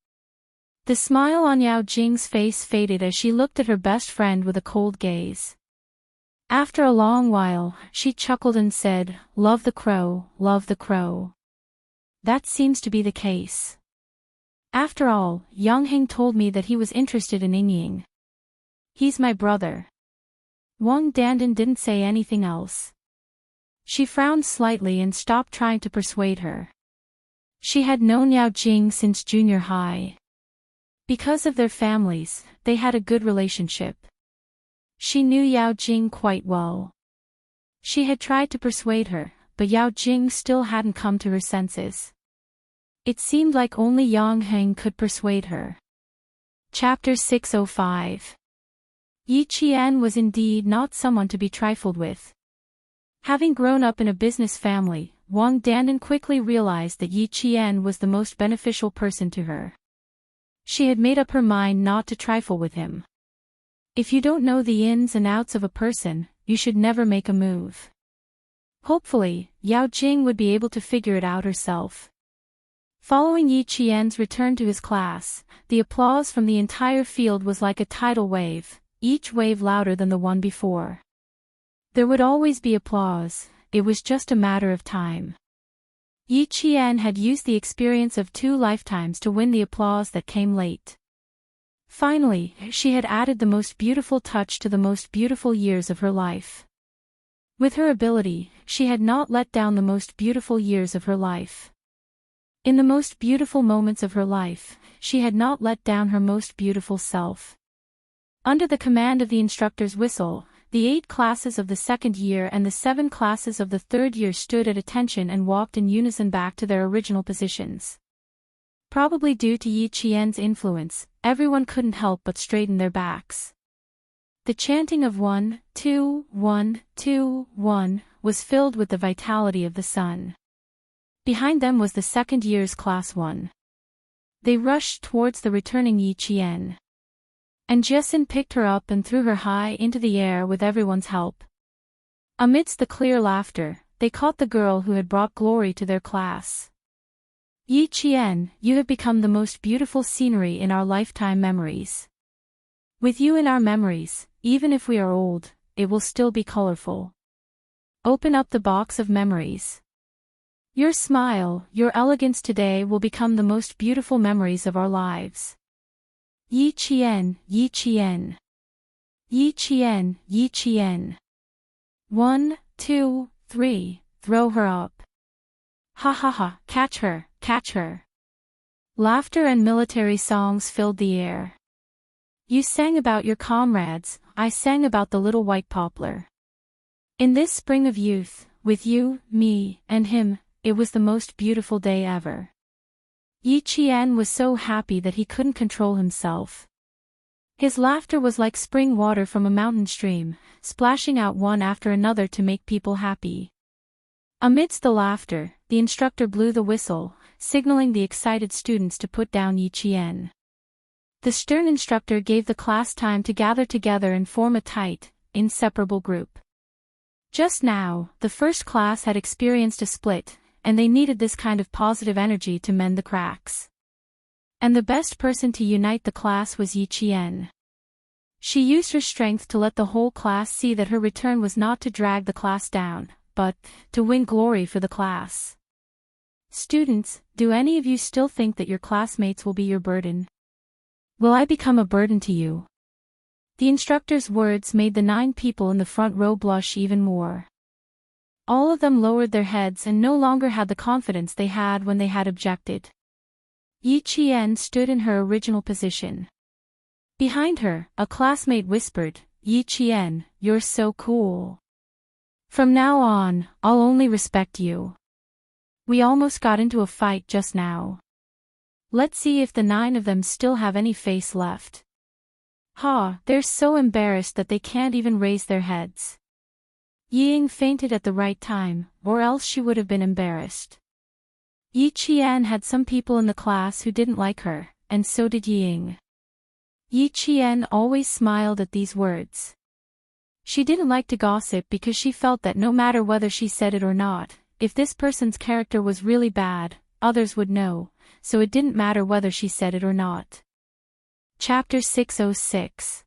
[SPEAKER 1] The smile on Yao Jing's face faded as she looked at her best friend with a cold gaze. After a long while, she chuckled and said, "Love the crow, love the crow." That seems to be the case. After all, Yang Heng told me that he was interested in Ying. He's my brother. Wang Dandan didn't say anything else. She frowned slightly and stopped trying to persuade her. She had known Yao Jing since junior high. Because of their families, they had a good relationship. She knew Yao Jing quite well. She had tried to persuade her, but Yao Jing still hadn't come to her senses. It seemed like only Yang Heng could persuade her. Chapter 605. Yi Qian was indeed not someone to be trifled with. Having grown up in a business family, Wang Dandan quickly realized that Yi Qian was the most beneficial person to her. She had made up her mind not to trifle with him. If you don't know the ins and outs of a person, you should never make a move. Hopefully, Yao Jing would be able to figure it out herself. Following Yi Qian's return to his class, the applause from the entire field was like a tidal wave, each wave louder than the one before. There would always be applause, it was just a matter of time. Yi Qian had used the experience of 2 lifetimes to win the applause that came late. Finally, she had added the most beautiful touch to the most beautiful years of her life. With her ability, she had not let down the most beautiful years of her life. In the most beautiful moments of her life, she had not let down her most beautiful self. Under the command of the instructor's whistle, the 8 classes of the 2nd year and the 7 classes of the 3rd year stood at attention and walked in unison back to their original positions. Probably due to Yi Qian's influence, everyone couldn't help but straighten their backs. The chanting of 1, 2, 1, 2, 1 was filled with the vitality of the sun. Behind them was the 2nd year's class 1. They rushed towards the returning Yi Qian. And Jessen picked her up and threw her high into the air with everyone's help. Amidst the clear laughter, they caught the girl who had brought glory to their class. Yi Qian, you have become the most beautiful scenery in our lifetime memories. With you in our memories, even if we are old, it will still be colorful. Open up the box of memories. Your smile, your elegance today will become the most beautiful memories of our lives. Yi Qian, Yi Qian. Yi Qian, Yi Qian. 1, 2, 3, throw her up. Ha ha ha, catch her, catch her. Laughter and military songs filled the air. You sang about your comrades, I sang about the little white poplar. In this spring of youth, with you, me, and him, it was the most beautiful day ever. Yi Qian was so happy that he couldn't control himself. His laughter was like spring water from a mountain stream, splashing out one after another to make people happy. Amidst the laughter, the instructor blew the whistle, signaling the excited students to put down Yi Qian. The stern instructor gave the class time to gather together and form a tight, inseparable group. Just now, the first class had experienced a split, and they needed this kind of positive energy to mend the cracks. And the best person to unite the class was Yi Qian. She used her strength to let the whole class see that her return was not to drag the class down, but to win glory for the class. Students, do any of you still think that your classmates will be your burden? Will I become a burden to you? The instructor's words made the 9 people in the front row blush even more. All of them lowered their heads and no longer had the confidence they had when they had objected. Yi Qian stood in her original position. Behind her, a classmate whispered, "Yi Qian, you're so cool. From now on, I'll only respect you. We almost got into a fight just now. Let's see if the 9 of them still have any face left." Ha, they're so embarrassed that they can't even raise their heads. Ying fainted at the right time, or else she would have been embarrassed. Yi Qian had some people in the class who didn't like her, and so did Ying. Yi Qian always smiled at these words. She didn't like to gossip because she felt that no matter whether she said it or not, if this person's character was really bad, others would know, so it didn't matter whether she said it or not. Chapter 606.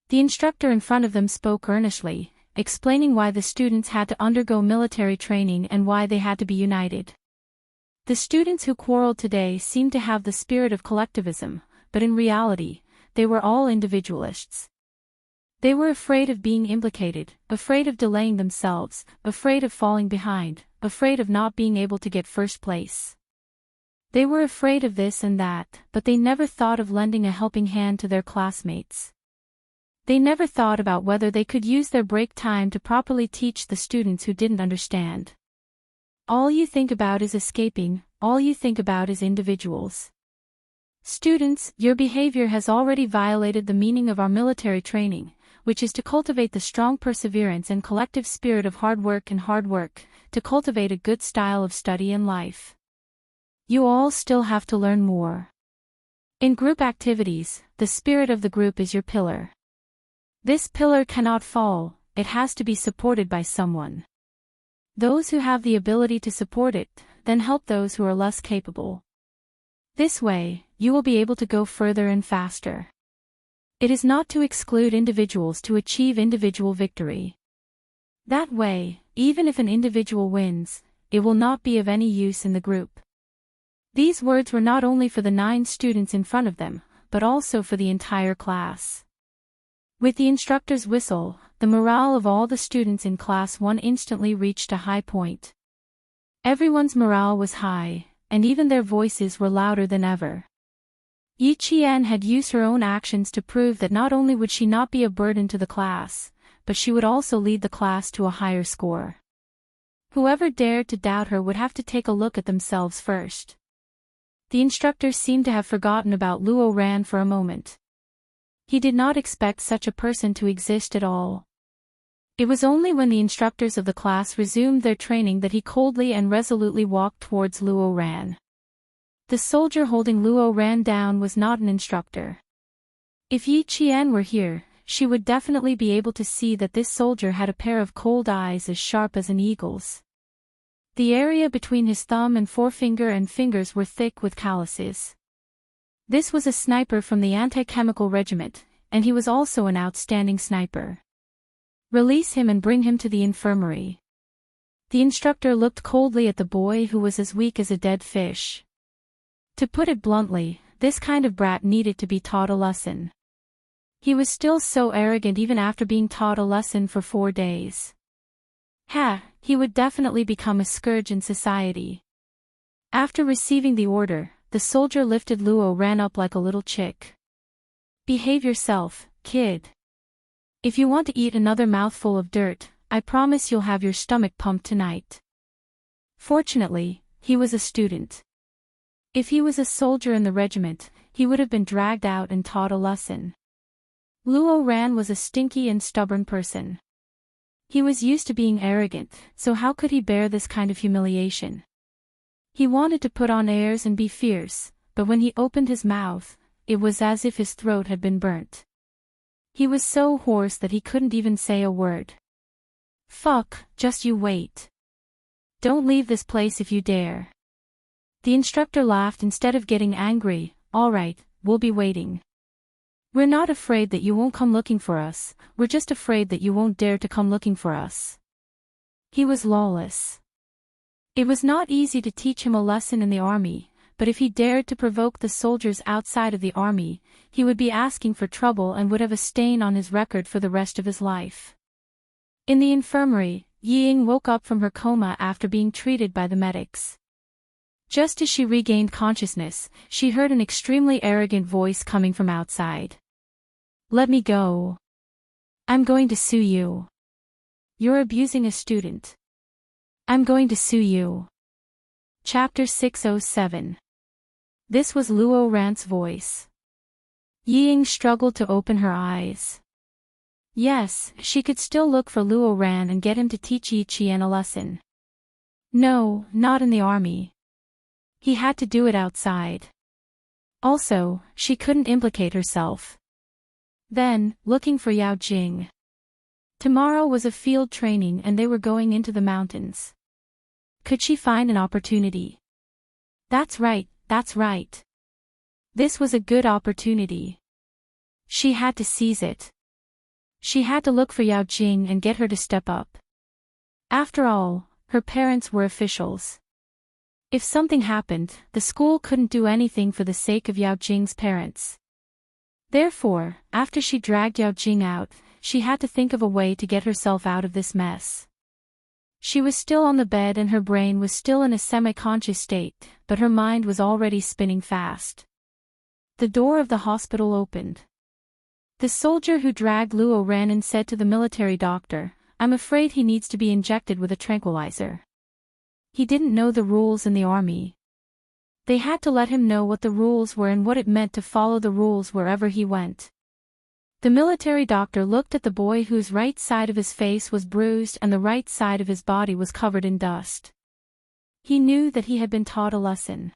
[SPEAKER 1] The instructor in front of them spoke earnestly, explaining why the students had to undergo military training and why they had to be united. The students who quarreled today seemed to have the spirit of collectivism, but in reality, they were all individualists. They were afraid of being implicated, afraid of delaying themselves, afraid of falling behind, afraid of not being able to get first place. They were afraid of this and that, but they never thought of lending a helping hand to their classmates. They never thought about whether they could use their break time to properly teach the students who didn't understand. All you think about is escaping, all you think about is individuals. Students, your behavior has already violated the meaning of our military training, which is to cultivate the strong perseverance and collective spirit of hard work, to cultivate a good style of study and life. You all still have to learn more. In group activities, the spirit of the group is your pillar. This pillar cannot fall, it has to be supported by someone. Those who have the ability to support it, then help those who are less capable. This way, you will be able to go further and faster. It is not to exclude individuals to achieve individual victory. That way, even if an individual wins, it will not be of any use in the group. These words were not only for the 9 students in front of them, but also for the entire class. With the instructor's whistle, the morale of all the students in Class 1 instantly reached a high point. Everyone's morale was high, and even their voices were louder than ever. Yi Qian had used her own actions to prove that not only would she not be a burden to the class, but she would also lead the class to a higher score. Whoever dared to doubt her would have to take a look at themselves first. The instructor seemed to have forgotten about Luo Ran for a moment. He did not expect such a person to exist at all. It was only when the instructors of the class resumed their training that he coldly and resolutely walked towards Luo Ran. The soldier holding Luo Ran down was not an instructor. If Yi Qian were here, she would definitely be able to see that this soldier had a pair of cold eyes as sharp as an eagle's. The area between his thumb and forefinger and fingers were thick with calluses. This was a sniper from the anti-chemical regiment, and he was also an outstanding sniper. Release him and bring him to the infirmary. The instructor looked coldly at the boy who was as weak as a dead fish. To put it bluntly, this kind of brat needed to be taught a lesson. He was still so arrogant even after being taught a lesson for 4 days. He would definitely become a scourge in society. After receiving the order, the soldier lifted Luo Ran up like a little chick. Behave yourself, kid. If you want to eat another mouthful of dirt, I promise you'll have your stomach pumped tonight. Fortunately, he was a student. If he was a soldier in the regiment, he would have been dragged out and taught a lesson. Luo Ran was a stinky and stubborn person. He was used to being arrogant, so how could he bear this kind of humiliation? He wanted to put on airs and be fierce, but when he opened his mouth, it was as if his throat had been burnt. He was so hoarse that he couldn't even say a word. Fuck, just you wait. Don't leave this place if you dare. The instructor laughed instead of getting angry. All right, we'll be waiting. We're not afraid that you won't come looking for us, we're just afraid that you won't dare to come looking for us. He was lawless. It was not easy to teach him a lesson in the army, but if he dared to provoke the soldiers outside of the army, he would be asking for trouble and would have a stain on his record for the rest of his life. In the infirmary, Ying woke up from her coma after being treated by the medics. Just as she regained consciousness, she heard an extremely arrogant voice coming from outside. Let me go. I'm going to sue you. You're abusing a student. I'm going to sue you. Chapter 607. This was Luo Ran's voice. Ying struggled to open her eyes. Yes, she could still look for Luo Ran and get him to teach Yi Qian a lesson. No, not in the army. He had to do it outside. Also, she couldn't implicate herself. Then, looking for Yao Jing. Tomorrow was a field training and they were going into the mountains. Could she find an opportunity? That's right, that's right. This was a good opportunity. She had to seize it. She had to look for Yao Jing and get her to step up. After all, her parents were officials. If something happened, the school couldn't do anything for the sake of Yao Jing's parents. Therefore, after she dragged Yao Jing out, she had to think of a way to get herself out of this mess. She was still on the bed and her brain was still in a semi-conscious state, but her mind was already spinning fast. The door of the hospital opened. The soldier who dragged Luo ran and said to the military doctor, "I'm afraid he needs to be injected with a tranquilizer." He didn't know the rules in the army. They had to let him know what the rules were and what it meant to follow the rules wherever he went. The military doctor looked at the boy whose right side of his face was bruised and the right side of his body was covered in dust. He knew that he had been taught a lesson.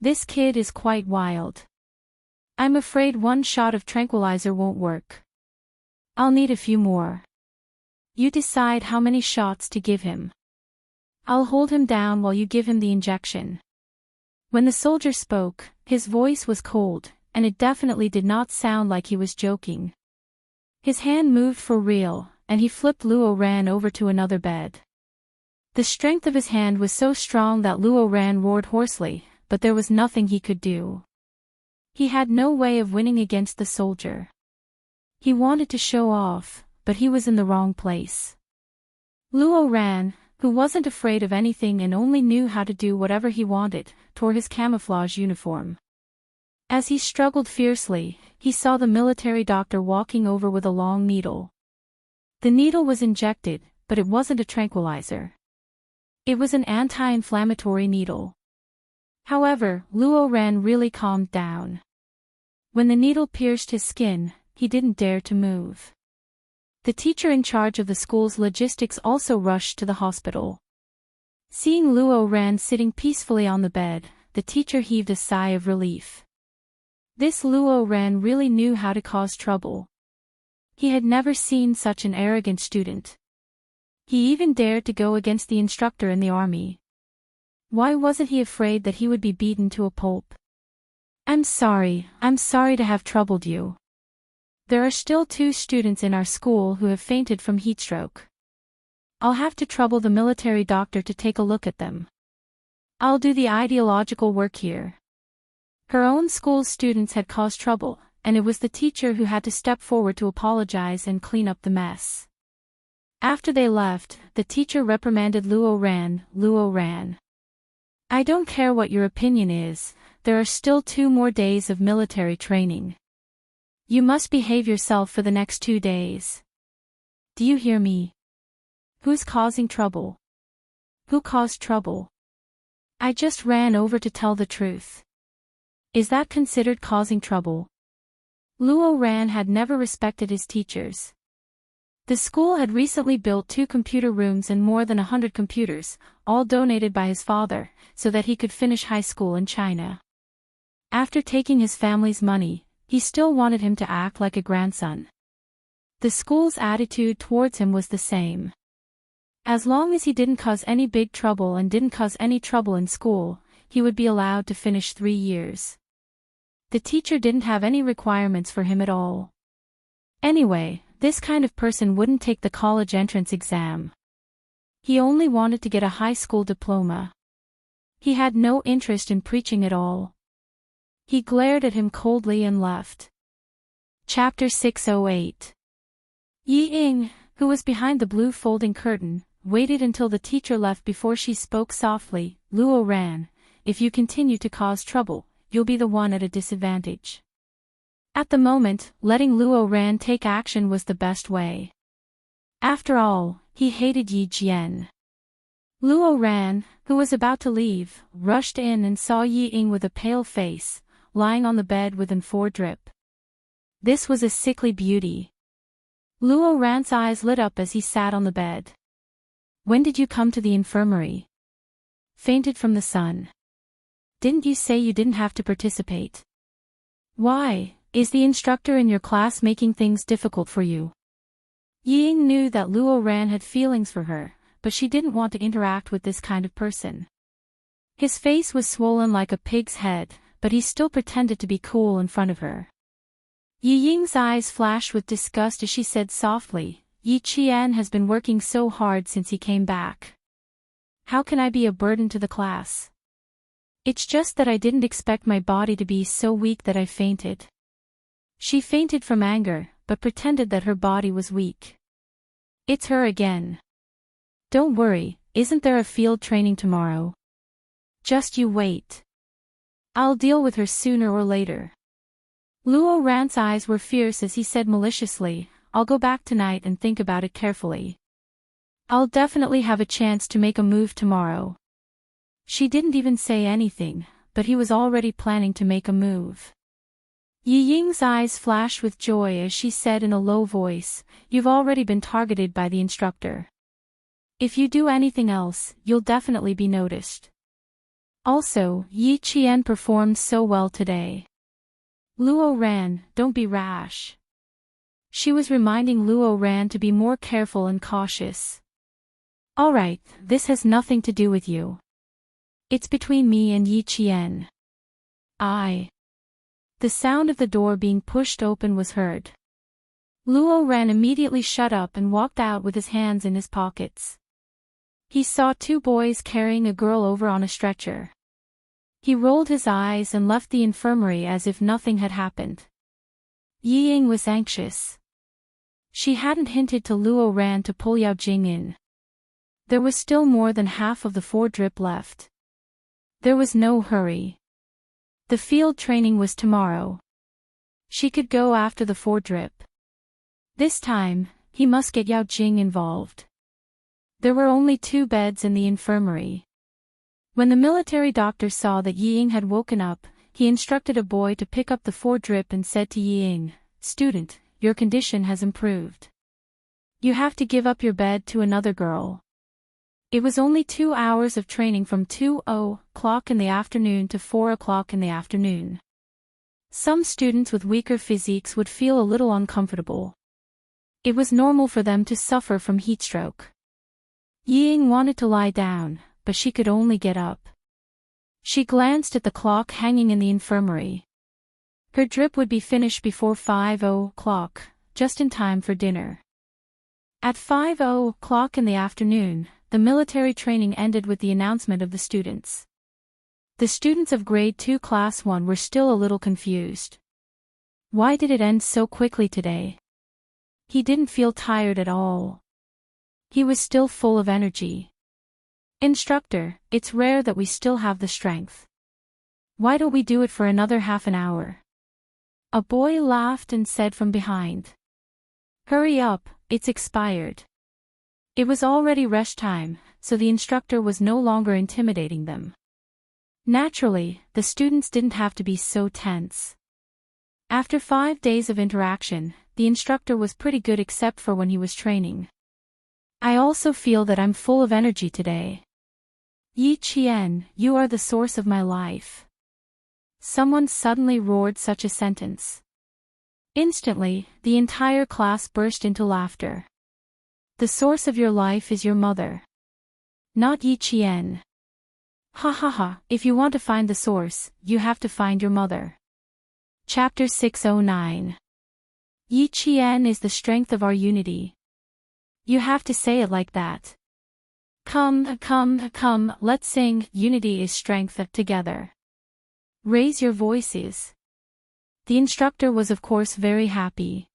[SPEAKER 1] This kid is quite wild. I'm afraid one shot of tranquilizer won't work. I'll need a few more. You decide how many shots to give him. I'll hold him down while you give him the injection. When the soldier spoke, his voice was cold, and it definitely did not sound like he was joking. His hand moved for real, and he flipped Luo Ran over to another bed. The strength of his hand was so strong that Luo Ran roared hoarsely, but there was nothing he could do. He had no way of winning against the soldier. He wanted to show off, but he was in the wrong place. Luo Ran, who wasn't afraid of anything and only knew how to do whatever he wanted, tore his camouflage uniform. As he struggled fiercely, he saw the military doctor walking over with a long needle. The needle was injected, but it wasn't a tranquilizer. It was an anti-inflammatory needle. However, Luo Ran really calmed down. When the needle pierced his skin, he didn't dare to move. The teacher in charge of the school's logistics also rushed to the hospital. Seeing Luo Ran sitting peacefully on the bed, the teacher heaved a sigh of relief. This Luo Ran really knew how to cause trouble. He had never seen such an arrogant student. He even dared to go against the instructor in the army. Why wasn't he afraid that he would be beaten to a pulp? I'm sorry to have troubled you. There are still 2 students in our school who have fainted from heatstroke. I'll have to trouble the military doctor to take a look at them. I'll do the ideological work here. Her own school's students had caused trouble, and it was the teacher who had to step forward to apologize and clean up the mess. After they left, the teacher reprimanded Luo Ran. Luo Ran. I don't care what your opinion is, there are still 2 more days of military training. You must behave yourself for the next 2 days. Do you hear me? Who's causing trouble? Who caused trouble? I just ran over to tell the truth. Is that considered causing trouble? Luo Ran had never respected his teachers. The school had recently built 2 computer rooms and more than 100 computers, all donated by his father, so that he could finish high school in China. After taking his family's money, he still wanted him to act like a grandson. The school's attitude towards him was the same. As long as he didn't cause any big trouble and didn't cause any trouble in school, he would be allowed to finish 3 years. The teacher didn't have any requirements for him at all. Anyway, this kind of person wouldn't take the college entrance exam. He only wanted to get a high school diploma. He had no interest in preaching at all. He glared at him coldly and left. Chapter 608. Yi Ying, who was behind the blue folding curtain, waited until the teacher left before she spoke softly. Luo Ran, if you continue to cause trouble, you'll be the one at a disadvantage. At the moment, letting Luo Ran take action was the best way. After all, he hated Yi Jian. Luo Ran, who was about to leave, rushed in and saw Yi Ying with a pale face, lying on the bed with an 4 drip. This was a sickly beauty. Luo Ran's eyes lit up as he sat on the bed. When did you come to the infirmary? Fainted from the sun. Didn't you say you didn't have to participate? Why? Is the instructor in your class making things difficult for you? Yi Ying knew that Luo Ran had feelings for her, but she didn't want to interact with this kind of person. His face was swollen like a pig's head, but he still pretended to be cool in front of her. Yi Ying's eyes flashed with disgust as she said softly, Yi Qian has been working so hard since he came back. How can I be a burden to the class? It's just that I didn't expect my body to be so weak that I fainted. She fainted from anger, but pretended that her body was weak. It's her again. Don't worry, isn't there a field training tomorrow? Just you wait. I'll deal with her sooner or later. Luo Ran's eyes were fierce as he said maliciously, I'll go back tonight and think about it carefully. I'll definitely have a chance to make a move tomorrow. She didn't even say anything, but he was already planning to make a move. Yi Ying's eyes flashed with joy as she said in a low voice, You've already been targeted by the instructor. If you do anything else, you'll definitely be noticed. Also, Yi Qian performed so well today. Luo Ran, don't be rash. She was reminding Luo Ran to be more careful and cautious. Alright, this has nothing to do with you. It's between me and Yi Qian. The sound of the door being pushed open was heard. Luo Ran immediately shut up and walked out with his hands in his pockets. He saw 2 boys carrying a girl over on a stretcher. He rolled his eyes and left the infirmary as if nothing had happened. Yi Ying was anxious. She hadn't hinted to Luo Ran to pull Yao Jing in. There was still more than half of the 4 drip left. There was no hurry. The field training was tomorrow. She could go after the 4 drip. This time, he must get Yao Jing involved. There were only 2 beds in the infirmary. When the military doctor saw that Yi Ying had woken up, he instructed a boy to pick up the 4 drip and said to Yi Ying, Student, your condition has improved. You have to give up your bed to another girl. It was only 2 hours of training from 2:00 in the afternoon to 4:00 in the afternoon. Some students with weaker physiques would feel a little uncomfortable. It was normal for them to suffer from heatstroke. Yi Ying wanted to lie down, but she could only get up. She glanced at the clock hanging in the infirmary. Her drip would be finished before 5:00, just in time for dinner. At 5:00 in the afternoon, the military training ended with the announcement of the students. The students of Grade 2 Class 1 were still a little confused. Why did it end so quickly today? He didn't feel tired at all. He was still full of energy. Instructor, it's rare that we still have the strength. Why don't we do it for another half an hour? A boy laughed and said from behind. Hurry up, it's expired. It was already rush time, so the instructor was no longer intimidating them. Naturally, the students didn't have to be so tense. After 5 days of interaction, the instructor was pretty good except for when he was training. I also feel that I'm full of energy today. Yi Qian, you are the source of my life. Someone suddenly roared such a sentence. Instantly, the entire class burst into laughter. The source of your life is your mother. Not Yi Qian. Ha ha ha, if you want to find the source, you have to find your mother. Chapter 609. Yi Qian is the strength of our unity. You have to say it like that. Come, let's sing, unity is strength together. Raise your voices. The instructor was of course very happy.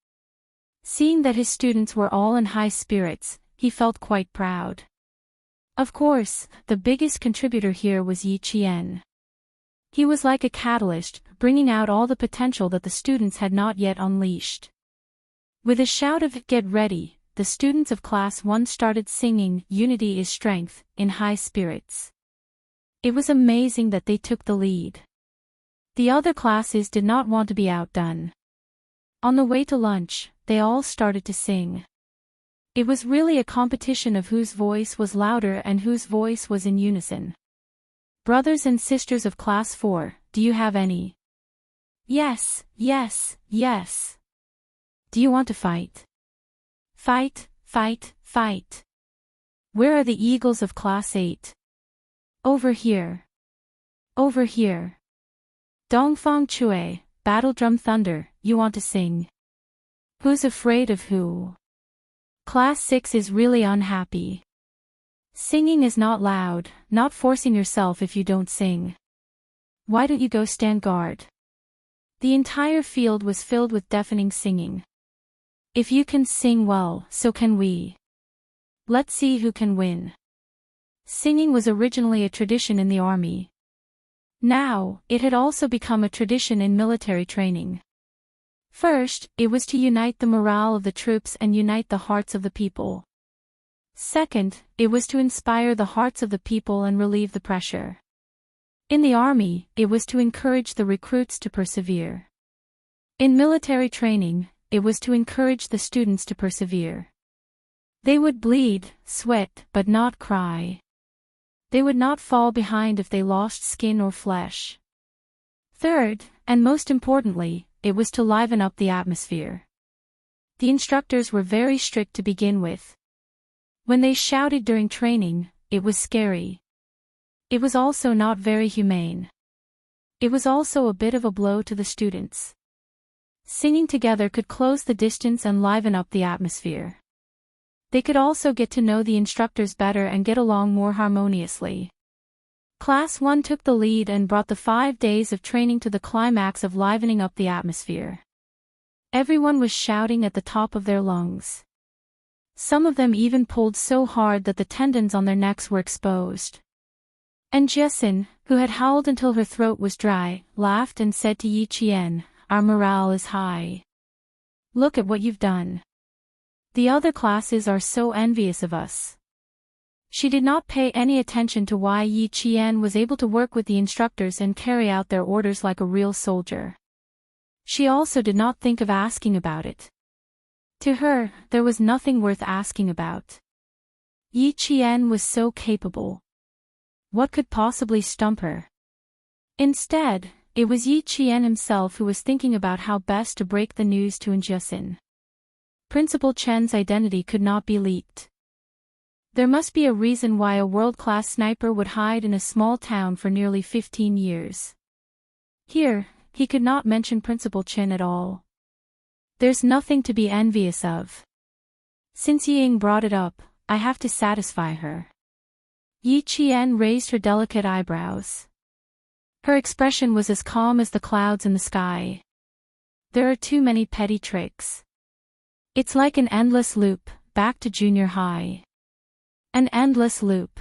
[SPEAKER 1] Seeing that his students were all in high spirits, he felt quite proud. Of course, the biggest contributor here was Yi Qian. He was like a catalyst, bringing out all the potential that the students had not yet unleashed. With a shout of "Get ready!" the students of Class 1 started singing "Unity is Strength" in high spirits. It was amazing that they took the lead. The other classes did not want to be outdone. On the way to lunch, they all started to sing. It was really a competition of whose voice was louder and whose voice was in unison. Brothers and sisters of Class 4, do you have any? Yes. Do you want to fight? Fight. Where are the eagles of Class 8? Over here. Dongfang Chui, battle drum thunder, you want to sing? Who's afraid of who? Class 6 is really unhappy. Singing is not loud, not forcing yourself if you don't sing. Why don't you go stand guard? The entire field was filled with deafening singing. If you can sing well, so can we. Let's see who can win. Singing was originally a tradition in the army. Now, it had also become a tradition in military training. First, it was to unite the morale of the troops and unite the hearts of the people. Second, it was to inspire the hearts of the people and relieve the pressure. In the army, it was to encourage the recruits to persevere. In military training, it was to encourage the students to persevere. They would bleed, sweat, but not cry. They would not fall behind if they lost skin or flesh. Third, and most importantly, it was to liven up the atmosphere. The instructors were very strict to begin with. When they shouted during training, it was scary. It was also not very humane. It was also a bit of a blow to the students. Singing together could close the distance and liven up the atmosphere. They could also get to know the instructors better and get along more harmoniously. Class 1 took the lead and brought the 5 days of training to the climax of livening up the atmosphere. Everyone was shouting at the top of their lungs. Some of them even pulled so hard that the tendons on their necks were exposed. And Jesin, who had howled until her throat was dry, laughed and said to Yi Qian, "Our morale is high. Look at what you've done. The other classes are so envious of us." She did not pay any attention to why Yi Qian was able to work with the instructors and carry out their orders like a real soldier. She also did not think of asking about it. To her, there was nothing worth asking about. Yi Qian was so capable. What could possibly stump her? Instead, it was Yi Qian himself who was thinking about how best to break the news to Jesin. Principal Chen's identity could not be leaked. There must be a reason why a world-class sniper would hide in a small town for nearly 15 years. Here, he could not mention Principal Chen at all. There's nothing to be envious of. Since Ying brought it up, I have to satisfy her. Yi Qian raised her delicate eyebrows. Her expression was as calm as the clouds in the sky. There are too many petty tricks. It's like an endless loop, back to junior high. An endless loop.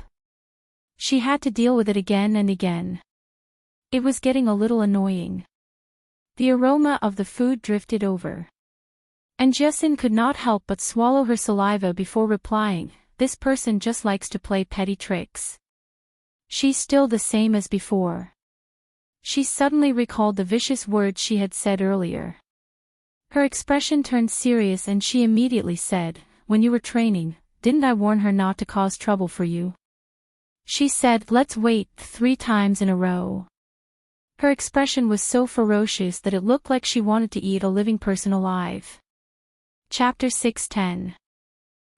[SPEAKER 1] She had to deal with it again and again. It was getting a little annoying. The aroma of the food drifted over. And Jessin could not help but swallow her saliva before replying, "This person just likes to play petty tricks." She's still the same as before. She suddenly recalled the vicious words she had said earlier. Her expression turned serious and she immediately said, "When you were training, didn't I warn her not to cause trouble for you?" She said, "Let's wait," 3 times in a row. Her expression was so ferocious that it looked like she wanted to eat a living person alive. Chapter 6:10.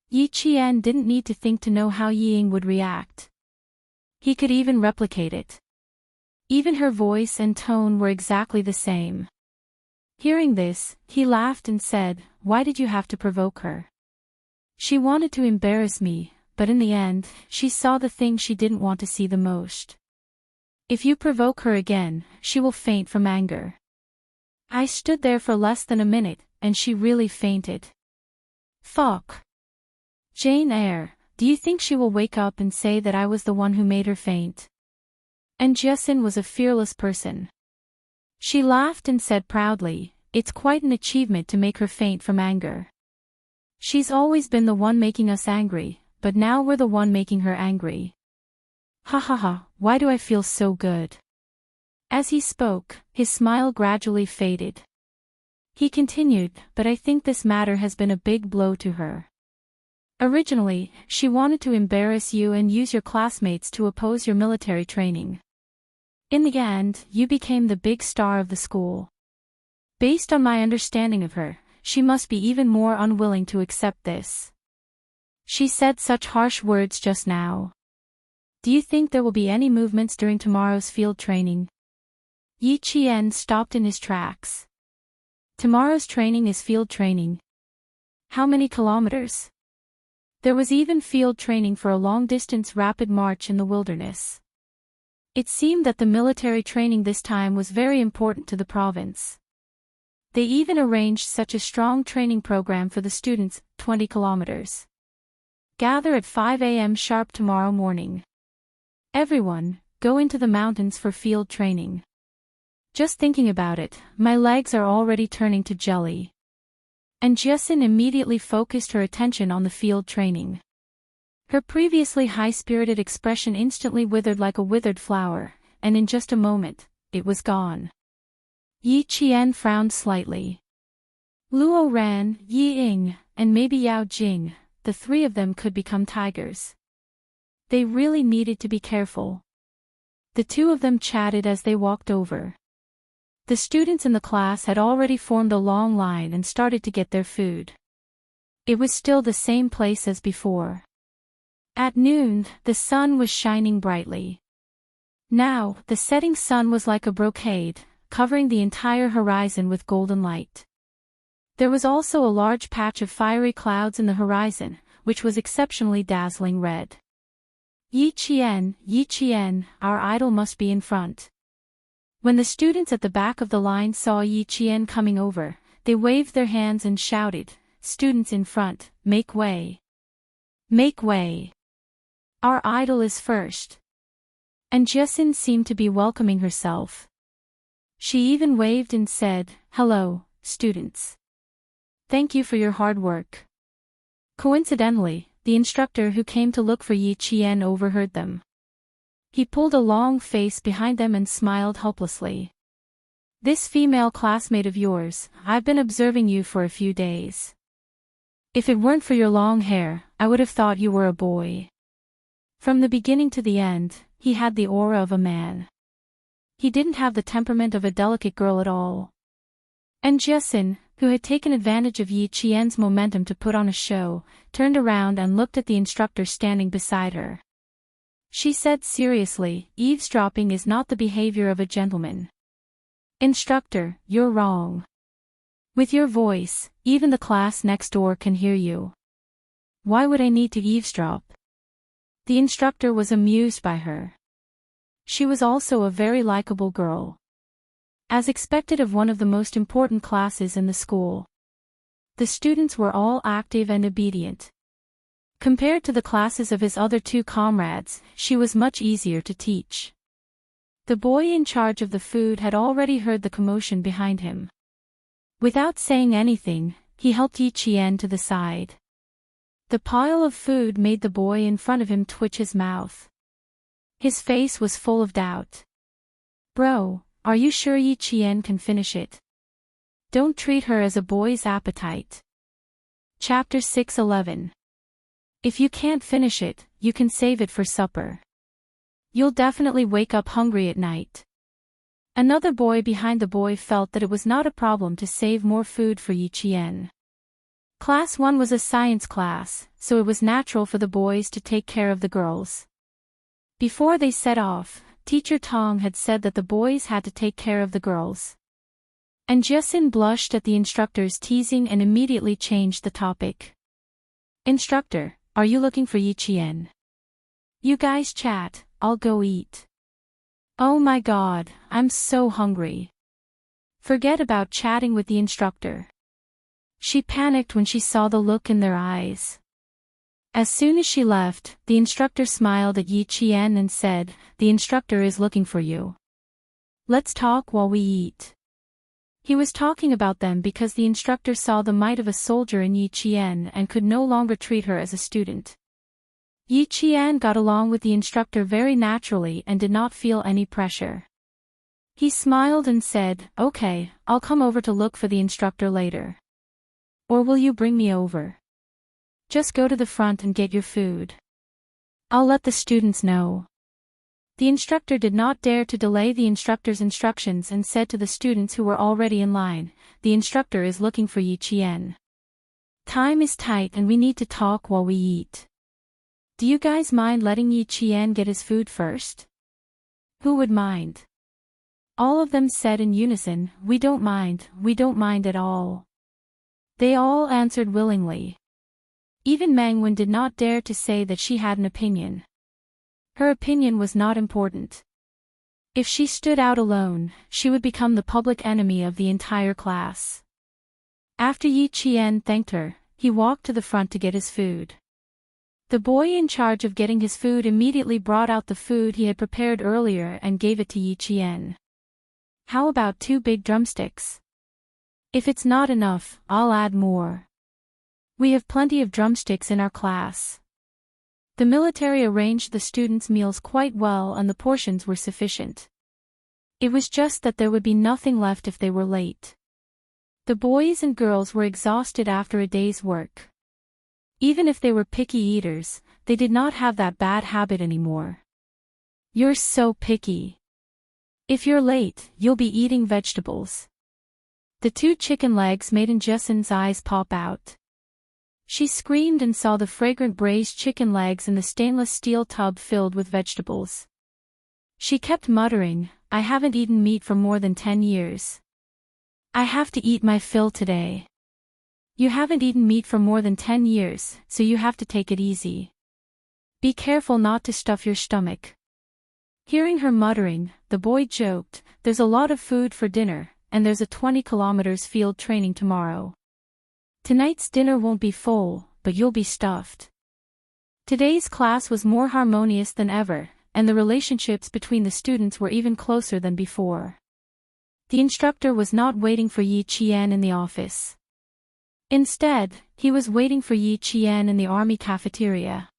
[SPEAKER 1] Yi Qian didn't need to think to know how Ying would react. He could even replicate it. Even her voice and tone were exactly the same. Hearing this, he laughed and said, "Why did you have to provoke her? She wanted to embarrass me, but in the end, she saw the thing she didn't want to see the most. If you provoke her again, she will faint from anger." I stood there for less than a minute, and she really fainted. Fuck. Jane Eyre, do you think she will wake up and say that I was the one who made her faint? And Jessin was a fearless person. She laughed and said proudly, "It's quite an achievement to make her faint from anger. She's always been the one making us angry, but now we're the one making her angry. Ha ha ha, why do I feel so good?" As he spoke, his smile gradually faded. He continued, "But I think this matter has been a big blow to her. Originally, she wanted to embarrass you and use your classmates to oppose your military training. In the end, you became the big star of the school. Based on my understanding of her, she must be even more unwilling to accept this. She said such harsh words just now. Do you think there will be any movements during tomorrow's field training?" Yi Qian stopped in his tracks. Tomorrow's training is field training. How many kilometers? There was even field training for a long-distance rapid march in the wilderness. It seemed that the military training this time was very important to the province. They even arranged such a strong training program for the students, 20 kilometers. Gather at 5 a.m. sharp tomorrow morning. Everyone, go into the mountains for field training. Just thinking about it, my legs are already turning to jelly. And Jessin immediately focused her attention on the field training. Her previously high-spirited expression instantly withered like a withered flower, and in just a moment, it was gone. Yi Qian frowned slightly. Luo Ran, Yi Ying, and maybe Yao Jing, the 3 of them could become tigers. They really needed to be careful. The 2 of them chatted as they walked over. The students in the class had already formed a long line and started to get their food. It was still the same place as before. At noon, the sun was shining brightly. Now, the setting sun was like a brocade, covering the entire horizon with golden light. There was also a large patch of fiery clouds in the horizon, which was exceptionally dazzling red. Yi Qian, our idol must be in front." When the students at the back of the line saw Yi Qian coming over, they waved their hands and shouted, "Students in front, make way! Make way! Our idol is first!" And Jessin seemed to be welcoming herself. She even waved and said, "Hello, students. Thank you for your hard work." Coincidentally, the instructor who came to look for Yi Qian overheard them. He pulled a long face behind them and smiled helplessly. "This female classmate of yours, I've been observing you for a few days. If it weren't for your long hair, I would have thought you were a boy." From the beginning to the end, he had the aura of a man. He didn't have the temperament of a delicate girl at all. And Jessin, who had taken advantage of Yi Qian's momentum to put on a show, turned around and looked at the instructor standing beside her. She said seriously, "Eavesdropping is not the behavior of a gentleman." "Instructor, you're wrong. With your voice, even the class next door can hear you. Why would I need to eavesdrop?" The instructor was amused by her. She was also a very likable girl. As expected of one of the most important classes in the school. The students were all active and obedient. Compared to the classes of his other two comrades, she was much easier to teach. The boy in charge of the food had already heard the commotion behind him. Without saying anything, he helped Yi Qian to the side. The pile of food made the boy in front of him twitch his mouth. His face was full of doubt. "Bro, are you sure Yi Qian can finish it? Don't treat her as a boy's appetite." Chapter 6:11. If you can't finish it, you can save it for supper. You'll definitely wake up hungry at night. Another boy behind the boy felt that it was not a problem to save more food for Yi Qian. Class 1 was a science class, so it was natural for the boys to take care of the girls. Before they set off, Teacher Tong had said that the boys had to take care of the girls. And Jesin blushed at the instructor's teasing and immediately changed the topic. "Instructor, are you looking for Yi Qian? You guys chat, I'll go eat." "Oh my god, I'm so hungry." Forget about chatting with the instructor. She panicked when she saw the look in their eyes. As soon as she left, the instructor smiled at Yi Qian and said, "The instructor is looking for you. Let's talk while we eat." He was talking about them because the instructor saw the might of a soldier in Yi Qian and could no longer treat her as a student. Yi Qian got along with the instructor very naturally and did not feel any pressure. He smiled and said, "Okay, I'll come over to look for the instructor later. Or will you bring me over? Just go to the front and get your food. I'll let the students know." The instructor did not dare to delay the instructor's instructions and said to the students who were already in line, "The instructor is looking for Yi Qian. Time is tight and we need to talk while we eat. Do you guys mind letting Yi Qian get his food first?" "Who would mind?" All of them said in unison, we don't mind at all." They all answered willingly. Even Meng Wen did not dare to say that she had an opinion. Her opinion was not important. If she stood out alone, she would become the public enemy of the entire class. After Yi Qian thanked her, he walked to the front to get his food. The boy in charge of getting his food immediately brought out the food he had prepared earlier and gave it to Yi Qian. "How about 2 big drumsticks? If it's not enough, I'll add more. We have plenty of drumsticks in our class." The military arranged the students' meals quite well and the portions were sufficient. It was just that there would be nothing left if they were late. The boys and girls were exhausted after a day's work. Even if they were picky eaters, they did not have that bad habit anymore. "You're so picky. If you're late, you'll be eating vegetables." The 2 chicken legs made Jesin's eyes pop out. She screamed and saw the fragrant braised chicken legs in the stainless steel tub filled with vegetables. She kept muttering, "I haven't eaten meat for more than 10 years. I have to eat my fill today." "You haven't eaten meat for more than 10 years, so you have to take it easy. Be careful not to stuff your stomach." Hearing her muttering, the boy joked, "There's a lot of food for dinner, and there's a 20 kilometers field training tomorrow. Tonight's dinner won't be full, but you'll be stuffed." Today's class was more harmonious than ever, and the relationships between the students were even closer than before. The instructor was not waiting for Yi Qian in the office. Instead, he was waiting for Yi Qian in the army cafeteria.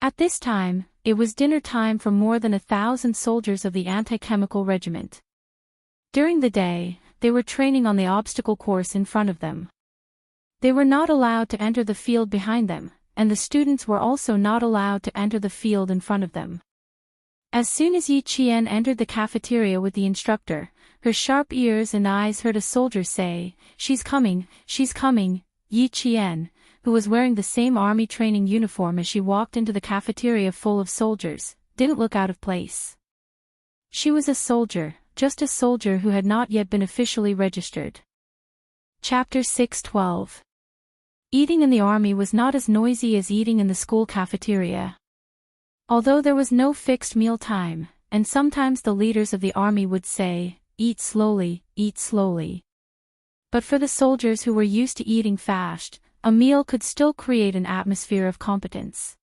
[SPEAKER 1] At this time, it was dinner time for more than 1,000 soldiers of the anti-chemical regiment. During the day, they were training on the obstacle course in front of them. They were not allowed to enter the field behind them, and the students were also not allowed to enter the field in front of them. As soon as Yi Qian entered the cafeteria with the instructor, her sharp ears and eyes heard a soldier say, she's coming." Yi Qian, who was wearing the same army training uniform as she walked into the cafeteria full of soldiers, didn't look out of place. She was a soldier, just a soldier who had not yet been officially registered. Chapter 6:12. Eating in the army was not as noisy as eating in the school cafeteria. Although there was no fixed meal time, and sometimes the leaders of the army would say, eat slowly. But for the soldiers who were used to eating fast, a meal could still create an atmosphere of competence.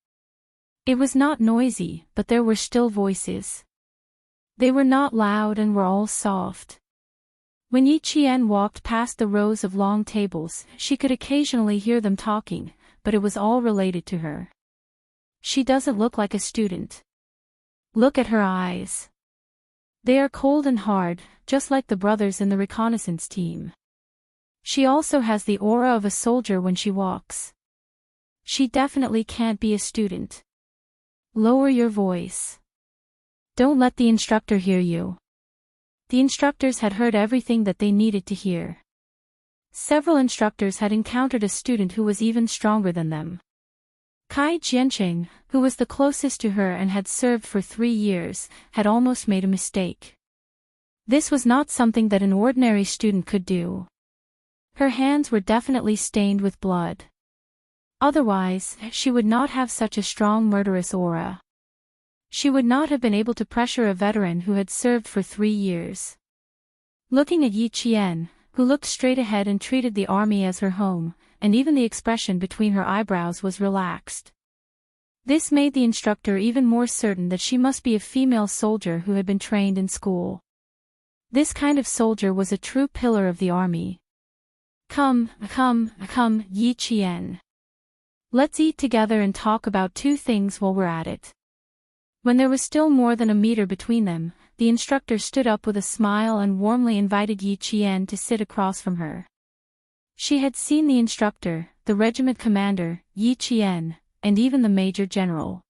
[SPEAKER 1] It was not noisy, but there were still voices. They were not loud and were all soft. When Yi Qian walked past the rows of long tables, she could occasionally hear them talking, but it was all related to her. She doesn't look like a student. Look at her eyes. They are cold and hard, just like the brothers in the reconnaissance team. She also has the aura of a soldier when she walks. She definitely can't be a student. Lower your voice. Don't let the instructor hear you. The instructors had heard everything that they needed to hear. Several instructors had encountered a student who was even stronger than them. Kai Jianqing, who was the closest to her and had served for 3 years, had almost made a mistake. This was not something that an ordinary student could do. Her hands were definitely stained with blood. Otherwise, she would not have such a strong murderous aura. She would not have been able to pressure a veteran who had served for 3 years. Looking at Yi Qian, who looked straight ahead and treated the army as her home, and even the expression between her eyebrows was relaxed. This made the instructor even more certain that she must be a female soldier who had been trained in school. This kind of soldier was a true pillar of the army. Come, Yi Qian. Let's eat together and talk about 2 things while we're at it. When there was still more than a meter between them, the instructor stood up with a smile and warmly invited Yi Qian to sit across from her. She had seen the instructor, the regiment commander, Yi Qian, and even the major general.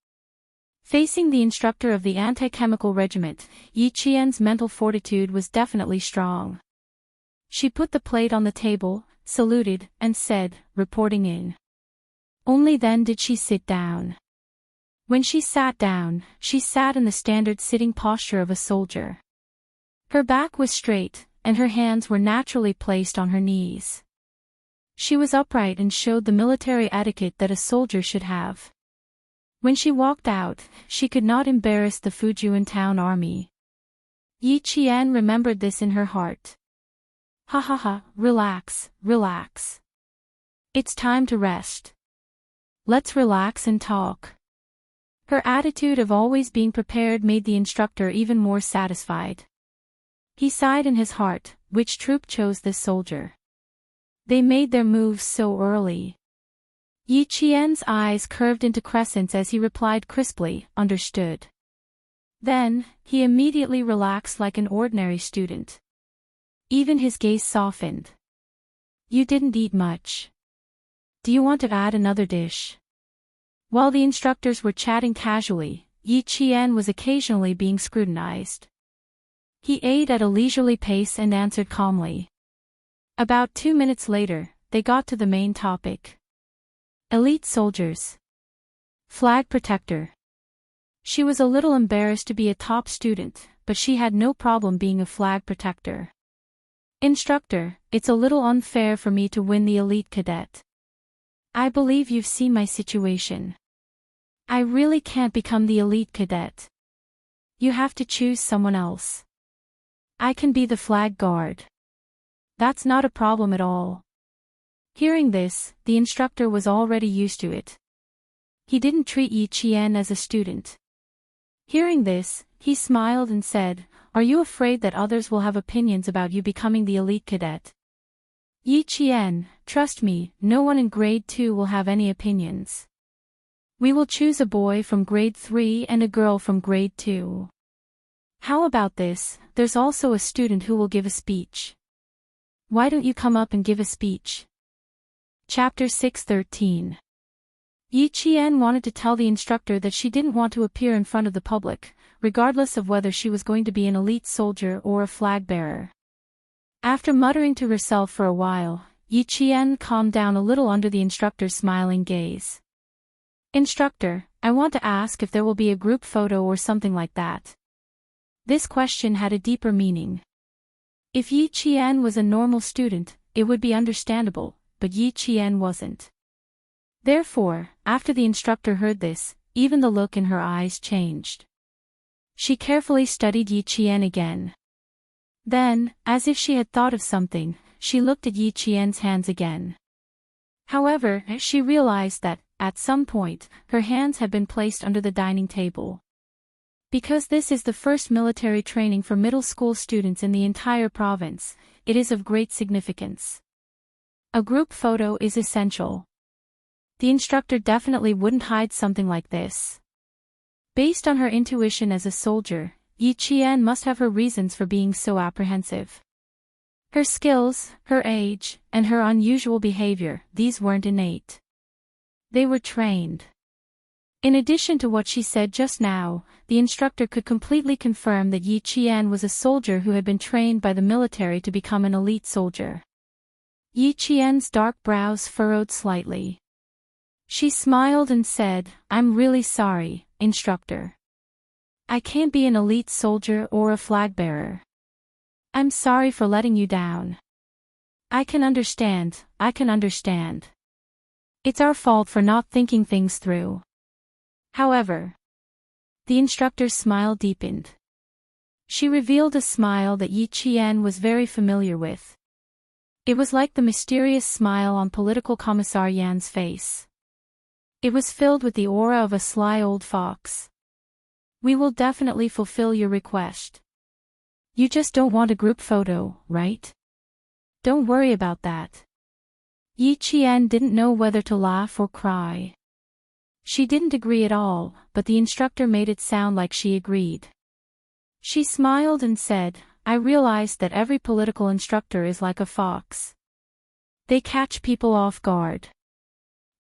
[SPEAKER 1] Facing the instructor of the anti-chemical regiment, Yi Qian's mental fortitude was definitely strong. She put the plate on the table, saluted, and said, reporting in. Only then did she sit down. When she sat down, she sat in the standard sitting posture of a soldier. Her back was straight, and her hands were naturally placed on her knees. She was upright and showed the military etiquette that a soldier should have. When she walked out, she could not embarrass the Fujian town army. Yi Qian remembered this in her heart. Ha, relax. It's time to rest. Let's relax and talk. Her attitude of always being prepared made the instructor even more satisfied. He sighed in his heart, which troop chose this soldier? They made their moves so early. Yi Qian's eyes curved into crescents as he replied crisply, understood. Then, he immediately relaxed like an ordinary student. Even his gaze softened. You didn't eat much. Do you want to add another dish? While the instructors were chatting casually, Yi Qian was occasionally being scrutinized. He ate at a leisurely pace and answered calmly. About 2 minutes later, they got to the main topic. Elite soldiers. Flag protector. She was a little embarrassed to be a top student, but she had no problem being a flag protector. Instructor, it's a little unfair for me to win the elite cadet. I believe you've seen my situation. I really can't become the elite cadet. You have to choose someone else. I can be the flag guard. That's not a problem at all. Hearing this, the instructor was already used to it. He didn't treat Yi Qian as a student. Hearing this, he smiled and said, Are you afraid that others will have opinions about you becoming the elite cadet? Yi Qian, trust me, no one in grade 2 will have any opinions. We will choose a boy from grade 3 and a girl from grade 2. How about this, there's also a student who will give a speech. Why don't you come up and give a speech? Chapter 6:13. Yi Qian wanted to tell the instructor that she didn't want to appear in front of the public, regardless of whether she was going to be an elite soldier or a flag bearer. After muttering to herself for a while, Yi Qian calmed down a little under the instructor's smiling gaze. Instructor, I want to ask if there will be a group photo or something like that. This question had a deeper meaning. If Yi Qian was a normal student, it would be understandable, but Yi Qian wasn't. Therefore, after the instructor heard this, even the look in her eyes changed. She carefully studied Yi Qian again. Then, as if she had thought of something, she looked at Yi Qian's hands again. However, she realized that, at some point, her hands had been placed under the dining table. Because this is the first military training for middle school students in the entire province, it is of great significance. A group photo is essential. The instructor definitely wouldn't hide something like this. Based on her intuition as a soldier, Yi Qian must have her reasons for being so apprehensive. Her skills, her age, and her unusual behavior, these weren't innate. They were trained. In addition to what she said just now, the instructor could completely confirm that Yi Qian was a soldier who had been trained by the military to become an elite soldier. Yi Qian's dark brows furrowed slightly. She smiled and said, "I'm really sorry, instructor. I can't be an elite soldier or a flag bearer. I'm sorry for letting you down. I can understand. It's our fault for not thinking things through." However, the instructor's smile deepened. She revealed a smile that Yi Qian was very familiar with. It was like the mysterious smile on political commissar Yan's face. It was filled with the aura of a sly old fox. "We will definitely fulfill your request. You just don't want a group photo, right? Don't worry about that." Yi Qian didn't know whether to laugh or cry. She didn't agree at all, but the instructor made it sound like she agreed. She smiled and said, "I realize that every political instructor is like a fox. They catch people off guard.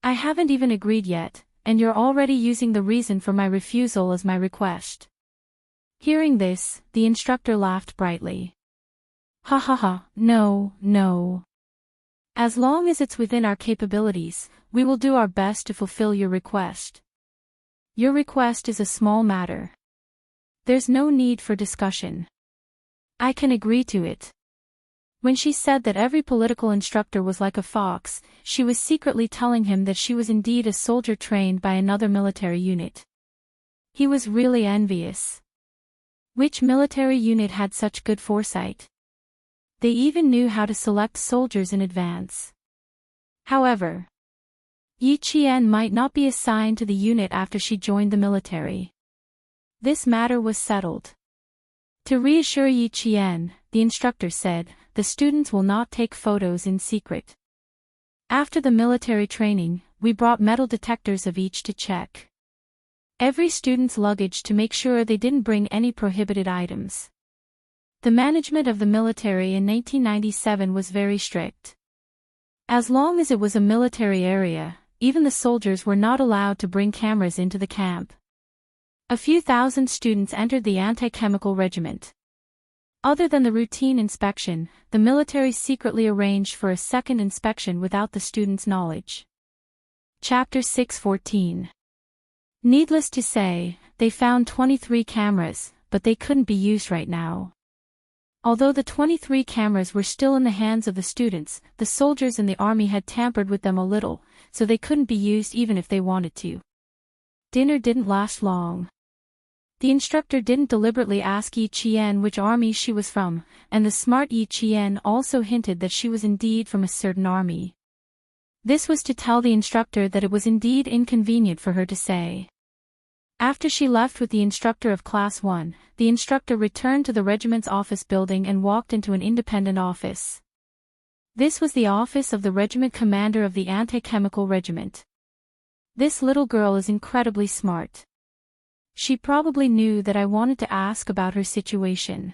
[SPEAKER 1] I haven't even agreed yet, and you're already using the reason for my refusal as my request." Hearing this, the instructor laughed brightly. "Ha ha ha, no. As long as it's within our capabilities, we will do our best to fulfill your request. Your request is a small matter. There's no need for discussion. I can agree to it." When she said that every political instructor was like a fox, she was secretly telling him that she was indeed a soldier trained by another military unit. He was really envious. Which military unit had such good foresight? They even knew how to select soldiers in advance. However, Yi Qian might not be assigned to the unit after she joined the military. This matter was settled. To reassure Yi Qian, the instructor said, "The students will not take photos in secret. After the military training, we brought metal detectors of each to check every student's luggage to make sure they didn't bring any prohibited items." The management of the military in 1997 was very strict. As long as it was a military area, even the soldiers were not allowed to bring cameras into the camp. A few thousand students entered the anti-chemical regiment. Other than the routine inspection, the military secretly arranged for a second inspection without the students' knowledge. Chapter 614. Needless to say, they found 23 cameras, but they couldn't be used right now. Although the 23 cameras were still in the hands of the students, the soldiers in the army had tampered with them a little, so they couldn't be used even if they wanted to. Dinner didn't last long. The instructor didn't deliberately ask Yi Qian which army she was from, and the smart Yi Qian also hinted that she was indeed from a certain army. This was to tell the instructor that it was indeed inconvenient for her to say. After she left with the instructor of Class 1, the instructor returned to the regiment's office building and walked into an independent office. This was the office of the regiment commander of the anti-chemical regiment. This little girl is incredibly smart. She probably knew that I wanted to ask about her situation.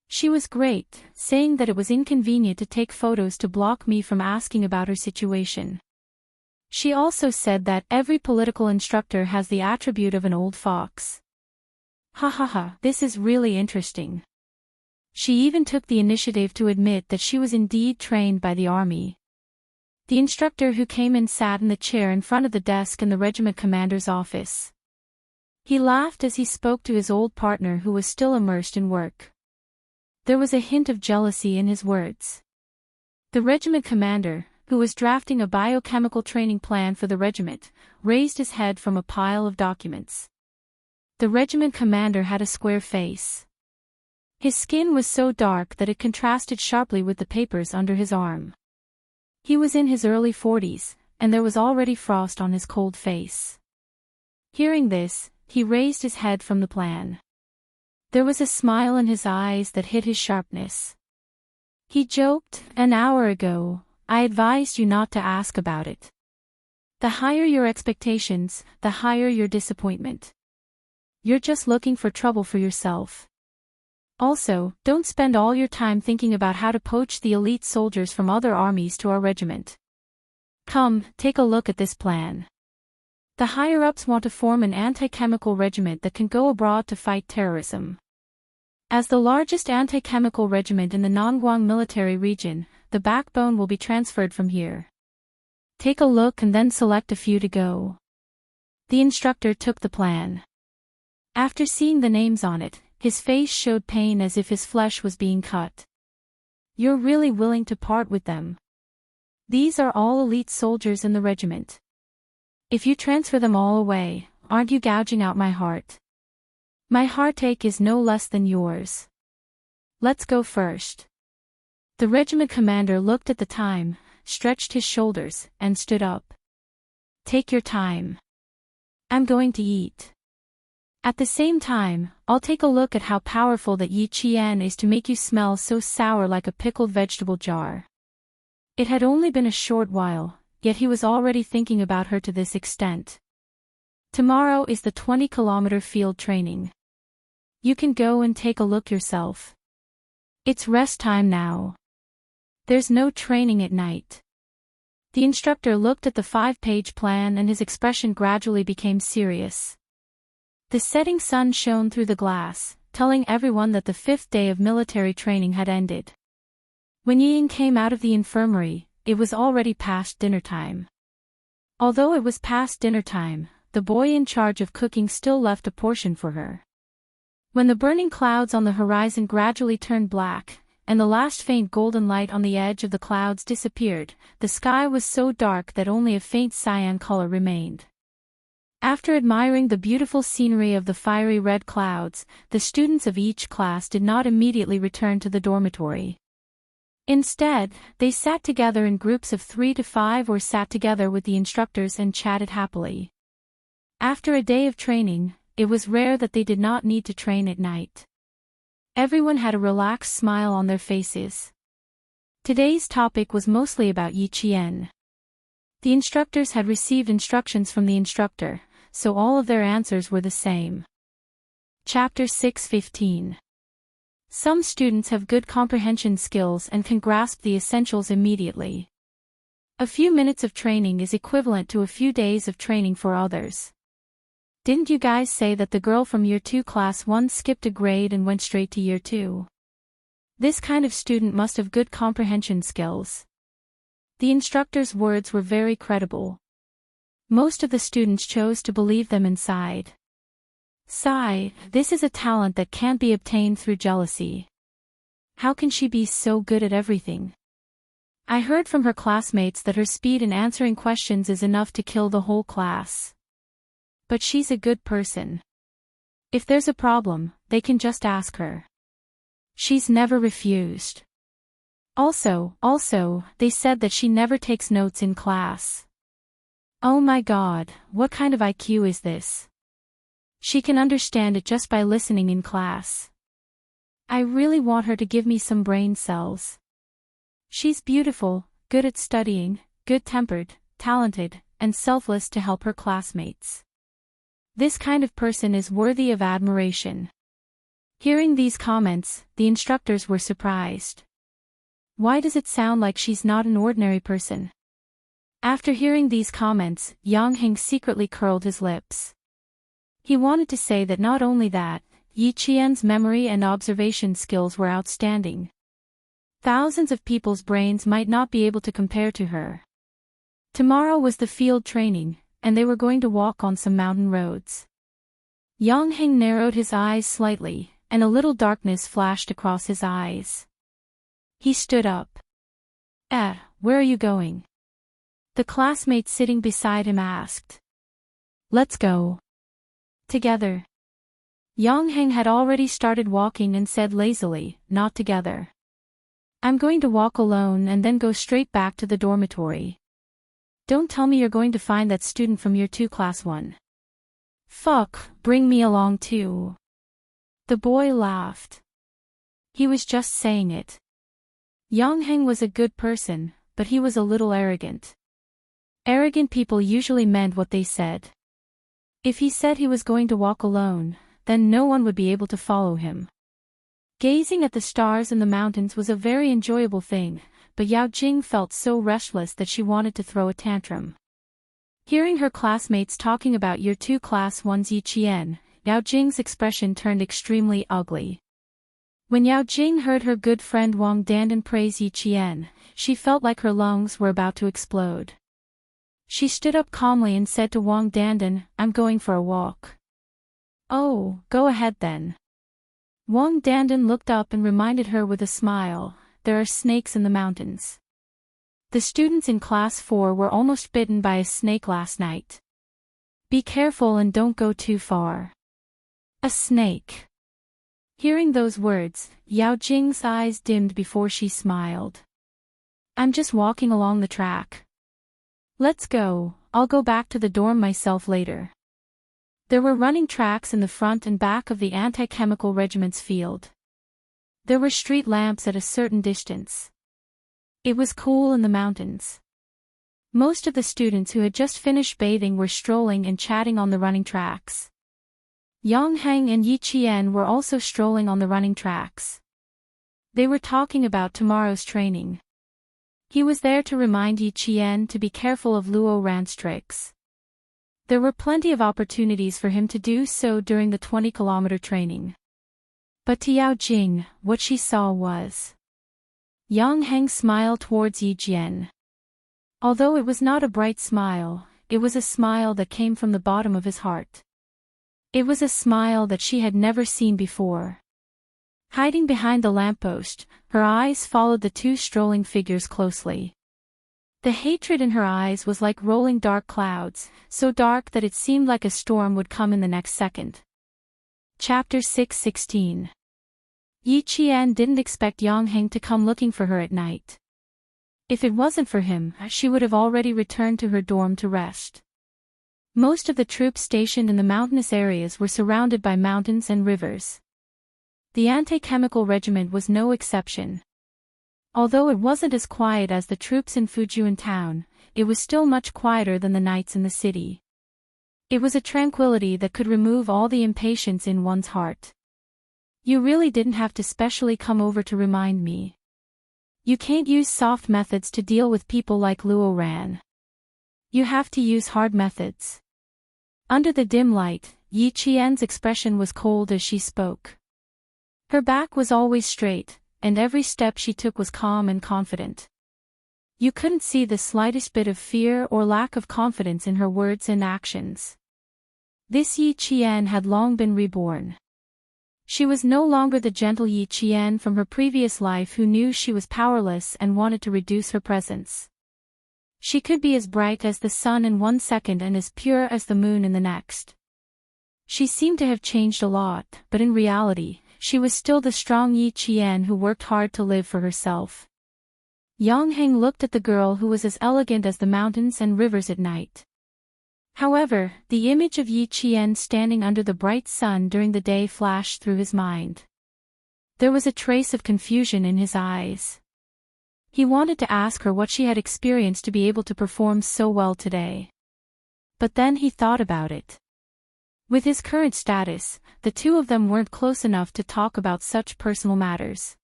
[SPEAKER 1] She was great, saying that it was inconvenient to take photos to block me from asking about her situation. She also said that every political instructor has the attribute of an old fox. Ha ha ha, this is really interesting. She even took the initiative to admit that she was indeed trained by the army. The instructor who came in sat in the chair in front of the desk in the regiment commander's office. He laughed as he spoke to his old partner who was still immersed in work. There was a hint of jealousy in his words. The regiment commander, who was drafting a biochemical training plan for the regiment, raised his head from a pile of documents. The regiment commander had a square face. His skin was so dark that it contrasted sharply with the papers under his arm. He was in his early 40s, and there was already frost on his cold face. Hearing this, he raised his head from the plan. There was a smile in his eyes that hid his sharpness. He joked, "An hour ago, I advised you not to ask about it. The higher your expectations, the higher your disappointment. You're just looking for trouble for yourself. Also, don't spend all your time thinking about how to poach the elite soldiers from other armies to our regiment. Come, take a look at this plan. The higher-ups want to form an anti-chemical regiment that can go abroad to fight terrorism. As the largest anti-chemical regiment in the Nongguang military region, the backbone will be transferred from here. Take a look and then select a few to go." The instructor took the plan. After seeing the names on it, his face showed pain as if his flesh was being cut. "You're really willing to part with them? These are all elite soldiers in the regiment. If you transfer them all away, aren't you gouging out my heart? My heartache is no less than yours. Let's go first." The regiment commander looked at the time, stretched his shoulders, and stood up. "Take your time. I'm going to eat. At the same time, I'll take a look at how powerful that Yi Qian is to make you smell so sour like a pickled vegetable jar." It had only been a short while, yet he was already thinking about her to this extent. "Tomorrow is the 20-kilometer field training. You can go and take a look yourself. It's rest time now. There's no training at night." The instructor looked at the 5-page plan and his expression gradually became serious. The setting sun shone through the glass, telling everyone that the 5th day of military training had ended. When Ying came out of the infirmary, it was already past dinner time. Although it was past dinner time, the boy in charge of cooking still left a portion for her. When the burning clouds on the horizon gradually turned black, and the last faint golden light on the edge of the clouds disappeared, the sky was so dark that only a faint cyan color remained. After admiring the beautiful scenery of the fiery red clouds, the students of each class did not immediately return to the dormitory. Instead, they sat together in groups of 3 to 5 or sat together with the instructors and chatted happily. After a day of training, it was rare that they did not need to train at night. Everyone had a relaxed smile on their faces. Today's topic was mostly about Yi Qian. The instructors had received instructions from the instructor, so all of their answers were the same. Chapter 6:15. Some students have good comprehension skills and can grasp the essentials immediately. A few minutes of training is equivalent to a few days of training for others. Didn't you guys say that the girl from Year 2 Class 1 skipped a grade and went straight to Year 2? This kind of student must have good comprehension skills. The instructor's words were very credible. Most of the students chose to believe them inside. Sigh, this is a talent that can't be obtained through jealousy. How can she be so good at everything? I heard from her classmates that her speed in answering questions is enough to kill the whole class. But she's a good person. If there's a problem, they can just ask her. She's never refused. Also, they said that she never takes notes in class. Oh my God, what kind of IQ is this? She can understand it just by listening in class. I really want her to give me some brain cells. She's beautiful, good at studying, good-tempered, talented, and selfless to help her classmates. This kind of person is worthy of admiration. Hearing these comments, the instructors were surprised. Why does it sound like she's not an ordinary person? After hearing these comments, Yang Heng secretly curled his lips. He wanted to say that not only that, Yi Qian's memory and observation skills were outstanding. Thousands of people's brains might not be able to compare to her. Tomorrow was the field training, and they were going to walk on some mountain roads. Yang Heng narrowed his eyes slightly, and a little darkness flashed across his eyes. He stood up. Where are you going? The classmate sitting beside him asked. Let's go. Together. Yang Heng had already started walking and said lazily, not together. I'm going to walk alone and then go straight back to the dormitory. Don't tell me you're going to find that student from year 2 class 1. Fuck, bring me along too. The boy laughed. He was just saying it. Yang Heng was a good person, but he was a little arrogant. Arrogant people usually meant what they said. If he said he was going to walk alone, then no one would be able to follow him. Gazing at the stars in the mountains was a very enjoyable thing, but Yao Jing felt so restless that she wanted to throw a tantrum. Hearing her classmates talking about year 2 class 1's Yi Qian, Yao Jing's expression turned extremely ugly. When Yao Jing heard her good friend Wang Dandan praise Yi Qian, she felt like her lungs were about to explode. She stood up calmly and said to Wang Dandan, "I'm going for a walk." "Oh, go ahead then." Wang Dandan looked up and reminded her with a smile, "There are snakes in the mountains." The students in class 4 were almost bitten by a snake last night. Be careful and don't go too far. A snake. Hearing those words, Yao Jing's eyes dimmed before she smiled. "I'm just walking along the track. Let's go, I'll go back to the dorm myself later." There were running tracks in the front and back of the anti-chemical regiment's field. There were street lamps at a certain distance. It was cool in the mountains. Most of the students who had just finished bathing were strolling and chatting on the running tracks. Yang Heng and Yi Qian were also strolling on the running tracks. They were talking about tomorrow's training. He was there to remind Yi Qian to be careful of Luo Ran's tricks. There were plenty of opportunities for him to do so during the 20-kilometer training. But to Yao Jing, what she saw was Yang Heng's smile towards Yi Qian. Although it was not a bright smile, it was a smile that came from the bottom of his heart. It was a smile that she had never seen before. Hiding behind the lamppost, her eyes followed the two strolling figures closely. The hatred in her eyes was like rolling dark clouds, so dark that it seemed like a storm would come in the next second. Chapter 6:16. Yi Qian didn't expect Yang Heng to come looking for her at night. If it wasn't for him, she would have already returned to her dorm to rest. Most of the troops stationed in the mountainous areas were surrounded by mountains and rivers. The anti-chemical regiment was no exception. Although it wasn't as quiet as the troops in Fujian town, it was still much quieter than the nights in the city. It was a tranquility that could remove all the impatience in one's heart. "You really didn't have to specially come over to remind me. You can't use soft methods to deal with people like Luo Ran. You have to use hard methods." Under the dim light, Yi Qian's expression was cold as she spoke. Her back was always straight, and every step she took was calm and confident. You couldn't see the slightest bit of fear or lack of confidence in her words and actions. This Yi Qian had long been reborn. She was no longer the gentle Yi Qian from her previous life who knew she was powerless and wanted to reduce her presence. She could be as bright as the sun in 1 second and as pure as the moon in the next. She seemed to have changed a lot, but in reality, she was still the strong Yi Qian who worked hard to live for herself. Yang Heng looked at the girl who was as elegant as the mountains and rivers at night. However, the image of Yi Qian standing under the bright sun during the day flashed through his mind. There was a trace of confusion in his eyes. He wanted to ask her what she had experienced to be able to perform so well today. But then he thought about it. With his current status, the two of them weren't close enough to talk about such personal matters.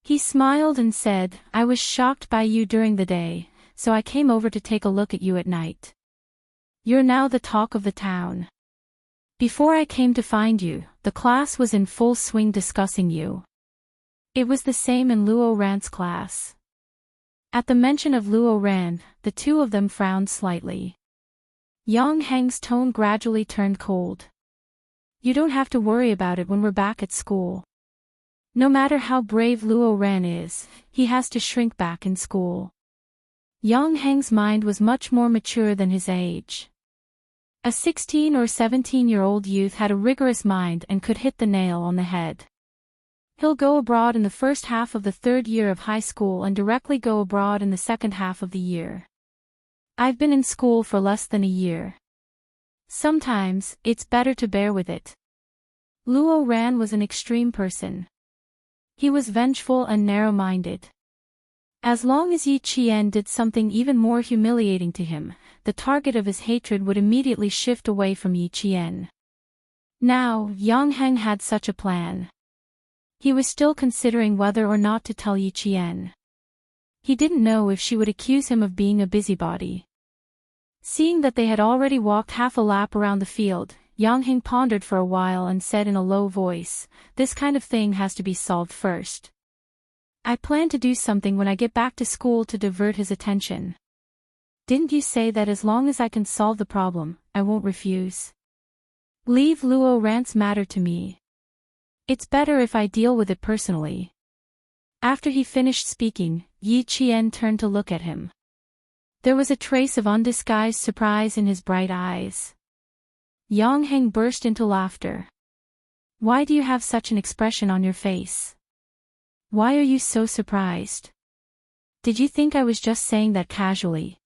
[SPEAKER 1] He smiled and said, "I was shocked by you during the day, so I came over to take a look at you at night. You're now the talk of the town. Before I came to find you, the class was in full swing discussing you." It was the same in Luo Ran's class. At the mention of Luo Ran, the two of them frowned slightly. Yang Heng's tone gradually turned cold. "You don't have to worry about it when we're back at school. No matter how brave Luo Ran is, he has to shrink back in school." Yang Heng's mind was much more mature than his age. A 16 or 17-year-old youth had a rigorous mind and could hit the nail on the head. He'll go abroad in the first half of the third year of high school and directly go abroad in the second half of the year. I've been in school for less than a year. Sometimes, it's better to bear with it. Luo Ran was an extreme person. He was vengeful and narrow-minded. As long as Yi Qian did something even more humiliating to him, the target of his hatred would immediately shift away from Yi Qian. Now, Yang Heng had such a plan. He was still considering whether or not to tell Yi Qian. He didn't know if she would accuse him of being a busybody. Seeing that they had already walked half a lap around the field, Yang Heng pondered for a while and said in a low voice, "This kind of thing has to be solved first. I plan to do something when I get back to school to divert his attention. Didn't you say that as long as I can solve the problem, I won't refuse? Leave Luo Ran's matter to me. It's better if I deal with it personally." After he finished speaking, Yi Qian turned to look at him. There was a trace of undisguised surprise in his bright eyes. Yang Heng burst into laughter. "Why do you have such an expression on your face? Why are you so surprised? Did you think I was just saying that casually?"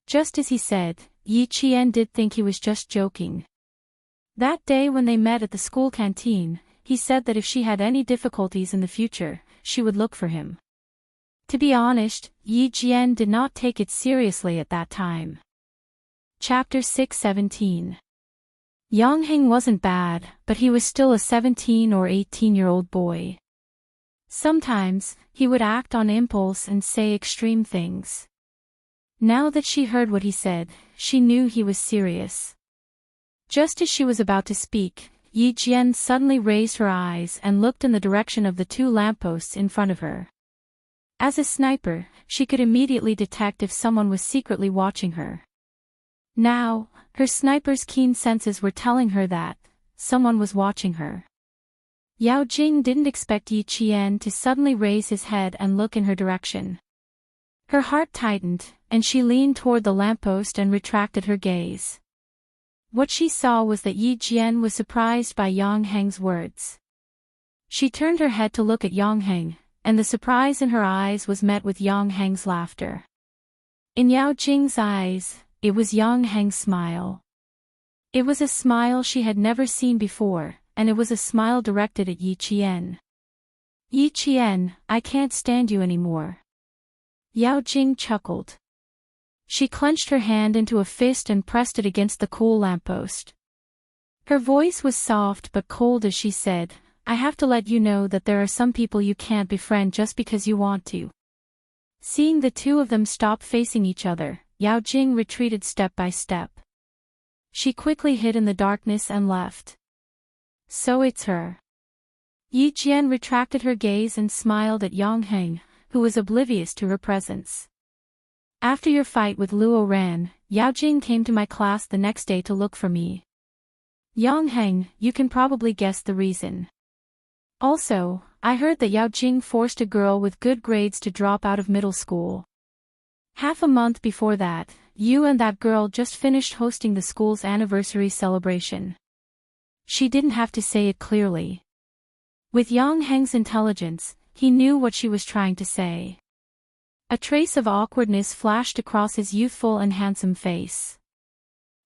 [SPEAKER 1] Just as he said, Yi Qian did think he was just joking. That day when they met at the school canteen, he said that if she had any difficulties in the future, she would look for him. To be honest, Yi Qian did not take it seriously at that time. Chapter 6:17. Yang Heng wasn't bad, but he was still a 17 or 18-year-old boy. Sometimes, he would act on impulse and say extreme things. Now that she heard what he said, she knew he was serious. Just as she was about to speak, Yi Qian suddenly raised her eyes and looked in the direction of the two lampposts in front of her. As a sniper, she could immediately detect if someone was secretly watching her. Now, her sniper's keen senses were telling her that someone was watching her. Yao Jing didn't expect Yi Qian to suddenly raise his head and look in her direction. Her heart tightened, and she leaned toward the lamppost and retracted her gaze. What she saw was that Yi Qian was surprised by Yang Heng's words. She turned her head to look at Yang Heng, and the surprise in her eyes was met with Yang Heng's laughter. In Yao Jing's eyes, it was Yang Heng's smile. It was a smile she had never seen before, and it was a smile directed at Yi Qian. "Yi Qian, I can't stand you anymore." Yao Jing chuckled. She clenched her hand into a fist and pressed it against the cool lamppost. Her voice was soft but cold as she said, "I have to let you know that there are some people you can't befriend just because you want to." Seeing the two of them stop facing each other, Yao Jing retreated step by step. She quickly hid in the darkness and left. "So it's her." Yi Qian retracted her gaze and smiled at Yang Heng, who was oblivious to her presence. "After your fight with Luo Ran, Yao Jing came to my class the next day to look for me. Yang Heng, you can probably guess the reason. Also, I heard that Yao Jing forced a girl with good grades to drop out of middle school. Half a month before that, you and that girl just finished hosting the school's anniversary celebration." She didn't have to say it clearly. With Yang Heng's intelligence, he knew what she was trying to say. A trace of awkwardness flashed across his youthful and handsome face.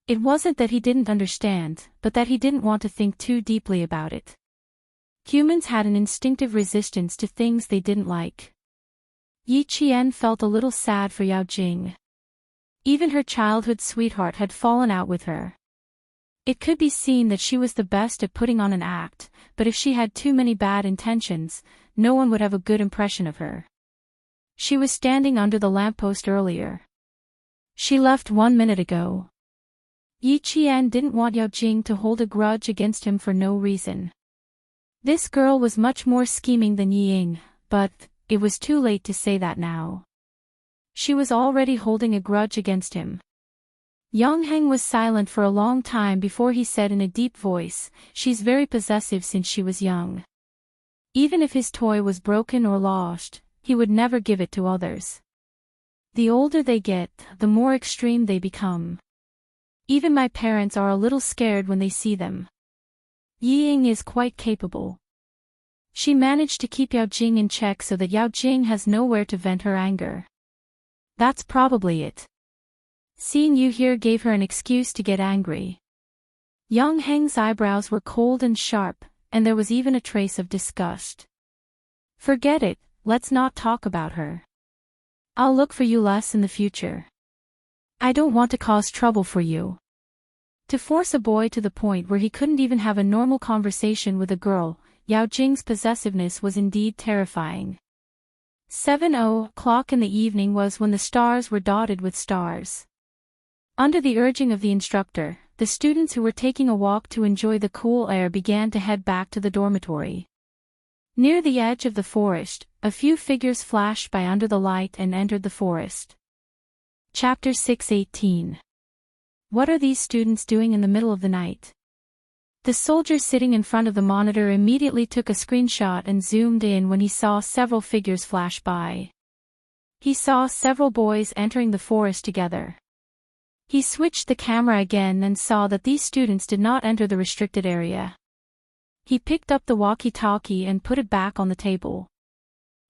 [SPEAKER 1] It wasn't that he didn't understand, but that he didn't want to think too deeply about it. Humans had an instinctive resistance to things they didn't like. Yi Qian felt a little sad for Yao Jing. Even her childhood sweetheart had fallen out with her. It could be seen that she was the best at putting on an act, but if she had too many bad intentions, no one would have a good impression of her. She was standing under the lamppost earlier. She left 1 minute ago. Yi Qian didn't want Yao Jing to hold a grudge against him for no reason. This girl was much more scheming than Yi Ying, but it was too late to say that now. She was already holding a grudge against him. Yang Heng was silent for a long time before he said in a deep voice, "She's very possessive since she was young. Even if his toy was broken or lost, he would never give it to others. The older they get, the more extreme they become. Even my parents are a little scared when they see them. Yi Ying is quite capable. She managed to keep Yao Jing in check so that Yao Jing has nowhere to vent her anger. That's probably it. Seeing you here gave her an excuse to get angry. Yang Heng's eyebrows were cold and sharp, and there was even a trace of disgust. Forget it, let's not talk about her. I'll look for you less in the future. I don't want to cause trouble for you. To force a boy to the point where he couldn't even have a normal conversation with a girl, Yao Jing's possessiveness was indeed terrifying. 7:00 in the evening was when the stars were dotted with stars. Under the urging of the instructor, the students who were taking a walk to enjoy the cool air began to head back to the dormitory. Near the edge of the forest, a few figures flashed by under the light and entered the forest. Chapter 6:18. What are these students doing in the middle of the night? The soldier sitting in front of the monitor immediately took a screenshot and zoomed in when he saw several figures flash by. He saw several boys entering the forest together. He switched the camera again and saw that these students did not enter the restricted area. He picked up the walkie-talkie and put it back on the table.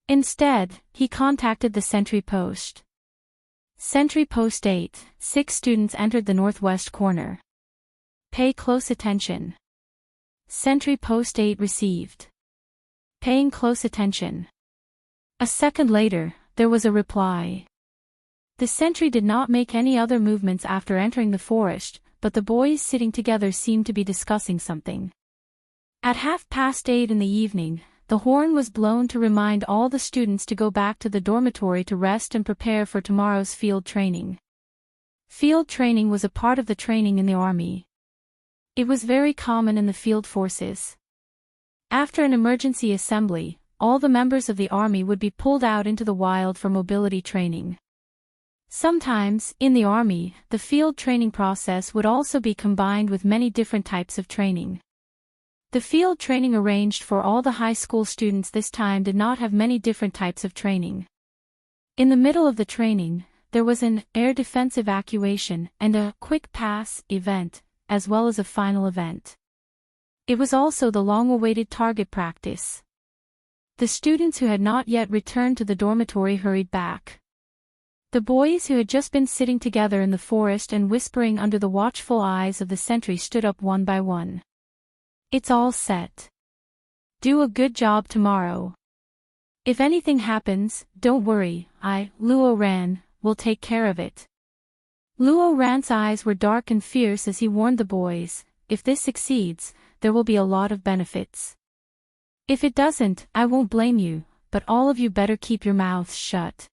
[SPEAKER 1] Instead, he contacted the sentry post. Sentry post 8, 6 students entered the northwest corner. Pay close attention. Sentry post 8 received. Paying close attention. A second later, there was a reply. The sentry did not make any other movements after entering the forest, but the boys sitting together seemed to be discussing something. At 8:30 in the evening, the horn was blown to remind all the students to go back to the dormitory to rest and prepare for tomorrow's field training. Field training was a part of the training in the army. It was very common in the field forces. After an emergency assembly, all the members of the army would be pulled out into the wild for mobility training. Sometimes, in the army, the field training process would also be combined with many different types of training. The field training arranged for all the high school students this time did not have many different types of training. In the middle of the training, there was an air defense evacuation and a quick pass event, as well as a final event. It was also the long-awaited target practice. The students who had not yet returned to the dormitory hurried back. The boys who had just been sitting together in the forest and whispering under the watchful eyes of the sentry stood up one by one. It's all set. Do a good job tomorrow. If anything happens, don't worry, Luo Ran, will take care of it. Luo Ran's eyes were dark and fierce as he warned the boys, if this succeeds, there will be a lot of benefits. If it doesn't, I won't blame you, but all of you better keep your mouths shut.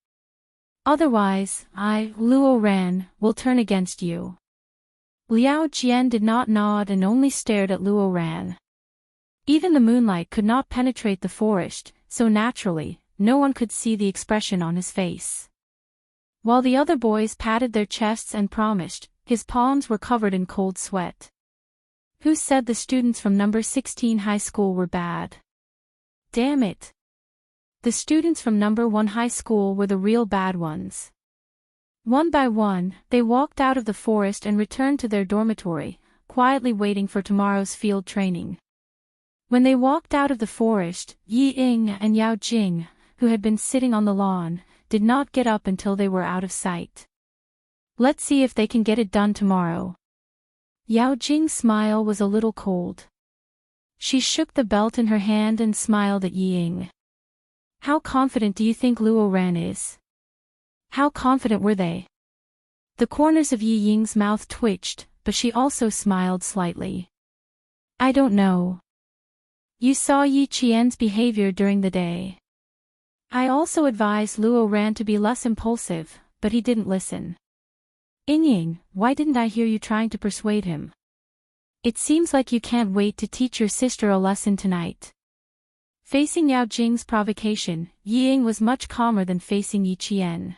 [SPEAKER 1] Otherwise, Luo Ran, will turn against you. Liao Jian did not nod and only stared at Luo Ran. Even the moonlight could not penetrate the forest, so naturally, no one could see the expression on his face. While the other boys patted their chests and promised, his palms were covered in cold sweat. Who said the students from number 16 high school were bad? Damn it. The students from number 1 high school were the real bad ones. One by one, they walked out of the forest and returned to their dormitory, quietly waiting for tomorrow's field training. When they walked out of the forest, Yi Ying and Yao Jing, who had been sitting on the lawn, did not get up until they were out of sight. Let's see if they can get it done tomorrow. Yao Jing's smile was a little cold. She shook the belt in her hand and smiled at Yi Ying. How confident do you think Luo Ran is? How confident were they? The corners of Yi Ying's mouth twitched, but she also smiled slightly. I don't know. You saw Yi Qian's behavior during the day. I also advised Luo Ran to be less impulsive, but he didn't listen. Ying, why didn't I hear you trying to persuade him? It seems like you can't wait to teach your sister a lesson tonight. Facing Yao Jing's provocation, Yi Ying was much calmer than facing Yi Qian.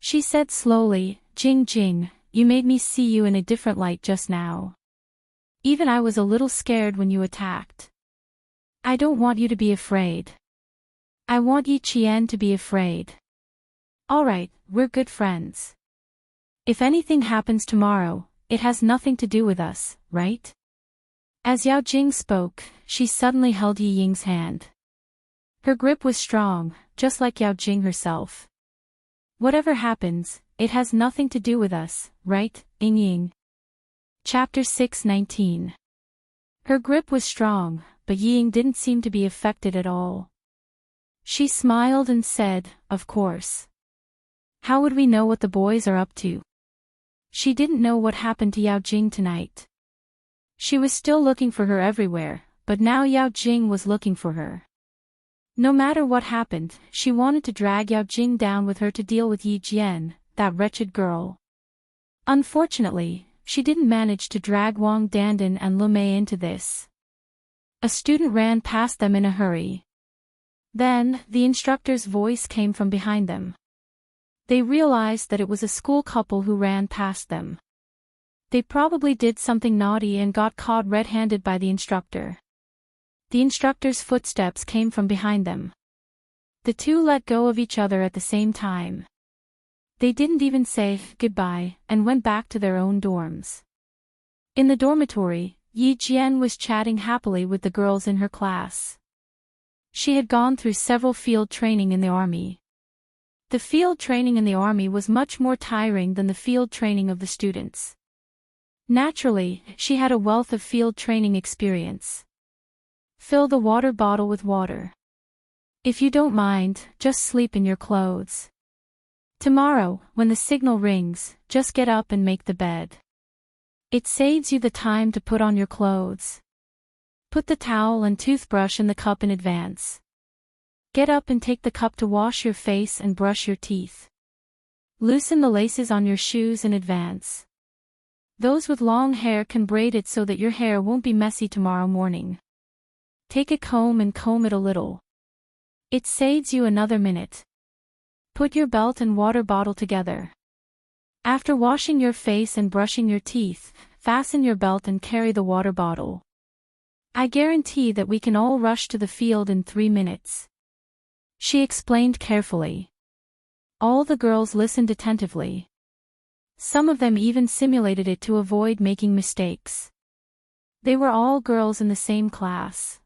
[SPEAKER 1] She said slowly, Jing, you made me see you in a different light just now. Even I was a little scared when you attacked. I don't want you to be afraid. I want Yi Qian to be afraid. Alright, we're good friends. If anything happens tomorrow, it has nothing to do with us, right? As Yao Jing spoke, she suddenly held Yi Ying's hand. Her grip was strong, just like Yao Jing herself. Whatever happens, it has nothing to do with us, right, Ying? Chapter 6:19. Her grip was strong, but Ying didn't seem to be affected at all. She smiled and said, "Of course. How would we know what the boys are up to?" She didn't know what happened to Yao Jing tonight. She was still looking for her everywhere, but now Yao Jing was looking for her. No matter what happened, she wanted to drag Yao Jing down with her to deal with Yi Jian, that wretched girl. Unfortunately, she didn't manage to drag Wang Dandan and Lu Mei into this. A student ran past them in a hurry. Then, the instructor's voice came from behind them. They realized that it was a school couple who ran past them. They probably did something naughty and got caught red-handed by the instructor. The instructor's footsteps came from behind them. The two let go of each other at the same time. They didn't even say goodbye and went back to their own dorms. In the dormitory, Yi Jian was chatting happily with the girls in her class. She had gone through several field training in the army. The field training in the army was much more tiring than the field training of the students. Naturally, she had a wealth of field training experience. Fill the water bottle with water. If you don't mind, just sleep in your clothes. Tomorrow, when the signal rings, just get up and make the bed. It saves you the time to put on your clothes. Put the towel and toothbrush in the cup in advance. Get up and take the cup to wash your face and brush your teeth. Loosen the laces on your shoes in advance. Those with long hair can braid it so that your hair won't be messy tomorrow morning. Take a comb and comb it a little. It saves you another minute. Put your belt and water bottle together. After washing your face and brushing your teeth, fasten your belt and carry the water bottle. I guarantee that we can all rush to the field in 3 minutes. She explained carefully. All the girls listened attentively. Some of them even simulated it to avoid making mistakes. They were all girls in the same class.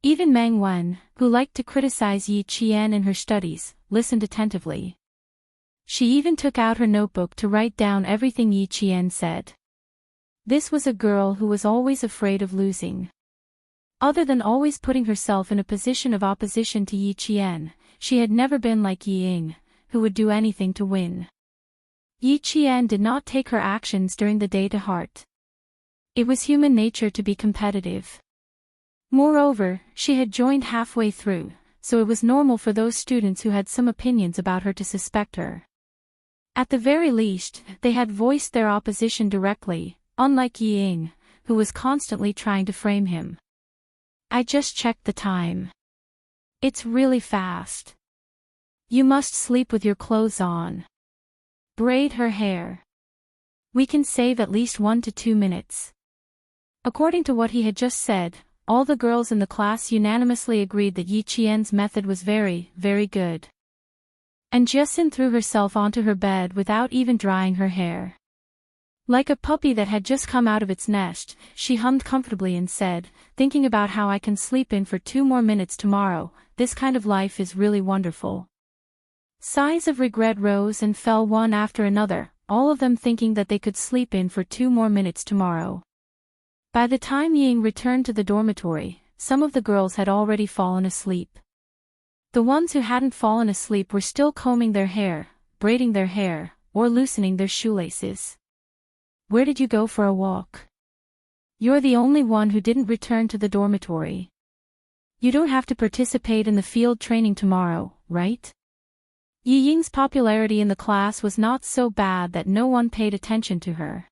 [SPEAKER 1] Even Meng Wen, who liked to criticize Yi Qian in her studies, listened attentively. She even took out her notebook to write down everything Yi Qian said. This was a girl who was always afraid of losing. Other than always putting herself in a position of opposition to Yi Qian, she had never been like Yi Ying, who would do anything to win. Yi Qian did not take her actions during the day to heart. It was human nature to be competitive. Moreover, she had joined halfway through, so it was normal for those students who had some opinions about her to suspect her. At the very least, they had voiced their opposition directly, unlike Yi Ying, who was constantly trying to frame him. I just checked the time. It's really fast. You must sleep with your clothes on. Braid her hair. We can save at least 1 to 2 minutes. According to what he had just said, all the girls in the class unanimously agreed that Yi Qian's method was very, very good. And Jiasin threw herself onto her bed without even drying her hair. Like a puppy that had just come out of its nest, she hummed comfortably and said, thinking about how I can sleep in for 2 more minutes tomorrow, this kind of life is really wonderful. Sighs of regret rose and fell one after another, all of them thinking that they could sleep in for 2 more minutes tomorrow. By the time Ying returned to the dormitory, some of the girls had already fallen asleep. The ones who hadn't fallen asleep were still combing their hair, braiding their hair, or loosening their shoelaces. Where did you go for a walk? You're the only one who didn't return to the dormitory. You don't have to participate in the field training tomorrow, right? Yi Ying's popularity in the class was not so bad that no one paid attention to her.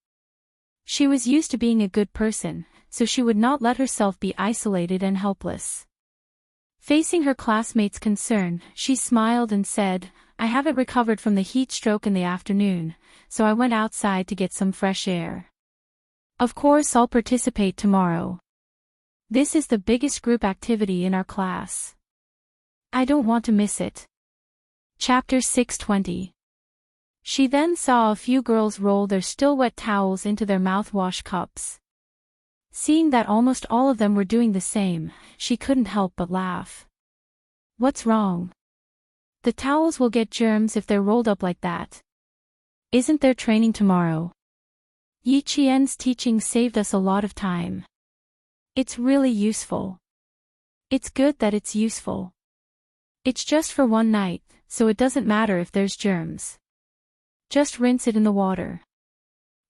[SPEAKER 1] She was used to being a good person, so she would not let herself be isolated and helpless. Facing her classmates' concern, she smiled and said, I haven't recovered from the heat stroke in the afternoon, so I went outside to get some fresh air. Of course I'll participate tomorrow. This is the biggest group activity in our class. I don't want to miss it. Chapter 6:20. She then saw a few girls roll their still wet towels into their mouthwash cups. Seeing that almost all of them were doing the same, she couldn't help but laugh. What's wrong? The towels will get germs if they're rolled up like that. Isn't there training tomorrow? Yi Qian's teaching saved us a lot of time. It's really useful. It's good that it's useful. It's just for one night, so it doesn't matter if there's germs. Just rinse it in the water.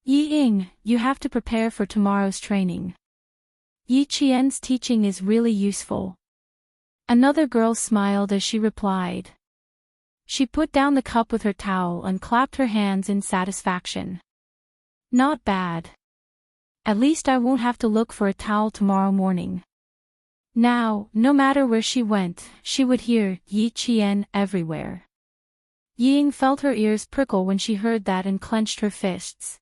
[SPEAKER 1] Yi Ying, you have to prepare for tomorrow's training. Yi Qian's teaching is really useful. Another girl smiled as she replied. She put down the cup with her towel and clapped her hands in satisfaction. Not bad. At least I won't have to look for a towel tomorrow morning. Now, no matter where she went, she would hear Yi Qian everywhere. Yi Ying felt her ears prickle when she heard that and clenched her fists.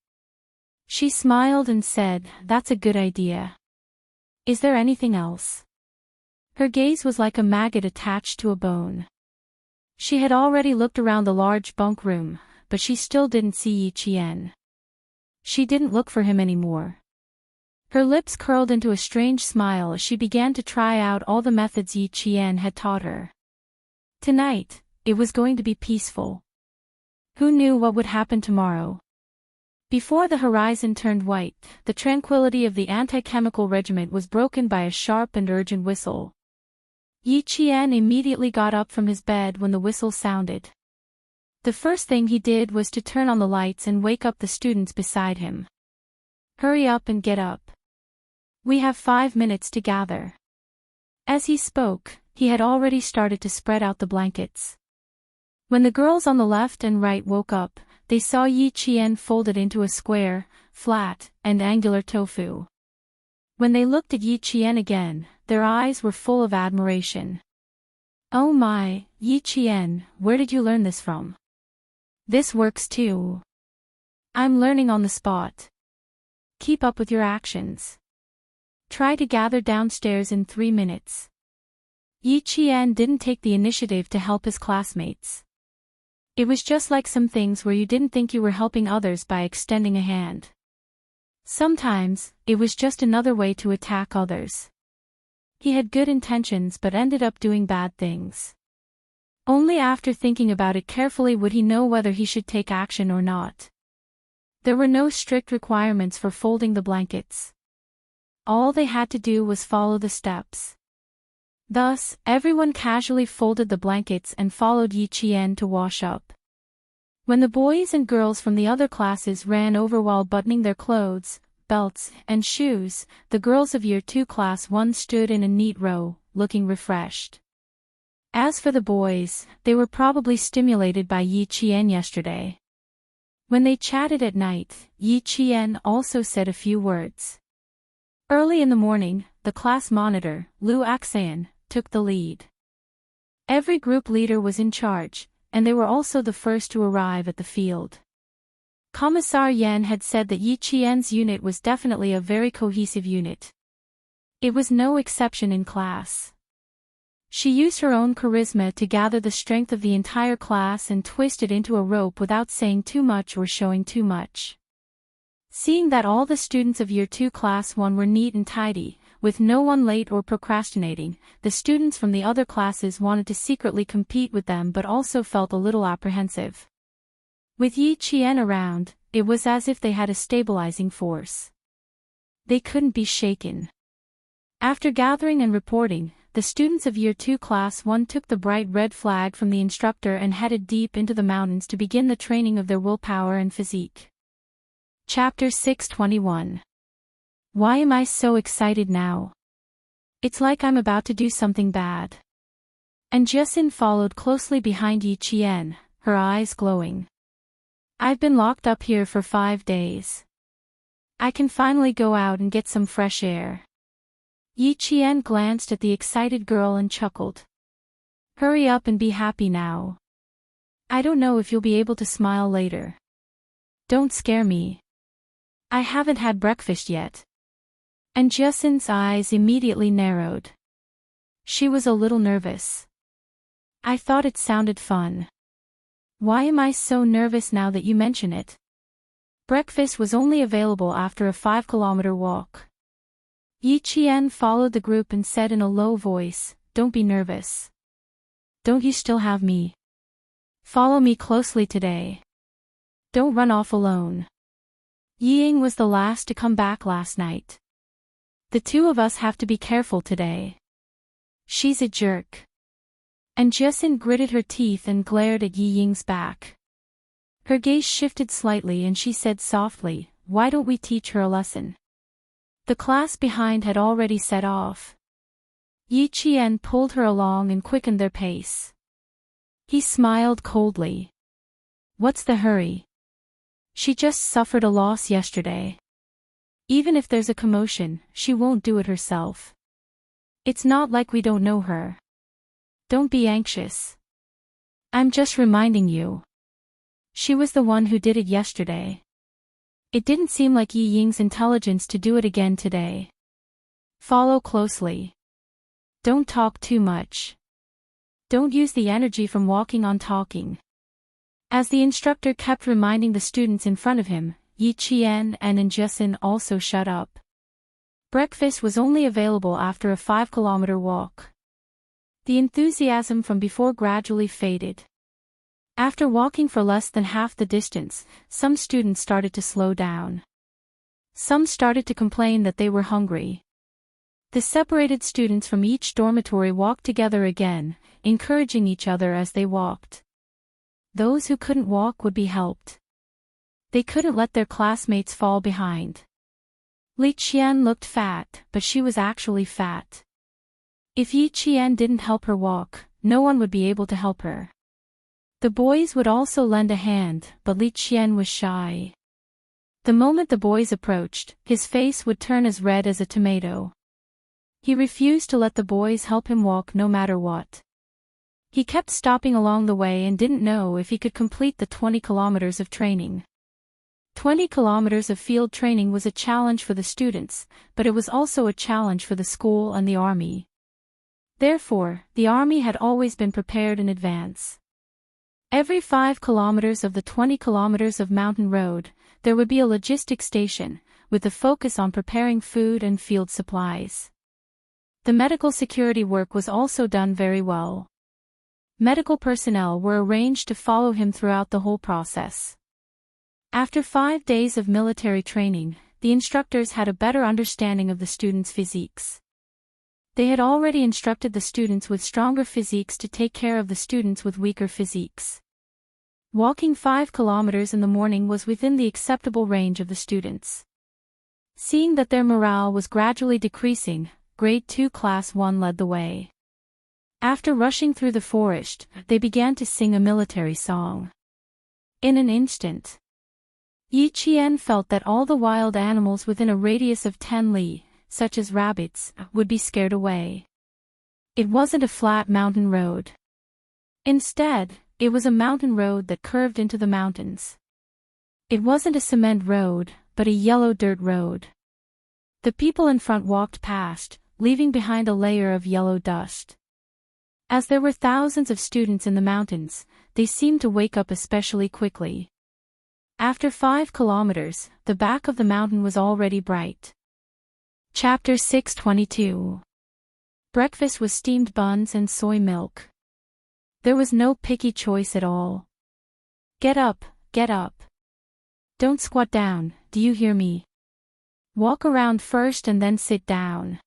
[SPEAKER 1] She smiled and said, "That's a good idea. Is there anything else?" Her gaze was like a maggot attached to a bone. She had already looked around the large bunk room, but she still didn't see Yi Qian. She didn't look for him anymore. Her lips curled into a strange smile as she began to try out all the methods Yi Qian had taught her. Tonight, it was going to be peaceful. Who knew what would happen tomorrow? Before the horizon turned white, the tranquility of the anti-chemical regiment was broken by a sharp and urgent whistle. Yi Qian immediately got up from his bed when the whistle sounded. The first thing he did was to turn on the lights and wake up the students beside him. "Hurry up and get up. We have 5 minutes to gather." As he spoke, he had already started to spread out the blankets. When the girls on the left and right woke up, they saw Yi Qian folded into a square, flat, and angular tofu. When they looked at Yi Qian again, their eyes were full of admiration. "Oh my, Yi Qian, where did you learn this from? This works too." "I'm learning on the spot. Keep up with your actions. Try to gather downstairs in 3 minutes." Yi Qian didn't take the initiative to help his classmates. It was just like some things where you didn't think you were helping others by extending a hand. Sometimes, it was just another way to attack others. He had good intentions but ended up doing bad things. Only after thinking about it carefully would he know whether he should take action or not. There were no strict requirements for folding the blankets. All they had to do was follow the steps. Thus, everyone casually folded the blankets and followed Yi Qian to wash up. When the boys and girls from the other classes ran over while buttoning their clothes, belts, and shoes, the girls of Year 2 Class 1 stood in a neat row, looking refreshed. As for the boys, they were probably stimulated by Yi Qian yesterday. When they chatted at night, Yi Qian also said a few words. Early in the morning, the class monitor, Lu Axan, took the lead. Every group leader was in charge, and they were also the first to arrive at the field. Commissar Yan had said that Yi Qian's unit was definitely a very cohesive unit. It was no exception in class. She used her own charisma to gather the strength of the entire class and twist it into a rope without saying too much or showing too much. Seeing that all the students of Year 2 Class 1 were neat and tidy, with no one late or procrastinating, the students from the other classes wanted to secretly compete with them but also felt a little apprehensive. With Yi Qian around, it was as if they had a stabilizing force. They couldn't be shaken. After gathering and reporting, the students of Year 2 Class 1 took the bright red flag from the instructor and headed deep into the mountains to begin the training of their willpower and physique. Chapter 621. Why am I so excited now? It's like I'm about to do something bad. And Jesin followed closely behind Yi Qian, her eyes glowing. I've been locked up here for 5 days. I can finally go out and get some fresh air. Yi Qian glanced at the excited girl and chuckled. Hurry up and be happy now. I don't know if you'll be able to smile later. Don't scare me. I haven't had breakfast yet. And Jesin's eyes immediately narrowed. She was a little nervous. I thought it sounded fun. Why am I so nervous now that you mention it? Breakfast was only available after a 5-kilometer walk. Yi Qian followed the group and said in a low voice, Don't be nervous. Don't you still have me? Follow me closely today. Don't run off alone. Ying was the last to come back last night. The two of us have to be careful today. She's a jerk. And Jessin gritted her teeth and glared at Yi Ying's back. Her gaze shifted slightly and she said softly, "Why don't we teach her a lesson?" The class behind had already set off. Yi Qian pulled her along and quickened their pace. He smiled coldly. "What's the hurry? She just suffered a loss yesterday. Even if there's a commotion, she won't do it herself. It's not like we don't know her. Don't be anxious. I'm just reminding you. She was the one who did it yesterday. It didn't seem like Yi Ying's intelligence to do it again today. Follow closely. Don't talk too much. Don't use the energy from walking on talking." As the instructor kept reminding the students in front of him, Yi Qian and Jessin also shut up. Breakfast was only available after a 5-kilometer walk. The enthusiasm from before gradually faded. After walking for less than half the distance, some students started to slow down. Some started to complain that they were hungry. The separated students from each dormitory walked together again, encouraging each other as they walked. Those who couldn't walk would be helped. They couldn't let their classmates fall behind. Li Qian looked fat, but she was actually fat. If Yi Qian didn't help her walk, no one would be able to help her. The boys would also lend a hand, but Li Qian was shy. The moment the boys approached, his face would turn as red as a tomato. He refused to let the boys help him walk no matter what. He kept stopping along the way and didn't know if he could complete the 20 kilometers of training. 20 kilometers of field training was a challenge for the students, but it was also a challenge for the school and the army. Therefore, the army had always been prepared in advance. Every 5 kilometers of the 20 kilometers of mountain road, there would be a logistics station, with the focus on preparing food and field supplies. The medical security work was also done very well. Medical personnel were arranged to follow him throughout the whole process. After 5 days of military training, the instructors had a better understanding of the students' physiques. They had already instructed the students with stronger physiques to take care of the students with weaker physiques. Walking 5 kilometers in the morning was within the acceptable range of the students. Seeing that their morale was gradually decreasing, Grade 2 Class 1 led the way. After rushing through the forest, they began to sing a military song. In an instant, Yi Qian felt that all the wild animals within a radius of 10 li, such as rabbits, would be scared away. It wasn't a flat mountain road. Instead, it was a mountain road that curved into the mountains. It wasn't a cement road, but a yellow dirt road. The people in front walked past, leaving behind a layer of yellow dust. As there were thousands of students in the mountains, they seemed to wake up especially quickly. After 5 kilometers, the back of the mountain was already bright. Chapter 622. Breakfast was steamed buns and soy milk. There was no picky choice at all. Get up, get up. Don't squat down, do you hear me? Walk around first and then sit down.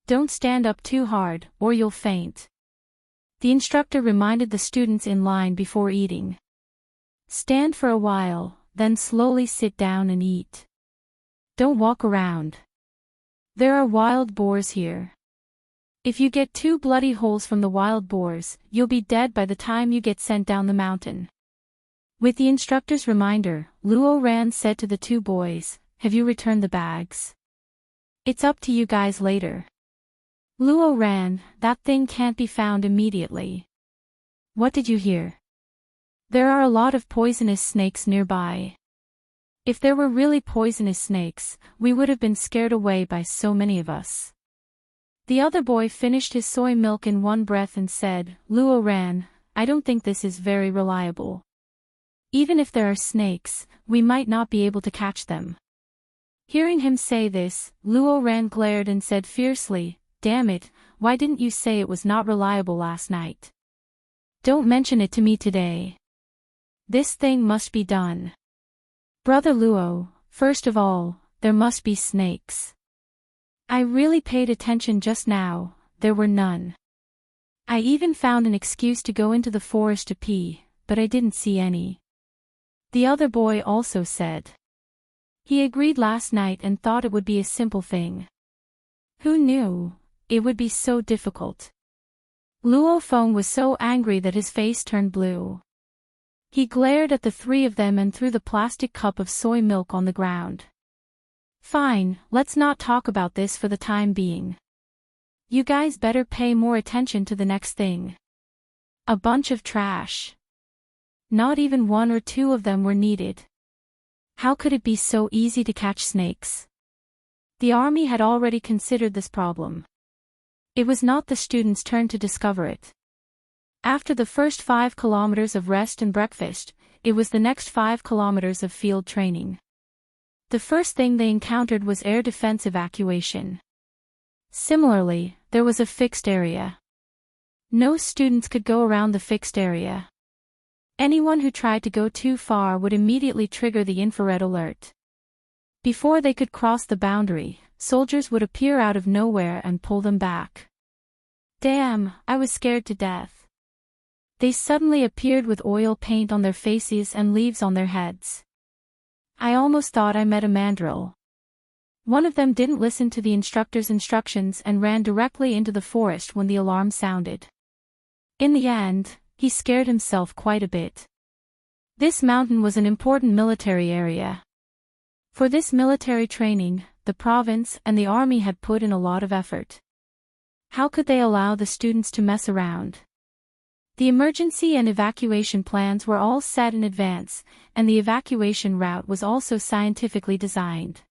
[SPEAKER 1] Don't stand up too hard, or you'll faint. The instructor reminded the students in line before eating. Stand for a while, then slowly sit down and eat. Don't walk around. There are wild boars here. If you get 2 bloody holes from the wild boars, you'll be dead by the time you get sent down the mountain. With the instructor's reminder, Luo Ran said to the 2 boys, "Have you returned the bags? It's up to you guys later." Luo Ran, that thing can't be found immediately. What did you hear? There are a lot of poisonous snakes nearby. If there were really poisonous snakes, we would have been scared away by so many of us. The other boy finished his soy milk in one breath and said, Luo Ran, I don't think this is very reliable. Even if there are snakes, we might not be able to catch them. Hearing him say this, Luo Ran glared and said fiercely, Damn it, why didn't you say it was not reliable last night? Don't mention it to me today. This thing must be done. Brother Luo, first of all, there must be snakes. I really paid attention just now, there were none. I even found an excuse to go into the forest to pee, but I didn't see any. The other boy also said. He agreed last night and thought it would be a simple thing. Who knew? It would be so difficult. Luo Feng was so angry that his face turned blue. He glared at the three of them and threw the plastic cup of soy milk on the ground. Fine, let's not talk about this for the time being. You guys better pay more attention to the next thing. A bunch of trash. Not even one or two of them were needed. How could it be so easy to catch snakes? The army had already considered this problem. It was not the students' turn to discover it. After the first 5 kilometers of rest and breakfast, it was the next 5 kilometers of field training. The first thing they encountered was air defense evacuation. Similarly, there was a fixed area. No students could go around the fixed area. Anyone who tried to go too far would immediately trigger the infrared alert. Before they could cross the boundary, soldiers would appear out of nowhere and pull them back. Damn, I was scared to death. They suddenly appeared with oil paint on their faces and leaves on their heads. I almost thought I met a mandrill. One of them didn't listen to the instructor's instructions and ran directly into the forest when the alarm sounded. In the end, he scared himself quite a bit. This mountain was an important military area. For this military training, the province and the army had put in a lot of effort. How could they allow the students to mess around? The emergency and evacuation plans were all set in advance, and the evacuation route was also scientifically designed.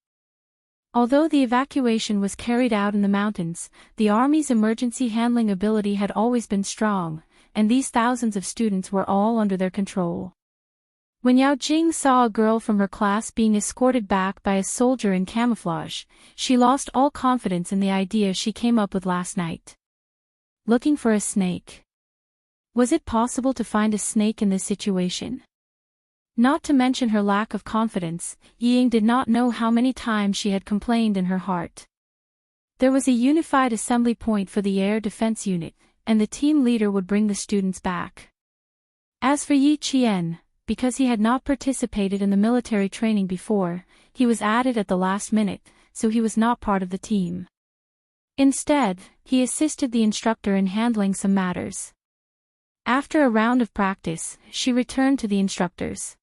[SPEAKER 1] Although the evacuation was carried out in the mountains, the Army's emergency handling ability had always been strong, and these thousands of students were all under their control. When Yao Jing saw a girl from her class being escorted back by a soldier in camouflage, she lost all confidence in the idea she came up with last night. Looking for a snake. Was it possible to find a snake in this situation? Not to mention her lack of confidence, Ying did not know how many times she had complained in her heart. There was a unified assembly point for the air defense unit, and the team leader would bring the students back. As for Yi Qian, because he had not participated in the military training before, he was added at the last minute, so he was not part of the team. Instead, he assisted the instructor in handling some matters. After a round of practice, she returned to the instructors.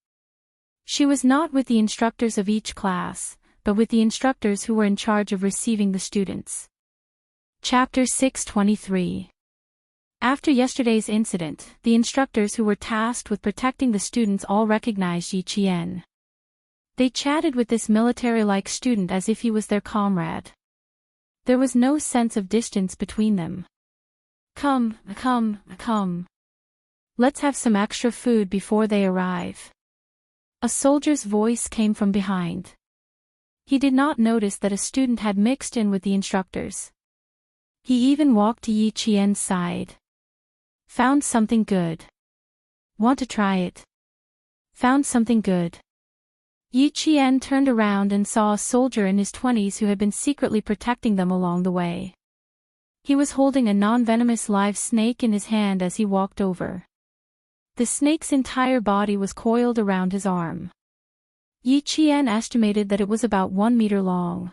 [SPEAKER 1] She was not with the instructors of each class, but with the instructors who were in charge of receiving the students. Chapter 623. After yesterday's incident, the instructors who were tasked with protecting the students all recognized Yi Qian. They chatted with this military-like student as if he was their comrade. There was no sense of distance between them. Come. Let's have some extra food before they arrive. A soldier's voice came from behind. He did not notice that a student had mixed in with the instructors. He even walked to Yi Qian's side. Found something good. Want to try it? Found something good. Yi Qian turned around and saw a soldier in his 20s who had been secretly protecting them along the way. He was holding a non-venomous live snake in his hand as he walked over. The snake's entire body was coiled around his arm. Yi Qian estimated that it was about 1 meter long.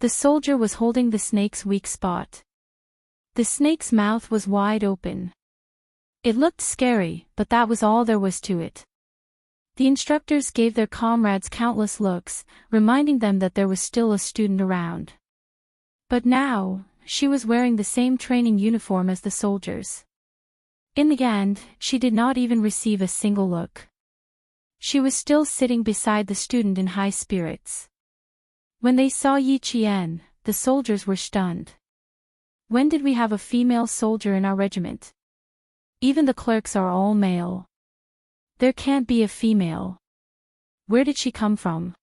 [SPEAKER 1] The soldier was holding the snake's weak spot. The snake's mouth was wide open. It looked scary, but that was all there was to it. The instructors gave their comrades countless looks, reminding them that there was still a student around. But now, she was wearing the same training uniform as the soldiers. In the end, she did not even receive a single look. She was still sitting beside the student in high spirits. When they saw Yi Qian, the soldiers were stunned. When did we have a female soldier in our regiment? Even the clerks are all male. There can't be a female. Where did she come from?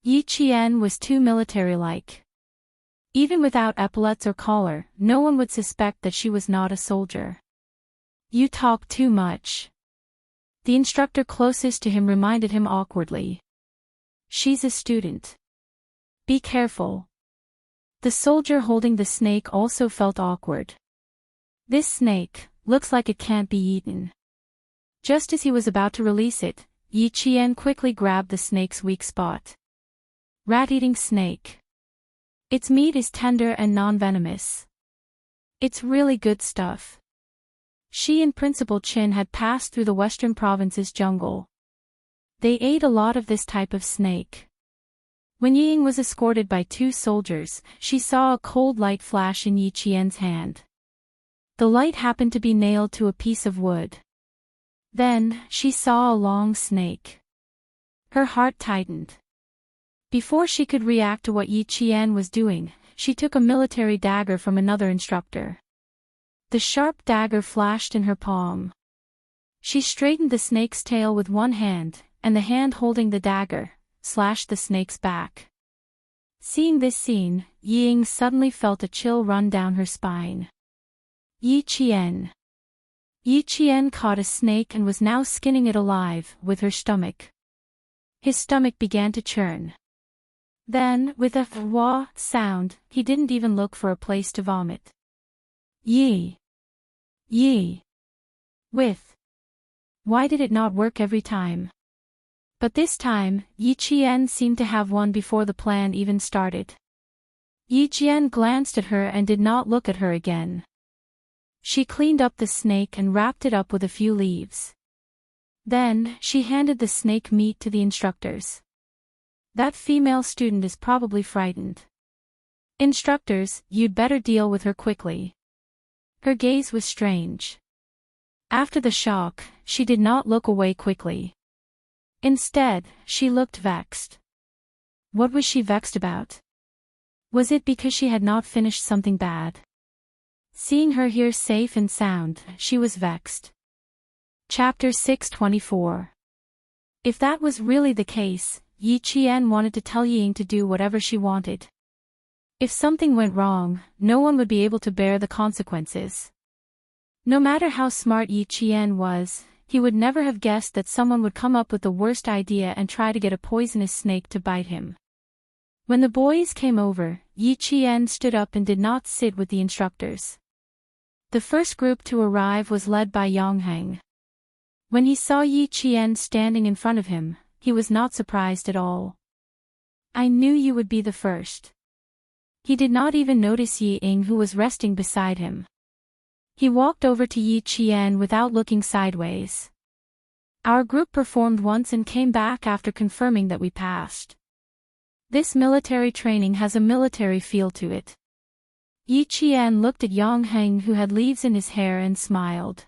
[SPEAKER 1] Yi Qian was too military-like. Even without epaulets or collar, no one would suspect that she was not a soldier. You talk too much. The instructor closest to him reminded him awkwardly. She's a student. Be careful. The soldier holding the snake also felt awkward. This snake looks like it can't be eaten. Just as he was about to release it, Yi Qian quickly grabbed the snake's weak spot. Rat-eating snake. Its meat is tender and non-venomous. It's really good stuff. She and Principal Qin had passed through the western province's jungle. They ate a lot of this type of snake. When Ying was escorted by 2 soldiers, she saw a cold light flash in Yi Qian's hand. The light happened to be nailed to a piece of wood. Then, she saw a long snake. Her heart tightened. Before she could react to what Yi Qian was doing, she took a military dagger from another instructor. The sharp dagger flashed in her palm. She straightened the snake's tail with one hand, and the hand holding the dagger slashed the snake's back. Seeing this scene, Ying suddenly felt a chill run down her spine. Yi Qian. Yi Qian caught a snake and was now skinning it alive with her stomach. His stomach began to churn. Then, with a wah sound, he didn't even look for a place to vomit. Yi. With. Why did it not work every time? But this time, Yi Qian seemed to have won before the plan even started. Yi Qian glanced at her and did not look at her again. She cleaned up the snake and wrapped it up with a few leaves. Then, she handed the snake meat to the instructors. That female student is probably frightened. Instructors, you'd better deal with her quickly. Her gaze was strange. After the shock, she did not look away quickly. Instead, she looked vexed. What was she vexed about? Was it because she had not finished something bad? Seeing her here safe and sound, she was vexed. Chapter 624. If that was really the case, Yi Qian wanted to tell Ying to do whatever she wanted. If something went wrong, no one would be able to bear the consequences. No matter how smart Yi Qian was, he would never have guessed that someone would come up with the worst idea and try to get a poisonous snake to bite him. When the boys came over, Yi Qian stood up and did not sit with the instructors. The first group to arrive was led by Yangheng. When he saw Yi Qian standing in front of him, he was not surprised at all. I knew you would be the first. He did not even notice Yi Ying, who was resting beside him. He walked over to Yi Qian without looking sideways. Our group performed once and came back after confirming that we passed. This military training has a military feel to it. Yi Qian looked at Yangheng, who had leaves in his hair, and smiled.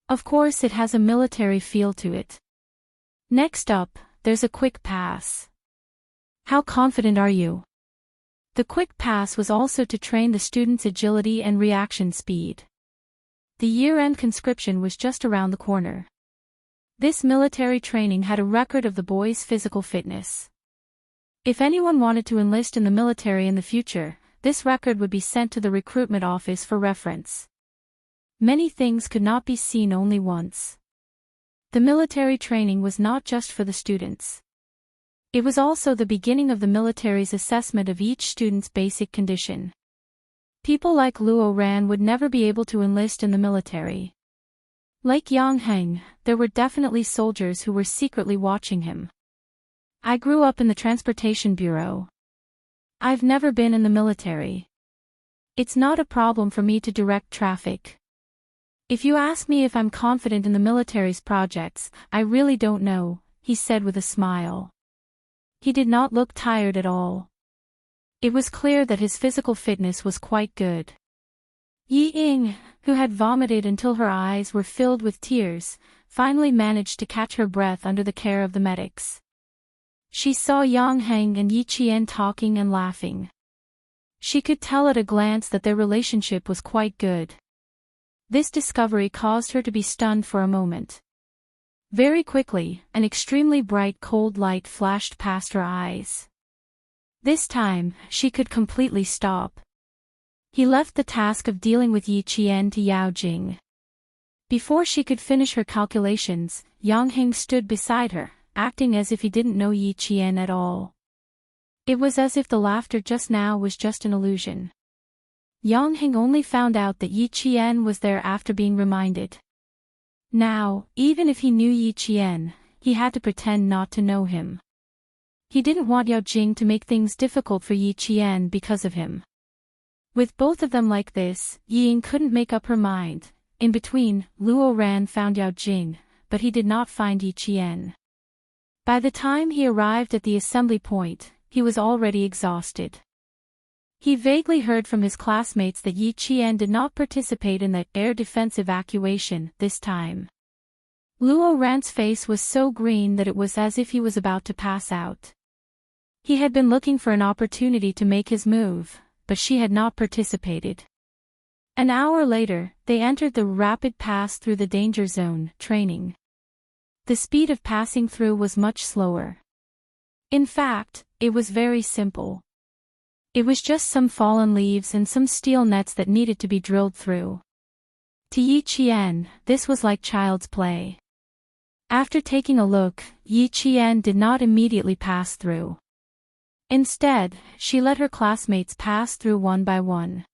[SPEAKER 1] Of course it has a military feel to it. Next up, there's a quick pass. How confident are you? The quick pass was also to train the students' agility and reaction speed. The year-end conscription was just around the corner. This military training had a record of the boys' physical fitness. If anyone wanted to enlist in the military in the future, this record would be sent to the recruitment office for reference. Many things could not be seen only once. The military training was not just for the students. It was also the beginning of the military's assessment of each student's basic condition. People like Luo Ran would never be able to enlist in the military. Like Yangheng, there were definitely soldiers who were secretly watching him. I grew up in the transportation bureau. I've never been in the military. It's not a problem for me to direct traffic. If you ask me if I'm confident in the military's projects, I really don't know, he said with a smile. He did not look tired at all. It was clear that his physical fitness was quite good. Yi Ying, who had vomited until her eyes were filled with tears, finally managed to catch her breath under the care of the medics. She saw Yangheng and Yi Qian talking and laughing. She could tell at a glance that their relationship was quite good. This discovery caused her to be stunned for a moment. Very quickly, an extremely bright cold light flashed past her eyes. This time, she could completely stop. He left the task of dealing with Yi Qian to Yao Jing. Before she could finish her calculations, Yang Hing stood beside her, acting as if he didn't know Yi Qian at all. It was as if the laughter just now was just an illusion. Yang Hing only found out that Yi Qian was there after being reminded. Now, even if he knew Yi Qian, he had to pretend not to know him. He didn't want Yao Jing to make things difficult for Yi Qian because of him. With both of them like this, Yi Ying couldn't make up her mind. In between, Luo Ran found Yao Jing, but he did not find Yi Qian. By the time he arrived at the assembly point, he was already exhausted. He vaguely heard from his classmates that Yi Qian did not participate in the air defense evacuation this time. Luo Ran's face was so green that it was as if he was about to pass out. He had been looking for an opportunity to make his move, but she had not participated. An hour later, they entered the rapid pass through the danger zone training. The speed of passing through was much slower. In fact, it was very simple. It was just some fallen leaves and some steel nets that needed to be drilled through. To Yi Qian, this was like child's play. After taking a look, Yi Qian did not immediately pass through. Instead, she let her classmates pass through one by one.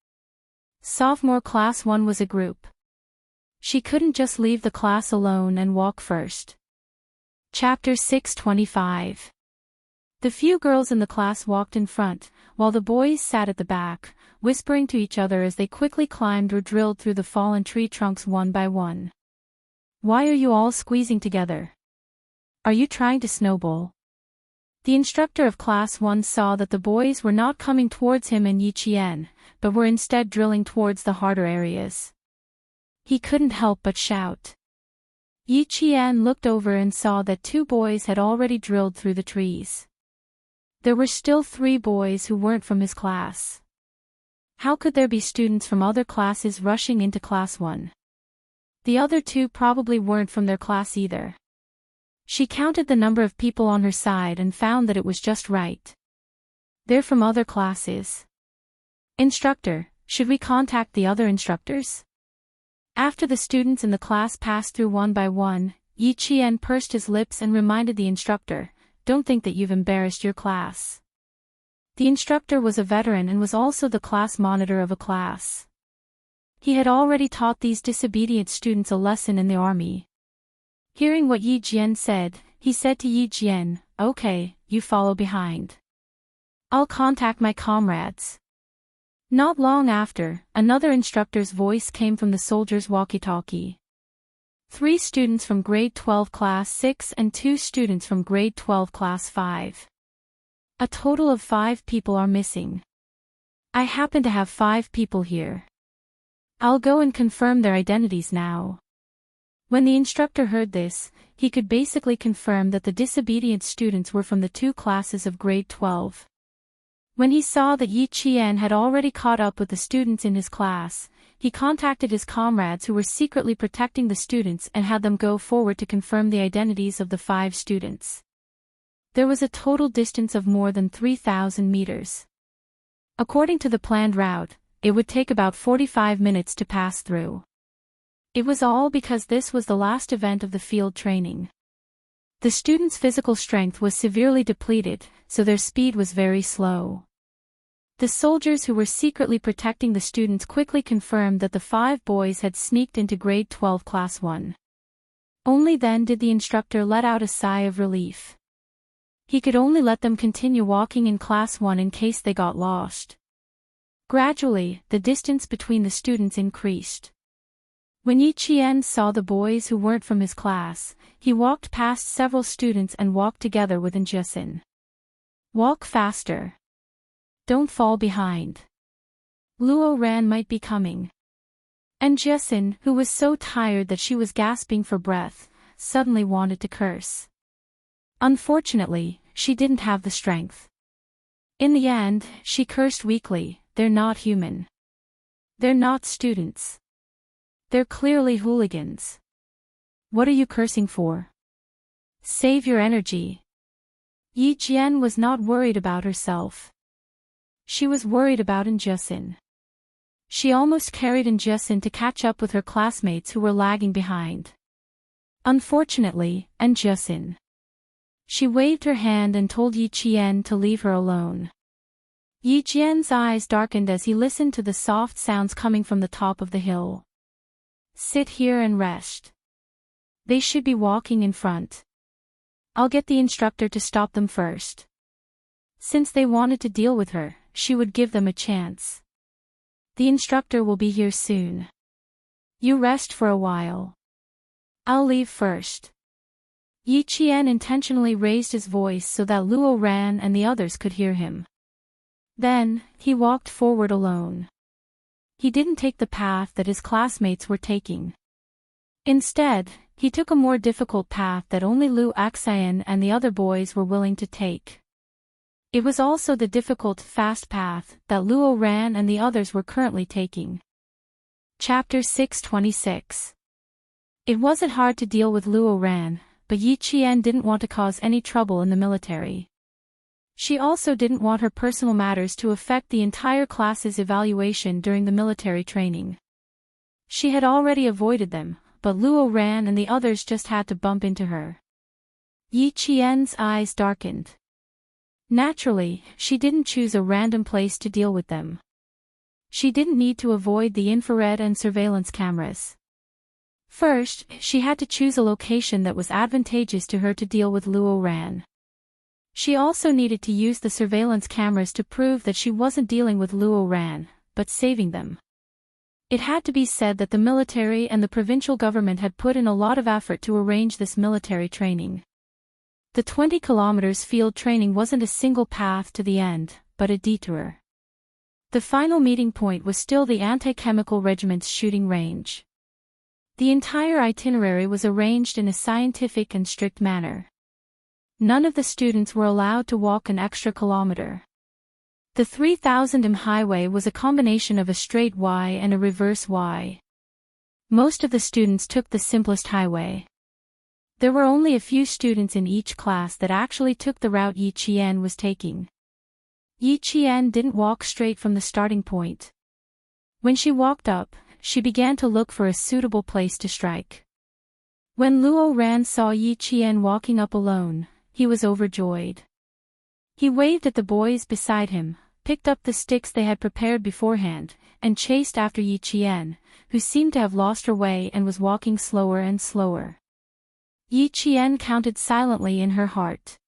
[SPEAKER 1] Sophomore Class 1 was a group. She couldn't just leave the class alone and walk first. Chapter 625. The few girls in the class walked in front, while the boys sat at the back, whispering to each other as they quickly climbed or drilled through the fallen tree trunks one by one. Why are you all squeezing together? Are you trying to snowball? The instructor of Class 1 saw that the boys were not coming towards him and Yi Qian, but were instead drilling towards the harder areas. He couldn't help but shout. Yi Qian looked over and saw that 2 boys had already drilled through the trees. There were still 3 boys who weren't from his class. How could there be students from other classes rushing into Class 1? The other 2 probably weren't from their class either. She counted the number of people on her side and found that it was just right. They're from other classes. Instructor, should we contact the other instructors? After the students in the class passed through one by one, Yi Qian pursed his lips and reminded the instructor, "Don't think that you've embarrassed your class." The instructor was a veteran and was also the class monitor of a class. He had already taught these disobedient students a lesson in the army. Hearing what Yi Jian said, he said to Yi Jian, "Okay, you follow behind. I'll contact my comrades." Not long after, another instructor's voice came from the soldiers' walkie-talkie. 3 students from grade 12 class 6 and 2 students from grade 12 class 5. A total of 5 people are missing. I happen to have 5 people here. I'll go and confirm their identities now. When the instructor heard this, he could basically confirm that the disobedient students were from the 2 classes of grade 12. When he saw that Yi Qian had already caught up with the students in his class, he contacted his comrades who were secretly protecting the students and had them go forward to confirm the identities of the 5 students. There was a total distance of more than 3,000 meters. According to the planned route, it would take about 45 minutes to pass through. It was all because this was the last event of the field training. The students' physical strength was severely depleted, so their speed was very slow. The soldiers who were secretly protecting the students quickly confirmed that the 5 boys had sneaked into grade 12 class 1. Only then did the instructor let out a sigh of relief. He could only let them continue walking in class 1 in case they got lost. Gradually, the distance between the students increased. When Yi Qian saw the boys who weren't from his class, he walked past several students and walked together with Enchanting. Walk faster. Don't fall behind. Luo Ran might be coming. Enchanting, who was so tired that she was gasping for breath, suddenly wanted to curse. Unfortunately, she didn't have the strength. In the end, she cursed weakly, "They're not human. They're not students. They're clearly hooligans. What are you cursing for? Save your energy." Yi Jian was not worried about herself. She was worried about Enchanting. She almost carried Enchanting to catch up with her classmates who were lagging behind. Unfortunately, Enchanting. She waved her hand and told Yiqian to leave her alone. Yiqian's eyes darkened as he listened to the soft sounds coming from the top of the hill. Sit here and rest. They should be walking in front. I'll get the instructor to stop them first. Since they wanted to deal with her, she would give them a chance. The instructor will be here soon. You rest for a while. I'll leave first. Yiqian intentionally raised his voice so that Luo Ran and the others could hear him. Then, he walked forward alone. He didn't take the path that his classmates were taking. Instead, he took a more difficult path that only Lu Axian and the other boys were willing to take. It was also the difficult, fast path that Luo Ran and the others were currently taking. Chapter 626. It wasn't hard to deal with Luo Ran, but Yiqian didn't want to cause any trouble in the military. She also didn't want her personal matters to affect the entire class's evaluation during the military training. She had already avoided them, but Luo Ran and the others just had to bump into her. Yiqian's eyes darkened. Naturally, she didn't choose a random place to deal with them. She didn't need to avoid the infrared and surveillance cameras. First, she had to choose a location that was advantageous to her to deal with Luo Ran. She also needed to use the surveillance cameras to prove that she wasn't dealing with Luo Ran, but saving them. It had to be said that the military and the provincial government had put in a lot of effort to arrange this military training. The 20 kilometers field training wasn't a single path to the end, but a detour. The final meeting point was still the anti-chemical regiment's shooting range. The entire itinerary was arranged in a scientific and strict manner. None of the students were allowed to walk an extra kilometer. The 3000 m highway was a combination of a straight Y and a reverse Y. Most of the students took the simplest highway. There were only a few students in each class that actually took the route Yiqian was taking. Yiqian didn't walk straight from the starting point. When she walked up, she began to look for a suitable place to strike. When Luo Ran saw Yiqian walking up alone, he was overjoyed. He waved at the boys beside him, picked up the sticks they had prepared beforehand, and chased after Yiqian, who seemed to have lost her way and was walking slower and slower. Yiqian counted silently in her heart.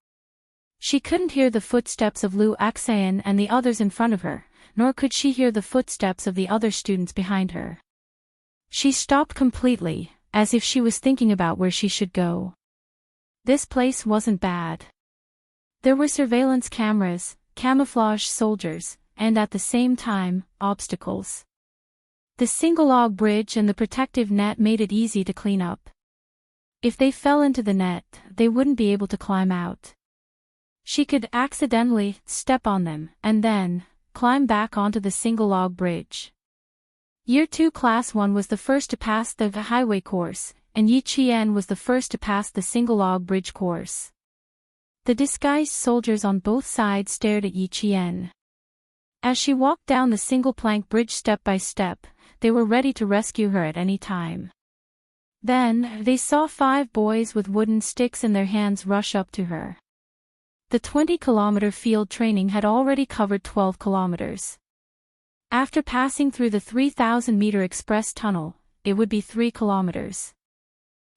[SPEAKER 1] She couldn't hear the footsteps of Lu Axian and the others in front of her, nor could she hear the footsteps of the other students behind her. She stopped completely, as if she was thinking about where she should go. This place wasn't bad. There were surveillance cameras, camouflage soldiers, and at the same time, obstacles. The single log bridge and the protective net made it easy to clean up. If they fell into the net, they wouldn't be able to climb out. She could accidentally step on them and then climb back onto the single log bridge. Year 2 Class 1 was the first to pass the highway course, and Yiqian was the first to pass the single log bridge course. The disguised soldiers on both sides stared at Yiqian. As she walked down the single plank bridge step by step, they were ready to rescue her at any time. Then, they saw 5 boys with wooden sticks in their hands rush up to her. The 20-kilometer field training had already covered 12 kilometers. After passing through the 3,000-meter express tunnel, it would be 3 kilometers.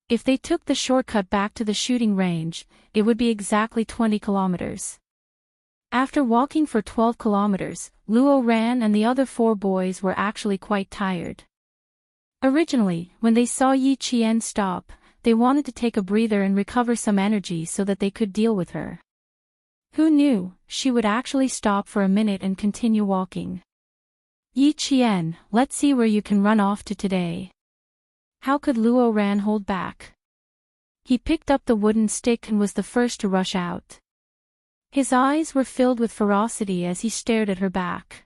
[SPEAKER 1] If they took the shortcut back to the shooting range, it would be exactly 20 kilometers. After walking for 12 kilometers, Luo Ran and the other 4 boys were actually quite tired. Originally, when they saw Yiqian stop, they wanted to take a breather and recover some energy so that they could deal with her. Who knew, she would actually stop for a minute and continue walking. Yiqian, let's see where you can run off to today. How could Luo Ran hold back? He picked up the wooden stick and was the first to rush out. His eyes were filled with ferocity as he stared at her back.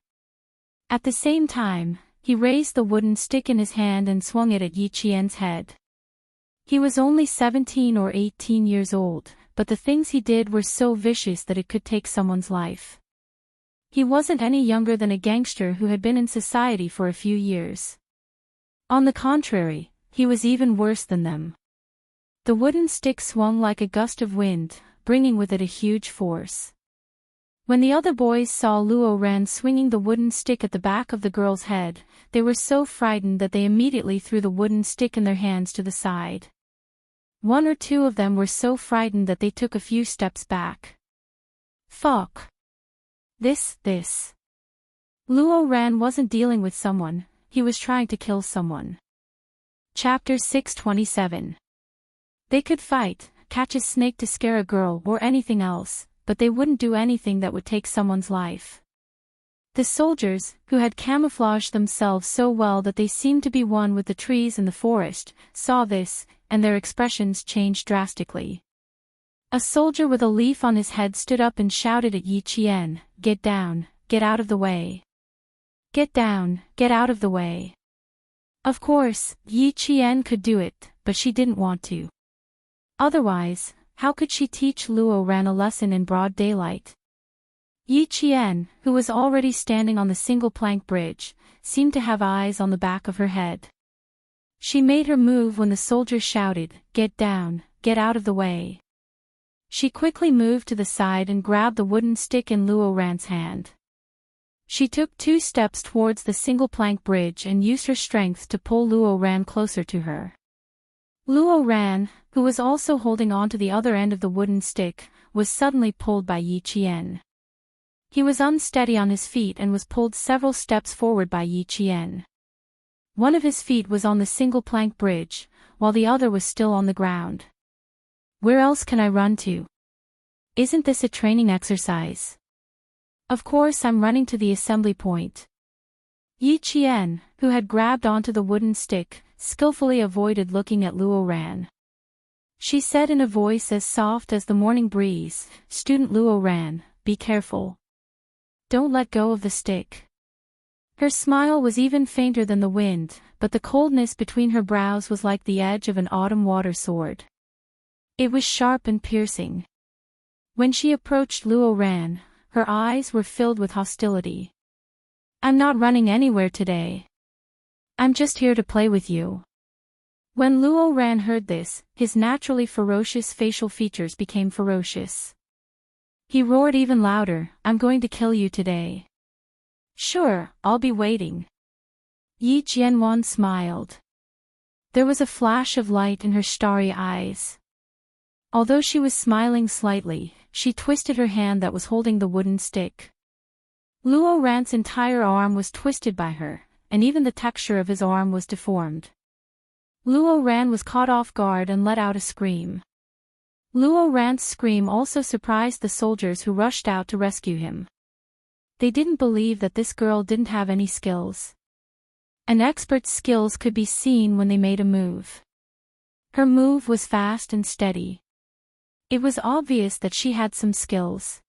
[SPEAKER 1] At the same time, he raised the wooden stick in his hand and swung it at Yiqian's head. He was only 17 or 18 years old, but the things he did were so vicious that it could take someone's life. He wasn't any younger than a gangster who had been in society for a few years. On the contrary, he was even worse than them. The wooden stick swung like a gust of wind, bringing with it a huge force. When the other boys saw Luo Ran swinging the wooden stick at the back of the girl's head, they were so frightened that they immediately threw the wooden stick in their hands to the side. One or two of them were so frightened that they took a few steps back. Fuck. This. Luo Ran wasn't dealing with someone, he was trying to kill someone. Chapter 627. They could fight, catch a snake to scare a girl or anything else, but they wouldn't do anything that would take someone's life. The soldiers, who had camouflaged themselves so well that they seemed to be one with the trees in the forest, saw this, and their expressions changed drastically. A soldier with a leaf on his head stood up and shouted at Yi Qian, "Get down, get out of the way. Get down, get out of the way." Of course, Yi Qian could do it, but she didn't want to. Otherwise, how could she teach Luo Ran a lesson in broad daylight? Yi Qian, who was already standing on the single-plank bridge, seemed to have eyes on the back of her head. She made her move when the soldier shouted, "Get down, get out of the way." She quickly moved to the side and grabbed the wooden stick in Luo Ran's hand. She took 2 steps towards the single-plank bridge and used her strength to pull Luo Ran closer to her. Luo Ran, who was also holding on to the other end of the wooden stick, was suddenly pulled by Yi Qian. He was unsteady on his feet and was pulled several steps forward by Yi Qian. One of his feet was on the single-plank bridge, while the other was still on the ground. Where else can I run to? Isn't this a training exercise? Of course I'm running to the assembly point. Yi Qian, who had grabbed onto the wooden stick, skillfully avoided looking at Luo Ran. She said in a voice as soft as the morning breeze, "Student Luo Ran, be careful. Don't let go of the stick." Her smile was even fainter than the wind, but the coldness between her brows was like the edge of an autumn water sword. It was sharp and piercing. When she approached Luo Ran, her eyes were filled with hostility. "I'm not running anywhere today. I'm just here to play with you." When Luo Ran heard this, his naturally ferocious facial features became ferocious. He roared even louder, "I'm going to kill you today." "Sure, I'll be waiting." Yi Jianwan smiled. There was a flash of light in her starry eyes. Although she was smiling slightly, she twisted her hand that was holding the wooden stick. Luo Ran's entire arm was twisted by her, and even the texture of his arm was deformed. Luo Ran was caught off guard and let out a scream. Luo Ran's scream also surprised the soldiers who rushed out to rescue him. They didn't believe that this girl didn't have any skills. An expert's skills could be seen when they made a move. Her move was fast and steady. It was obvious that she had some skills.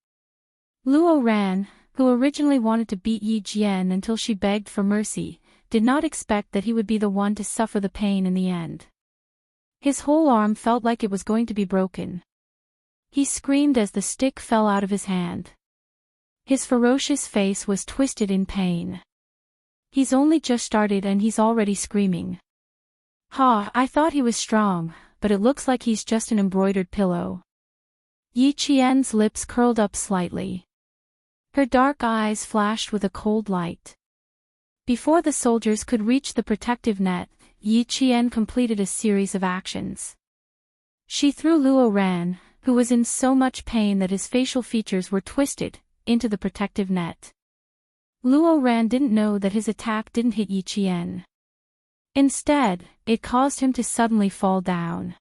[SPEAKER 1] Luo Ran, who originally wanted to beat Yi Jian until she begged for mercy, did not expect that he would be the one to suffer the pain in the end. His whole arm felt like it was going to be broken. He screamed as the stick fell out of his hand. His ferocious face was twisted in pain. He's only just started and he's already screaming. "Ha, I thought he was strong, but it looks like he's just an embroidered pillow." Yi Qian's lips curled up slightly. Her dark eyes flashed with a cold light. Before the soldiers could reach the protective net, Yi Qian completed a series of actions. She threw Luo Ran, who was in so much pain that his facial features were twisted, into the protective net. Luo Ran didn't know that his attack didn't hit Yi Qian. Instead, it caused him to suddenly fall down.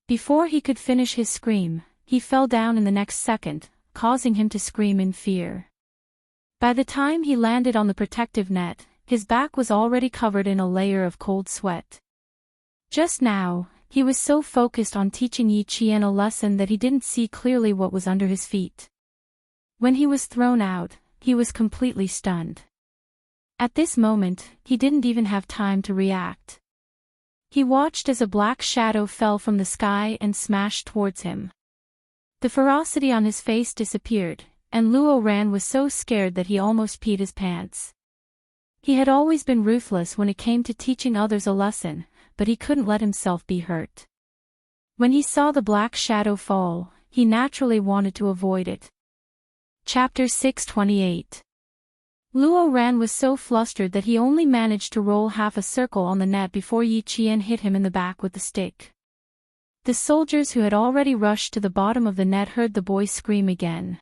[SPEAKER 1] Before he could finish his scream, he fell down in the next second, causing him to scream in fear. By the time he landed on the protective net, his back was already covered in a layer of cold sweat. Just now, he was so focused on teaching Yi Qian a lesson that he didn't see clearly what was under his feet. When he was thrown out, he was completely stunned. At this moment, he didn't even have time to react. He watched as a black shadow fell from the sky and smashed towards him. The ferocity on his face disappeared, and Luo Ran was so scared that he almost peed his pants. He had always been ruthless when it came to teaching others a lesson, but he couldn't let himself be hurt. When he saw the black shadow fall, he naturally wanted to avoid it. Chapter 628. Luo Ran was so flustered that he only managed to roll half a circle on the net before Yi Qian hit him in the back with the stick. The soldiers who had already rushed to the bottom of the net heard the boy scream again.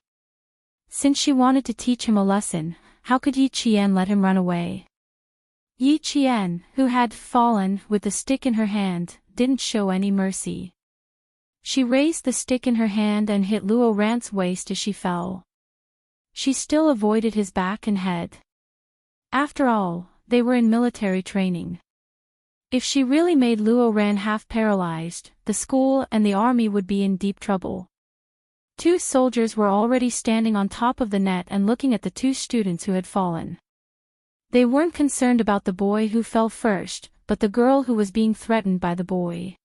[SPEAKER 1] Since she wanted to teach him a lesson, how could Yi Qian let him run away? Yi Qian, who had fallen with the stick in her hand, didn't show any mercy. She raised the stick in her hand and hit Luo Ran's waist as she fell. She still avoided his back and head. After all, they were in military training. If she really made Luo Ran half paralyzed, the school and the army would be in deep trouble. Two soldiers were already standing on top of the net and looking at the two students who had fallen. They weren't concerned about the boy who fell first, but the girl who was being threatened by the boy.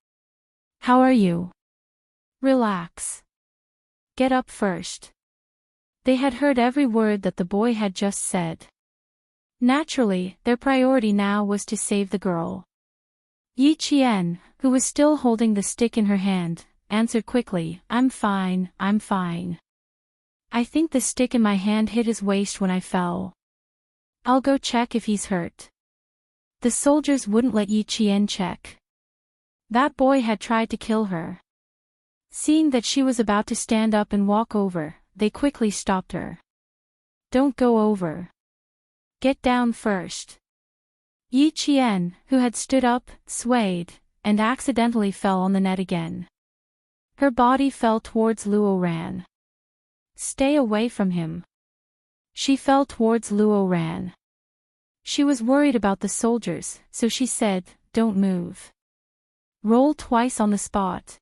[SPEAKER 1] How are you? Relax. Get up first. They had heard every word that the boy had just said. Naturally, their priority now was to save the girl. Yi Qian, who was still holding the stick in her hand, answered quickly, I'm fine, I'm fine. I think the stick in my hand hit his waist when I fell. I'll go check if he's hurt. The soldiers wouldn't let Yi Qian check. That boy had tried to kill her. Seeing that she was about to stand up and walk over, they quickly stopped her. Don't go over. Get down first. Yi Qian, who had stood up, swayed, and accidentally fell on the net again. Her body fell towards Luo Ran. Stay away from him. She fell towards Luo Ran. She was worried about the soldiers, so she said, Don't move. Roll twice on the spot.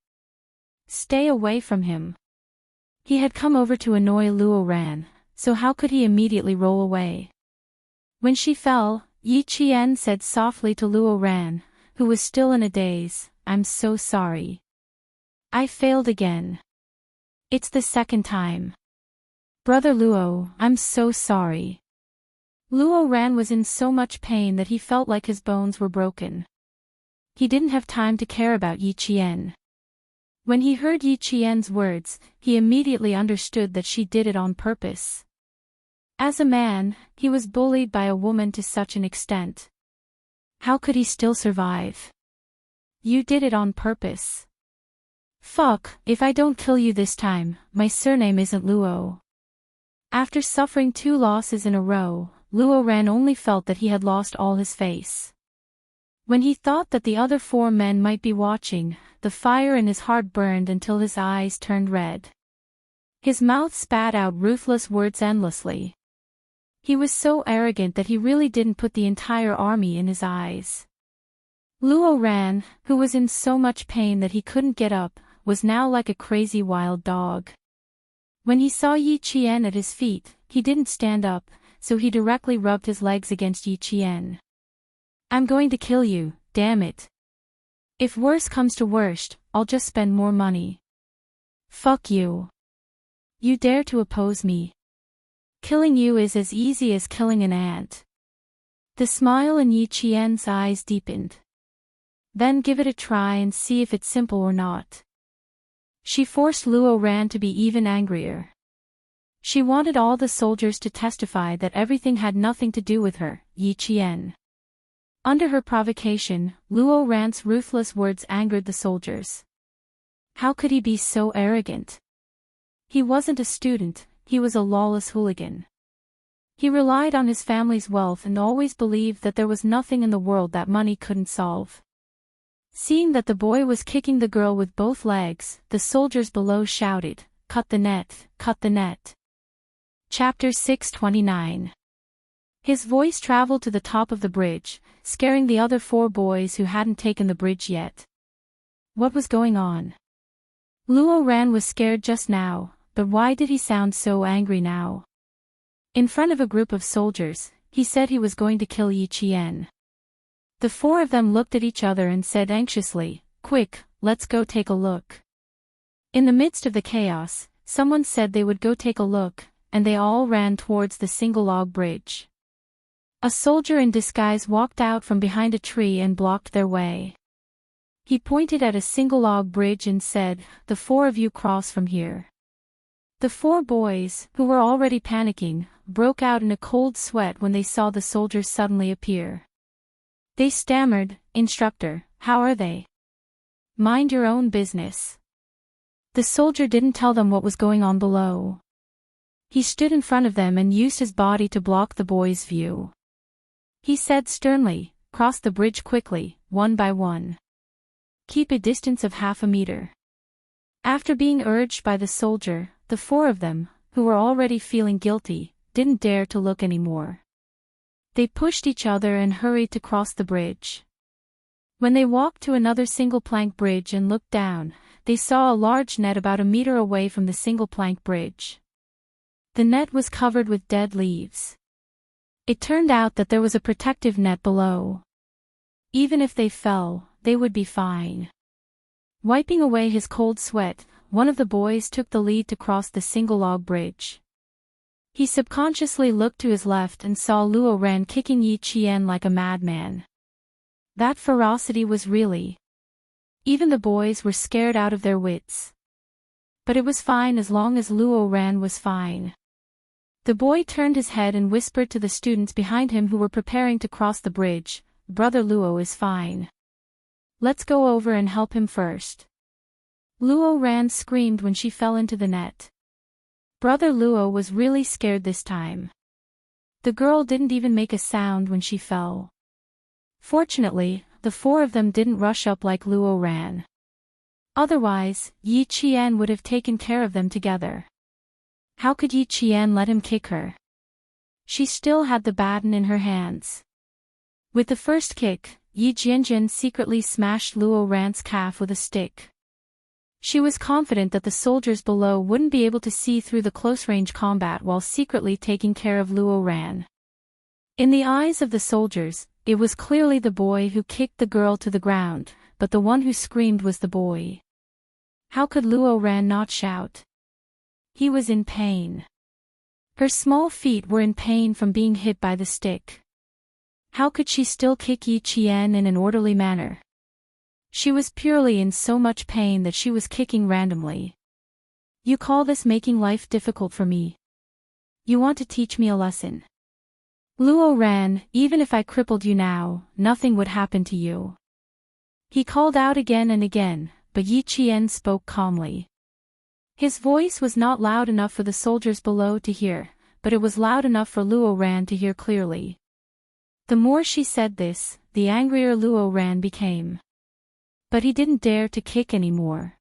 [SPEAKER 1] Stay away from him. He had come over to annoy Luo Ran, so how could he immediately roll away? When she fell, Yi Qian said softly to Luo Ran, who was still in a daze, I'm so sorry. I failed again. It's the second time. Brother Luo, I'm so sorry. Luo Ran was in so much pain that he felt like his bones were broken. He didn't have time to care about Yi Qian. When he heard Yi Qian's words, he immediately understood that she did it on purpose. As a man, he was bullied by a woman to such an extent. How could he still survive? You did it on purpose. Fuck, if I don't kill you this time, my surname isn't Luo. After suffering 2 losses in a row, Luo Ran only felt that he had lost all his face. When he thought that the other 4 men might be watching, the fire in his heart burned until his eyes turned red. His mouth spat out ruthless words endlessly. He was so arrogant that he really didn't put the entire army in his eyes. Luo Ran, who was in so much pain that he couldn't get up, was now like a crazy wild dog. When he saw Yi Qian at his feet, he didn't stand up, so he directly rubbed his legs against Yi Qian. I'm going to kill you, damn it. If worse comes to worst, I'll just spend more money. Fuck you. You dare to oppose me. Killing you is as easy as killing an ant. The smile in Yi Qian's eyes deepened. Then give it a try and see if it's simple or not. She forced Luo Ran to be even angrier. She wanted all the soldiers to testify that everything had nothing to do with her, Yi Qian. Under her provocation, Luo Ran's ruthless words angered the soldiers. How could he be so arrogant? He wasn't a student, he was a lawless hooligan. He relied on his family's wealth and always believed that there was nothing in the world that money couldn't solve. Seeing that the boy was kicking the girl with both legs, the soldiers below shouted, "Cut the net, cut the net." Chapter 629. His voice traveled to the top of the bridge, scaring the other 4 boys who hadn't taken the bridge yet. What was going on? Luo Ran was scared just now, but why did he sound so angry now? In front of a group of soldiers, he said he was going to kill Yi Qian. The 4 of them looked at each other and said anxiously, "Quick, let's go take a look." In the midst of the chaos, someone said they would go take a look, and they all ran towards the single log bridge. A soldier in disguise walked out from behind a tree and blocked their way. He pointed at a single log bridge and said, "The four of you cross from here." The four boys, who were already panicking, broke out in a cold sweat when they saw the soldiers suddenly appear. They stammered, "Instructor, how are they?" "Mind your own business." The soldier didn't tell them what was going on below. He stood in front of them and used his body to block the boys' view. He said sternly, "Cross the bridge quickly, one by one. Keep a distance of 1/2 meter." After being urged by the soldier, the four of them, who were already feeling guilty, didn't dare to look anymore. They pushed each other and hurried to cross the bridge. When they walked to another single plank bridge and looked down, they saw a large net about a meter away from the single plank bridge. The net was covered with dead leaves. It turned out that there was a protective net below. Even if they fell, they would be fine. Wiping away his cold sweat, one of the boys took the lead to cross the single log bridge. He subconsciously looked to his left and saw Luo Ran kicking Yi Qian like a madman. That ferocity was really. Even the boys were scared out of their wits. But it was fine as long as Luo Ran was fine. The boy turned his head and whispered to the students behind him who were preparing to cross the bridge, "Brother Luo is fine. Let's go over and help him first." Luo Ran screamed when she fell into the net. Brother Luo was really scared this time. The girl didn't even make a sound when she fell. Fortunately, the four of them didn't rush up like Luo Ran. Otherwise, Yi Qian would have taken care of them together. How could Yi Qian let him kick her? She still had the baton in her hands. With the first kick, Yi Jianjian secretly smashed Luo Ran's calf with a stick. She was confident that the soldiers below wouldn't be able to see through the close-range combat while secretly taking care of Luo Ran. In the eyes of the soldiers, it was clearly the boy who kicked the girl to the ground, but the one who screamed was the boy. How could Luo Ran not shout? He was in pain. Her small feet were in pain from being hit by the stick. How could she still kick Yi Qian in an orderly manner? She was purely in so much pain that she was kicking randomly. "You call this making life difficult for me? You want to teach me a lesson? Luo Ran, even if I crippled you now, nothing would happen to you." He called out again and again, but Yi Qian spoke calmly. His voice was not loud enough for the soldiers below to hear, but it was loud enough for Luo Ran to hear clearly. The more she said this, the angrier Luo Ran became. But he didn't dare to kick anymore.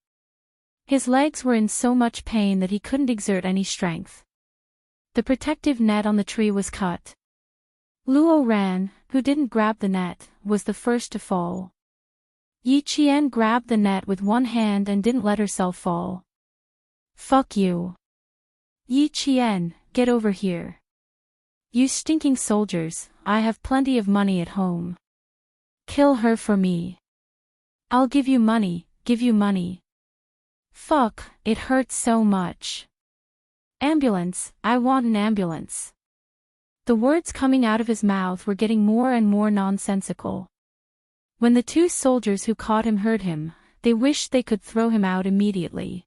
[SPEAKER 1] His legs were in so much pain that he couldn't exert any strength. The protective net on the tree was cut. Luo Ran, who didn't grab the net, was the first to fall. Yi Qian grabbed the net with one hand and didn't let herself fall. "Fuck you. Yi Qian, get over here. You stinking soldiers, I have plenty of money at home. Kill her for me. I'll give you money, give you money. Fuck, it hurts so much. Ambulance, I want an ambulance." The words coming out of his mouth were getting more and more nonsensical. When the two soldiers who caught him heard him, they wished they could throw him out immediately.